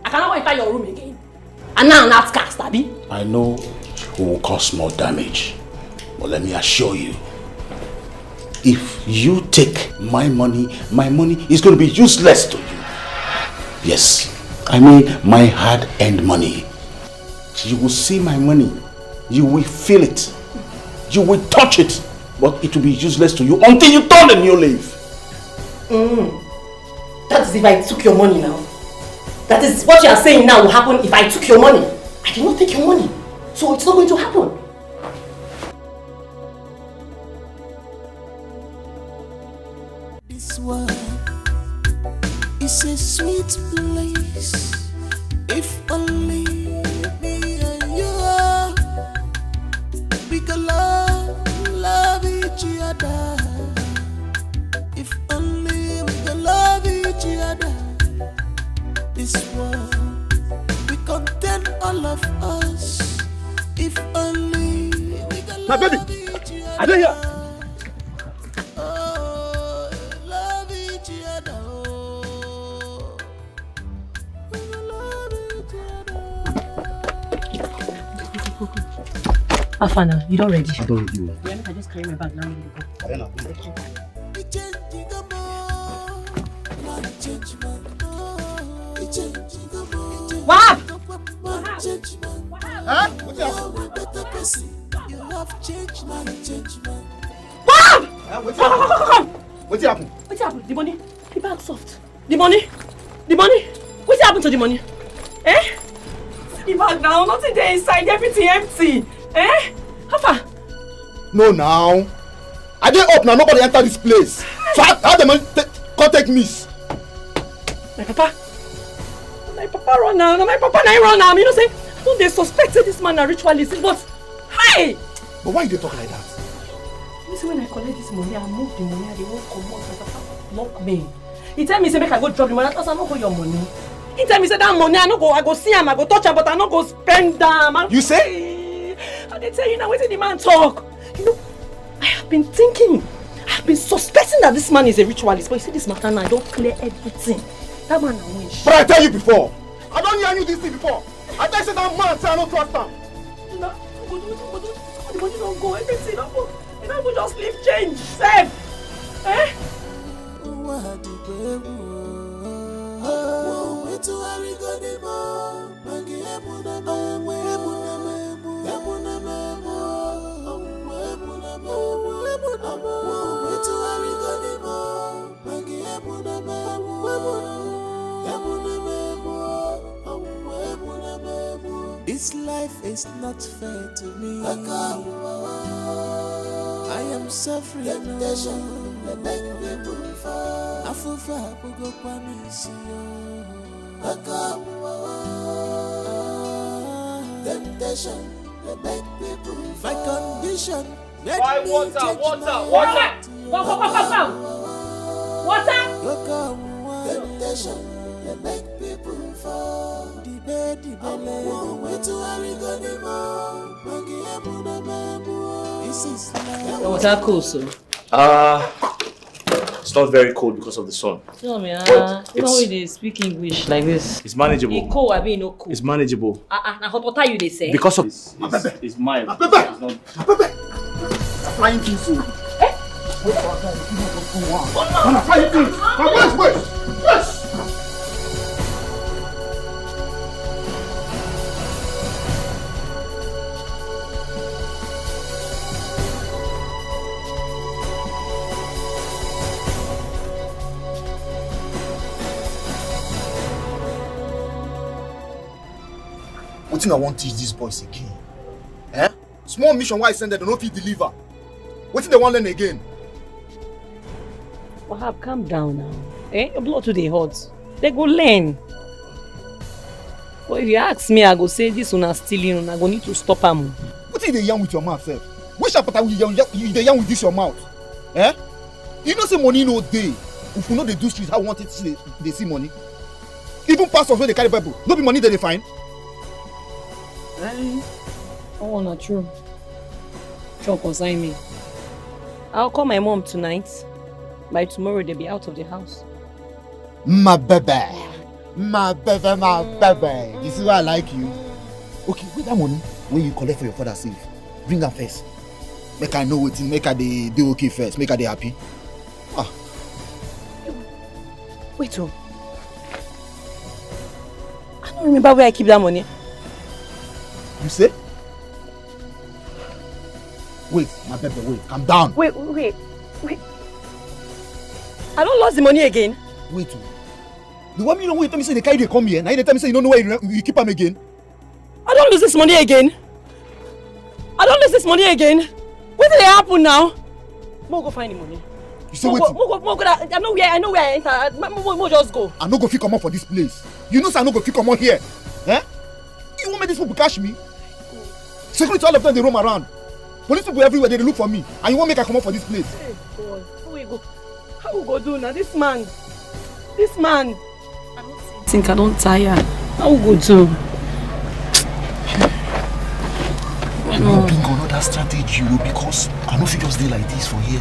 I cannot go inside your room again. And now I'm not cast, Abby. I know it will cause more damage. But let me assure you, if you take my money is going to be useless to you. Yes, I mean my hard-earned money. You will see my money. You will feel it. You will touch it. But it will be useless to you until you turn a new leaf. That is if I took your money now. That is what you are saying now will happen if I took your money. I did not take your money. So it's not going to happen. This world is a sweet place. If only me and you are, we can love each other. If only we can love each other. This world we contain all of us. If only we can My baby, I don't hear. love each other. Afana, you don't ready? I don't ready. Yeah, I just carry my bag now. What? Huh? What's up? You have changed my judgment. What? What's happened? What's happened? The money? The bag soft. The money? What's happened to the money? Eh? The bag now, nothing there inside, everything empty. Eh? How far? No, now. I didn't up now. Nobody enter this place. So how the man contact miss? My papa run now. My papa now run now. You know say, don't they suspect this man a ritualist? But hi. But why you talk like that? You see, when I collect this money, I move the money. They won't come out. My papa block me. He tell me say make I go drop the money. Because I don't go your money. He tell me say that money I go see him. I go touch him, but I not go spend them. You say? I did tell you now. Wait till the man talk. You know, I have been thinking. I've been suspecting that this man is a ritualist. But you see this matter now, I don't clear everything. That man I wish. But I tell you before. I don't hear you this thing before. I tell you that man say I don't trust him. No, the money don't go. Everything don't go. You know, just leave change. Save. Eh? This life is not fair to me. I am suffering temptation. Temptation, my condition. Why water? Water! Temptation, they make people fall. Was that cool, sir? It's not very cold because of the sun. Tell me, But you know when they speak English like this. It's manageable. It cold, I mean no cool. It's manageable. Now what are you they say? Because of it's mild. It's not... Flying things. Eh? Flying things. Wait. Yes. What thing I want to teach these boys again? Eh? Small mission why I send them, they don't fit deliver. What thing they want learn again? Wahab, calm down now. Eh? Your blood today hot. They go learn. But if you ask me, I go say this one is stealing and I go need to stop them. What is the yarn with your mouth, sir? Which apata you the yarn with this your mouth? Eh? You know say money no day. If you know they do streets, how want it to they see money? Even pastors where they carry Bible, no be money that they find. Oh, not true. Sure, consign me. I'll call my mom tonight. By tomorrow, they'll be out of the house. My baby. My baby, my baby. This is why I like you. Okay, with that money, when you collect for your father's sake, bring her first. Make her know what, make her they do okay first, make her they happy. Ah. Wait, oh. I don't remember where I keep that money. You say? Wait, my baby, wait, calm down. Wait. I don't lost the money again. Wait, oh. The one you know when you tell me say they carry they come here, now you tell me say you don't know where you keep them again. I don't lose this money again. What did happen now? Mo go find the money. You say wait. I know where I enter. Mo just go. I no go fit come out for this place. You know say I no go fit come out here. Eh? You want make these people catch me? Security all of them they roam around. Police people everywhere they look for me. And you want make I come out for this place? Hey God, how we go do now? This man. I think I don't tire. How we go do? I'm not being another strategy, because I don't fit just stay like this for here.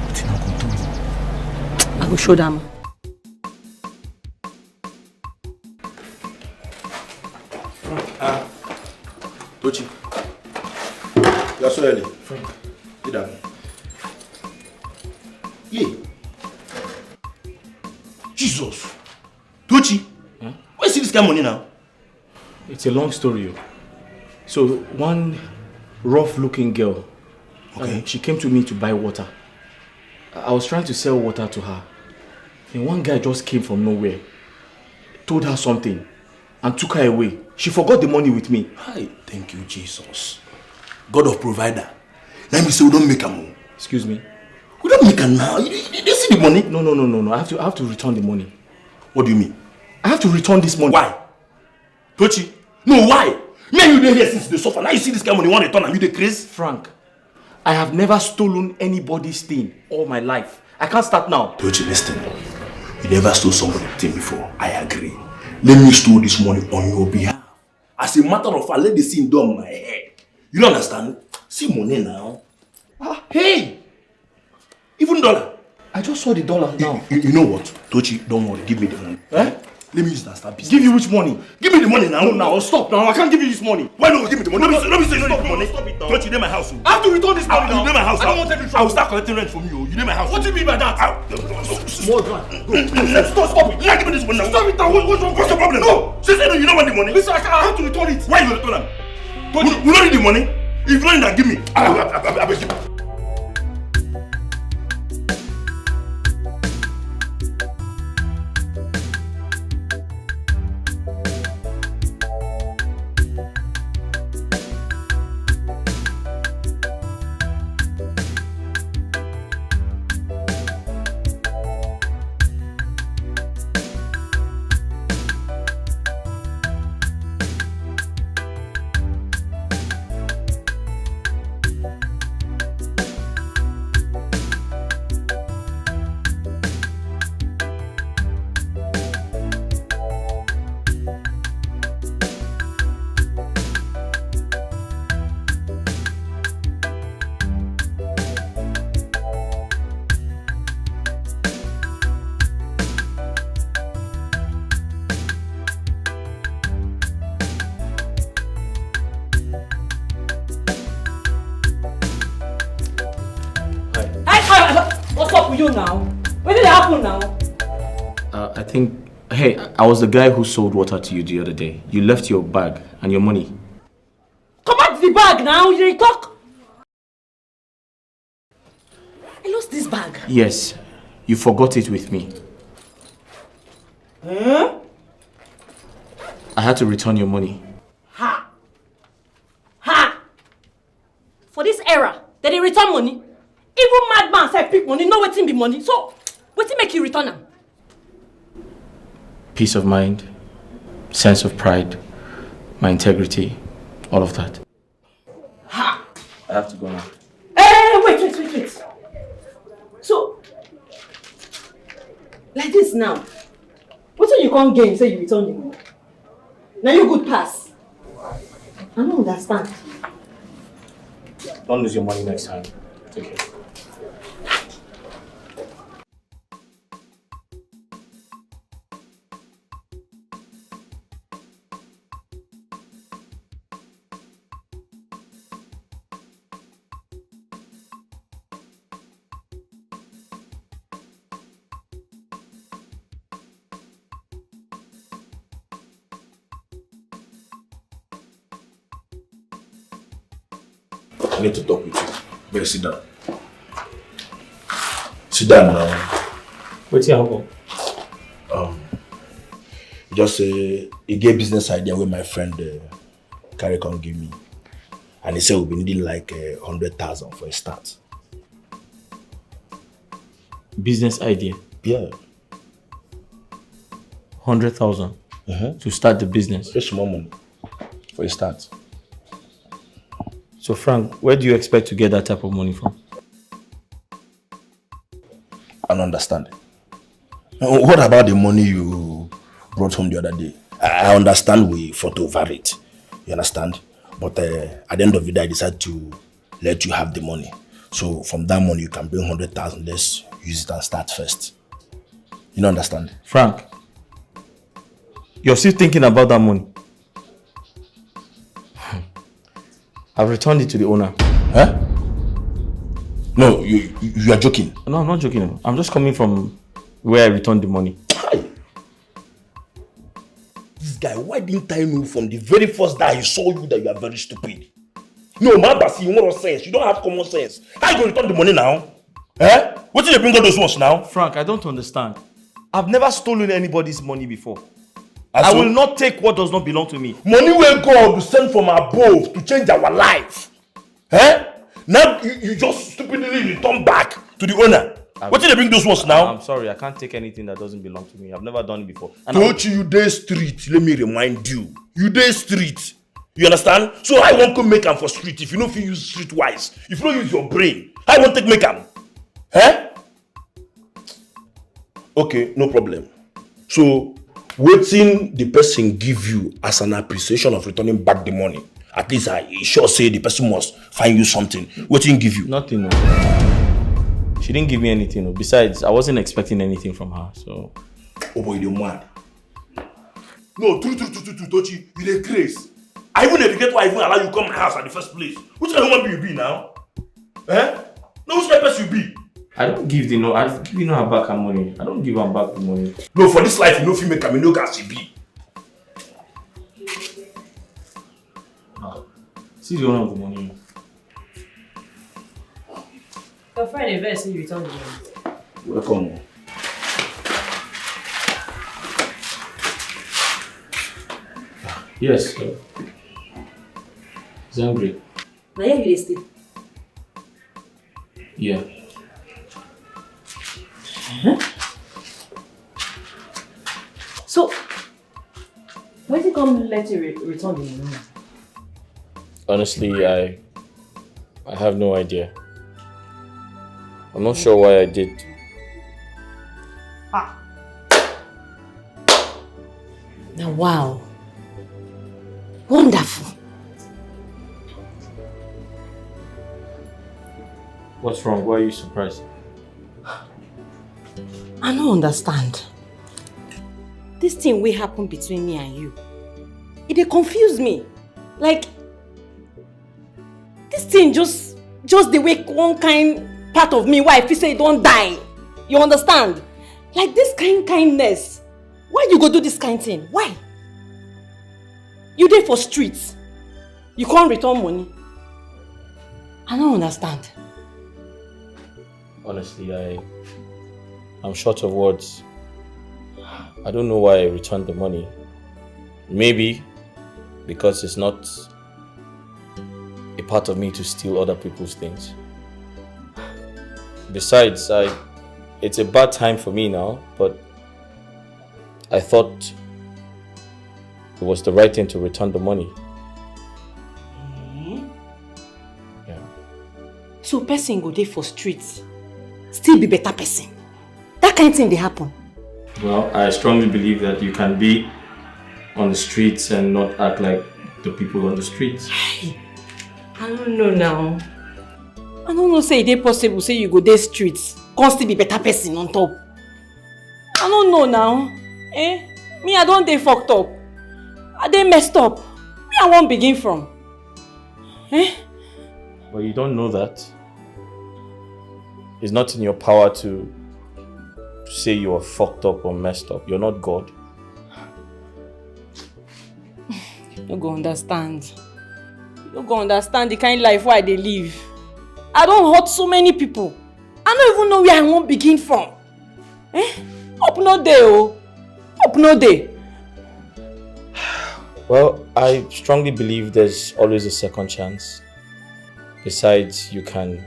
What thing I go do? I go show them. Tochi, you're so early. Sit down. Yeah. Jesus. Tochi, where you see this kind of money now? It's a long story. So one rough-looking girl, she came to me to buy water. I was trying to sell water to her, and one guy just came from nowhere, told her something, and took her away. She forgot the money with me. Hi, thank you, Jesus. God of provider. Let me say we don't make a move. Excuse me? We don't make a now. You see the money? No. I have to return the money. What do you mean? I have to return this money. Why? Tochi? No, why? Man, you here since the suffer. Now you see this kind of money, want to turn and you the crazy? Frank, I have never stolen anybody's thing all my life. I can't start now. Tochi, listen. You never stole somebody's thing before. I agree. Let me store this money on your behalf. As a matter of fact, let the scene do on my head. You don't understand? See money now. Hey! Even dollar. I just saw the dollar now. You know what? Tochi, don't worry. Give me the money. Let me use that start business. Give you which money? Give me the money now. No, stop now. I can't give you this money. Why not give me the money? Let me say stop, the money. Stop it now. Tochi, you name my house. I have to return this money now. You name my house. I don't want any trouble. I will start collecting rent from you. You name my house. What do you mean by that? Small man. Stop it. You not give me this money now. Stop it now. What's the problem? No. She said no, you don't want the money. Listen, I have to return it. Why you return them? You don't need the money. If you don't need that, give me. I beg you. What's up with you now? What did happen now? I think, hey, I was the guy who sold water to you the other day. You left your bag and your money. Come back to the bag now, you talk. I lost this bag. Yes, you forgot it with me. Huh? I had to return your money. Ha! Ha! For this era, that they return money. Even madman say pick money, no wetin be money. So, wetin make you return them? Peace of mind, sense of pride, my integrity, all of that. Ha! I have to go now. Hey, wait. So, like this now, wetin you can't gain say you return the money? Now you good pass. I don't understand. Don't lose your money next time. Take care. I need to talk with you. Better sit down. Sit down now. What's your uncle? Just say he gave business idea where my friend Carrie can give me. And he said we'll be needing like 100,000 for a start. Business idea? Yeah. 100,000 to start the business? Just more money for a start. So Frank, where do you expect to get that type of money from? I don't understand. What about the money you brought home the other day? I understand we fought over it. You understand? But at the end of the day, I decided to let you have the money. So from that money, you can bring 100,000. Let's use it and start first. You don't understand? Frank, you're still thinking about that money? I've returned it to the owner. Huh? No, you are joking. No, I'm not joking. I'm just coming from where I returned the money. This guy, why didn't I know from the very first day I saw you that you are very stupid? No, man, Basi, you want sense. You don't have common sense. How you going to return the money now? Eh? What did you bring all those ones now? Frank, I don't understand. I've never stolen anybody's money before. I will not take what does not belong to me. Money where God will send from above to change our life. Eh? Now you just stupidly return back to the owner. What did they bring those ones now? I'm sorry, I can't take anything that doesn't belong to me. I've never done it before. Tochi, you day street. Let me remind you. You day street. You understand? So I won't come make them for street. If you don't feel use street wise, if you don't use your brain, I won't take make them. Eh? Okay, no problem. So waiting the person give you as an appreciation of returning back the money. At least I sure say the person must find you something. Waiting give you? Nothing. No. She didn't give me anything. No. Besides, I wasn't expecting anything from her. So. Oh boy, you're mad. No, true, Tochi, you're a craze. I even regret why I even allow you to come to my house at the first place. Which kind of human being you be now? Eh? No, which kind of person you be? I don't give the no. I give her back her money. I don't give her back the money. No, for this life, you know, if you make a no gas, she be. See the owner of the money. Your friend invests in return the money. Welcome. Yes, sir. He's hungry. Now here you stay. Yeah. So, when did you come let you return the money? Honestly, I have no idea. I'm not sure why I did. Now, wow. Wonderful. What's wrong? Why are you surprised? I don't understand. This thing will happen between me and you. It confuse me. Like, this thing just the way one kind part of me why I feel say it don't die. You understand? Like this kindness. Why you go do this kind thing? Why? You there for streets. You can't return money. I don't understand. Honestly, I'm short of words. I don't know why I returned the money. Maybe because it's not a part of me to steal other people's things. Besides, it's a bad time for me now, but I thought it was the right thing to return the money. Yeah. So person go there for streets, still be better person. That kind of thing they happen. Well, I strongly believe that you can be on the streets and not act like the people on the streets. I don't know now. I don't know say it possible say you go there streets, can still be better person on top. I don't know now. Me I don't dey fucked up. I dey messed up. Me I won't begin from. But you don't know that. It's not in your power to say you are fucked up or messed up. You're not God. You don't go understand. You don't go understand the kind of life why they live. I don't hurt so many people. I don't even know where I won't begin from. Up no day, oh. Up no day. Well, I strongly believe there's always a second chance. Besides, you can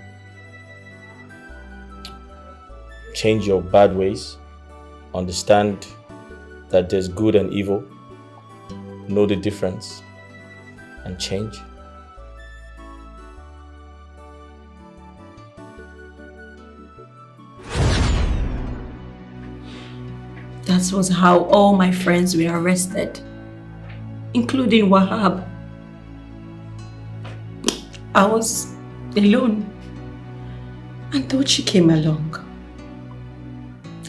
change your bad ways, understand that there's good and evil, know the difference, and change. That was how all my friends were arrested, including Wahab. I was alone until she came along.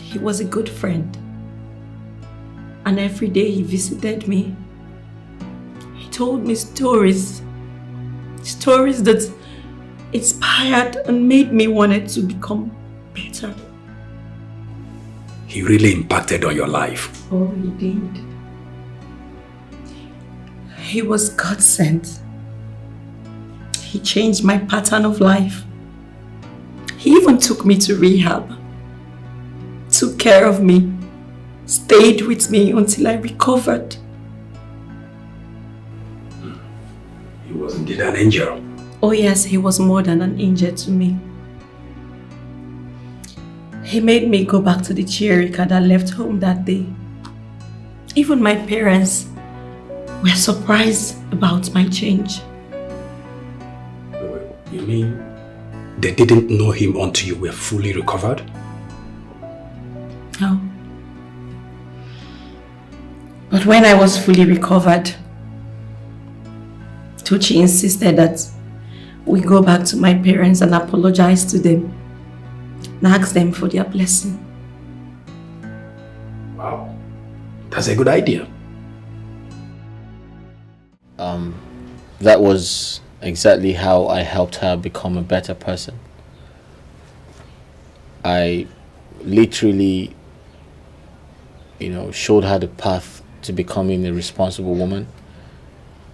He was a good friend, and every day he visited me. He told me stories that inspired and made me wanted to become better. He really impacted on your life. Oh, he did. He was God sent. He changed my pattern of life. He even took me to rehab, took care of me, stayed with me until I recovered. He was indeed an angel. Oh yes, he was more than an angel to me. He made me go back to the Chierica that left home that day. Even my parents were surprised about my change. You mean they didn't know him until you were fully recovered? No. But when I was fully recovered, Tochi insisted that we go back to my parents and apologize to them and ask them for their blessing. Wow, that's a good idea. That was exactly how I helped her become a better person. I literally, showed her the path to becoming a responsible woman.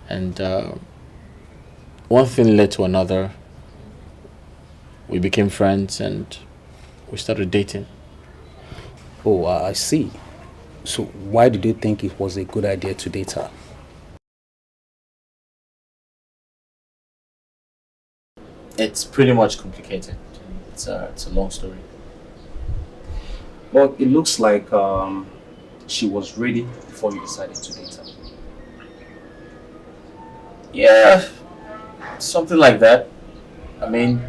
And one thing led to another. We became friends and we started dating. Oh, I see. So why did you think it was a good idea to date her? It's pretty much complicated. It's a long story. But it looks like she was ready before you decided to date her. Yeah, something like that. I mean,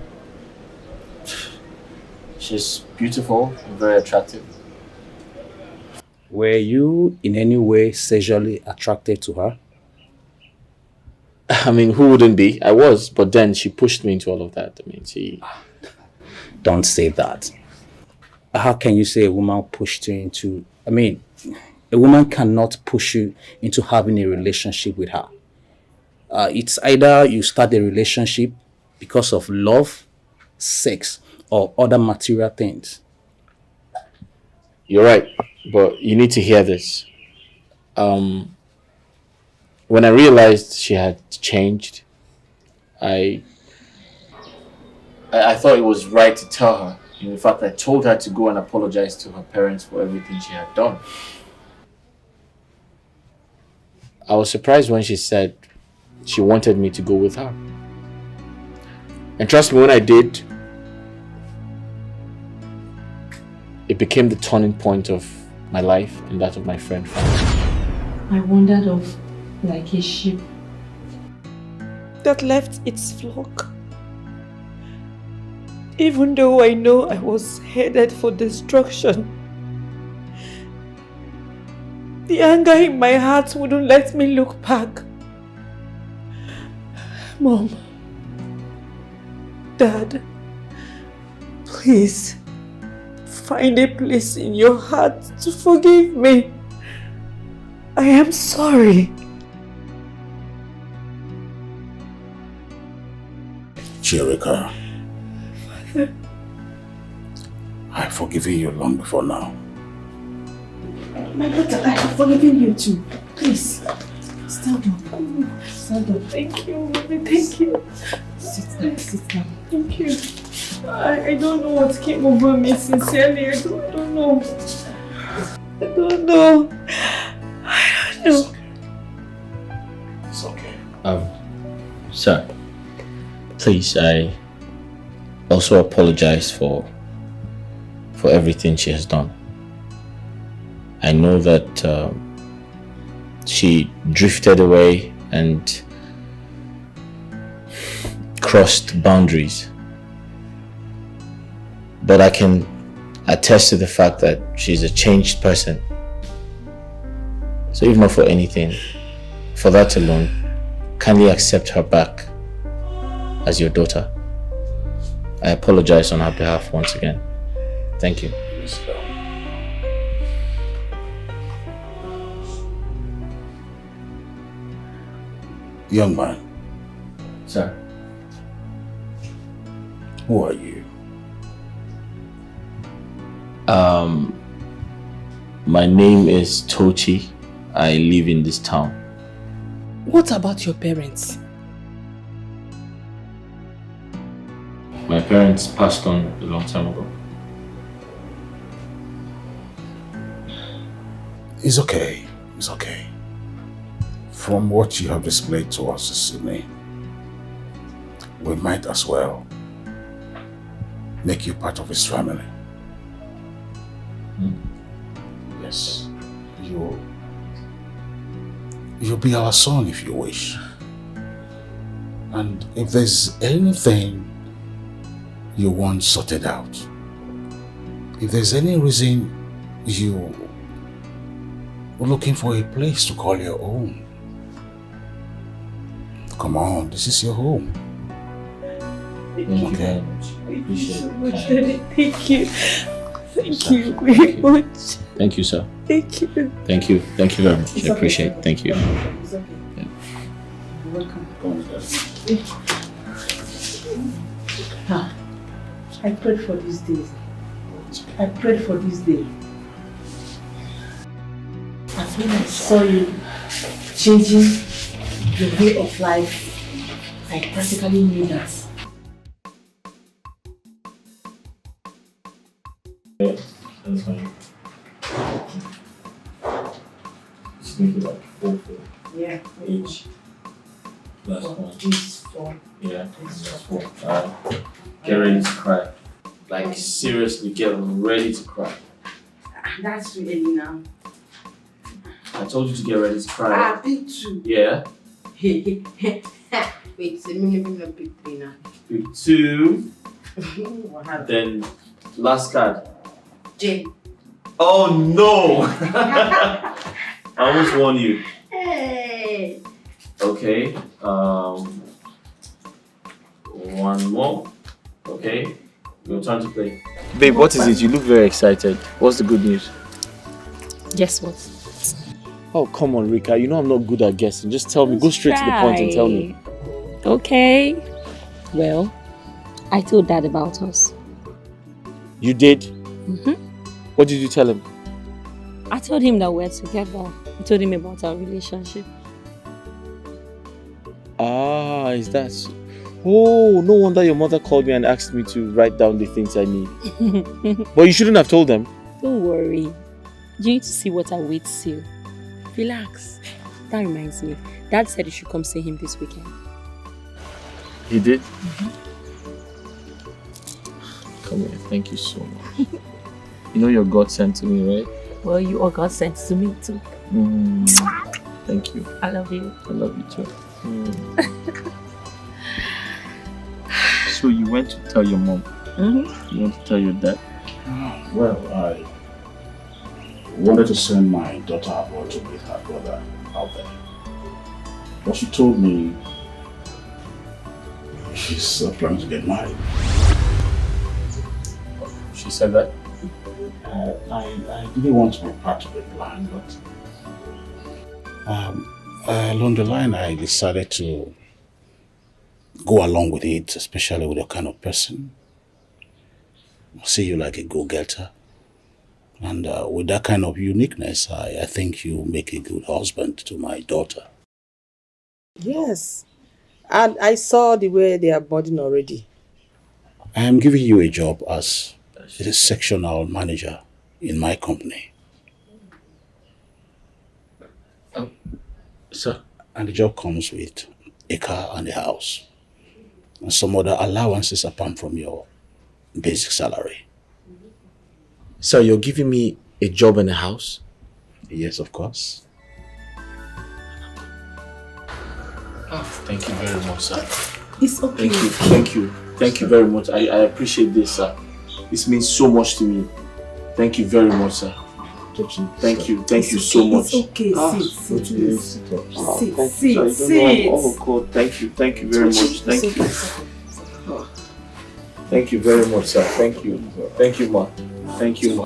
she's beautiful and very attractive. Were you in any way sexually attracted to her? I mean, who wouldn't be? I was, but then she pushed me into all of that. I mean, she... Don't say that. How can you say a woman pushed you into... I mean, a woman cannot push you into having a relationship with her. It's either you start a relationship because of love, sex, or other material things. You're right, but you need to hear this. When I realized she had changed, I thought it was right to tell her. In fact, I told her to go and apologize to her parents for everything she had done. I was surprised when she said she wanted me to go with her. And trust me, when I did, it became the turning point of my life and that of my friend. I wandered off like a ship that left its flock. Even though I know I was headed for destruction, the anger in my heart wouldn't let me look back. Mom, Dad, please find a place in your heart to forgive me. I am sorry. Chirika, I've forgiven you long before now. My daughter, I have forgiven you too. Please, stand up. Stand up. Thank you, Mommy. Thank you. Sit down. Sit down. Thank you. I don't know what came over me, sincerely. I don't know. I don't know. I don't know. It's okay. Sir, please, I also apologize for everything she has done. I know that she drifted away and crossed boundaries. But I can attest to the fact that she's a changed person. So if not for anything, for that alone, kindly accept her back as your daughter. I apologize on her behalf once again. Thank you. Young man. Sir. Who are you? My name is Tochi. I live in this town. What about your parents? My parents passed on a long time ago. It's okay. It's okay. From what you have displayed to us this evening, we might as well make you part of his family. Yes. You'll be our son if you wish. And if there's anything you want sorted out, if there's any reason you are looking for a place to call your own, come on, this is your home. Thank you very much. Thank you so much, Daddy. Thank you. Thank you very much. Thank you, sir. Thank you. Thank you. Thank you very much. It's I appreciate okay. it. Thank you. It's okay. Yeah. You're welcome. I prayed for this day. I prayed for this day. And when I saw you changing your way of life, I practically knew that. Yeah, that's fine. Just make it like 4 Yeah. each. Last one. This 4. Yeah, that's 4. Alright. Get ready to cry. Like seriously, get ready to cry. That's really now. I told you to get ready to cry. Pick 2. Yeah. Wait, it's a minimum pick 3 now. Pick 2. What happened? Then last card. J. Oh no! I almost won you. Hey. Okay. One more. Okay. Your turn to play. Babe, what is it? You look very excited. What's the good news? Guess what? Oh, come on, Rika. You know I'm not good at guessing. Just tell me. Go straight to the point and tell me. Okay. Well, I told Dad about us. You did? Mm-hmm. What did you tell him? I told him that we're together. I told him about our relationship. Ah, is that so? Oh, no wonder your mother called me and asked me to write down the things I need. But you shouldn't have told them. Don't worry. You need to see what awaits you. Relax. That reminds me. Dad said you should come see him this weekend. He did? Come here, thank you so much. You know you're God sent to me, right? Well, you are God sent to me too. Thank you. I love you. I love you too. So you went to tell your mom? You went to tell your dad? Well, I wanted to send my daughter abroad to meet her brother out there. But she told me she's planning to get married. She said that? I didn't want to be part of the plan, but along the line I decided to go along with it, especially with your kind of person. I see you like a go-getter. And with that kind of uniqueness, I think you make a good husband to my daughter. Yes. And I saw the way they are budding already. I am giving you a job as a sectional manager in my company. Sir? And the job comes with a car and a house. And some other allowances apart from your basic salary. So you're giving me a job in a house? Yes, of course. Thank you very much, sir. It's okay. Thank you very much. I appreciate this, sir. This means so much to me. Thank you very much, sir. Thank you so much. It's okay. Sit. Oh God, thank you very much. Thank you. Thank you very much, sir. Thank you, ma. Thank you, ma.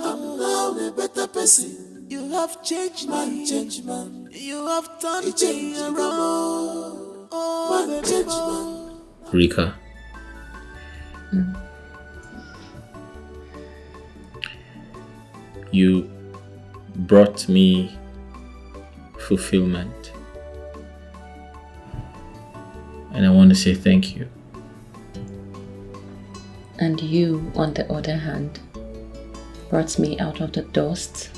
I'm now a better person. You have changed man, change man. You have turned me around. Man, change man. Rika. You brought me fulfillment. And I want to say thank you. And you, on the other hand, brought me out of the dust.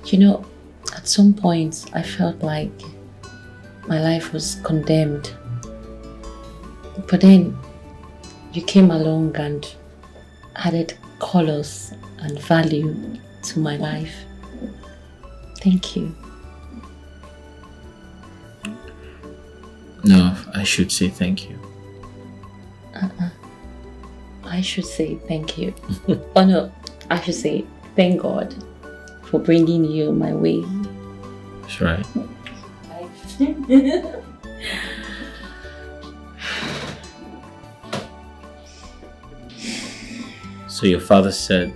You know, at some point I felt like my life was condemned. But then you came along and added colors and value to my life. Thank you. No, I should say thank you. I should say thank you. Oh no, I should say thank God for bringing you my way. That's right. So your father said,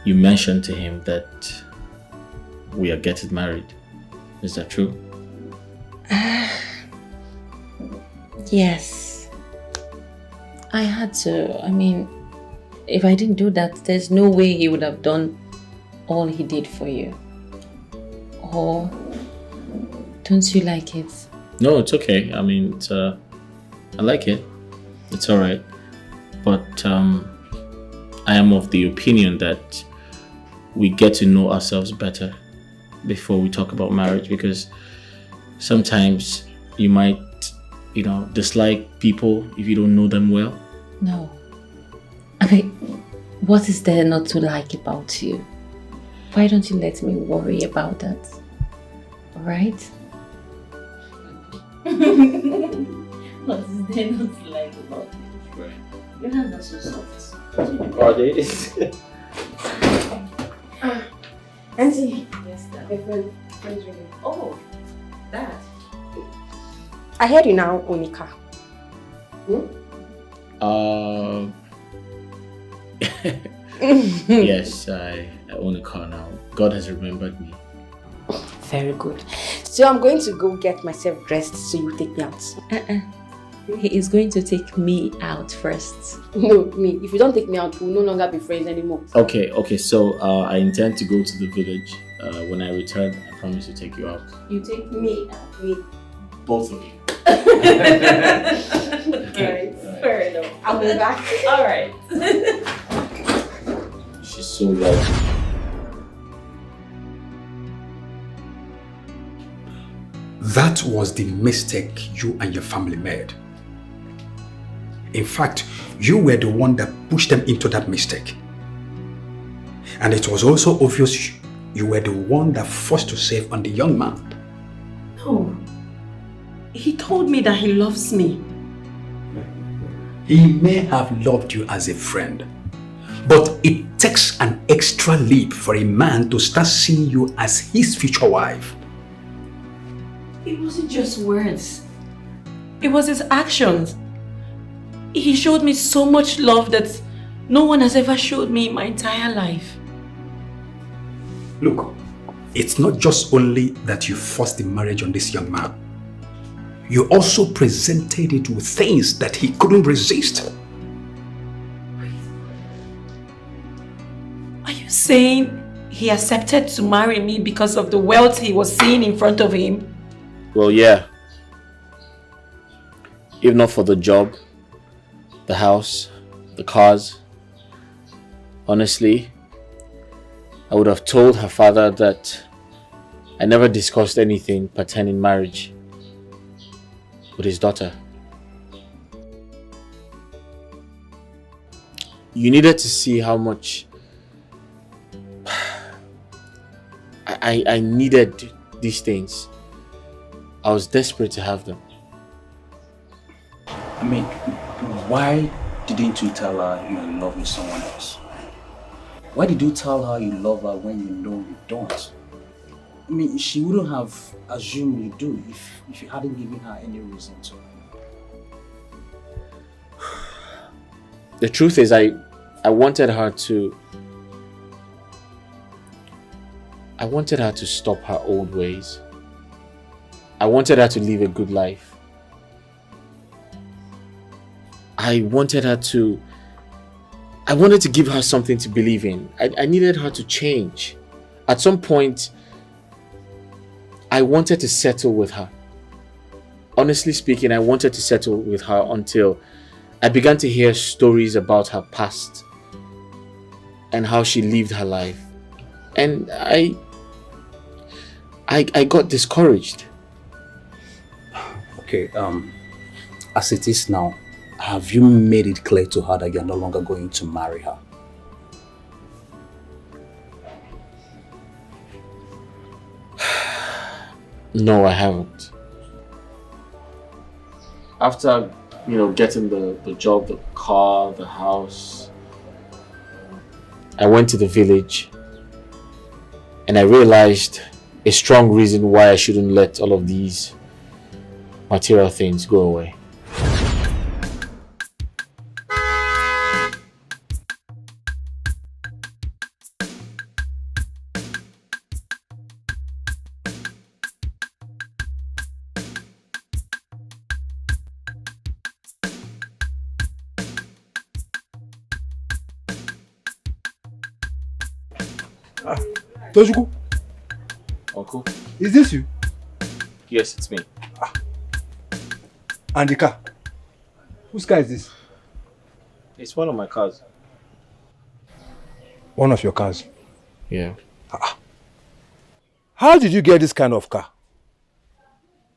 you mentioned to him that we are getting married. Is that true? Yes. I had to. I mean, if I didn't do that, there's no way he would have done all he did for you. Or don't you like it? No, it's okay. I mean, I like it. It's all right. But I am of the opinion that we get to know ourselves better before we talk about marriage, because sometimes you might, dislike people if you don't know them well. No. I mean, what is there not to like about you? Why don't you let me worry about that? Alright? What is there not to like about you? Right. Your hands are so soft. Are they? Auntie. Yes, Dad. My friend's ringing. Oh, Dad. I heard you now, Onika. Yes, I own a car now. God has remembered me. Very good. So I'm going to go get myself dressed so you take me out. He is going to take me out first. No, me. If you don't take me out, we'll no longer be friends anymore. Okay, so I intend to go to the village. When I return, I promise to take you out. You take me out. Me. Both of you. Alright, fair enough. I'll be back. Alright. She's so lovely. That was the mistake you and your family made. In fact, you were the one that pushed them into that mistake. And it was also obvious you were the one that forced to save on the young man. No. He told me that he loves me. He may have loved you as a friend, but it takes an extra leap for a man to start seeing you as his future wife. It wasn't just words. It was his actions. He showed me so much love that no one has ever showed me in my entire life. Look, it's not just only that you forced the marriage on this young man. You also presented it with things that he couldn't resist. Are you saying he accepted to marry me because of the wealth he was seeing in front of him? Well, yeah. If not for the job, the house, the cars, honestly, I would have told her father that I never discussed anything pertaining marriage with his daughter. You needed to see how much I needed these things. I was desperate to have them. I mean, why didn't you tell her you're in love with someone else? Why did you tell her you love her when you know you don't? I mean, she wouldn't have assumed you do if you hadn't given her any reason to. The truth is, I wanted her to stop her old ways. I wanted her to live a good life. I wanted to give her something to believe in. I needed her to change. At some point, I wanted to settle with her. Honestly speaking, I wanted to settle with her until I began to hear stories about her past and how she lived her life. And I got discouraged. Okay, as it is now, have you made it clear to her that you're no longer going to marry her? No, I haven't. After, getting the job, the car, the house, I went to the village and I realized a strong reason why I shouldn't let all of these material things go away. Tojuku. Uncle? Is this you? Yes, it's me. And the car? Whose car is this? It's one of my cars. One of your cars? Yeah. How did you get this kind of car?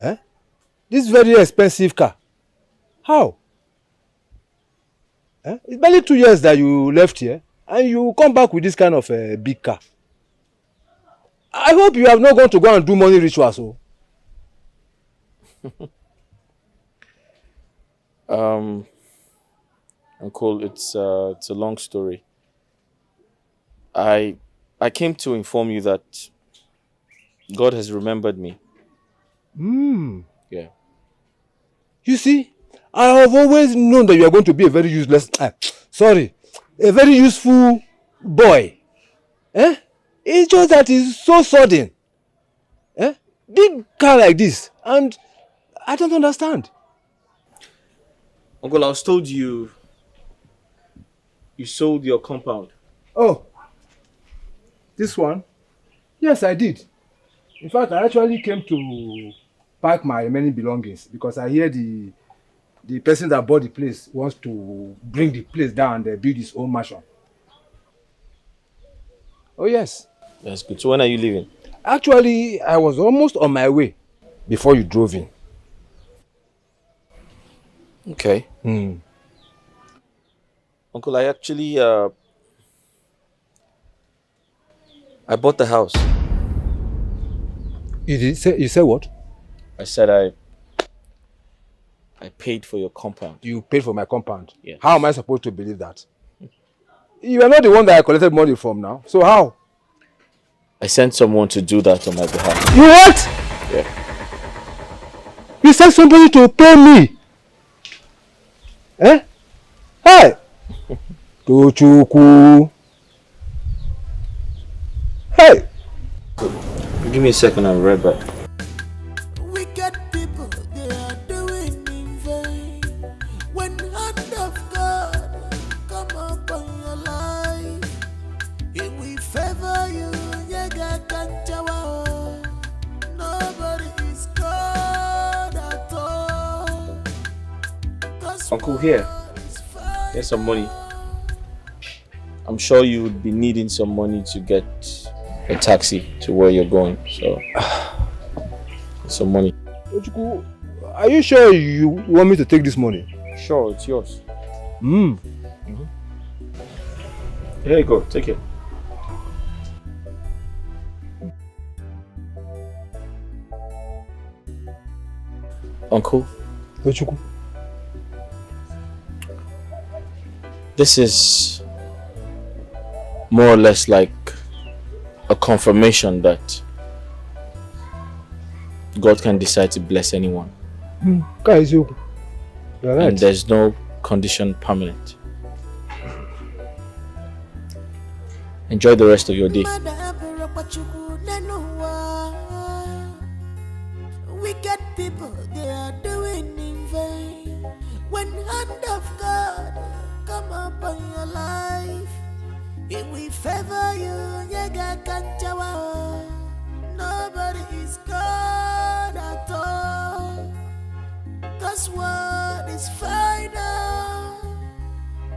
Eh? This very expensive car. How? Eh? It's barely 2 years that you left here and you come back with this kind of big car. I hope you have not gone to go and do money rituals. Oh. Uncle, it's a long story. I came to inform you that God has remembered me. Yeah. You see, I have always known that you are going to be a very useless, a very useful boy. Eh? It's just that it's so sudden. Eh? Big car like this, and I don't understand. Uncle, I was told you sold your compound. Oh, this one? Yes, I did. In fact, I actually came to pack my remaining belongings because I hear the person that bought the place wants to bring the place down and build his own mansion. Oh, yes. That's good. So when are you leaving? Actually, I was almost on my way before you drove in. Okay. Hmm. Uncle, I actually, I bought the house. You said what? I said I paid for your compound. You paid for my compound? Yes. How am I supposed to believe that? You are not the one that I collected money from now. So how? I sent someone to do that on my behalf. You what? Yeah. You sent somebody to pay me? Eh? Hey! Tochukwu. Hey! Give me a second, I'll be right back. Wicked people, they are doing in vain. When hand of God come upon your life, it will favor you. Yega kanchawa. Nobody is God at all. Uncle, here's some money. I'm sure you would be needing some money to get a taxi to where you're going, so some money. Tochukwu, are you sure you want me to take this money? Sure, it's yours. Hmm. Here you go, take it. Uncle? Tochukwu. This is more or less like a confirmation that God can decide to bless anyone. Guys, you're right. And there's no condition permanent. Enjoy the rest of your day. Wicked people, they are doing in vain. When hand of God come upon your life, it will favor you. Yega kanchawa. Nobody is God at all. Cause word is final.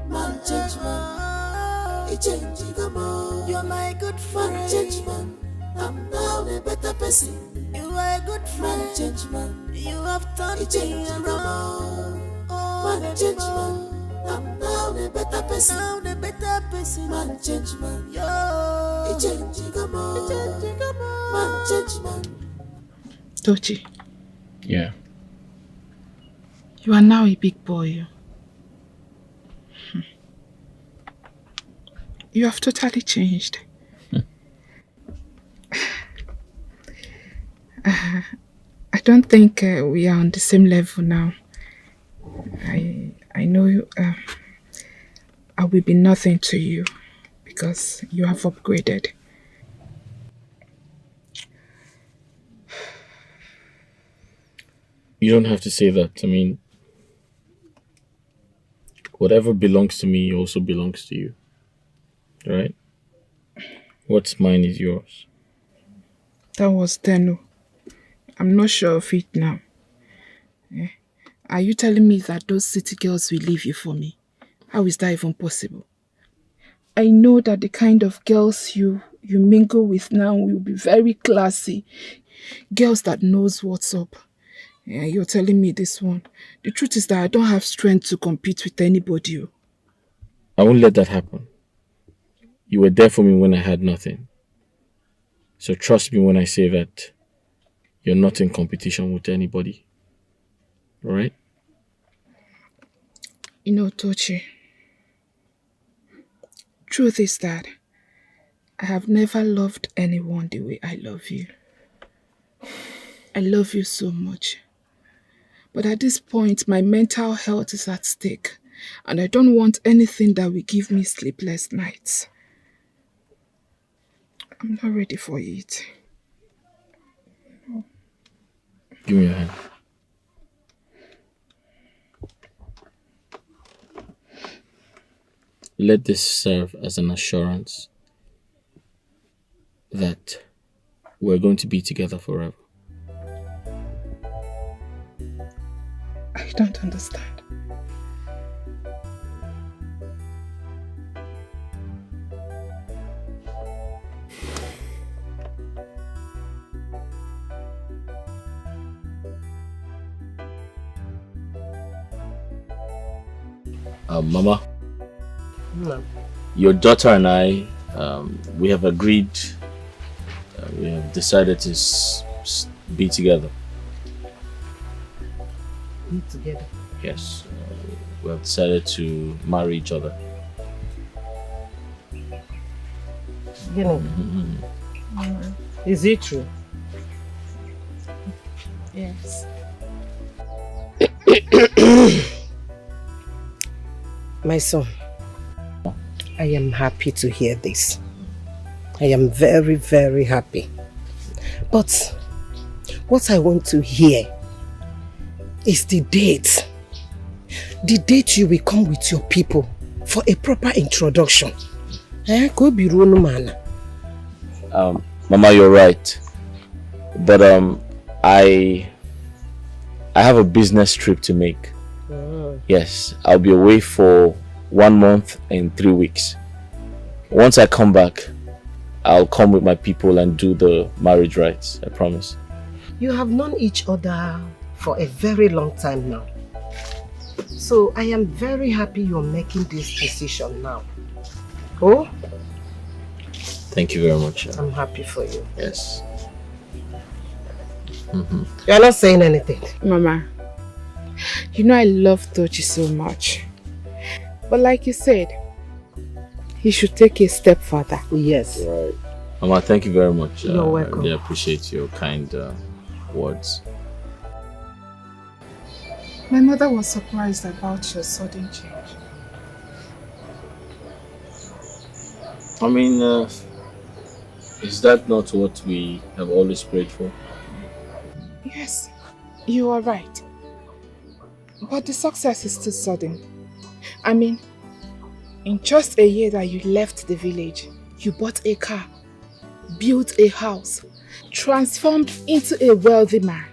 Man judgment, it changes the more. You're my good friend. Man judgment, I'm now a better person. You are a good friend. Man judgment, you have turned me around. Oh, man judgment, I'm now a better person. Now a better person. Man judgment, yo, it changes the more. Man judgment. Tochi, Yeah. you are now a big boy. You have totally changed. I don't think we are on the same level now. I know I will be nothing to you because you have upgraded. You don't have to say that. I mean, whatever belongs to me also belongs to you. Right? What's mine is yours. That was then. I'm not sure of it now. Are you telling me that those city girls will leave you for me? How is that even possible? I know that the kind of girls you mingle with now will be very classy. Girls that knows what's up. Yeah, you're telling me this one. The truth is that I don't have strength to compete with anybody. I won't let that happen. You were there for me when I had nothing. So trust me when I say that you're not in competition with anybody. Alright? You know, Tochi, truth is that I have never loved anyone the way I love you. I love you so much. But at this point, my mental health is at stake, and I don't want anything that will give me sleepless nights. I'm not ready for it. Give me your hand. Let this serve as an assurance that we're going to be together forever. I don't understand. Mama, No. your daughter and I, we have agreed, we have decided to be together. Be together. Yes, we have decided to marry each other. You know. Is it true? Yes. My son, I am happy to hear this. I am very, very happy. But what I want to hear is the date. The date you will come with your people for a proper introduction. Could be wrong, man. Mama, you're right. But I have a business trip to make. Yes, I'll be away for 1 month and 3 weeks. Once I come back, I'll come with my people and do the marriage rites, I promise. You have known each other for a very long time now. So I am very happy you're making this decision now. Oh? Thank you very much. I'm happy for you. Yes. You're not saying anything. Mama, you know I love Tochi so much. But like you said, he should take a step further. Yes. Right. Mama, thank you very much. You're welcome. I really appreciate your kind words. My mother was surprised about your sudden change. I mean, is that not what we have always prayed for? Yes, you are right. But the success is too sudden. I mean, in just a year that you left the village, you bought a car, built a house, transformed into a wealthy man.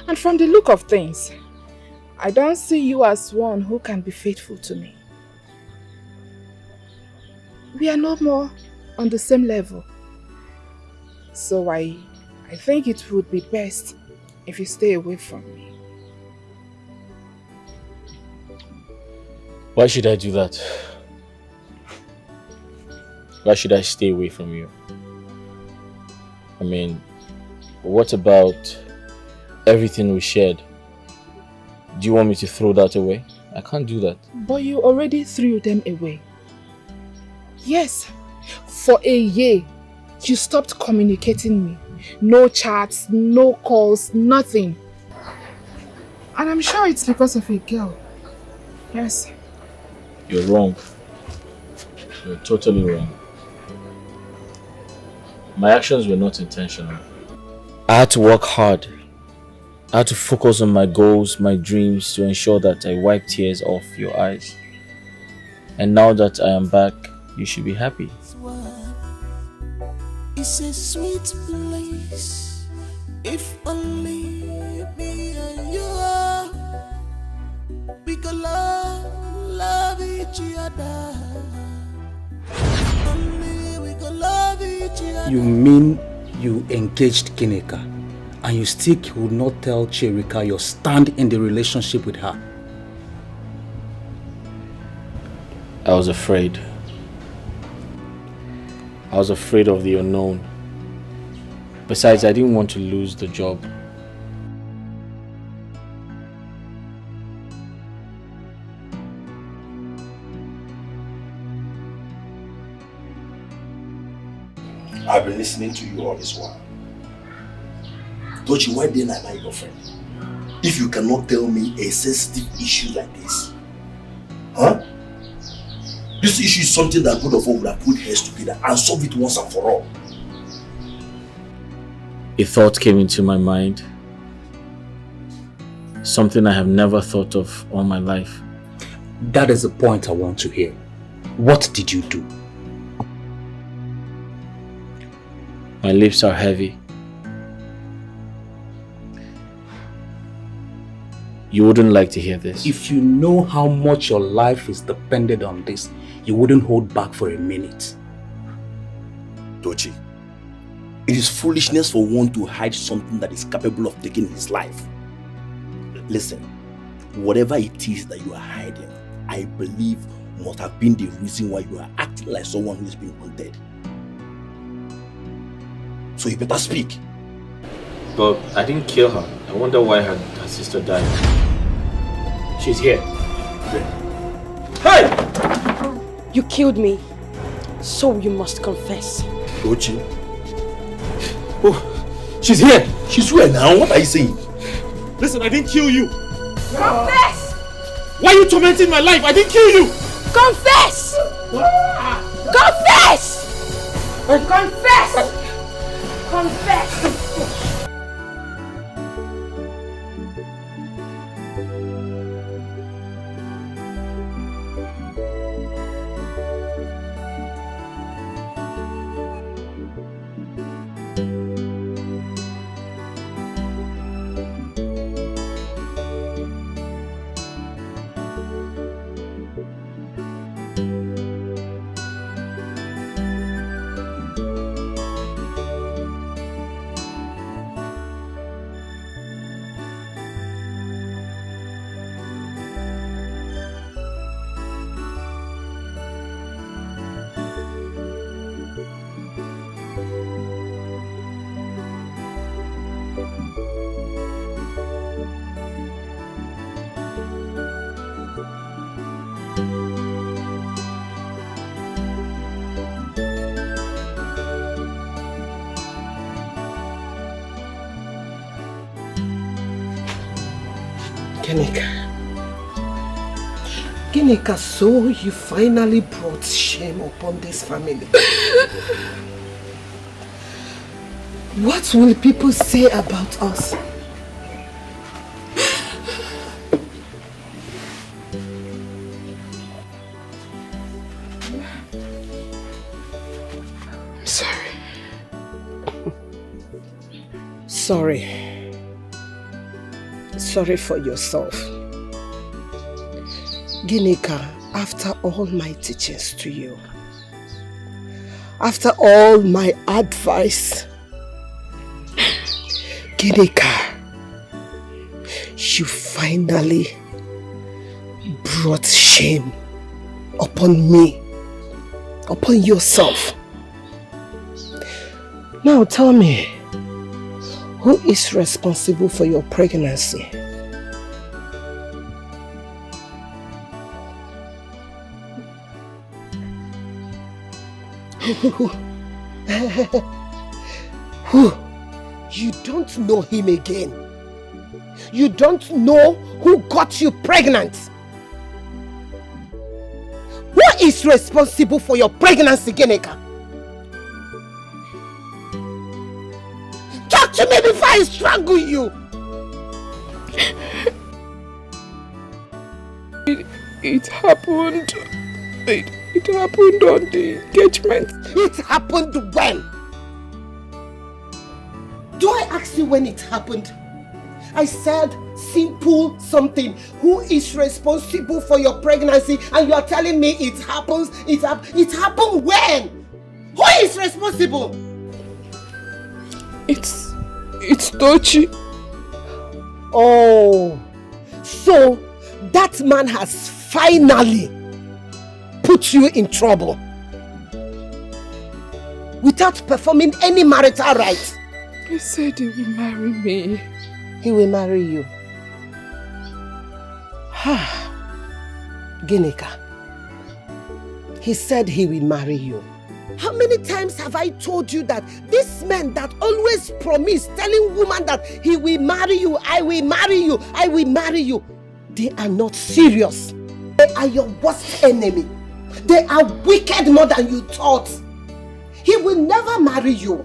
And from the look of things, I don't see you as one who can be faithful to me. We are no more on the same level. So I think it would be best if you stay away from me. Why should I do that? Why should I stay away from you? I mean, what about everything we shared? Do you want me to throw that away? I can't do that. But you already threw them away. Yes, for a year, you stopped communicating me. No chats, no calls, nothing. And I'm sure it's because of a girl. Yes. You're wrong. You're totally wrong. My actions were not intentional. I had to work hard. I had to focus on my goals, my dreams to ensure that I wipe tears off your eyes. And now that I am back, you should be happy. It's a sweet place. If only me and you are, we could love each other. Only we could love each other. You mean you engaged Kineka and you still would not tell Cherika your stand in the relationship with her? I was afraid. I was afraid of the unknown. Besides, I didn't want to lose the job. I've been listening to you all this while. Tochi, why didn't I marry your friend? If you cannot tell me a sensitive issue like this, huh? This issue is something that both of us would have put heads together and solve it once and for all. A thought came into my mind. Something I have never thought of all my life. That is the point I want to hear. What did you do? My lips are heavy. You wouldn't like to hear this. If you know how much your life is dependent on this, you wouldn't hold back for a minute. Tochi, it is foolishness for one to hide something that is capable of taking his life. Listen, whatever it is that you are hiding, I believe must have been the reason why you are acting like someone who is being hunted. So you better speak. But I didn't kill her. I wonder why her sister died. She's here. Hey! You killed me, so you must confess. Ochi. Oh, she's here. She's here now. What are you saying? Listen, I didn't kill you. Confess! Why are you tormenting my life? I didn't kill you. Confess! Confess! Confess! Confess! Ginika, so you finally brought shame upon this family. What will people say about us? I'm sorry. Sorry for yourself. Ginika, after all my teachings to you, after all my advice, Ginika, you finally brought shame upon me, upon yourself. Now tell me, who is responsible for your pregnancy? Who? You don't know him again. You don't know who got you pregnant. Who is responsible for your pregnancy, Ginika? Talk to me before I strangle you. It happened. It happened on the engagement. It happened when? Do I ask you when it happened? I said simple something. Who is responsible for your pregnancy? And you are telling me it happens. It happened when? Who is responsible? It's Tochi. Oh, so that man has finally put you in trouble without performing any marital rites. He said he will marry me. He will marry you. Ginika, he said he will marry you. How many times have I told you that this man that always promise, telling woman that he will marry you, I will marry you, I will marry you, they are not serious. They are your worst enemy. They are wicked more than you thought. He will never marry you.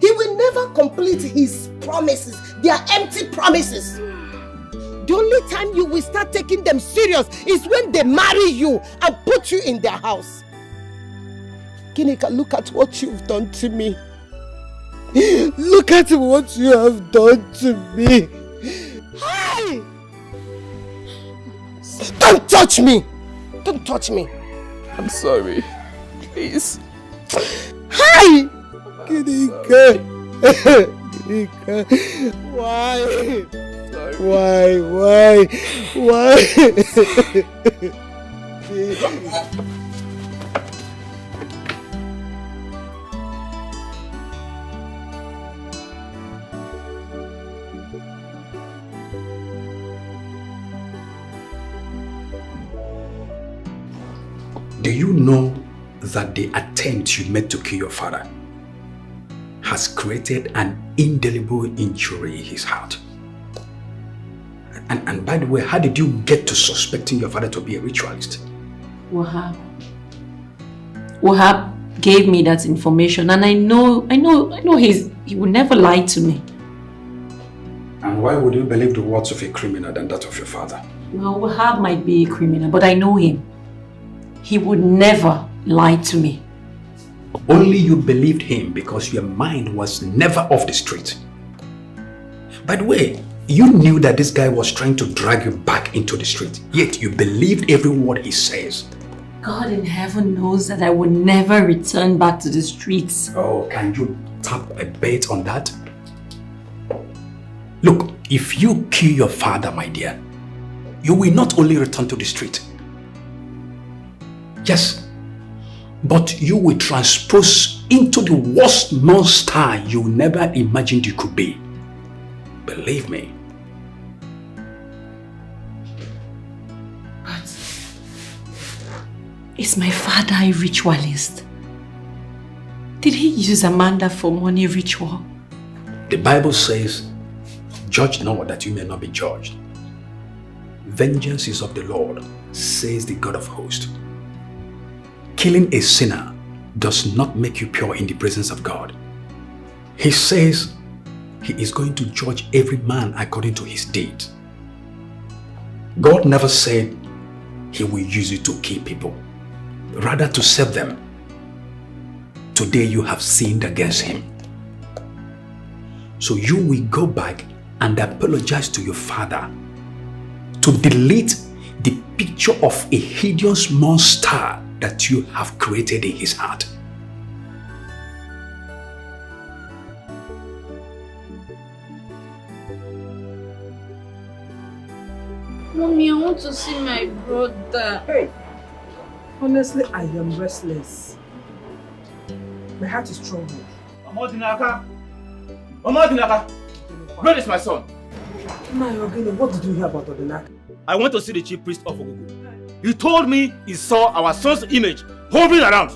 He will never complete his promises. They are empty promises. The only time you will start taking them serious is when they marry you and put you in their house. Ginika, look at what you've done to me. Look at what you have done to me. Hey! Don't touch me! Don't touch me. I'm sorry. Please. Hi! Ginika. Ginika. Why? Do you know that the attempt you made to kill your father has created an indelible injury in his heart? And by the way, how did you get to suspecting your father to be a ritualist? Wahab gave me that information, and I know he would never lie to me. And why would you believe the words of a criminal than that of your father? Well, Wahab might be a criminal, but I know him. He would never lie to me. Only you believed him because your mind was never off the street. By the way, you knew that this guy was trying to drag you back into the street, yet you believed every word he says. God in heaven knows that I would never return back to the streets. Oh, can you tap a bet on that? Look, if you kill your father, my dear, you will not only return to the street. Yes, but you will transpose into the worst monster you never imagined you could be. Believe me. But is my father a ritualist? Did he use Amanda for money ritual? The Bible says, judge not that you may not be judged. Vengeance is of the Lord, says the God of hosts. Killing a sinner does not make you pure in the presence of God. He says he is going to judge every man according to his deed. God never said he will use you to kill people, rather to save them. Today you have sinned against him. So you will go back and apologize to your father to delete the picture of a hideous monster that you have created in his heart. Mommy, I want to see my brother. Hey, honestly, I am restless. My heart is troubled. Mama Dinaka! Where is my son? What did you hear about Odinaka? I went to see the chief priest of Ogugu. He told me he saw our son's image hovering around.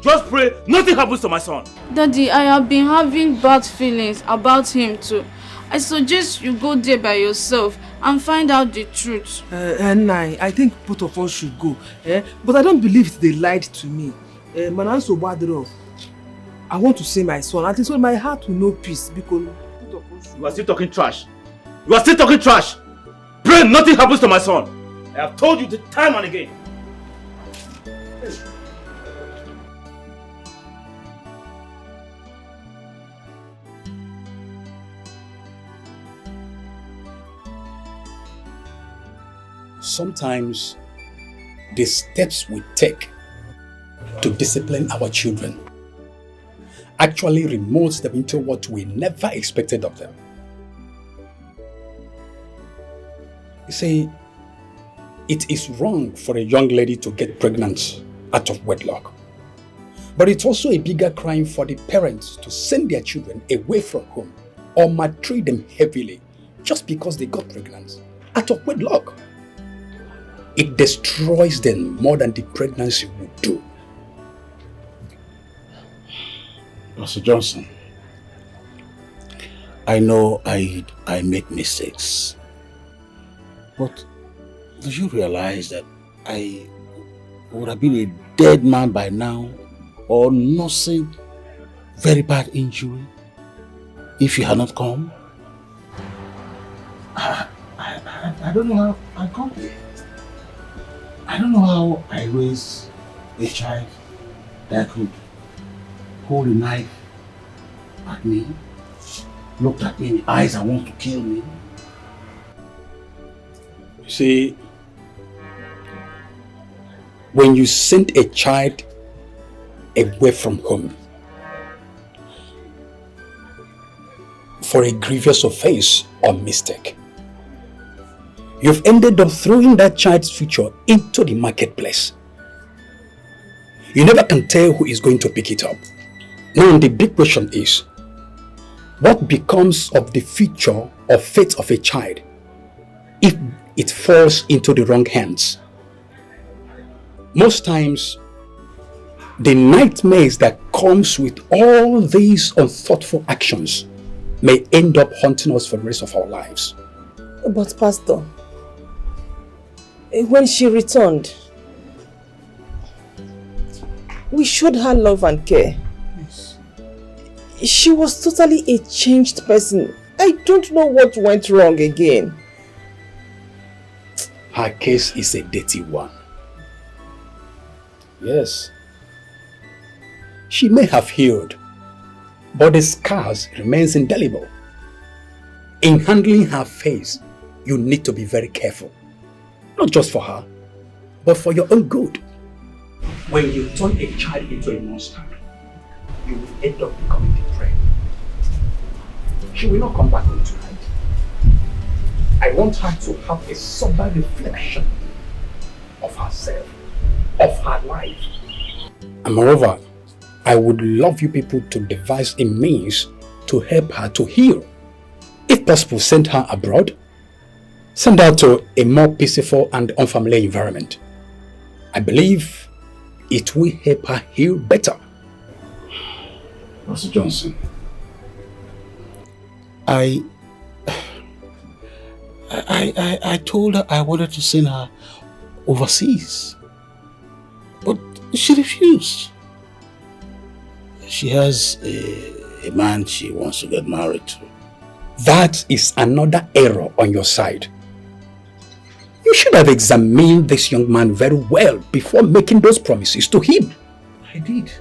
Just pray nothing happens to my son. Daddy, I have been having bad feelings about him too. I suggest you go there by yourself and find out the truth. I think both of us should go. But I don't believe they lied to me. Mananso Badro, I want to see my son. I think so my heart will know peace because both of us. You are still talking trash. You are still talking trash. Pray nothing happens to my son. I have told you time and again. Sometimes the steps we take to discipline our children actually removes them into what we never expected of them. You see, it is wrong for a young lady to get pregnant out of wedlock. But it's also a bigger crime for the parents to send their children away from home or maltreat them heavily just because they got pregnant out of wedlock. It destroys them more than the pregnancy would do. Pastor Johnson, I know I make mistakes, but do you realize that I would have been a dead man by now or nursing very bad injury if you had not come? I don't know how I come here. I don't know how I raised a child that could hold a knife at me, looked at me in the eyes and want to kill me. You see, when you send a child away from home for a grievous offense or mistake, you've ended up throwing that child's future into the marketplace. You never can tell who is going to pick it up. Now the big question is, what becomes of the future or fate of a child if it falls into the wrong hands? Most times, the nightmares that comes with all these unthoughtful actions may end up haunting us for the rest of our lives. But Pastor, when she returned, we showed her love and care. Yes. She was totally a changed person. I don't know what went wrong again. Her case is a dirty one. Yes. She may have healed, but the scars remains indelible. In handling her face, you need to be very careful. Not just for her, but for your own good. When you turn a child into a monster, you will end up becoming the prey. She will not come back home tonight. I want her to have a sober reflection of herself, of her life. And moreover, I would love you people to devise a means to help her to heal. If possible, send her abroad. Send her to a more peaceful and unfamiliar environment. I believe it will help her heal better. Pastor Johnson, I told her I wanted to send her overseas, but she refused. She has a man she wants to get married to. That is another error on your side. You should have examined this young man very well before making those promises to him. I did.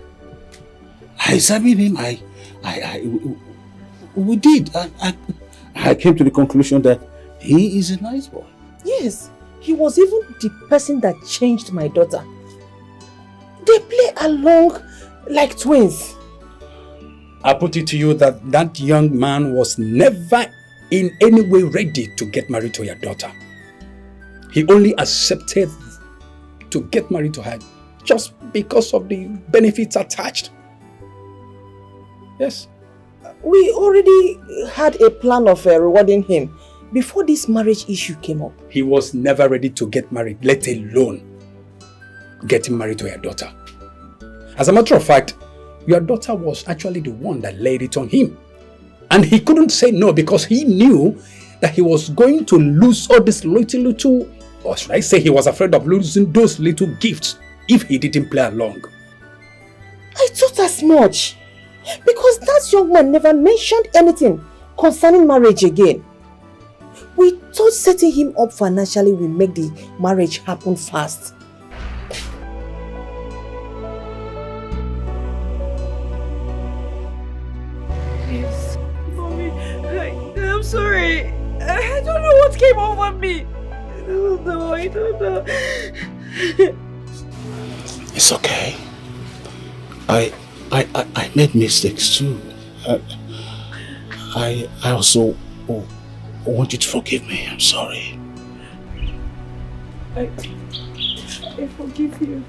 I examined him. We did. I came to the conclusion that he is a nice boy. Yes, he was even the person that changed my daughter. They play along like twins. I put it to you that that young man was never in any way ready to get married to your daughter. He only accepted to get married to her just because of the benefits attached. Yes. We already had a plan of rewarding him before this marriage issue came up. He was never ready to get married, let alone getting married to your daughter. As a matter of fact, your daughter was actually the one that laid it on him. And he couldn't say no because he knew that he was going to lose all this little, or should I say he was afraid of losing those little gifts if he didn't play along. I thought as much. Because that young man never mentioned anything concerning marriage again. We thought setting him up financially will make the marriage happen fast. Please, Mommy, I'm sorry. I don't know what came over me. I don't know. It's okay. I made mistakes too. I also want you to forgive me. I'm sorry. I forgive you.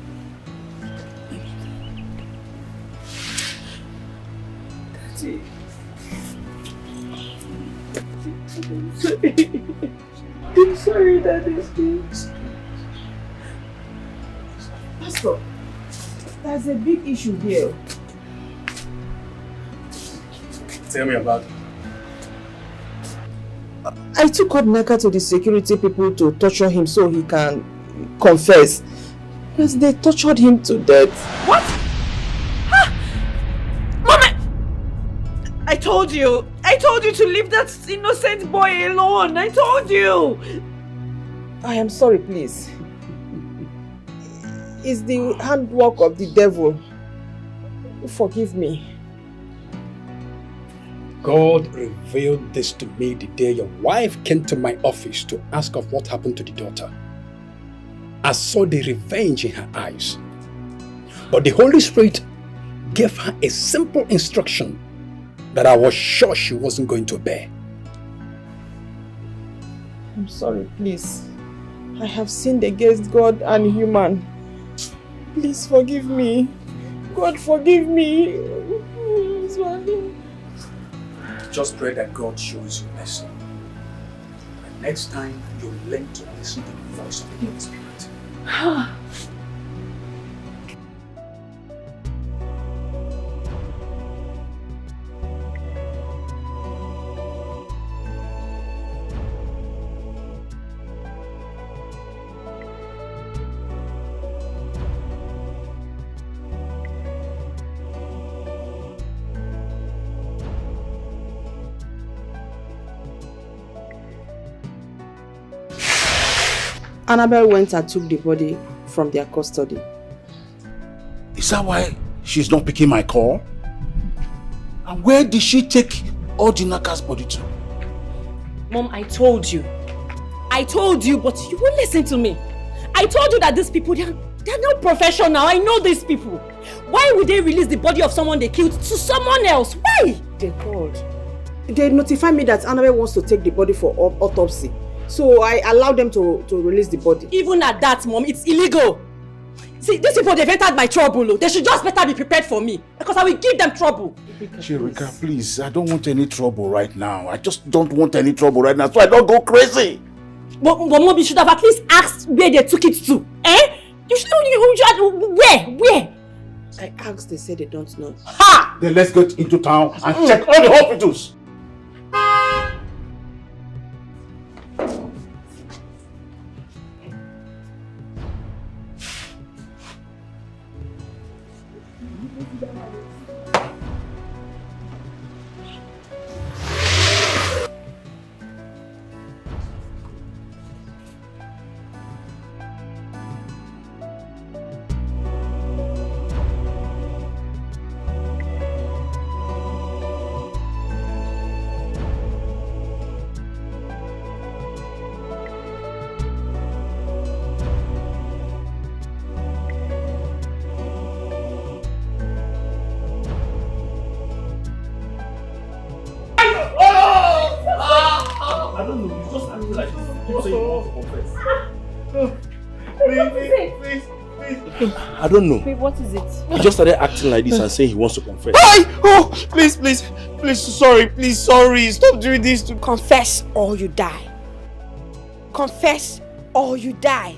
Daddy. I'm sorry. I'm sorry, Daddy. Pastor, there's a big issue here. Tell me about it. I took Odnaka to the security people to torture him so he can confess. Because they tortured him to death. What? Huh? Mama! I told you to leave that innocent boy alone. I told you. I am sorry, please. It's the handwork of the devil. Forgive me. God revealed this to me the day your wife came to my office to ask of what happened to the daughter. I saw the revenge in her eyes. But the Holy Spirit gave her a simple instruction that I was sure she wasn't going to obey. I'm sorry, please. I have sinned against God and human. Please forgive me. God forgive me. Just pray that God shows you mercy. And next time, you'll learn to listen to the voice of the Holy Spirit. Annabelle went and took the body from their custody. Is that why she's not picking my call? And where did she take Ojinaka's body to? Mom, I told you. I told you, but you won't listen to me. I told you that these people, they're not professional. I know these people. Why would they release the body of someone they killed to someone else? Why? They called. They notified me that Annabelle wants to take the body for autopsy. So I allowed them to release the body. Even at that, Mom, it's illegal. See, these people, they've entered my trouble. They should just better be prepared for me. Because I will give them trouble. Chirika, please, I don't want any trouble right now. I just don't want any trouble right now, so I don't go crazy. But Mom, you should have at least asked where they took it to. Eh? You should know where? I asked, they said they don't know. Ha! Then let's get into town and check all the hospitals. I don't know. Wait, what is it? He just started acting like this and saying he wants to confess. Oh, please, sorry. Stop doing this to Confess or you die. Confess or you die.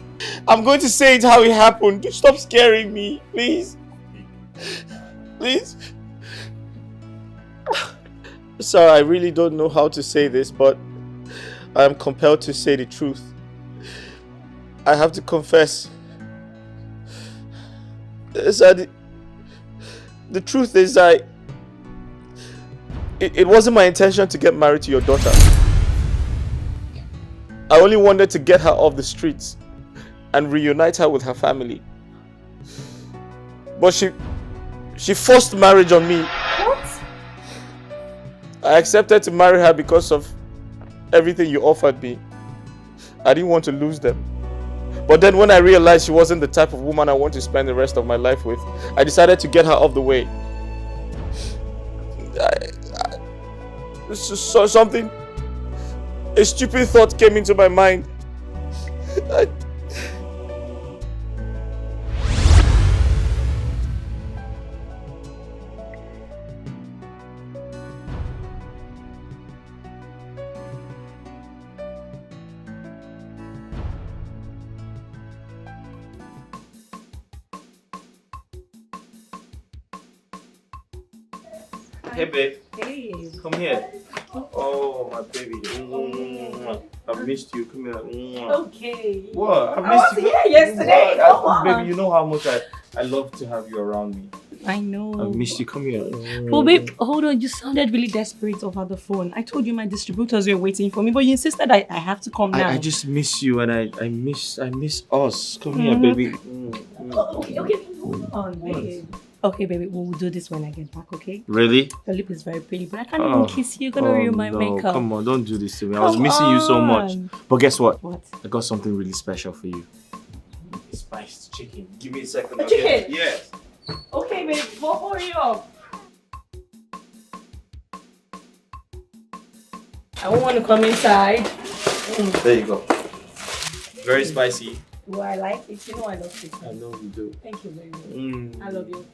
I'm going to say it how it happened. Stop scaring me, please. Please. Sorry, I really don't know how to say this, but I am compelled to say the truth. I have to confess. The truth is it wasn't my intention to get married to your daughter. I only wanted to get her off the streets and reunite her with her family. But she forced marriage on me. What? I accepted to marry her because of everything you offered me. I didn't want to lose them. But then when I realized she wasn't the type of woman I want to spend the rest of my life with, I decided to get her off the way. A stupid thought came into my mind. Hey babe. Hey. Come here. Oh my baby. I've missed you. Come here. Okay. What? I've I was missed you. here yesterday. Come on. Baby, you know how much I love to have you around me. I know. I've missed you. Come here. Well, babe, hold on. You sounded really desperate over the phone. I told you my distributors were waiting for me, but you insisted I have to come now. I just miss you and I miss us. Come here, baby. Okay. Hold on, babe. Okay, baby, we'll do this when I get back, okay? Really? Your lip is very pretty, but I can't even kiss you. You're gonna ruin my makeup. Come on, don't do this to me. I was missing you so much. But guess what? What? I got something really special for you. Spiced chicken. Give me a second. A chicken? Yes. Okay, babe, we'll hurry up. I won't want to come inside. There you go. Very spicy. Well, I like it. You know I love chicken. I know you do. Thank you very much. I love you.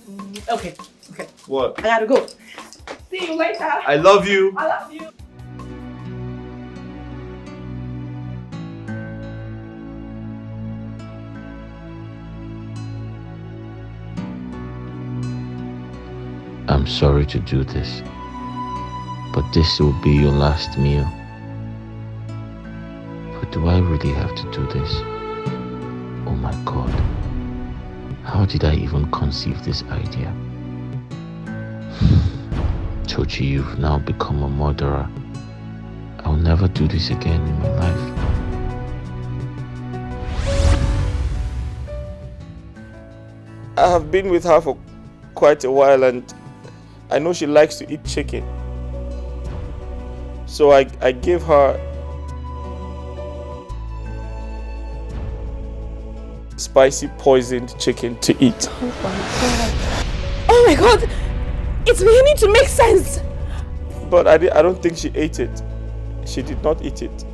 Okay. What? I gotta go. See you later. I love you. I love you. I'm sorry to do this, but this will be your last meal. But do I really have to do this? Oh my God. How did I even conceive this idea? Tochi, you've now become a murderer. I'll never do this again in my life. I have been with her for quite a while and I know she likes to eat chicken. So I gave her spicy poisoned chicken to eat. Oh my God! It's beginning to make sense! But I don't think she ate it. She did not eat it.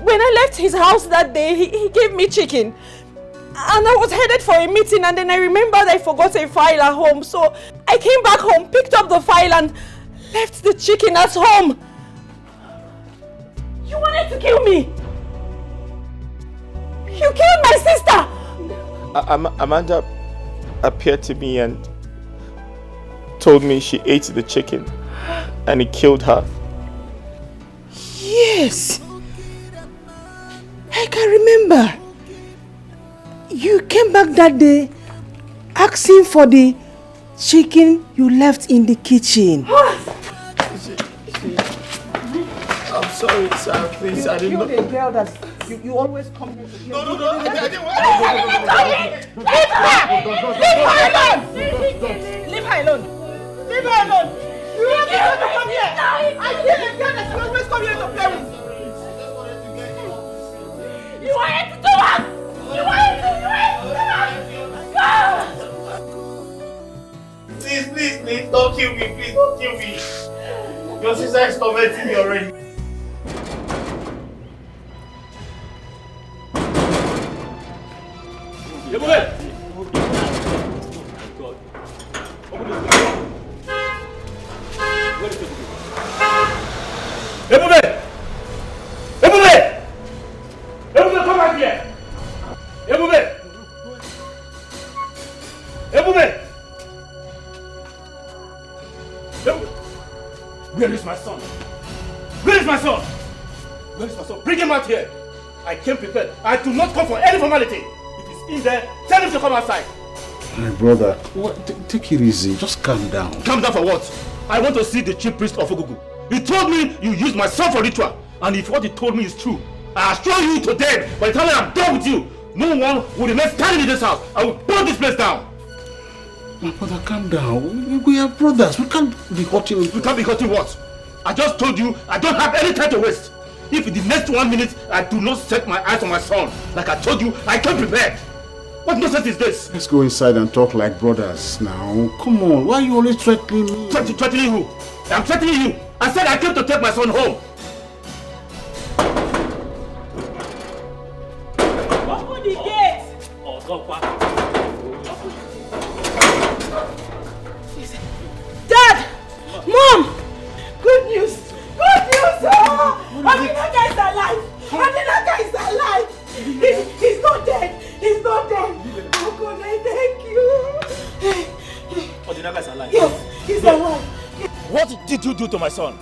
When I left his house that day, he gave me chicken. And I was headed for a meeting and then I remembered I forgot a file at home. So I came back home, picked up the file and left the chicken at home. You wanted to kill me! You killed my sister! Amanda appeared to me and told me she ate the chicken and it killed her. Yes. I can remember. You came back that day asking for the chicken you left in the kitchen. I'm sorry, sir. Please, I didn't know. You're the girl that you always come here to kill. No, I didn't want Leave her alone. Leave her alone. You want me to come here? I hear the girl that you always come here to play with. You wanted to do what? You wanted to do it! Please, don't kill me. Please, don't kill me. Your sister is tormenting me already. Ebube, come back here! Ebube! Where is my son? Where is my son? Where is my son? Bring him out here! I came prepared. I do not come for any formality. If he's in there, tell him to come outside. My brother, take it easy. Just calm down. Calm down for what? I want to see the chief priest of Ogugu. He told me you used my son for ritual. And if what he told me is true, I assure you to death. By the time I'm done with you, no one will remain standing in this house. I will burn this place down. My brother, calm down. We are brothers. We can't be hurting. You can't be hurting what? I just told you I don't have any time to waste. If in the next 1 minute I do not set my eyes on my son, like I told you, I came prepared. What nonsense is this? Let's go inside and talk like brothers now. Come on, why are you always threatening me? Threatening who? I'm threatening you. I said I came to take my son home. Open the gate! Dad! Mom! Good news! Good news! Odinaka is alive! Odinaka is alive! He's not dead! He's not dead! Oh God, I thank you! Odinaka is alive? Yes, he's alive! What did you do to my son?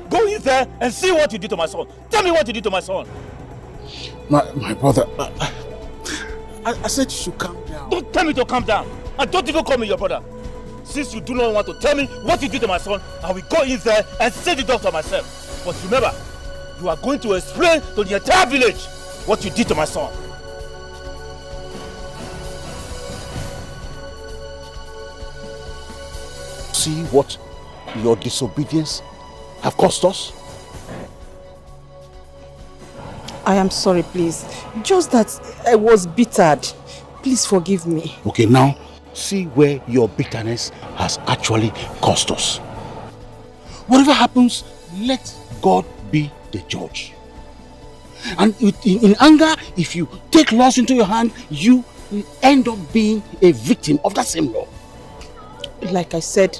Go in there and see what you did to my son. Tell me what you did to my son. My brother, I said you should calm down. Don't tell me to calm down. And don't even call me your brother. Since you do not want to tell me what you did to my son, I will go in there and see the doctor myself. But remember, you are going to explain to the entire village what you did to my son. See what your disobedience have cost us? I am sorry, please. Just that I was bittered. Please forgive me. Okay, now see where your bitterness has actually cost us. Whatever happens, let God be the judge. And in anger, if you take laws into your hand, you end up being a victim of that same law. Like I said,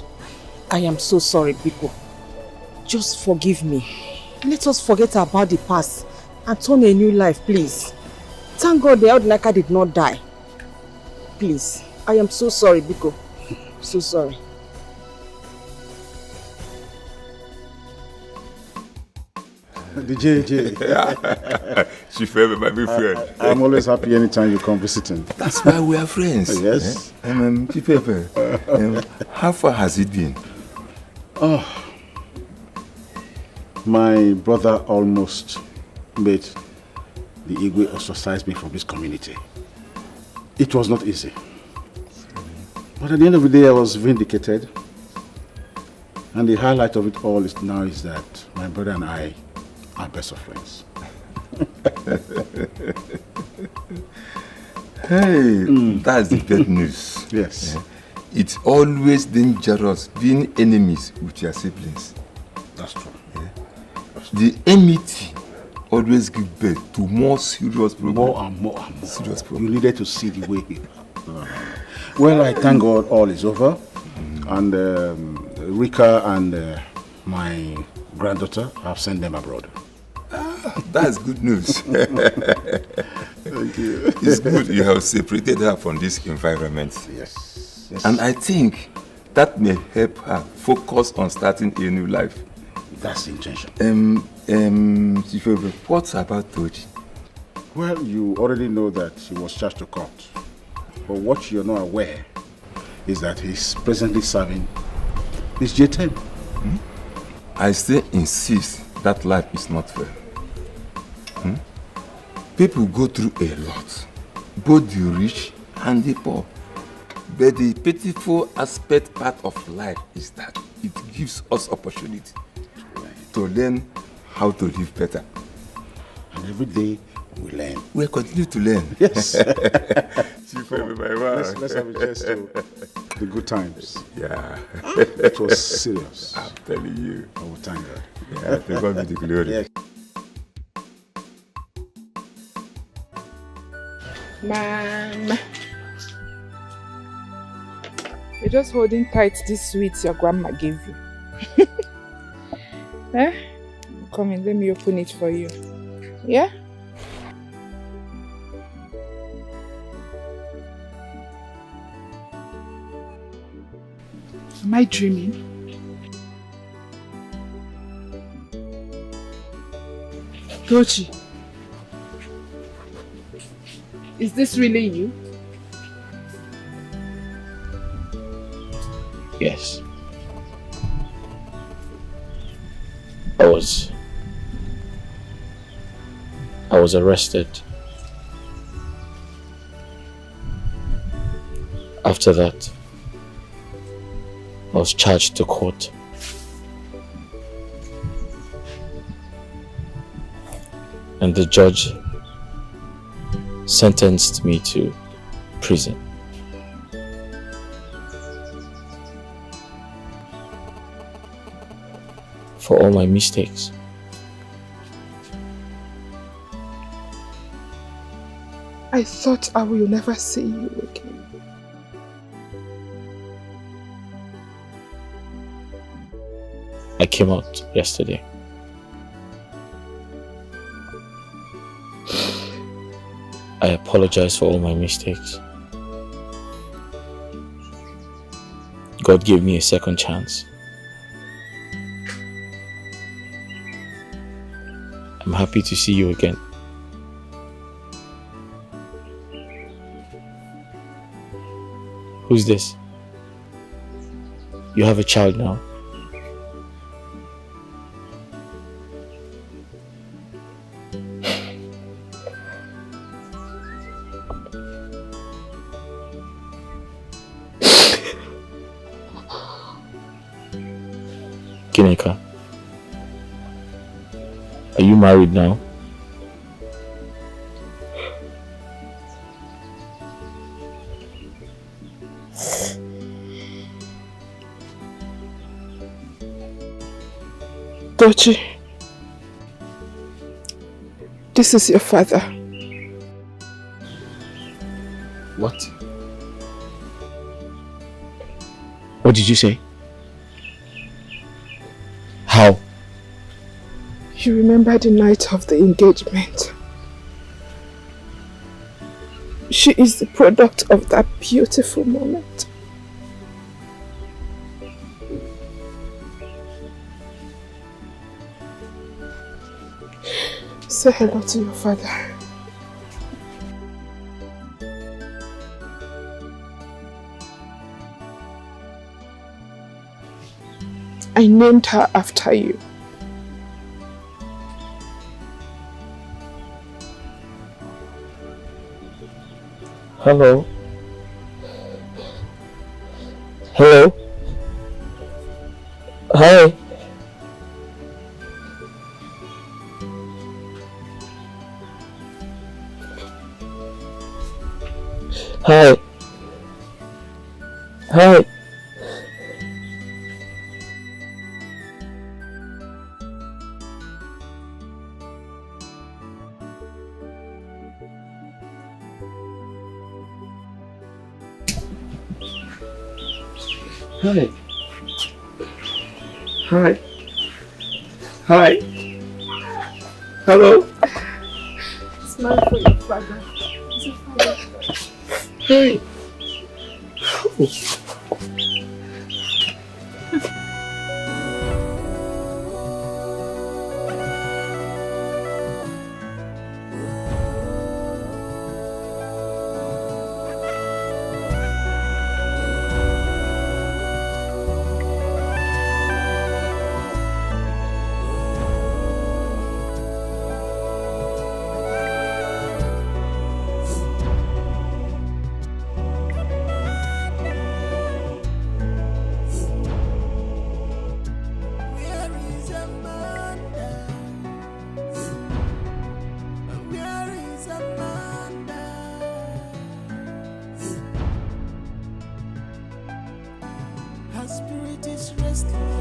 I am so sorry, Biko. Just forgive me. Let us forget about the past and turn a new life, please. Thank God the Odinaka did not die. Please, I am so sorry, Biko. So sorry. The JJ. She forever my big friend. I'm always happy anytime you come visiting. That's why we are friends. Yes. How far has it been? Oh, my brother almost made the Igwe ostracize me from this community. It was not easy. But at the end of the day, I was vindicated. And the highlight of it all is that my brother and I are best of friends. Hey, that's the bad news. Yes. It's always dangerous being enemies with your siblings. That's true. The enmity always gives birth to more serious problems. More and more. Serious problems. You needed to see the way. Well, I thank God all is over. And Rika and my granddaughter, I've sent them abroad. That's good news. Thank you. It's good you have separated her from this environment. Yes. And I think that may help her focus on starting a new life. That's the intention. What about Tochi? Well, you already know that he was charged to court. But what you're not aware is that he's presently serving his J10. I still insist that life is not fair. People go through a lot, both the rich and the poor. But the pitiful aspect part of life is that it gives us opportunity to learn how to live better. And every day we learn. We continue to learn. Yes. Let's have a chance to the good times. Yeah. It was serious. I'm telling you. Oh, thank God. Yeah, to God be the glory. Yes. Mom, you're just holding tight this sweets your grandma gave you. Eh? Come in, let me open it for you. Yeah? Am I dreaming? Tochi, is this really you? Yes. I was arrested. After that, I was charged to court. And the judge sentenced me to prison. For all my mistakes. I thought I will never see you again. I came out yesterday. I apologize for all my mistakes. God gave me a second chance. I'm happy to see you again. Who's this? You have a child now. Kineka, are you married now? Tochi, This is your father. What? What did you say? How? You remember the night of the engagement? She is the product of that beautiful moment. Say hello to your father. I named her after you. Hello? Hello? Hi? Hi? Hi? Hi. Hi. Hi. Hello. Smile for your father. It's your father. Hey. Her spirit is restless.